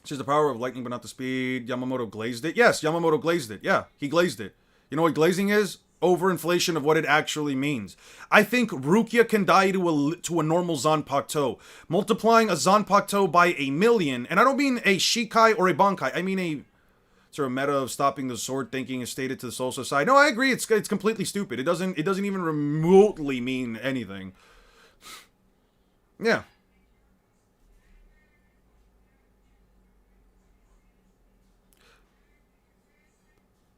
A: It's just the power of lightning, but not the speed. Yamamoto glazed it? Yes, Yamamoto glazed it. Yeah, he glazed it. You know what glazing is? Overinflation of what it actually means. I think Rukia can die to a normal Zanpakuto. Multiplying a Zanpakuto by a million, and I don't mean a Shikai or a Bankai, I mean a sort of meta of stopping the sword thinking is stated to the Soul Society. No, I agree, it's completely stupid. It doesn't even remotely mean anything. Yeah.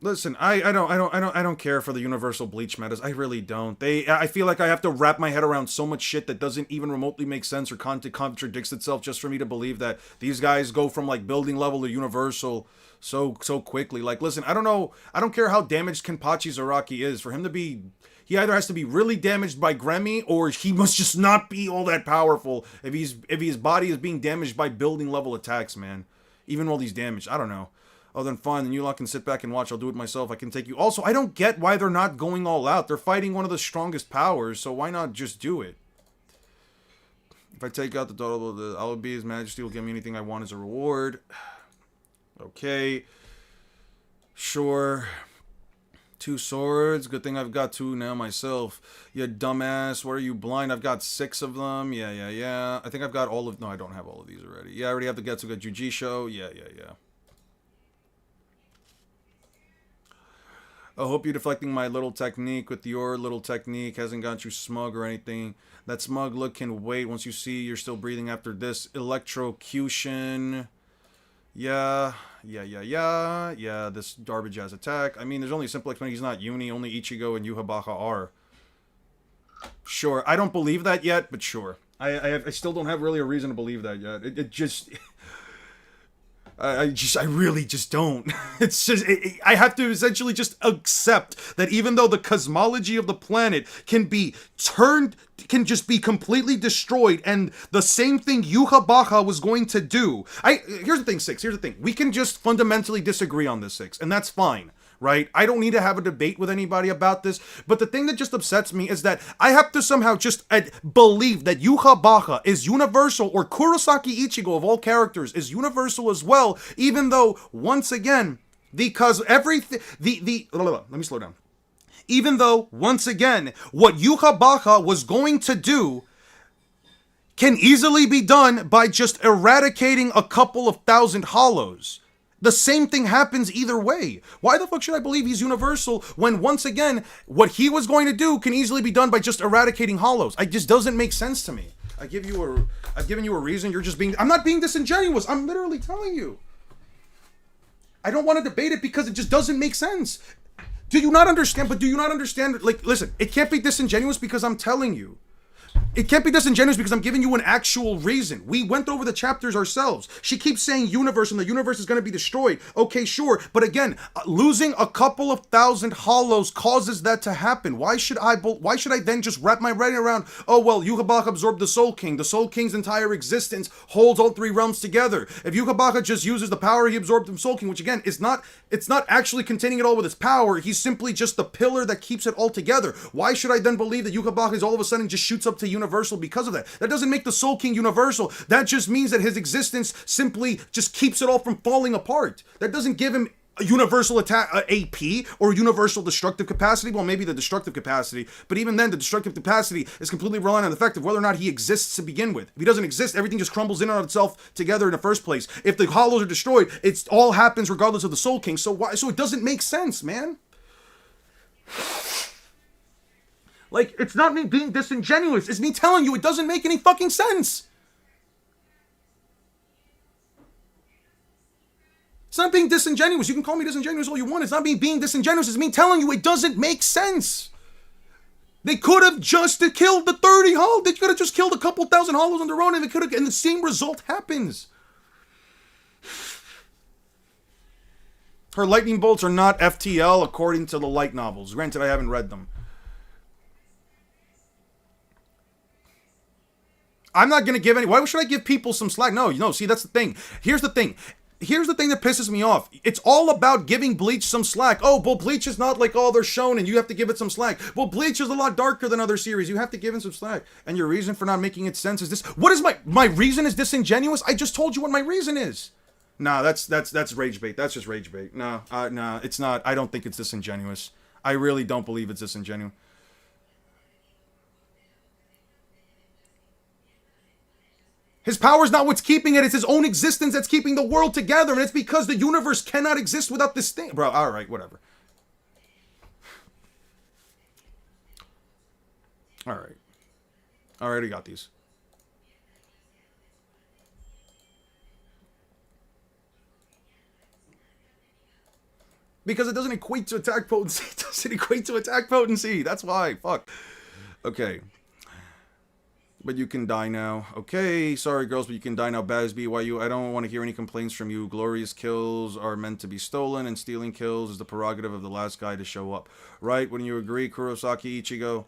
A: Listen, I don't care for the universal bleach metas. I really don't. I feel like I have to wrap my head around so much shit that doesn't even remotely make sense or contradicts itself just for me to believe that these guys go from like building level to universal so quickly. Like, listen, I don't know. I don't care how damaged Kenpachi Zaraki is. For him to be, he either has to be really damaged by Gremmy or he must just not be all that powerful if his body is being damaged by building level attacks, man. Even while he's damaged, I don't know. Oh, then fine, then you lot can sit back and watch. I'll do it myself. I can take you. Also, I don't get why they're not going all out. They're fighting one of the strongest powers, so why not just do it? If I take out the total, I'll be His Majesty will give me anything I want as a reward. Okay. Sure. 2 swords. Good thing I've got 2 now myself. You dumbass. What are you, blind? I've got 6 of them. Yeah. I think I've got all of... No, I don't have all of these already. Yeah, I already have the Getsuga Jujisho. Yeah. I hope you're deflecting my little technique with your little technique. Hasn't got you smug or anything. That smug look can wait once you see you're still breathing after this. Electrocution. Yeah, this garbage ass attack. I mean, there's only a simple explanation. He's not Uni, only Ichigo and Yuhabaha are. Sure, I don't believe that yet, but sure. I still don't have really a reason to believe that yet. It just... I really just don't. It's just, I have to essentially just accept that even though the cosmology of the planet can just be completely destroyed, and the same thing Yuha Baha was going to do. Here's the thing, Six. Here's the thing. We can just fundamentally disagree on this, Six, and that's fine. Right? I don't need to have a debate with anybody about this, but the thing that just upsets me is that I have to somehow just believe that Yuha Baha is universal, or Kurosaki Ichigo of all characters is universal as well, even though, once again, because everything, let me slow down. Even though, once again, what Yuha Baha was going to do can easily be done by just eradicating a couple of thousand hollows. The same thing happens either way. Why the fuck should I believe he's universal when, once again, what he was going to do can easily be done by just eradicating hollows? It just doesn't make sense to me. I've given you a reason. You're just being... I'm not being disingenuous. I'm literally telling you. I don't want to debate it because it just doesn't make sense. Do you not understand? But do you not understand? Like, listen, it can't be disingenuous because I'm telling you. It can't be disingenuous because I'm giving you an actual reason. We went over the chapters ourselves. She keeps saying universe and the universe is going to be destroyed. Okay, sure. But again, losing a couple of thousand hollows causes that to happen. Why should I then just wrap my brain around, oh, well, Yughabak absorbed the Soul King. The Soul King's entire existence holds all three realms together. If Yughabak just uses the power he absorbed from Soul King, which again, it's not actually containing it all with his power. He's simply just the pillar that keeps it all together. Why should I then believe that Yughabak is all of a sudden just shoots up to universal because of that? That doesn't make the Soul King universal. That just means that his existence simply just keeps it all from falling apart. That doesn't give him a universal attack AP or universal destructive capacity. Well, maybe the destructive capacity, but even then the destructive capacity is completely reliant on the fact of whether or not he exists to begin with. If he doesn't exist, everything just crumbles in on itself together in the first place. If the hollows are destroyed, it all happens regardless of the Soul King. So it doesn't make sense, man. Like, it's not me being disingenuous. It's me telling you it doesn't make any fucking sense. It's not being disingenuous. You can call me disingenuous all you want. It's not me being disingenuous. It's me telling you it doesn't make sense. They could have just killed the 30 hollows. They could have just killed a couple thousand hollows on their own and and the same result happens. Her lightning bolts are not FTL according to the light novels. Granted, I haven't read them. I'm not going to give any... Why should I give people some slack? No, see, that's the thing. Here's the thing that pisses me off. It's all about giving Bleach some slack. Oh, well, Bleach is not like all they're shown and you have to give it some slack. Well, Bleach is a lot darker than other series. You have to give it some slack. And your reason for not making it sense is this. What is my reason is disingenuous? I just told you what my reason is. Nah, that's rage bait. That's just rage bait. No, it's not. I don't think it's disingenuous. I really don't believe it's disingenuous. His power's not what's keeping it. It's his own existence that's keeping the world together. And it's because the universe cannot exist without this thing. Bro, alright, whatever. Alright. I already got these. Because it doesn't equate to attack potency. It doesn't equate to attack potency. That's why. Fuck. Okay. But you can die now. Okay, sorry girls, but you can die now. Basby, why you? I don't want to hear any complaints from you. Glorious kills are meant to be stolen, and stealing kills is the prerogative of the last guy to show up. Right? Wouldn't you agree, Kurosaki Ichigo?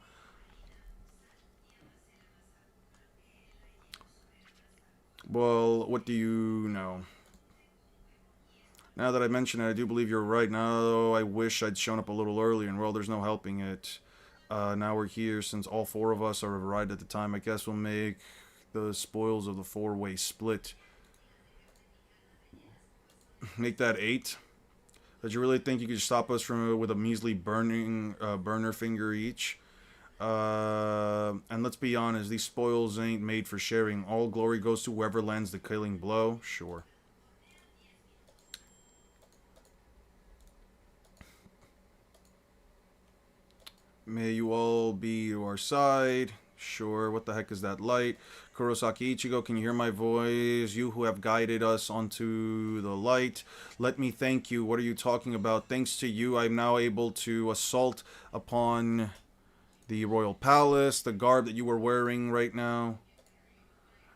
A: Well, what do you know? Now that I mention it, I do believe you're right. Now I wish I'd shown up a little earlier, and well, there's no helping it. Now we're here, since all four of us are right at the time. I guess we'll make the spoils of the four-way split. Make that 8. Did you really think you could stop us from with a measly burner finger each? And let's be honest, these spoils ain't made for sharing. All glory goes to whoever lands the killing blow. Sure. May you all be to our side. Sure, what the heck is that light? Kurosaki Ichigo, can you hear my voice? You who have guided us onto the light. Let me thank you. What are you talking about? Thanks to you, I'm now able to assault upon the royal palace. The garb that you are wearing right now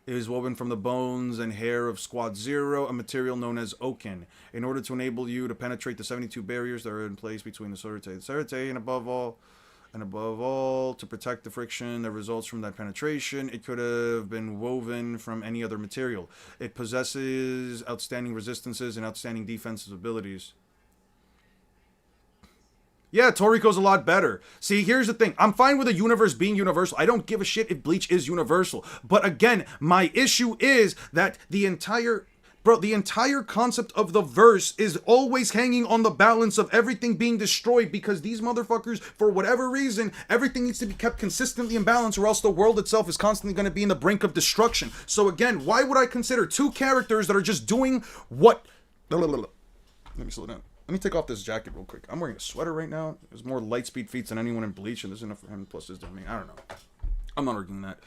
A: is woven from the bones and hair of Squad Zero, a material known as oaken. In order to enable you to penetrate the 72 barriers that are in place between the Sorete and Serete, and above all, to protect the friction that results from that penetration, it could have been woven from any other material. It possesses outstanding resistances and outstanding defensive abilities. Yeah, Toriko's a lot better. See, here's the thing. I'm fine with the universe being universal. I don't give a shit if Bleach is universal. But again, my issue is that the entire... Bro, the entire concept of the verse is always hanging on the balance of everything being destroyed, because these motherfuckers, for whatever reason, everything needs to be kept consistently in balance, or else the world itself is constantly going to be in the brink of destruction. So again, why would I consider two characters that are just doing what... Let me slow down. Let me take off this jacket real quick. I'm wearing a sweater right now. There's more Lightspeed feats than anyone in Bleach, and this is enough for him, plus this than me. I don't know. I'm not arguing that.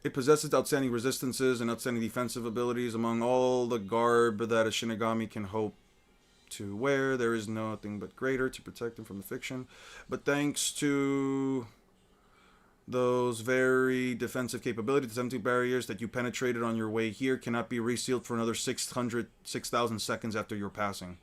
A: It possesses outstanding resistances and outstanding defensive abilities. Among all the garb that a Shinigami can hope to wear, there is nothing but greater to protect him from the fiction. But thanks to those very defensive capabilities, the empty barriers that you penetrated on your way here cannot be resealed for another 6,000 seconds after your passing.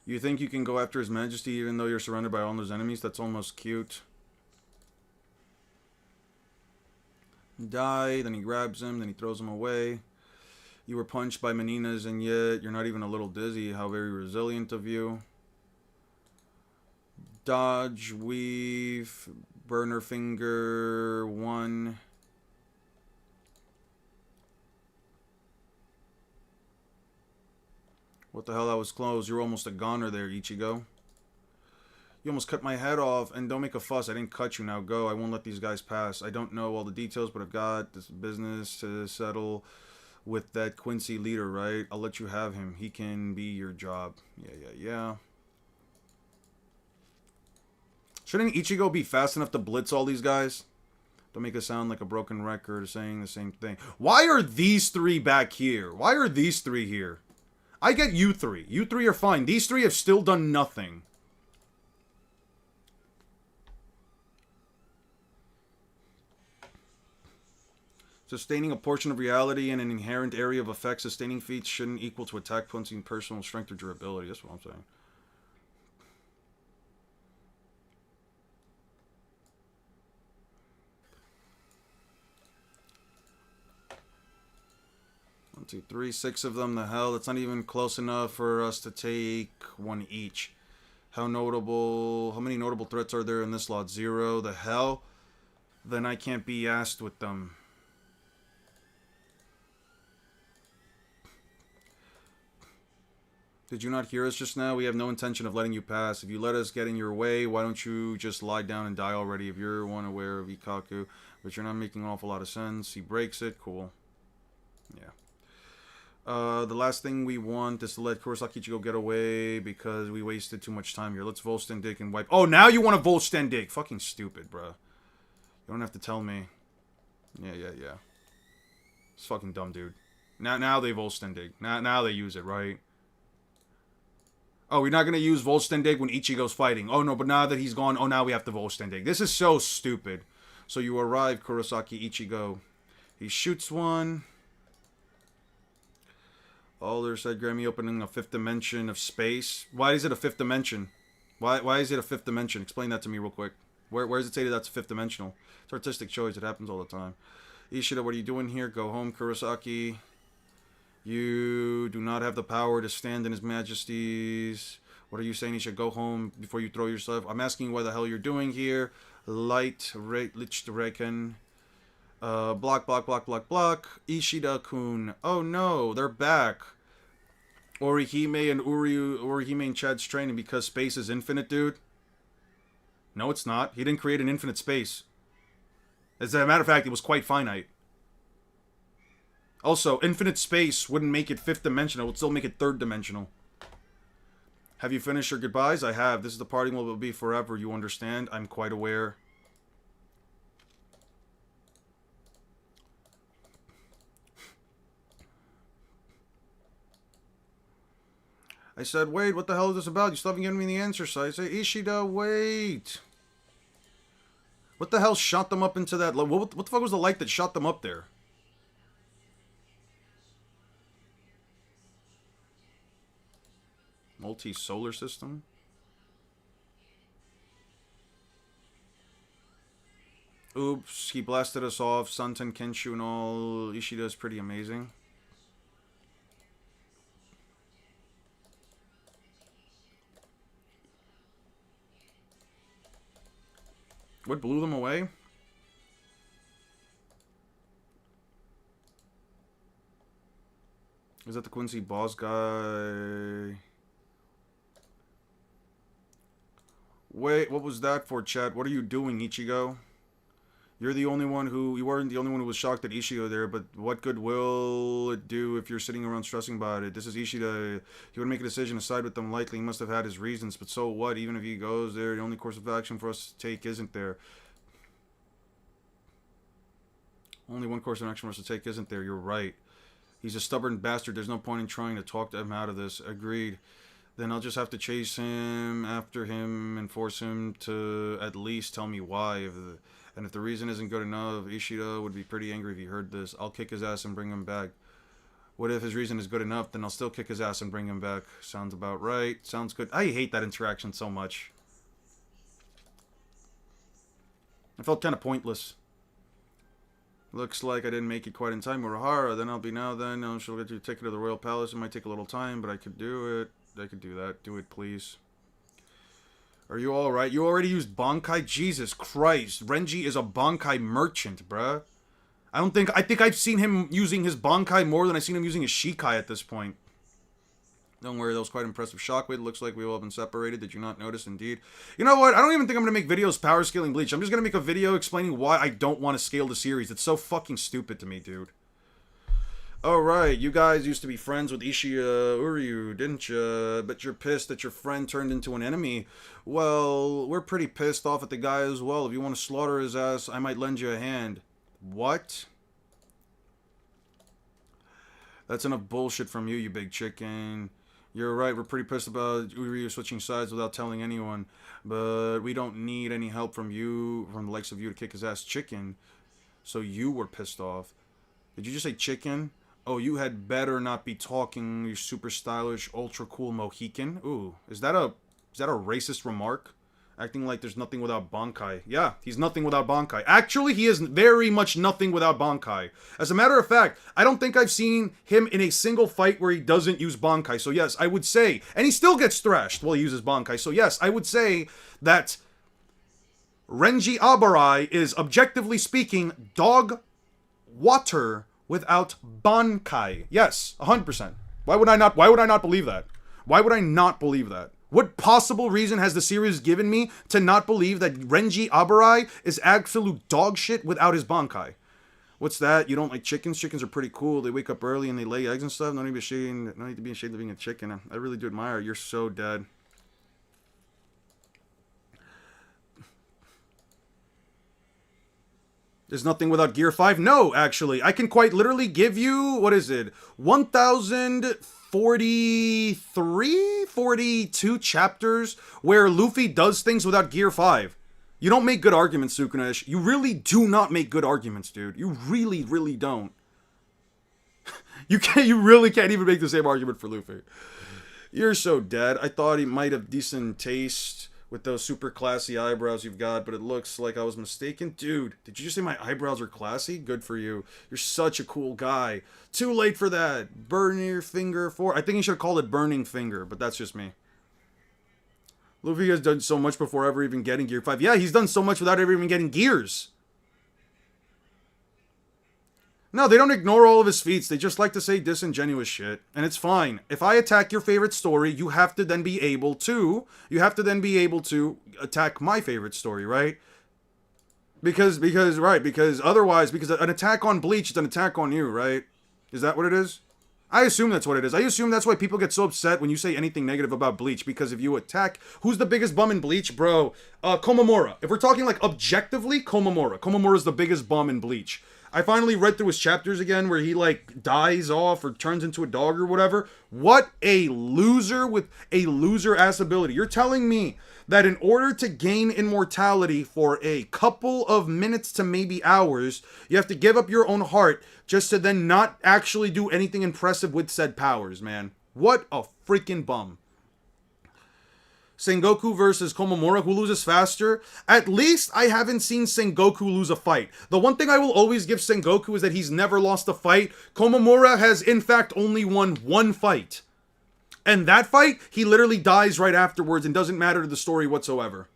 A: You think you can go after His Majesty even though you're surrounded by all those enemies? That's almost cute. Die, then he grabs him, then he throws him away. You were punched by Meninas and yet you're not even a little dizzy. How very resilient of you. Dodge, weave, burner finger, 1. What the hell, that was close. You're almost a goner there, Ichigo. You almost cut my head off, and don't make a fuss. I didn't cut you, now go. I won't let these guys pass. I don't know all the details, but I've got this business to settle with that Quincy leader, right? I'll let you have him. He can be your job. Yeah. Shouldn't Ichigo be fast enough to blitz all these guys? Don't make it sound like a broken record saying the same thing. Why are these three back here? Why are these three here? I get you three. You three are fine. These three have still done nothing. Sustaining a portion of reality in an inherent area of effect. Sustaining feats shouldn't equal to attack, punching, personal strength, or durability. That's what I'm saying. One, two, three, 6 of them. The hell, that's not even close enough for us to take 1 each. How many notable threats are there in this lot? 0. The hell? Then I can't be asked with them. Did you not hear us just now? We have no intention of letting you pass. If you let us get in your way, why don't you just lie down and die already? If you're one aware of Ikaku, but you're not making an awful lot of sense. He breaks it. Cool. Yeah. The last thing we want is to let Kurosaki Ichigo get away because we wasted too much time here. Let's Volstendig and wipe... Oh, now you want to Volstendig! Fucking stupid, bro. You don't have to tell me. Yeah. It's fucking dumb, dude. Now they Volstendig. Now they use it, right? Oh, we're not going to use Volstendig when Ichigo's fighting. Oh, no, but now that he's gone, oh, now we have to Volstendig. This is so stupid. So you arrive, Kurosaki Ichigo. He shoots one. Alder said, Grammy opening a 5th dimension of space. Why is it a 5th dimension? Why is it a 5th dimension? Explain that to me real quick. Where does it say that that's 5th dimensional? It's artistic choice. It happens all the time. Ishida, what are you doing here? Go home, Kurosaki. You do not have the power to stand in His Majesty's... What are you saying? You should go home before you throw yourself. I'm asking you what the hell you're doing here. Lichtreken. Block. Ishida-kun. Oh no, they're back. Orihime and Chad's training because space is infinite, dude. No, it's not. He didn't create an infinite space. As a matter of fact, it was quite finite. Also, infinite space wouldn't make it 5th dimensional. It would still make it 3rd dimensional. Have you finished your goodbyes? I have. This is the parting will be forever. You understand? I'm quite aware. I said, wait, what the hell is this about? You still haven't given me the answer, so I say, Ishida, wait. What the hell shot them up into that... What the fuck was the light that shot them up there? Multi-solar system? Oops, he blasted us off. Santen Kenshu and all. Ishida is pretty amazing. What blew them away? Is that the Quincy boss guy? Wait, what was that for, chat? What are you doing, Ichigo? You're the only one who... You weren't the only one who was shocked at Ichigo there, but what good will it do if you're sitting around stressing about it? This is Ishida. He would make a decision to side with them lightly. He must have had his reasons, but so what? Even if he goes there, the only course of action for us to take isn't there. Only one course of action for us to take isn't there. You're right. He's a stubborn bastard. There's no point in trying to talk him out of this. Agreed. Then I'll just have to chase him after him and force him to at least tell me why. And if the reason isn't good enough, Ishida would be pretty angry if he heard this. I'll kick his ass and bring him back. What if his reason is good enough? Then I'll still kick his ass and bring him back. Sounds about right. Sounds good. I hate that interaction so much. I felt kind of pointless. Looks like I didn't make it quite in time, Urahara. Then I'll be now then. She'll get you a ticket to the Royal Palace. It might take a little time, but I could do it. I could do that. Do it, please. Are you alright? You already used Bankai? Jesus Christ. Renji is a Bankai merchant, bruh. I think I've seen him using his Bankai more than I've seen him using his Shikai at this point. Don't worry, that was quite impressive. Shockwave, looks like we all have been separated. Did you not notice? Indeed. You know what? I don't even think I'm going to make videos power scaling Bleach. I'm just going to make a video explaining why I don't want to scale the series. It's so fucking stupid to me, dude. Alright, you guys used to be friends with Uryu, didn't you? But you're pissed that your friend turned into an enemy. Well, we're pretty pissed off at the guy as well. If you want to slaughter his ass, I might lend you a hand. What? That's enough bullshit from you, you big chicken. You're right, we're pretty pissed about Uryu switching sides without telling anyone. But we don't need any help from you, from the likes of you, to kick his ass, chicken. So you were pissed off. Did you just say chicken? Oh, you had better not be talking, you super stylish, ultra cool Mohican. Ooh, is that a racist remark? Acting like there's nothing without Bankai. Yeah, he's nothing without Bankai. Actually, he is very much nothing without Bankai. As a matter of fact, I don't think I've seen him in a single fight where he doesn't use Bankai. So yes, I would say, and he still gets thrashed while he uses Bankai. So yes, I would say that Renji Abarai is, objectively speaking, dog water without Bankai. Yes, 100%. Why would I not believe that? Why would I not believe that? What possible reason has the series given me to not believe that Renji Abarai is absolute dog shit without his Bankai? What's that? You don't like chickens? Chickens are pretty cool. They wake up early and they lay eggs and stuff. No need to be ashamed of being a chicken. I really do admire it. You're so dead. There's nothing without Gear 5? No, actually. I can quite literally give you, what is it? 1,043? 42 chapters where Luffy does things without Gear 5. You don't make good arguments, Sukunesh. You really do not make good arguments, dude. You really, really don't. You really can't even make the same argument for Luffy. You're so dead. I thought he might have decent taste with those super classy eyebrows you've got, but it looks like I was mistaken. Dude, did you just say my eyebrows are classy? Good for you. You're such a cool guy. Too late for that. Burn your finger for... I think he should have called it burning finger, but that's just me. Luffy has done so much before ever even getting Gear 5. Yeah, he's done so much without ever even getting gears. No, they don't ignore all of his feats. They just like to say disingenuous shit. And it's fine. If I attack your favorite story, you have to then be able to attack my favorite story, right? Because otherwise, because an attack on Bleach is an attack on you, right? Is that what it is? I assume that's what it is. I assume that's why people get so upset when you say anything negative about Bleach, because if you attack... Who's the biggest bum in Bleach? Bro, Komamura. If we're talking, like, objectively, Komamura. Komamura's the biggest bum in Bleach. I finally read through his chapters again where he, like, dies off or turns into a dog or whatever. What a loser with a loser-ass ability. You're telling me that in order to gain immortality for a couple of minutes to maybe hours, you have to give up your own heart just to then not actually do anything impressive with said powers, man. What a freaking bum. Sengoku versus Komamura, who loses faster? At least I haven't seen Sengoku lose a fight. The one thing I will always give Sengoku is that he's never lost a fight. Komamura has, in fact, only won one fight. And that fight, he literally dies right afterwards and doesn't matter to the story whatsoever.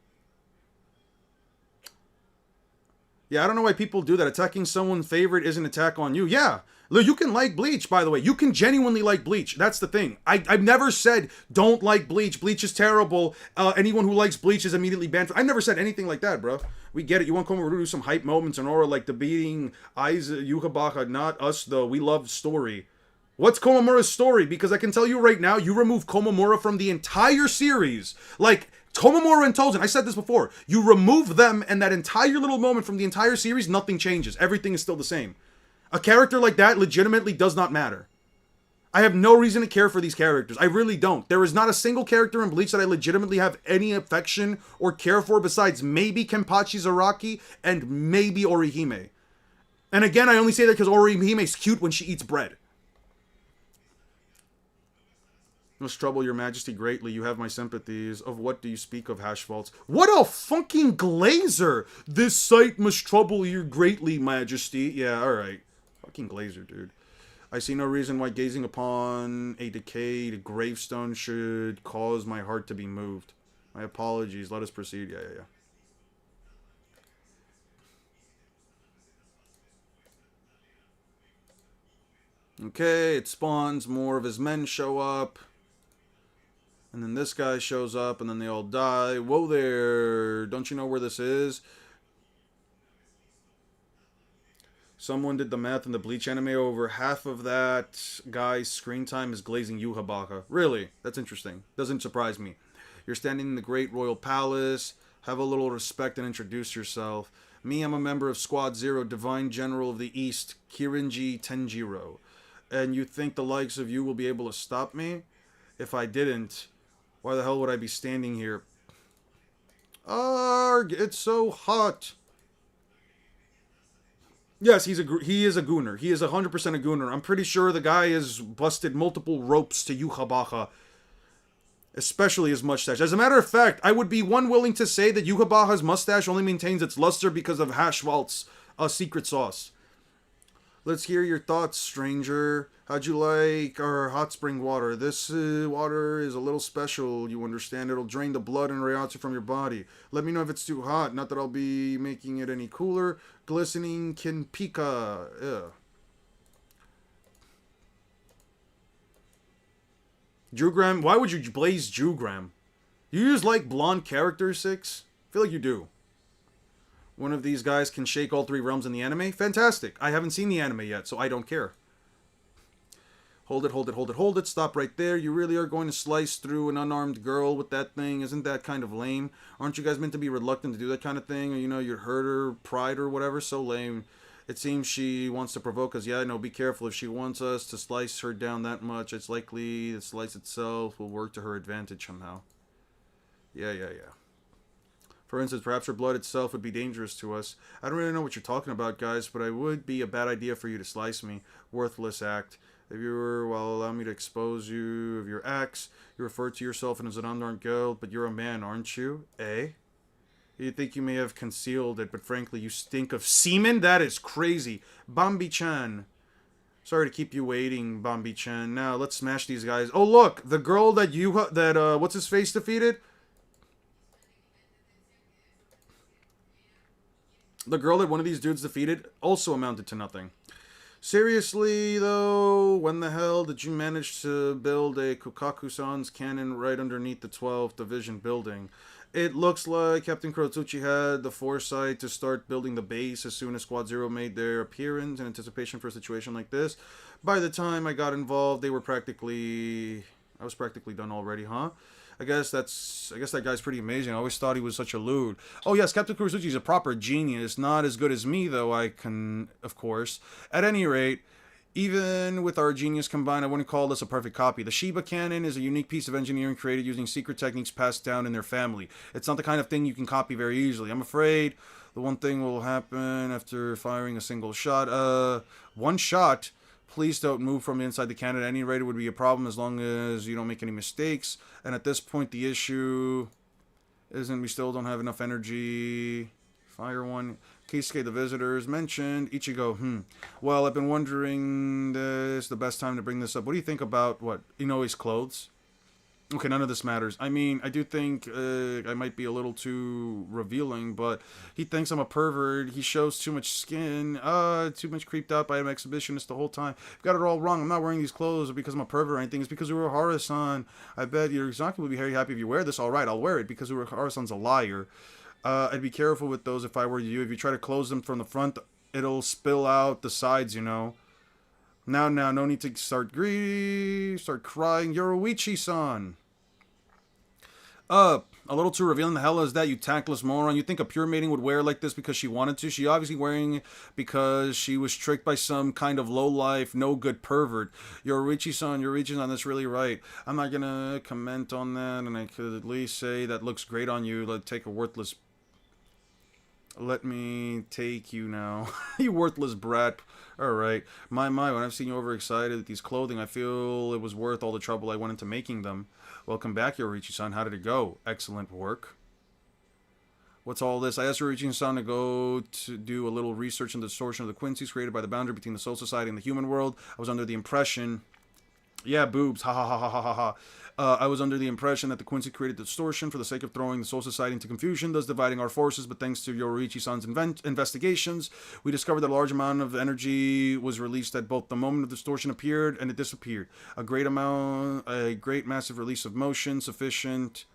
A: Yeah, I don't know why people do that. Attacking someone's favorite is an attack on you. Yeah. Look, you can like Bleach, by the way. You can genuinely like Bleach. That's the thing. I've never said don't like Bleach. Bleach is terrible. Anyone who likes Bleach is immediately banned. I never said anything like that, bro. We get it. You want Komaru to do some hype moments and Aura like the beating Aiza Yukabaha. Not us, though. We love story. What's Komamura's story? Because I can tell you right now, you remove Komamura from the entire series. Like, Komamura and Tozen, I said this before. You remove them and that entire little moment from the entire series, nothing changes. Everything is still the same. A character like that legitimately does not matter. I have no reason to care for these characters. I really don't. There is not a single character in Bleach that I legitimately have any affection or care for besides maybe Kenpachi Zaraki and maybe Orihime. And again, I only say that because Orihime is cute when she eats bread. Must trouble your majesty greatly. You have my sympathies. Of what do you speak of, Hashvaltz? What a fucking glazer! This sight must trouble you greatly, majesty. Yeah, alright. Fucking glazer, dude. I see no reason why gazing upon a decayed gravestone should cause my heart to be moved. My apologies. Let us proceed. Yeah. Okay, it spawns. More of his men show up. And then this guy shows up, and then they all die. Whoa there! Don't you know where this is? Someone did the math in the Bleach anime. Over half of that guy's screen time is glazing Yuhabaka. Really? That's interesting. Doesn't surprise me. You're standing in the Great Royal Palace. Have a little respect and introduce yourself. Me, I'm a member of Squad Zero, Divine General of the East, Kirinji Tenjiro. And you think the likes of you will be able to stop me? If I didn't... why the hell would I be standing here? Arg! It's so hot! Yes, he is a gooner. He is 100% a gooner. I'm pretty sure the guy has busted multiple ropes to Yuhabaha. Especially his mustache. As a matter of fact, I would be willing to say that Yuhabaha's mustache only maintains its luster because of Hashvalt's secret sauce. Let's hear your thoughts, stranger. How'd you like our hot spring water? This water is a little special, you understand. It'll drain the blood and Reiatsu from your body. Let me know if it's too hot. Not that I'll be making it any cooler. Glistening Kinpika. Ugh. Jugram? Why would you blaze Jugram? You just like blonde characters, Six? I feel like you do. One of these guys can shake all three realms in the anime? Fantastic. I haven't seen the anime yet, so I don't care. Hold it. Stop right there. You really are going to slice through an unarmed girl with that thing? Isn't that kind of lame? Aren't you guys meant to be reluctant to do that kind of thing? Or, you know, your hurt her pride or whatever? So lame. It seems she wants to provoke us. Yeah, no, be careful. If she wants us to slice her down that much, it's likely the slice itself will work to her advantage somehow. Yeah. For instance, perhaps her blood itself would be dangerous to us. I don't really know what you're talking about, guys, but it would be a bad idea for you to slice me. Worthless act. If you were, well, allow me to expose you of your acts. You refer to yourself as an unarmed girl, but you're a man, aren't you? Eh? You think you may have concealed it, but frankly, you stink of semen? That is crazy. Bambi-chan. Sorry to keep you waiting, Bambi-chan. Now, let's smash these guys. Oh, look! The girl that what's-his-face defeated? The girl that one of these dudes defeated also amounted to nothing. Seriously, though, when the hell did you manage to build a Kukaku-san's cannon right underneath the 12th Division building? It looks like Captain Kurotsuchi had the foresight to start building the base as soon as Squad Zero made their appearance in anticipation for a situation like this. By the time I got involved, I was practically done already, huh? I guess that guy's pretty amazing. I always thought he was such a lewd. Oh yes, Captain Kurotsuchi is a proper genius. Not as good as me, though, of course. At any rate, even with our genius combined, I wouldn't call this a perfect copy. The Shiba cannon is a unique piece of engineering created using secret techniques passed down in their family. It's not the kind of thing you can copy very easily. I'm afraid the one thing will happen after firing a single shot. One shot? Please don't move from inside the cannon. At any rate, it would be a problem as long as you don't make any mistakes. And at this point, the issue isn't we still don't have enough energy. Fire one. Keisuke the visitors mentioned. Ichigo, Well, I've been wondering this the best time to bring this up. What do you think about, Inoue's clothes? Okay, none of this matters. I mean, I do think I might be a little too revealing, but he thinks I'm a pervert. He shows too much skin. Too much creeped out by an exhibitionist the whole time. You've got it all wrong. I'm not wearing these clothes because I'm a pervert or anything. It's because Urahara-san. I bet your Exaki will be very happy if you wear this. All right, I'll wear it because Urahara-san's a liar. I'd be careful with those if I were you. If you try to close them from the front, it'll spill out the sides, you know. Now, no need to start crying. Yoruichi-san. A little too revealing. The hell is that, you tactless moron? You think a pure maiden would wear like this because she wanted to? She obviously wearing it because she was tricked by some kind of low-life, no-good pervert. Yoruichi-san, that's really right. I'm not gonna comment on that, and I could at least say that looks great on you. Let take a worthless... Let me take you now. You worthless brat. Alright. My, when I've seen you overexcited with these clothing, I feel it was worth all the trouble I went into making them. Welcome back, Yoruichi-san. How did it go? Excellent work. What's all this? I asked Yoruichi-san to go to do a little research into the distortion of the Quincy's created by the boundary between the Soul Society and the human world. I was under the impression... Yeah, boobs. Ha ha ha ha ha ha ha. I was under the impression that the Quincy created distortion for the sake of throwing the Soul Society into confusion, thus dividing our forces, but thanks to Yoruichi-san's investigations, we discovered that a large amount of energy was released at both the moment of distortion appeared and it disappeared. A great massive release of motion, sufficient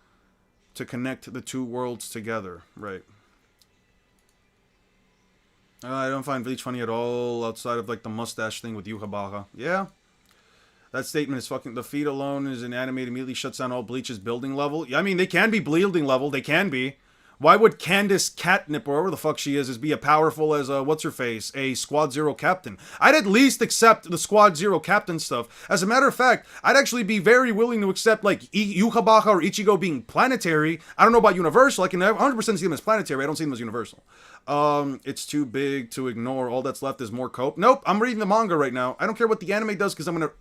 A: to connect the two worlds together. Right. I don't find Bleach funny at all, outside of, like, the mustache thing with Yuhabaha. Yeah? That statement is fucking... The feet alone is an anime immediately shuts down all Bleach's building level. Yeah, I mean, they can be building level. They can be. Why would Candace Catnip, or whatever the fuck she is be as powerful as, what's-her-face, a Squad Zero captain? I'd at least accept the Squad Zero captain stuff. As a matter of fact, I'd actually be very willing to accept, like, Yuhabaha or Ichigo being planetary. I don't know about Universal. I can 100% see them as planetary. I don't see them as Universal. It's too big to ignore. All that's left is more cope. Nope, I'm reading the manga right now. I don't care what the anime does, because I'm gonna...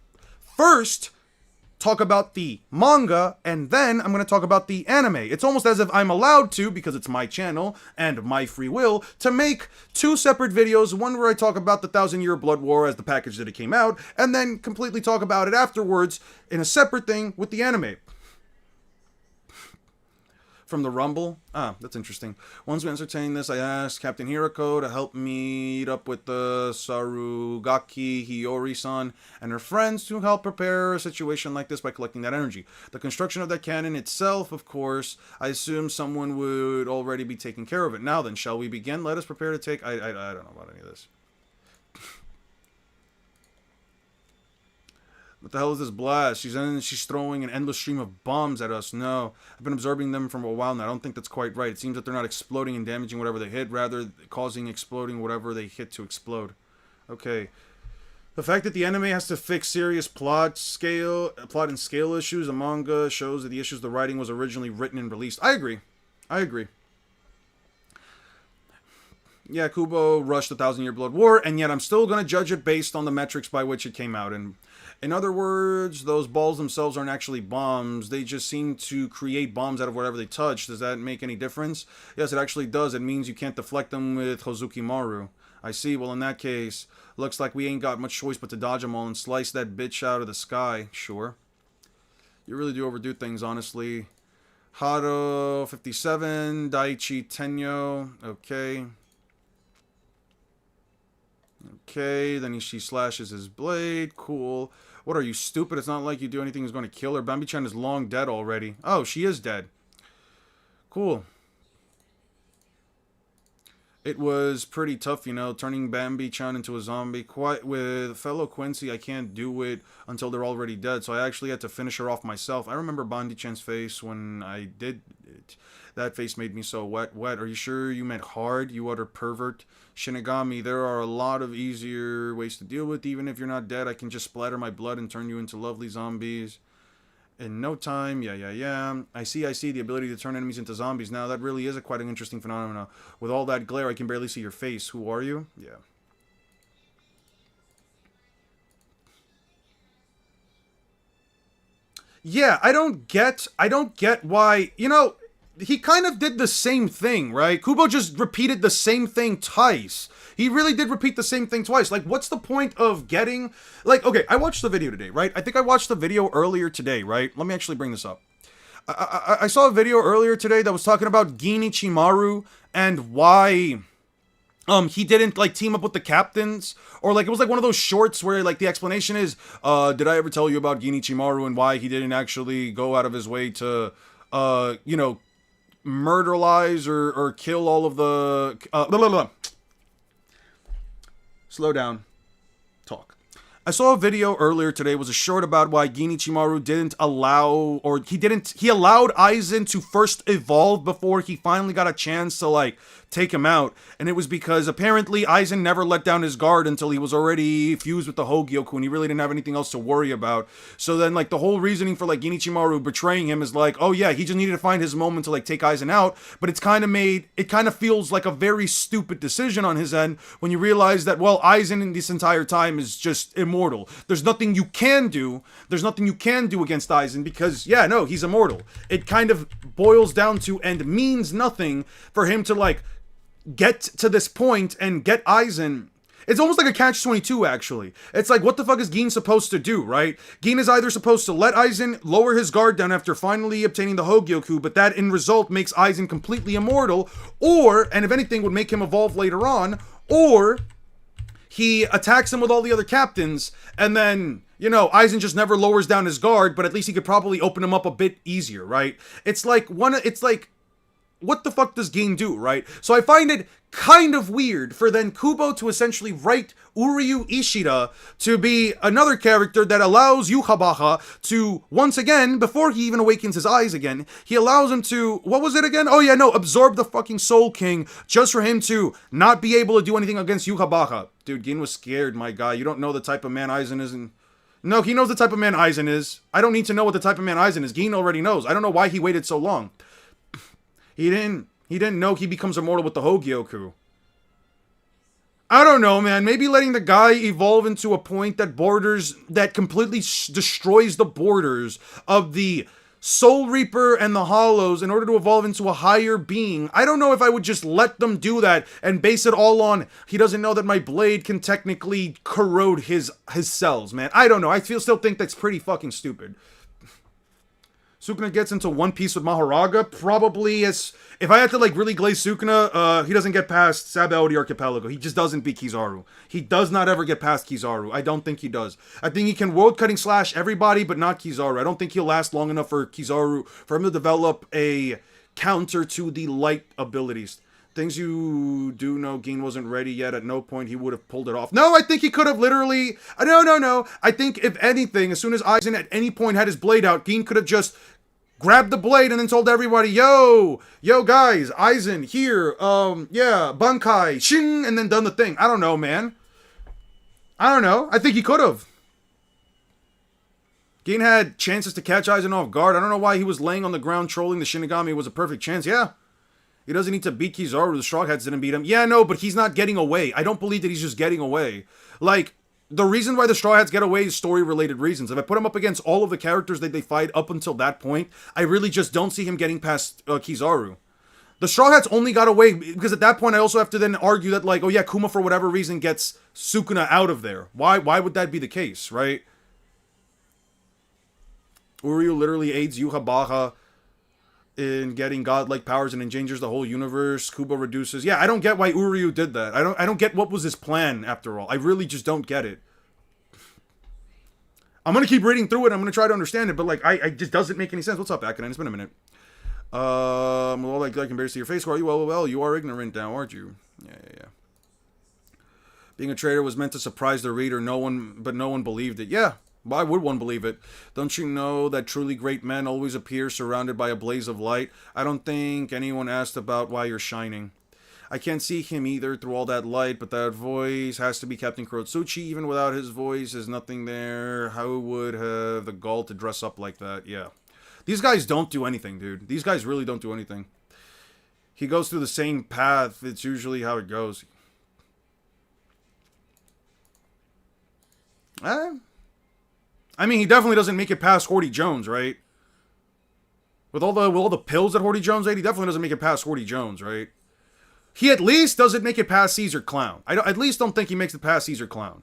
A: First, talk about the manga, and then I'm going to talk about the anime. It's almost as if I'm allowed to, because it's my channel and my free will, to make two separate videos, one where I talk about the 1,000-Year Blood War as the package that it came out, and then completely talk about it afterwards in a separate thing with the anime. From the Rumble? Ah, that's interesting. Once we entertained this, I asked Captain Hirako to help me meet up with the Sarugaki Hiyori-san and her friends to help prepare a situation like this by collecting that energy. The construction of that cannon itself, of course, I assume someone would already be taking care of it. Now then, shall we begin? Let us prepare to take... I don't know about any of this. What the hell is this blast? She's throwing an endless stream of bombs at us. No. I've been observing them for a while now. I don't think that's quite right. It seems that they're not exploding and damaging whatever they hit, rather causing exploding whatever they hit to explode. Okay. The fact that the anime has to fix serious plot and scale issues, the manga shows that the issues the writing was originally written and released. I agree. Yeah, Kubo rushed the 1,000-Year Blood War, and yet I'm still going to judge it based on the metrics by which it came out. And in other words, those balls themselves aren't actually bombs. They just seem to create bombs out of whatever they touch. Does that make any difference? Yes, it actually does. It means you can't deflect them with Hozuki Maru. I see. Well, in that case, looks like we ain't got much choice but to dodge them all and slice that bitch out of the sky. Sure. You really do overdo things, honestly. Hado 57, Daichi Tenyo. Okay. Okay, then she slashes his blade. Cool. What are you, stupid? It's not like you do anything that's going to kill her. Bambi-chan is long dead already. Oh, she is dead. Cool. It was pretty tough, you know, turning Bambi-chan into a zombie. Quite with fellow Quincy, I can't do it until they're already dead, so I actually had to finish her off myself. I remember Bambi-chan's face when I did it. That face made me so wet. Are you sure you meant hard, you utter pervert? Shinigami, there are a lot of easier ways to deal with. Even if you're not dead, I can just splatter my blood and turn you into lovely zombies. In no time, yeah. I see, the ability to turn enemies into zombies. Now, that really is quite an interesting phenomenon. With all that glare, I can barely see your face. Who are you? Yeah. Yeah, I don't get why, you know, he kind of did the same thing, right? Kubo just repeated the same thing twice. He really did repeat the same thing twice. Like, what's the point of getting... Like, okay, I watched the video today, right? I think I watched the video earlier today, right? Let me actually bring this up. I saw a video earlier today that was talking about Gin Ichimaru and why... he didn't, like, team up with the captains, or, like, it was, like, one of those shorts where, like, the explanation is, did I ever tell you about Gin Ichimaru and why he didn't actually go out of his way to, you know, murderize or kill all of the, blah, blah, blah. Slow down. Talk. I saw a video earlier today, it was a short about why Gin Ichimaru didn't allow, or he allowed Aizen to first evolve before he finally got a chance to, like, take him out, and it was because apparently Aizen never let down his guard until he was already fused with the Hogyoku, and he really didn't have anything else to worry about. So then, like, the whole reasoning for, like, Gin Ichimaru betraying him is like, oh yeah, he just needed to find his moment to, like, take Aizen out, but it kind of feels like a very stupid decision on his end when you realize that, well, Aizen in this entire time is just immortal. There's nothing you can do against Aizen because, yeah, no, he's immortal. It kind of boils down to and means nothing for him to, like, get to this point and get Aizen. It's almost like a catch-22, actually. It's like, what the fuck is Gin supposed to do, right? Gin is either supposed to let Aizen lower his guard down after finally obtaining the Hogyoku, but that in result makes Aizen completely immortal, or, and if anything would make him evolve later on, or he attacks him with all the other captains, and then, you know, Aizen just never lowers down his guard, but at least he could probably open him up a bit easier, right? It's like, what the fuck does Gin do, right? So I find it kind of weird for then Kubo to essentially write Uryu Ishida to be another character that allows Yukabara to, once again, before he even awakens his eyes again, he allows him to, what was it again? Oh yeah, no, absorb the fucking Soul King just for him to not be able to do anything against Yukabara. Dude, Gin was scared, my guy. You don't know the type of man Aizen is. No, he knows the type of man Aizen is. I don't need to know what the type of man Aizen is. Gin already knows. I don't know why he waited so long. He didn't know he becomes immortal with the Hogyoku. I don't know, man. Maybe letting the guy evolve into a point that completely destroys the borders of the Soul Reaper and the Hollows in order to evolve into a higher being. I don't know if I would just let them do that and base it all on, he doesn't know that my blade can technically corrode his cells, man. I don't know. I still think that's pretty fucking stupid. Sukuna gets into One Piece with Mahoraga, probably as... If I had to, like, really glaze Sukuna, he doesn't get past Sabaody Archipelago. He just doesn't beat Kizaru. He does not ever get past Kizaru. I don't think he does. I think he can world-cutting slash everybody, but not Kizaru. I don't think he'll last long enough for Kizaru, for him to develop a counter to the light abilities. Things you do know, Gin wasn't ready yet. At no point he would have pulled it off. No, I think he could have literally... No. I think, if anything, as soon as Aizen at any point had his blade out, Gin could have just grabbed the blade and then told everybody, yo guys, Aizen, here, yeah, Bankai, shing, and then done the thing. I don't know, man. I don't know. I think he could have. Gin had chances to catch Aizen off guard. I don't know why he was laying on the ground trolling the Shinigami. It was a perfect chance, yeah. He doesn't need to beat Kizaru. The Straw Hats didn't beat him. Yeah, no, but he's not getting away. I don't believe that he's just getting away. Like, the reason why the Straw Hats get away is story-related reasons. If I put him up against all of the characters that they fight up until that point, I really just don't see him getting past Kizaru. The Straw Hats only got away because at that point I also have to then argue that, like, oh yeah, Kuma for whatever reason gets Sukuna out of there. Why would that be the case, right? Uryu literally aids Yukabara in getting godlike powers and endangers the whole universe. Kubo reduces. Yeah, I don't get why Uryu did that. I don't get what was his plan after all. I really just don't get it. I'm gonna keep reading through it. I'm gonna try to understand it, but like, I just doesn't make any sense. What's up, Akanen? It's been a minute. Well, like I can barely see your face. Who are you? Well, you are ignorant now, aren't you? Yeah. Being a traitor was meant to surprise the reader. No one believed it. Yeah. Why would one believe it? Don't you know that truly great men always appear surrounded by a blaze of light? I don't think anyone asked about why you're shining. I can't see him either through all that light, but that voice has to be Captain Kurotsuchi. Even without his voice, there's nothing there. How would have the gall to dress up like that? Yeah. These guys don't do anything, dude. These guys really don't do anything. He goes through the same path. It's usually how it goes. I mean, he definitely doesn't make it past Horty Jones, right? With all the pills that Horty Jones ate, he definitely doesn't make it past Horty Jones, right? He at least doesn't make it past Caesar Clown. At least don't think he makes it past Caesar Clown.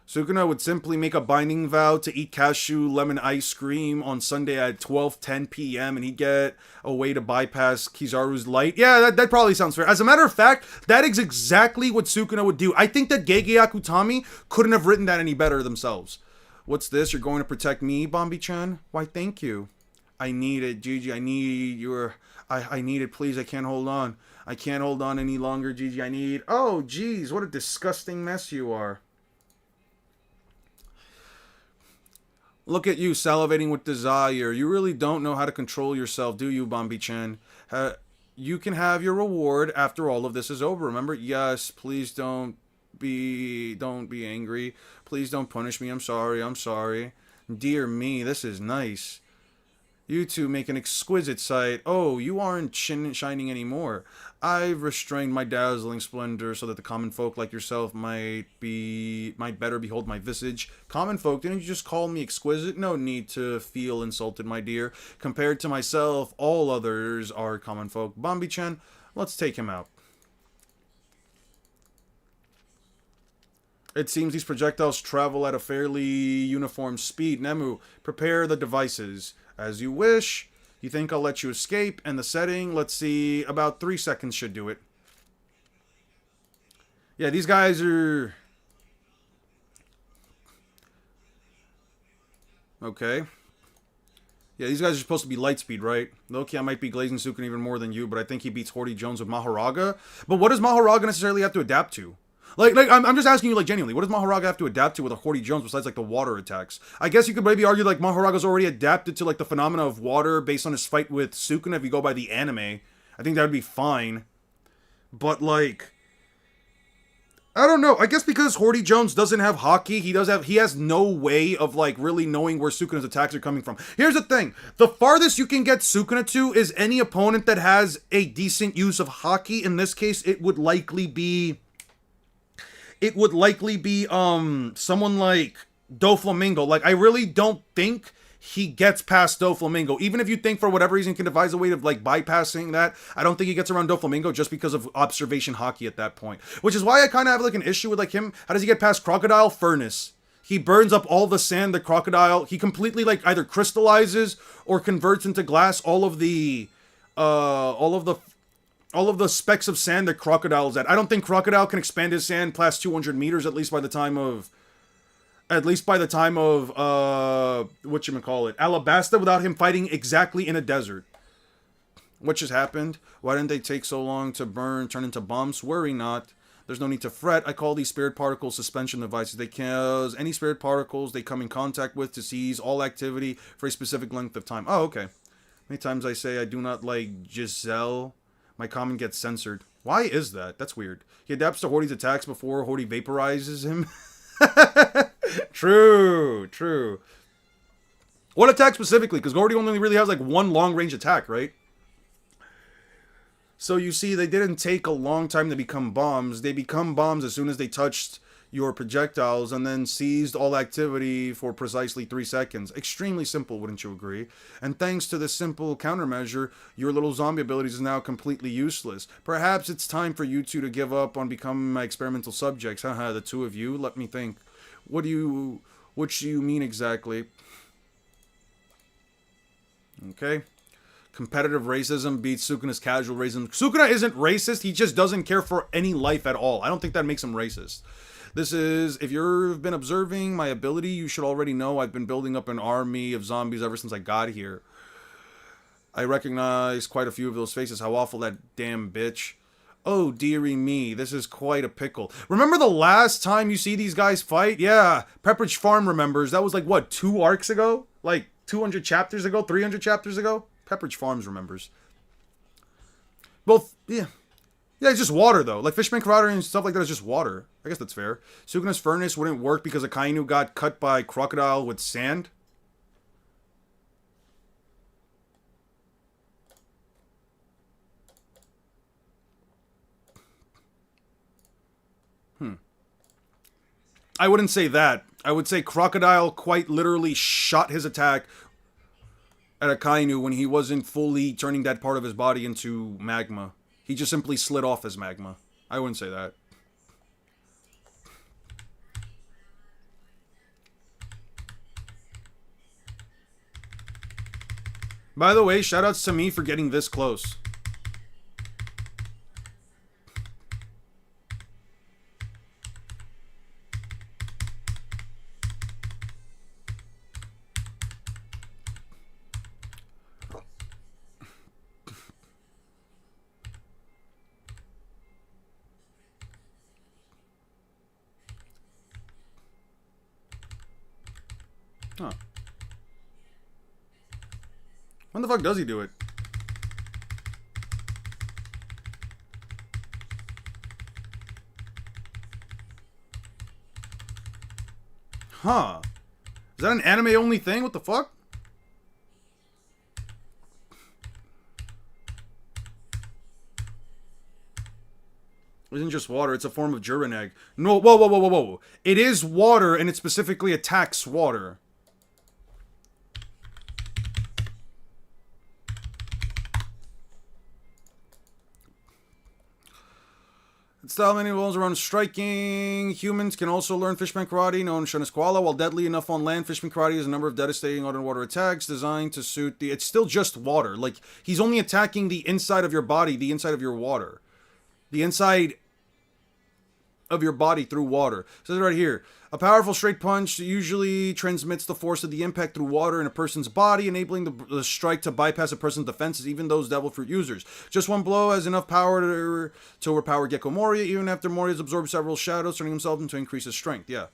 A: Sukuna would simply make a binding vow to eat cashew lemon ice cream on Sunday at 12:10 p.m. and he'd get a way to bypass Kizaru's light. Yeah, that probably sounds fair. As a matter of fact, that is exactly what Sukuna would do. I think that Gege Akutami couldn't have written that any better themselves. What's this? You're going to protect me, Bombi-chan? Why, thank you. I need it, Gigi. I need your... I need it, please. I can't hold on. I can't hold on any longer, Gigi. I need... Oh, geez. What a disgusting mess you are. Look at you, salivating with desire. You really don't know how to control yourself, do you, Bombi-chan? You can have your reward after all of this is over. Remember? Yes, please don't be angry. Please don't punish me. I'm sorry. Dear me, this is nice. You two make an exquisite sight. Oh, you aren't shining anymore. I've restrained my dazzling splendor so that the common folk like yourself might better behold my visage. Common folk, didn't you just call me exquisite? No need to feel insulted, my dear. Compared to myself, all others are common folk. Bombi-chan, let's take him out. It seems these projectiles travel at a fairly uniform speed. Nemu, prepare the devices. As you wish. You think I'll let you escape? And the setting, let's see, about 3 seconds should do it. Yeah, these guys are... Okay. Yeah, these guys are supposed to be light speed, right? Okay, I might be glazing Sukuna even more than you, but I think he beats Horty Jones with Mahoraga. But what does Mahoraga necessarily have to adapt to? Like I'm just asking you, like, genuinely, what does Mahoraga have to adapt to with a Horty Jones besides, like, the water attacks? I guess you could maybe argue, like, Mahoraga's already adapted to, like, the phenomena of water based on his fight with Sukuna if you go by the anime. I think that would be fine. But, like... I don't know. I guess because Horty Jones doesn't have hockey, he has no way of, like, really knowing where Sukuna's attacks are coming from. Here's the thing. The farthest you can get Sukuna to is any opponent that has a decent use of hockey. In this case, it would likely be someone like Doflamingo. Like, I really don't think he gets past Doflamingo. Even if you think for whatever reason he can devise a way of, like, bypassing that, I don't think he gets around Doflamingo just because of observation hockey at that point. Which is why I kind of have, like, an issue with, like, him. How does he get past Crocodile? Furnace. He burns up all the sand the Crocodile... He completely, like, either crystallizes or converts into glass all of the specks of sand that Crocodile is at. I don't think Crocodile can expand his sand past 200 meters, at least by the time of whatchamacallit, Alabasta, without him fighting exactly in a desert. What just happened? Why didn't they take so long to turn into bombs? Worry not. There's no need to fret. I call these spirit particle suspension devices. They cause any spirit particles they come in contact with to seize all activity for a specific length of time. Oh, okay. Many times I say I do not like Giselle. My comment gets censored. Why is that? That's weird. He adapts to Horty's attacks before Horty vaporizes him. True. What attack specifically? Because Horty only really has, like, one long-range attack, right? So you see, they didn't take a long time to become bombs. They become bombs as soon as they touched your projectiles and then seized all activity for precisely 3 seconds. Extremely simple, wouldn't you agree? And thanks to this simple countermeasure, your little zombie abilities is now completely useless. Perhaps it's time for you two to give up on becoming my experimental subjects. Haha, the two of you. Let me think. What do you mean exactly? Okay. Competitive racism beats Sukuna's casual racism. Sukuna isn't racist, he just doesn't care for any life at all. I don't think that makes him racist. This is, if you've been observing my ability, you should already know I've been building up an army of zombies ever since I got here. I recognize quite a few of those faces. How awful, that damn bitch. Oh, dearie me, this is quite a pickle. Remember the last time you see these guys fight? Yeah, Pepperidge Farm remembers. That was like, what, 2 arcs ago? Like, 200 chapters ago? 300 chapters ago? Pepperidge Farms remembers. Both, yeah. Yeah, it's just water, though. Like, Fishman Karate and stuff like that is just water. I guess that's fair. Sukuna's furnace wouldn't work because Akainu got cut by Crocodile with sand. I wouldn't say that. I would say Crocodile quite literally shot his attack. at Akainu when he wasn't fully turning that part of his body into magma. He just simply slid off as magma. I wouldn't say that. By the way, shoutouts to me for getting this close. Huh. When the fuck does he do it? Huh. Is that an anime only thing? What the fuck? It isn't just water, it's a form of Jureneg. No, whoa, whoa, whoa, whoa, whoa. It is water, and it specifically attacks water. Style many walls around striking. Humans can also learn Fishman Karate, known as Koala. While deadly enough on land, Fishman Karate has a number of devastating underwater attacks designed to suit the... It's still just water. Like, he's only attacking the inside of your body, the inside of your water. The inside of your body through water. It says right here, a powerful straight punch usually transmits the force of the impact through water in a person's body, enabling the strike to bypass a person's defenses, even those Devil Fruit users. Just one blow has enough power to overpower Gecko Moria, even after Moria has absorbed several shadows, turning himself into increase his strength. Yeah.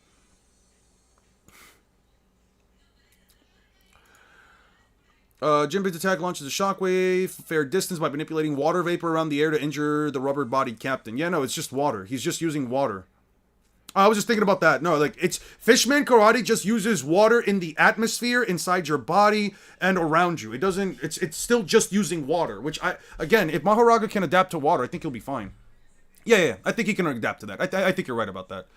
A: Jinbei's attack launches a shockwave, fair distance by manipulating water vapor around the air to injure the rubber-bodied captain. Yeah, no, it's just water. He's just using water. I was just thinking about that. No, like, it's... Fishman Karate just uses water in the atmosphere, inside your body, and around you. It doesn't... It's still just using water, which I... Again, if Mahoraga can adapt to water, I think he'll be fine. Yeah, I think he can adapt to that. I think you're right about that.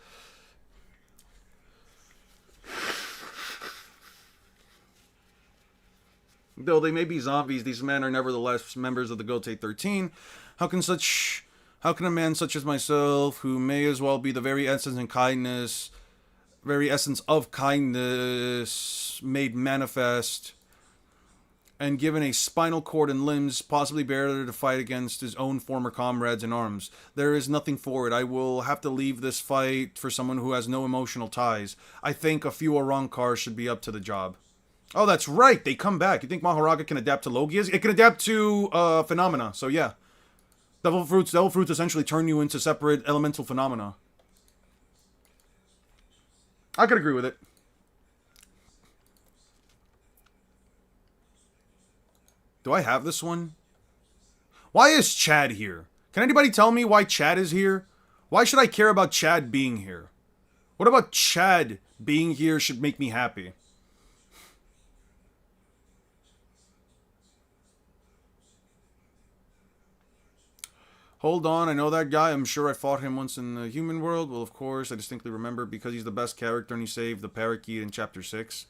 A: Though they may be zombies, these men are nevertheless members of the Gote 13. How can a man such as myself, who may as well be the very essence of kindness, made manifest, and given a spinal cord and limbs, possibly bear to fight against his own former comrades in arms? There is nothing for it. I will have to leave this fight for someone who has no emotional ties. I think a few Arankars should be up to the job. Oh, that's right. They come back. You think Mahoraga can adapt to Logias? It can adapt to phenomena. So yeah, Devil fruits essentially turn you into separate elemental phenomena. I could agree with it. Do I have this one? Why is Chad here? Can anybody tell me why Chad is here? Why should I care about Chad being here? What about Chad being here should make me happy? Hold on, I know that guy. I'm sure I fought him once in the human world. Well, of course, I distinctly remember because he's the best character and he saved the parakeet in Chapter 6.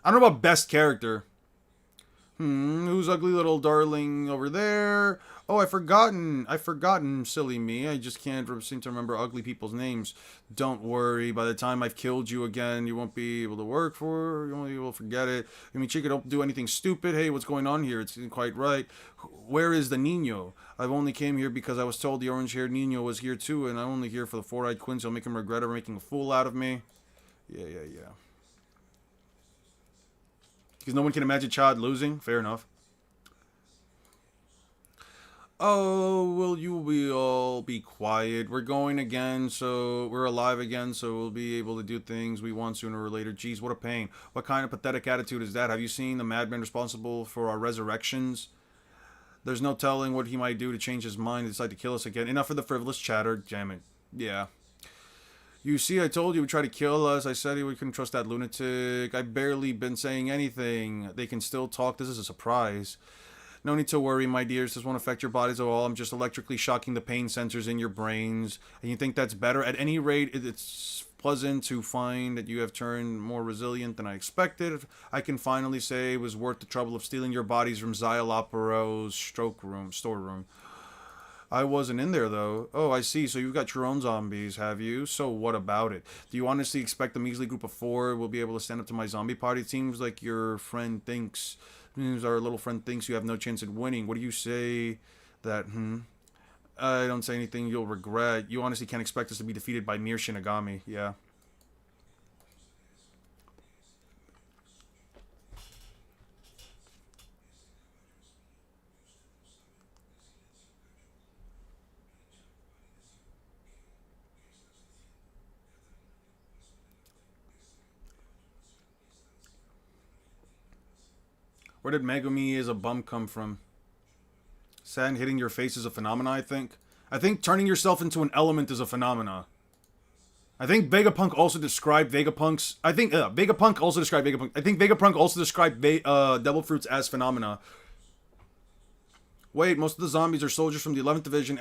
A: I don't know about best character. Who's ugly little darling over there? Oh, I've forgotten, silly me. I just can't seem to remember ugly people's names. Don't worry, by the time I've killed you again, you won't be able to work for, you won't be able to forget it. I mean, Chica, don't do anything stupid. Hey, what's going on here? It's quite right. Where is the Nino? I've only came here because I was told the orange-haired Nino was here too, and I'm only here for the four-eyed Quincy. I'll make him regret ever making a fool out of me. Yeah. Because no one can imagine Chad losing. Fair enough. Oh, will you all be quiet? We're going again, so we're alive again, so we'll be able to do things we want sooner or later. Jeez, what a pain. What kind of pathetic attitude is that? Have you seen the madman responsible for our resurrections? There's no telling what he might do to change his mind and decide to kill us again. Enough of the frivolous chatter. Damn it. Yeah. You see, I told you he would try to kill us. I said we couldn't trust that lunatic. I've barely been saying anything. They can still talk. This is a surprise. No need to worry, my dears. This won't affect your bodies at all. I'm just electrically shocking the pain sensors in your brains. And you think that's better? At any rate, it's pleasant to find that you have turned more resilient than I expected. I can finally say it was worth the trouble of stealing your bodies from Zylopero's storeroom. I wasn't in there, though. Oh, I see. So you've got your own zombies, have you? So what about it? Do you honestly expect the measly group of 4 will be able to stand up to my zombie party? It seems like your friend thinks... Our little friend thinks you have no chance at winning. What do you say that, I don't say anything you'll regret. You honestly can't expect us to be defeated by mere Shinigami. Yeah. Where did Megumi as a bum come from? Sand hitting your face is a phenomena, I think. I think turning yourself into an element is a phenomena. I think Vegapunk also described Vegapunk's... I think Vegapunk also described Vegapunk. I think Vegapunk also described Devil Fruits as phenomena. Wait, most of the zombies are soldiers from the 11th Division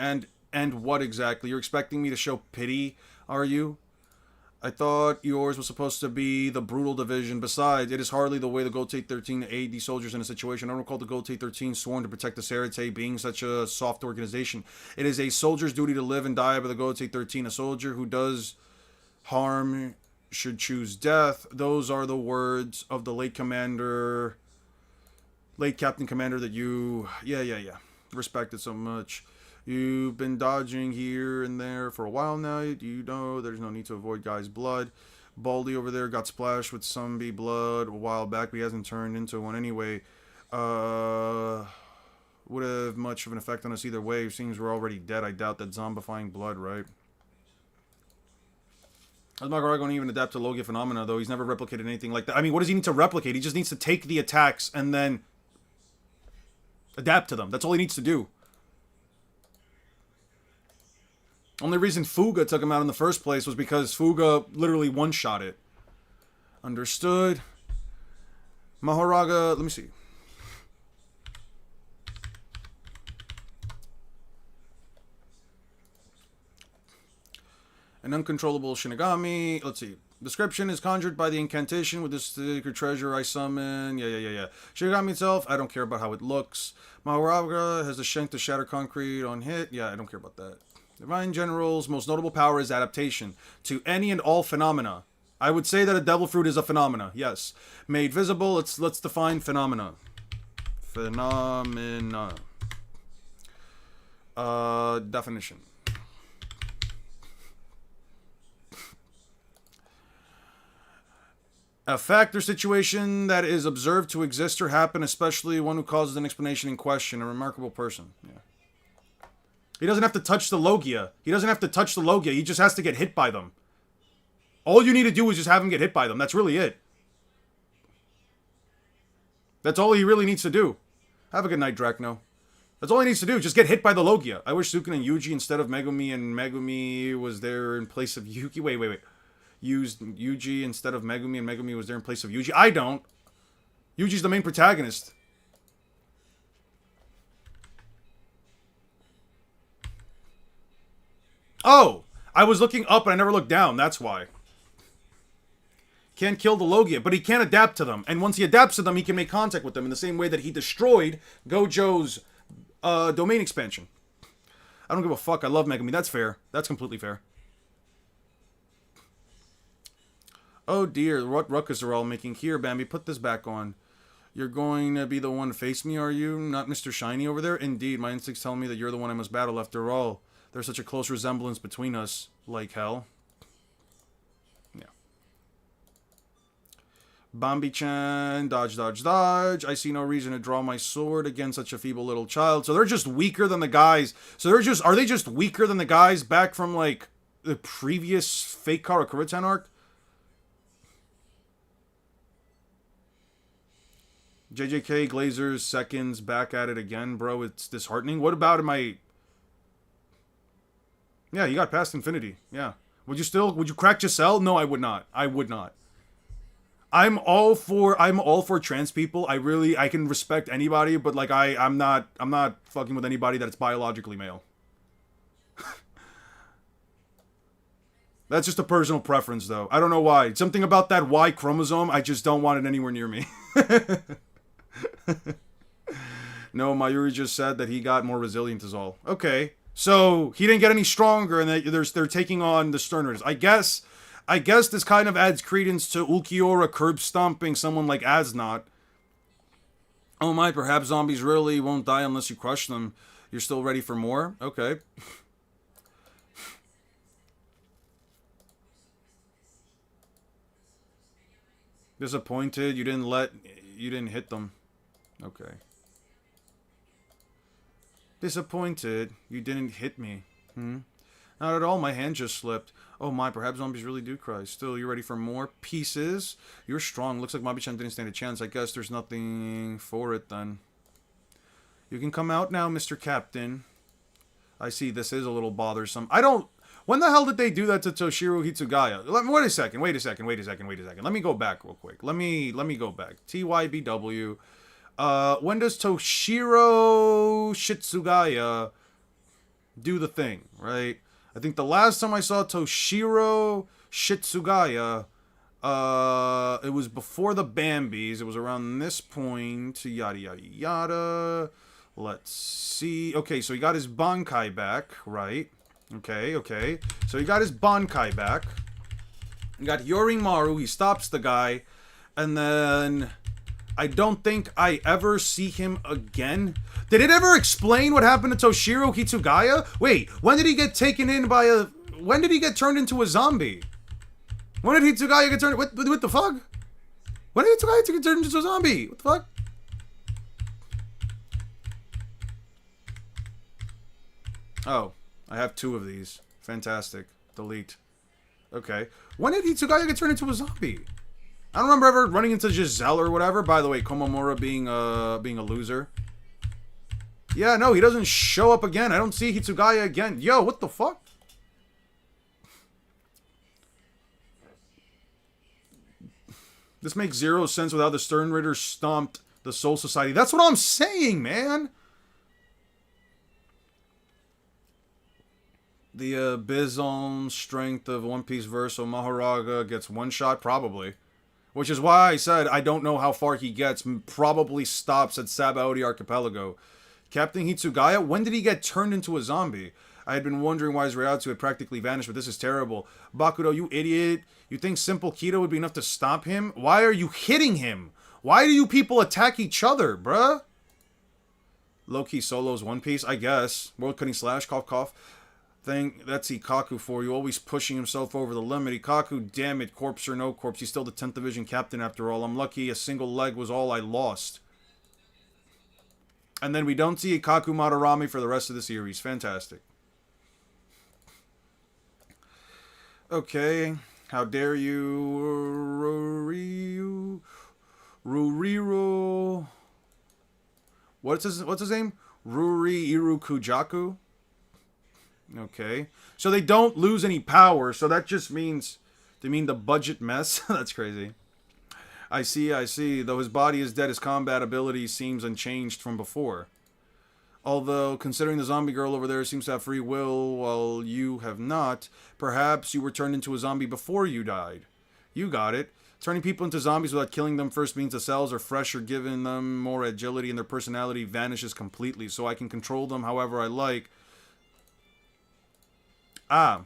A: and what exactly? You're expecting me to show pity, are you? I thought yours was supposed to be the brutal division. Besides, it is hardly the way the Gotei 13 aid these soldiers in a situation. I don't recall the Gotei 13 sworn to protect the Serite being such a soft organization. It is a soldier's duty to live and die by the Gotei 13. A soldier who does harm should choose death. Those are the words of the late Captain Commander that you... Yeah. Respected so much. You've been dodging here and there for a while now. You know there's no need to avoid guy's blood. Baldy over there got splashed with zombie blood a while back, but he hasn't turned into one anyway. Would have much of an effect on us either way. Seems we're already dead. I doubt that zombifying blood, right? Asmagara don't even adapt to Logia phenomena, though. He's never replicated anything like that. I mean, what does he need to replicate? He just needs to take the attacks and then adapt to them. That's all he needs to do. Only reason Fuga took him out in the first place was because Fuga literally one-shot it. Understood. Mahoraga, let me see. An uncontrollable Shinigami. Let's see. Description is conjured by the incantation with this secret treasure I summon. Yeah. Shinigami itself, I don't care about how it looks. Mahoraga has the strength to shatter concrete on hit. Yeah, I don't care about that. Divine General's most notable power is adaptation to any and all phenomena. I would say that a devil fruit is a phenomena, yes. Made visible, let's define phenomena. Phenomena. Definition. A fact or situation that is observed to exist or happen, especially one who causes an explanation in question. A remarkable person, yeah. He doesn't have to touch the Logia. He just has to get hit by them. All you need to do is just have him get hit by them. That's really it. That's all he really needs to do. Have a good night, Drachno. That's all he needs to do. Just get hit by the Logia. I wish Sukin and Yuji instead of Megumi, and Megumi was there in place of Yuki. Wait. Used Yuji instead of Megumi, and Megumi was there in place of Yuji. I don't. Yuji's the main protagonist. Oh! I was looking up and I never looked down. That's why. Can't kill the Logia, but he can adapt to them. And once he adapts to them, he can make contact with them in the same way that he destroyed Gojo's domain expansion. I don't give a fuck. I love Megumi. That's fair. That's completely fair. Oh dear, what ruckus are all making here, Bambi? Put this back on. You're going to be the one to face me, are you? Not Mr. Shiny over there? Indeed, my instincts tell me that you're the one I must battle after all. There's such a close resemblance between us, like hell. Yeah. Bambi-chan, dodge. I see no reason to draw my sword against such a feeble little child. So they're just weaker than the guys. Are they just weaker than the guys back from, like, the previous fake Karakura-ten arc? JJK Glazer's seconds back at it again, bro. It's disheartening. What about Yeah, you got past infinity. Yeah. Would you crack Giselle? No, I would not. I'm all for trans people. I can respect anybody, but like I'm not fucking with anybody that's biologically male. That's just a personal preference, though. I don't know why. Something about that Y chromosome, I just don't want it anywhere near me. No, Mayuri just said that he got more resilient is all. Okay. So, he didn't get any stronger, and they're taking on the Stern Raiders. I guess this kind of adds credence to Ulquiorra curb stomping someone like Asnot. Oh my, perhaps zombies really won't die unless you crush them. You're still ready for more? Okay. Disappointed you didn't hit them. Okay. Disappointed you didn't hit me. Not at all, my hand just slipped. Oh my, perhaps zombies really do cry. Still, you ready for more pieces? You're strong. Looks like Mabi-chan didn't stand a chance. I guess there's nothing for it then. You can come out now, Mr. Captain. I see this is a little bothersome. When the hell did they do that to Toshiro Hitsugaya? Wait a second. Let me go back real quick. Let me go back. TYBW. When does Toshiro Shitsugaya do the thing, right? I think the last time I saw Toshiro Shitsugaya, it was before the Bambis. It was around this point. Yada, yada, yada. Let's see. Okay, so he got his Bankai back, right? Okay. So he got his Bankai back. He got Yorimaru. He stops the guy. And then I don't think I ever see him again. Did it ever explain what happened to Toshiro Hitsugaya? Wait, when did he get taken in by a... When did he get turned into a zombie? When did Hitsugaya get turned... What the fuck? When did Hitsugaya get turned into a zombie? What the fuck? Oh, I have 2 of these. Fantastic. Delete. Okay. When did Hitsugaya get turned into a zombie? I don't remember ever running into Giselle or whatever. By the way, Komamura being a loser. Yeah, no, he doesn't show up again. I don't see Hitsugaya again. Yo, what the fuck? This makes 0 sense without the Stern Raiders stomped the Soul Society. That's what I'm saying, man. The Bizon strength of One Piece verse, so Maharaga gets 1 shot, probably. Which is why I said I don't know how far he gets. Probably stops at Sabaody Archipelago. Captain Hitsugaya, when did he get turned into a zombie? I had been wondering why his Ryatsu had practically vanished, but this is terrible. Bakudo, you idiot. You think simple Keto would be enough to stop him? Why are you hitting him? Why do you people attack each other, bruh? Low-key solos One Piece, I guess. World cutting slash, cough, cough. That's Ikaku for you, always pushing himself over the limit. Ikaku, damn it, corpse or no corpse, he's still the 10th Division captain after all. I'm lucky a single leg was all I lost. And then we don't see Ikaku Madarame for the rest of the series. Fantastic. Okay, how dare you, Ruriro. What's his name? Ruri Irukujaku. Okay, so they don't lose any power, so that just means they mean the budget mess. That's crazy. I see. Though his body is dead, his combat ability seems unchanged from before. Although, considering the zombie girl over there seems to have free will, while you have not, perhaps you were turned into a zombie before you died. You got it. Turning people into zombies without killing them first means the cells are fresh or giving them more agility and their personality vanishes completely, so I can control them however I like. Ah.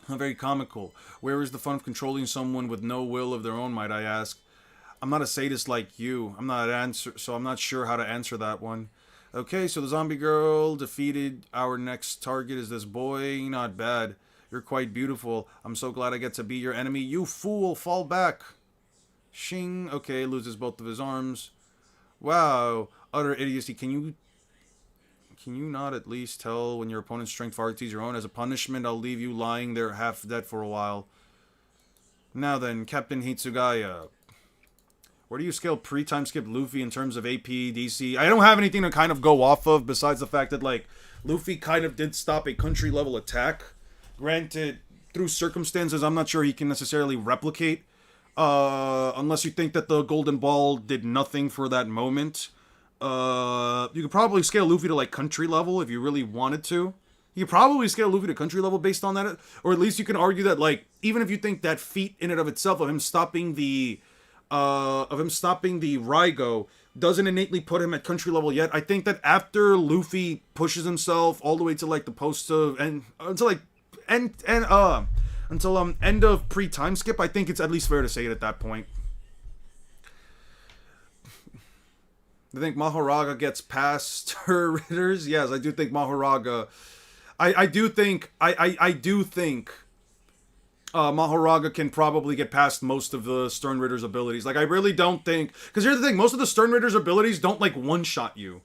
A: Very comical. Where is the fun of controlling someone with no will of their own, might I ask? I'm not a sadist like you. I'm not sure how to answer that one. Okay, so the zombie girl defeated. Our next target is this boy. Not bad. You're quite beautiful. I'm so glad I get to be your enemy. You fool, fall back. Shing. Okay, loses both of his arms. Wow. Utter idiocy. Can you not at least tell when your opponent's strength far exceeds your own? As a punishment, I'll leave you lying there half dead for a while. Now then, Captain Hitsugaya. Where do you scale pre-time skip Luffy in terms of AP, DC? I don't have anything to kind of go off of besides the fact that, like, Luffy kind of did stop a country-level attack. Granted, through circumstances, I'm not sure he can necessarily replicate. Unless you think that the Golden Ball did nothing for that moment. You could probably scale Luffy to, like, country level if you really wanted to. You probably scale Luffy to country level based on that, or at least you can argue that, like, even if you think that feat in and of itself of him stopping the Raigo doesn't innately put him at country level yet. I think that after Luffy pushes himself all the way to like the post of and until like end of pre-time skip, I think it's at least fair to say it at that point. I think Mahoraga gets past her Ritters. Yes, I do think Mahoraga. I do think Mahoraga can probably get past most of the Stern Ritter's abilities. Like, I really don't think... Because here's the thing, most of the Stern Ritter's abilities don't, like, one-shot you.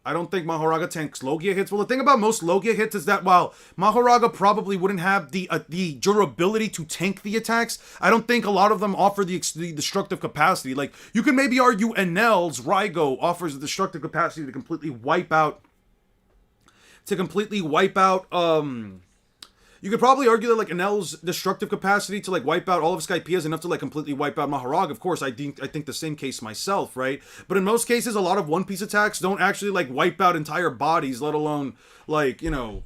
A: I don't think Mahoraga tanks Logia hits. Well, the thing about most Logia hits is that while Mahoraga probably wouldn't have the durability to tank the attacks, I don't think a lot of them offer the destructive capacity. Like, you can maybe argue Enel's Raigo offers the destructive capacity to completely wipe out... You could probably argue that, like, Enel's destructive capacity to, like, wipe out all of Skypiea is enough to, like, completely wipe out Mahoraga. Of course, I think the same case myself, right? But in most cases, a lot of One Piece attacks don't actually, like, wipe out entire bodies, let alone, like, you know,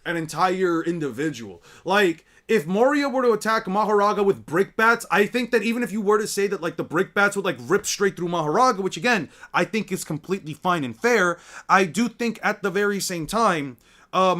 A: an entire individual. Like, if Moria were to attack Mahoraga with Brick Bats, I think that even if you were to say that, like, the Brick Bats would, like, rip straight through Mahoraga, which, again, I think is completely fine and fair, I do think at the very same time... I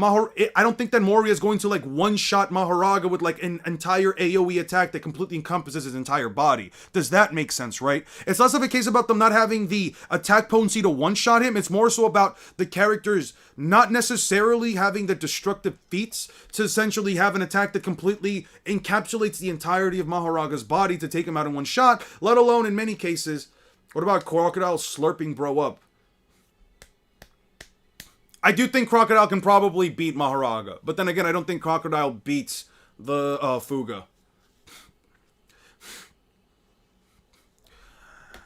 A: don't think that Moria is going to, like, one-shot Mahoraga with, like, an entire AoE attack that completely encompasses his entire body. Does that make sense, right? It's less of a case about them not having the attack potency to one-shot him. It's more so about the characters not necessarily having the destructive feats to essentially have an attack that completely encapsulates the entirety of Mahoraga's body to take him out in one shot, let alone, in many cases, what about Crocodile slurping bro up? I do think Crocodile can probably beat Mahoraga. But then again, I don't think Crocodile beats the Fuga.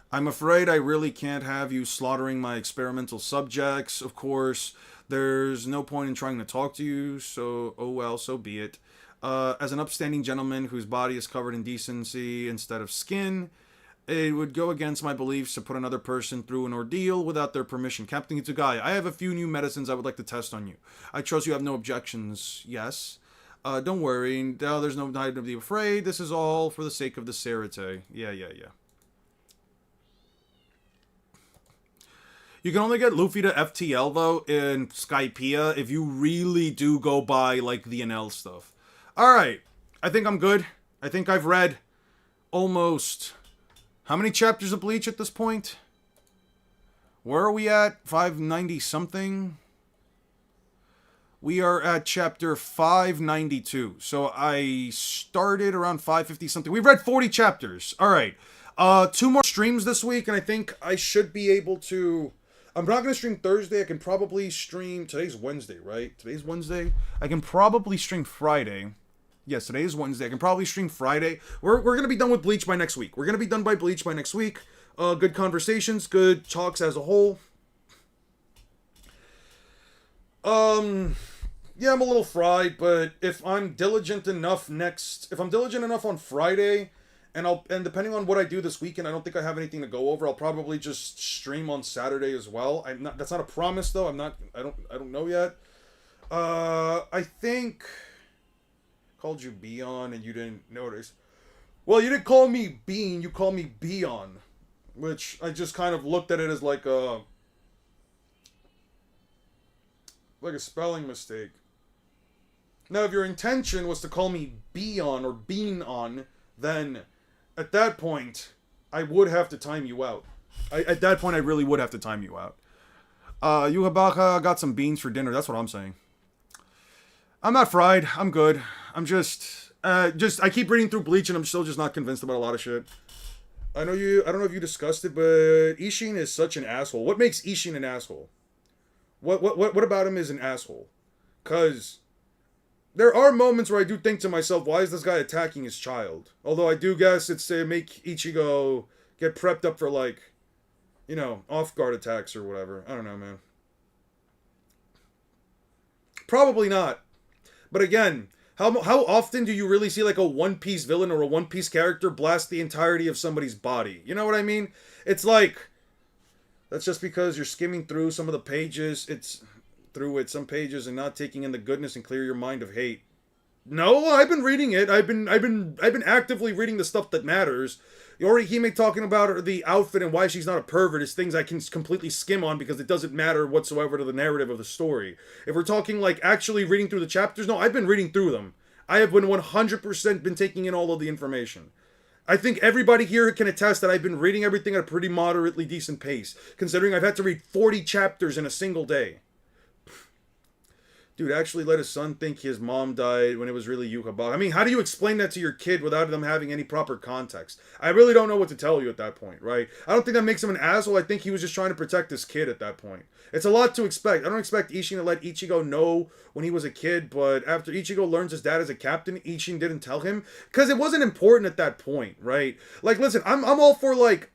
A: I'm afraid I really can't have you slaughtering my experimental subjects. Of course, there's no point in trying to talk to you, so oh well, so be it. As an upstanding gentleman whose body is covered in decency instead of skin, it would go against my beliefs to put another person through an ordeal without their permission. Captain Itsugaya, I have a few new medicines I would like to test on you. I trust you have no objections. Yes. Don't worry. No, there's no need to be afraid. This is all for the sake of the Serite. Yeah. You can only get Luffy to FTL, though, in Skypiea if you really do go by, like, the NL stuff. Alright. I think I'm good. I think I've read almost... How many chapters of Bleach at this point? Where are we at? 590 something? We are at chapter 592. So I started around 550 something. We've read 40 chapters. Alright. 2 more streams this week, and I think I should be able to... I'm not going to stream Thursday. I can probably stream... Today's Wednesday, right? Today's Wednesday? I can probably stream Friday. Yes, today is Wednesday. I can probably stream Friday. We're going to be done with Bleach by next week. We're going to be done by Bleach by next week. Good conversations, good talks as a whole. Yeah, I'm a little fried, but if I'm diligent enough on Friday, and depending on what I do this weekend, I don't think I have anything to go over. I'll probably just stream on Saturday as well. That's not a promise though. I don't know yet. I think called you Beon and you didn't notice. Well, you didn't call me Bean, you called me Beon, which I just kind of looked at it as like a spelling mistake. Now, if your intention was to call me Beon or Bean on, then at that point I would have to time you out. At that point I really would have to time you out. Yuhabaka got some beans for dinner, that's what I'm saying. I'm not fried, I'm good. I'm I keep reading through Bleach and I'm still just not convinced about a lot of shit. I don't know if you discussed it, but Ishin is such an asshole. What makes Ishin an asshole? What about him is an asshole? Cause there are moments where I do think to myself, why is this guy attacking his child? Although I do guess it's to make Ichigo get prepped up for, like, you know, off-guard attacks or whatever. I don't know, man. Probably not. But again, how often do you really see, like, a One Piece villain or a One Piece character blast the entirety of somebody's body? You know what I mean? It's like, that's just because you're skimming through some of the pages. through it some pages and not taking in the goodness and clear your mind of hate. No, I've been reading it. I've been actively reading the stuff that matters. Yorihime talking about her, the outfit and why she's not a pervert is things I can completely skim on because it doesn't matter whatsoever to the narrative of the story. If we're talking like actually reading through the chapters, no, I've been reading through them. I have been 100% been taking in all of the information. I think everybody here can attest that I've been reading everything at a pretty moderately decent pace, considering I've had to read 40 chapters in a single day. Dude actually let his son think his mom died when it was really Yuka. I mean, how do you explain that to your kid without them having any proper context? I really don't know what to tell you at that point, right? I don't think that makes him an asshole. I think he was just trying to protect his kid at that point. It's a lot to expect. I don't expect Ishin to let Ichigo know when he was a kid, but after Ichigo learns his dad is a captain, Ishin didn't tell him because it wasn't important at that point, right? Like, listen, I'm all for like,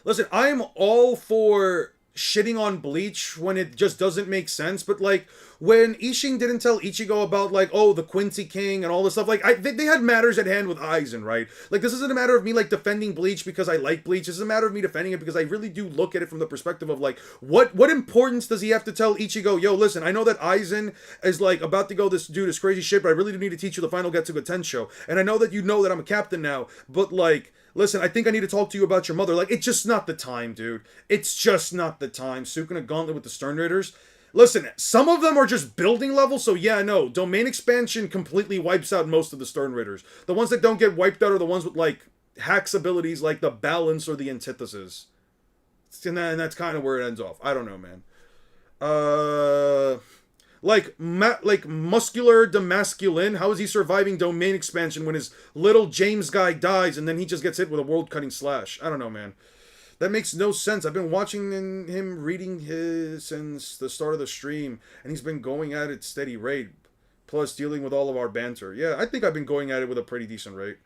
A: listen, I'm all for shitting on Bleach when it just doesn't make sense, but like when Ishin didn't tell Ichigo about like, oh, the Quincy King and all this stuff, like they had matters at hand with Aizen, right? Like this isn't a matter of me like defending Bleach because I like Bleach. This is a matter of me defending it because I really do look at it from the perspective of like what importance does he have to tell Ichigo, yo, listen, I know that Aizen is like about to go do this crazy shit, but I really do need to teach you the final Getsuga Tensho, and I know that you know that I'm a captain now, but like, listen, I think I need to talk to you about your mother. Like, it's just not the time, dude. It's just not the time. Sukuna Gauntlet with the Stern Raiders. Listen, some of them are just building level, so yeah, no. Domain expansion completely wipes out most of the Stern Raiders. The ones that don't get wiped out are the ones with, like, hacks abilities like the Balance or the Antithesis. And that's kind of where it ends off. I don't know, man. Like muscular demasculine, how is he surviving domain expansion when his little James guy dies and then he just gets hit with a world-cutting slash? I don't know, man. That makes no sense. I've been watching him reading his since the start of the stream, and he's been going at it steady rate, plus dealing with all of our banter. Yeah, I think I've been going at it with a pretty decent rate.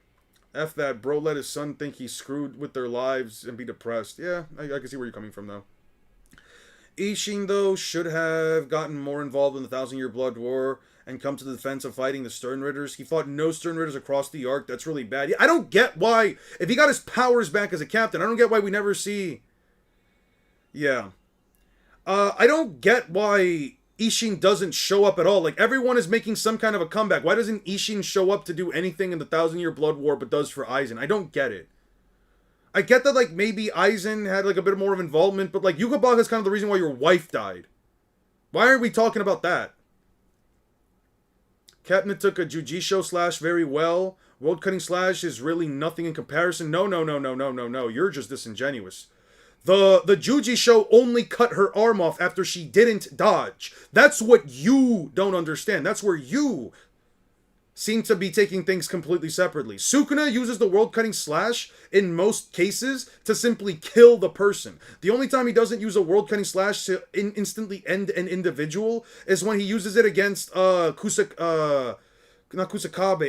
A: F that, bro let his son think he's screwed with their lives and be depressed. Yeah, I can see where you're coming from, though. Ishin, though, should have gotten more involved in the 1,000-Year Blood War and come to the defense of fighting the Stern Raiders. He fought no Stern Raiders across the arc. That's really bad. Yeah, I don't get why, if he got his powers back as a captain, I don't get why we never see... Yeah. I don't get why Ishin doesn't show up at all. Like, everyone is making some kind of a comeback. Why doesn't Ishin show up to do anything in the 1,000-Year Blood War but does for Aizen? I don't get it. I get that, like, maybe Aizen had, like, a bit more of involvement, but, like, Yukabaga is kind of the reason why your wife died. Why aren't we talking about that? Captain took a Jujisho slash very well. World cutting slash is really nothing in comparison. No. You're just disingenuous. The Jujisho only cut her arm off after she didn't dodge. That's what you don't understand. That's where you seem to be taking things completely separately. Sukuna uses the world-cutting slash in most cases to simply kill the person. The only time he doesn't use a world-cutting slash to instantly end an individual is when he uses it against not Kusakabe,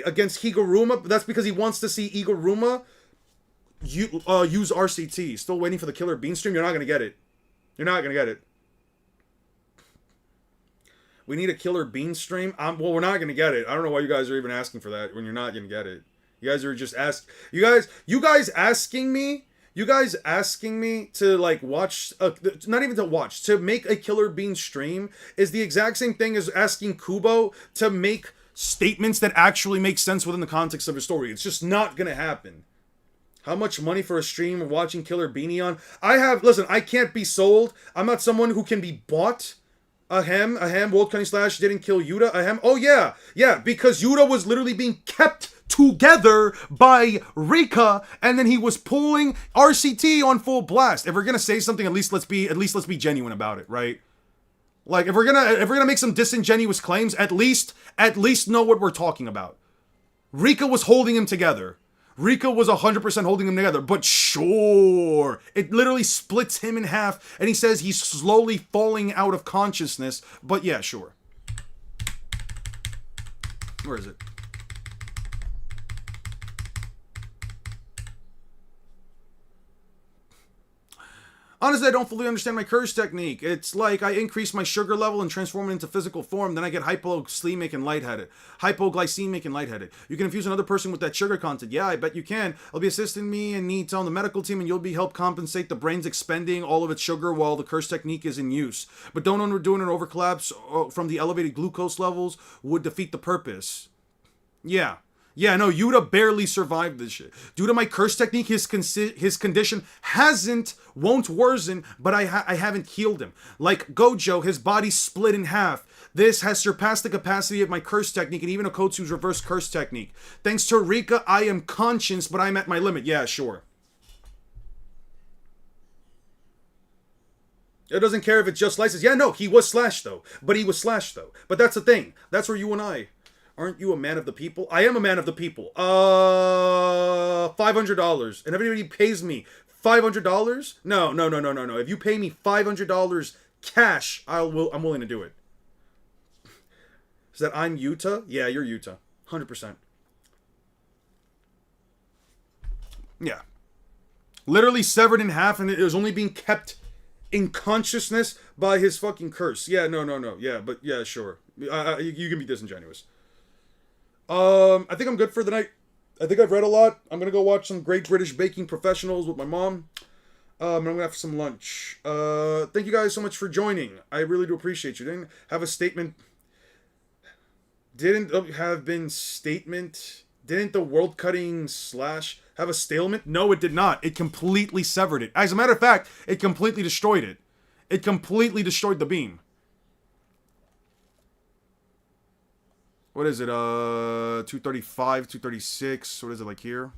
A: against Higuruma. But that's because he wants to see Higuruma use RCT. Still waiting for the Killer Bean stream. You're not gonna get it. You're not gonna get it. We need a Killer Bean stream. Well, we're not gonna get it. I don't know why you guys are even asking for that when you're not gonna get it. You guys are just You guys asking me to like watch, not even to watch, to make a Killer Bean stream is the exact same thing as asking Kubo to make statements that actually make sense within the context of a story. It's just not gonna happen. How much money for a stream of watching Killer Beanie on? Listen, I can't be sold. I'm not someone who can be bought. Ahem, world cutting slash didn't kill Yuta. Ahem, oh yeah, because Yuta was literally being kept together by Rika, and then he was pulling RCT on full blast. If we're gonna say something, at least let's be genuine about it, right? Like if we're gonna make some disingenuous claims, at least know what we're talking about. Rika was holding him together. Rika was 100% holding him together, but sure, it literally splits him in half, and he says he's slowly falling out of consciousness, but yeah, sure. Where is it? Honestly, I don't fully understand my curse technique. It's like I increase my sugar level and transform it into physical form, then I get hypoglycemic and lightheaded. Hypoglycemic and lightheaded. You can infuse another person with that sugar content. Yeah, I bet you can. I'll be assisting me and needs on the medical team, and you'll be help compensate the brain's expending all of its sugar while the curse technique is in use. But don't overdo it, an overcollapse from the elevated glucose levels would defeat the purpose. Yeah. Yeah, no, Yuta barely survived this shit. Due to my curse technique, his condition won't worsen, but I haven't healed him. Like Gojo, his body split in half. This has surpassed the capacity of my curse technique and even Okotsu's reverse curse technique. Thanks to Rika, I am conscious, but I'm at my limit. Yeah, sure. It doesn't care if it just slices. Yeah, no, he was slashed, though. But that's the thing. That's where you and I... Aren't you a man of the people? I am a man of the people. $500. And everybody pays me $500? No. If you pay me $500 cash, I'm willing to do it. Is that I'm Yuta? Yeah, you're Yuta. 100%. Yeah. Literally severed in half, and it was only being kept in consciousness by his fucking curse. Yeah, no. Yeah, but yeah, sure. You can be disingenuous. I think I'm good for the night. I think I've read a lot. I'm gonna go watch some Great British Baking Professionals with my mom. I'm gonna have some lunch. Thank you guys so much for joining. I really do appreciate you. Didn't have a statement. Didn't the world cutting slash have a stalemate? No, it did not. It completely severed it. As a matter of fact, it completely destroyed it. It completely destroyed the beam. What is it? 235, 236. What is it like here?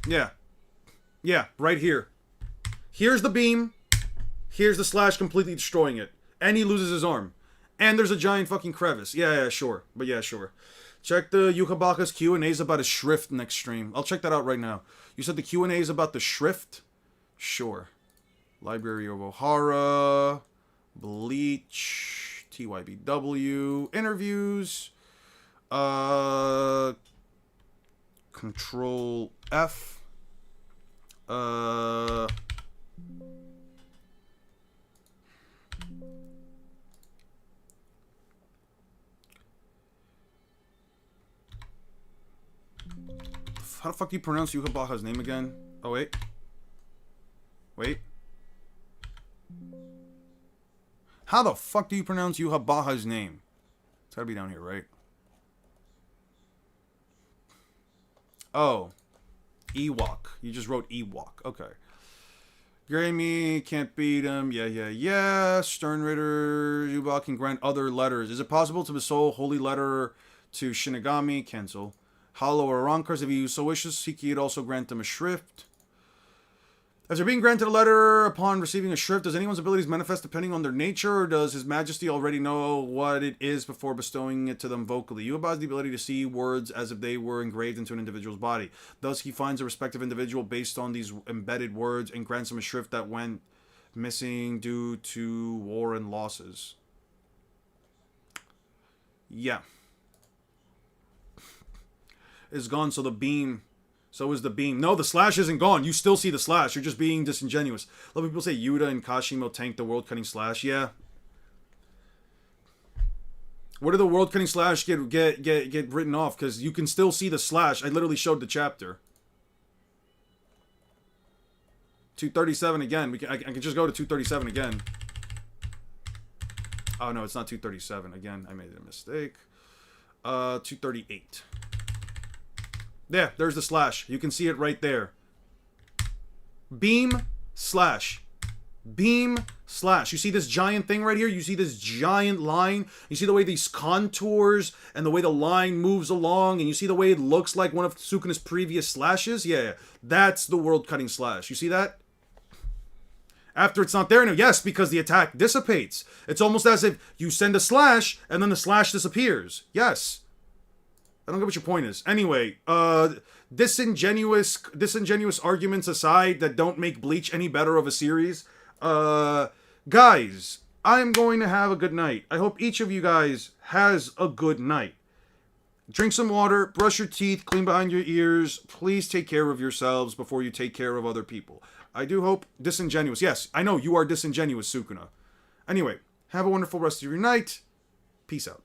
A: Yeah. Yeah, right here. Here's the beam. Here's the slash completely destroying it. And he loses his arm. And there's a giant fucking crevice. Yeah, sure. But yeah, sure. Check the Yukabaka's Q&A's about his shrift next stream. I'll check that out right now. You said the Q&A is about the shrift? Sure. Library of Ohara, Bleach, TYBW, interviews, Control F, how the fuck do you pronounce Yukabaha's name again? Oh, wait. How the fuck do you pronounce Yuhabaha's name? It's gotta be down here, right? Oh. Ewok. You just wrote Ewok. Okay. Grammy, can't beat him. Yeah. Sternritter, Yubak can grant other letters. Is it possible to bestow holy letter to Shinigami? Cancel. Hollow or Rankars, if he so wishes, he could also grant them a shrift. As they're being granted a letter upon receiving a shrift, does anyone's abilities manifest depending on their nature, or does His Majesty already know what it is before bestowing it to them vocally? Yuba has the ability to see words as if they were engraved into an individual's body. Thus, he finds a respective individual based on these embedded words and grants them a shrift that went missing due to war and losses. Yeah. It's gone, so the beam... So is the beam. No, the slash isn't gone. You still see the slash. You're just being disingenuous. A lot of people say Yuta and Kashimo tanked the world-cutting slash. Yeah. Where did the world-cutting slash get written off? Because you can still see the slash. I literally showed the chapter. 237 again. I can just go to 237 again. Oh, no, it's not 237. Again, I made a mistake. 238. Yeah, there's the slash. You can see it right there. Beam, slash. Beam, slash. You see this giant thing right here? You see this giant line? You see the way these contours and the way the line moves along, and you see the way it looks like one of Sukuna's previous slashes? Yeah. That's the world-cutting slash. You see that? After it's not there now. Yes, because the attack dissipates. It's almost as if you send a slash, and then the slash disappears. Yes. I don't get what your point is. Anyway, disingenuous arguments aside that don't make Bleach any better of a series. Guys, I'm going to have a good night. I hope each of you guys has a good night. Drink some water, brush your teeth, clean behind your ears. Please take care of yourselves before you take care of other people. I do hope disingenuous. Yes, I know you are disingenuous, Sukuna. Anyway, have a wonderful rest of your night. Peace out.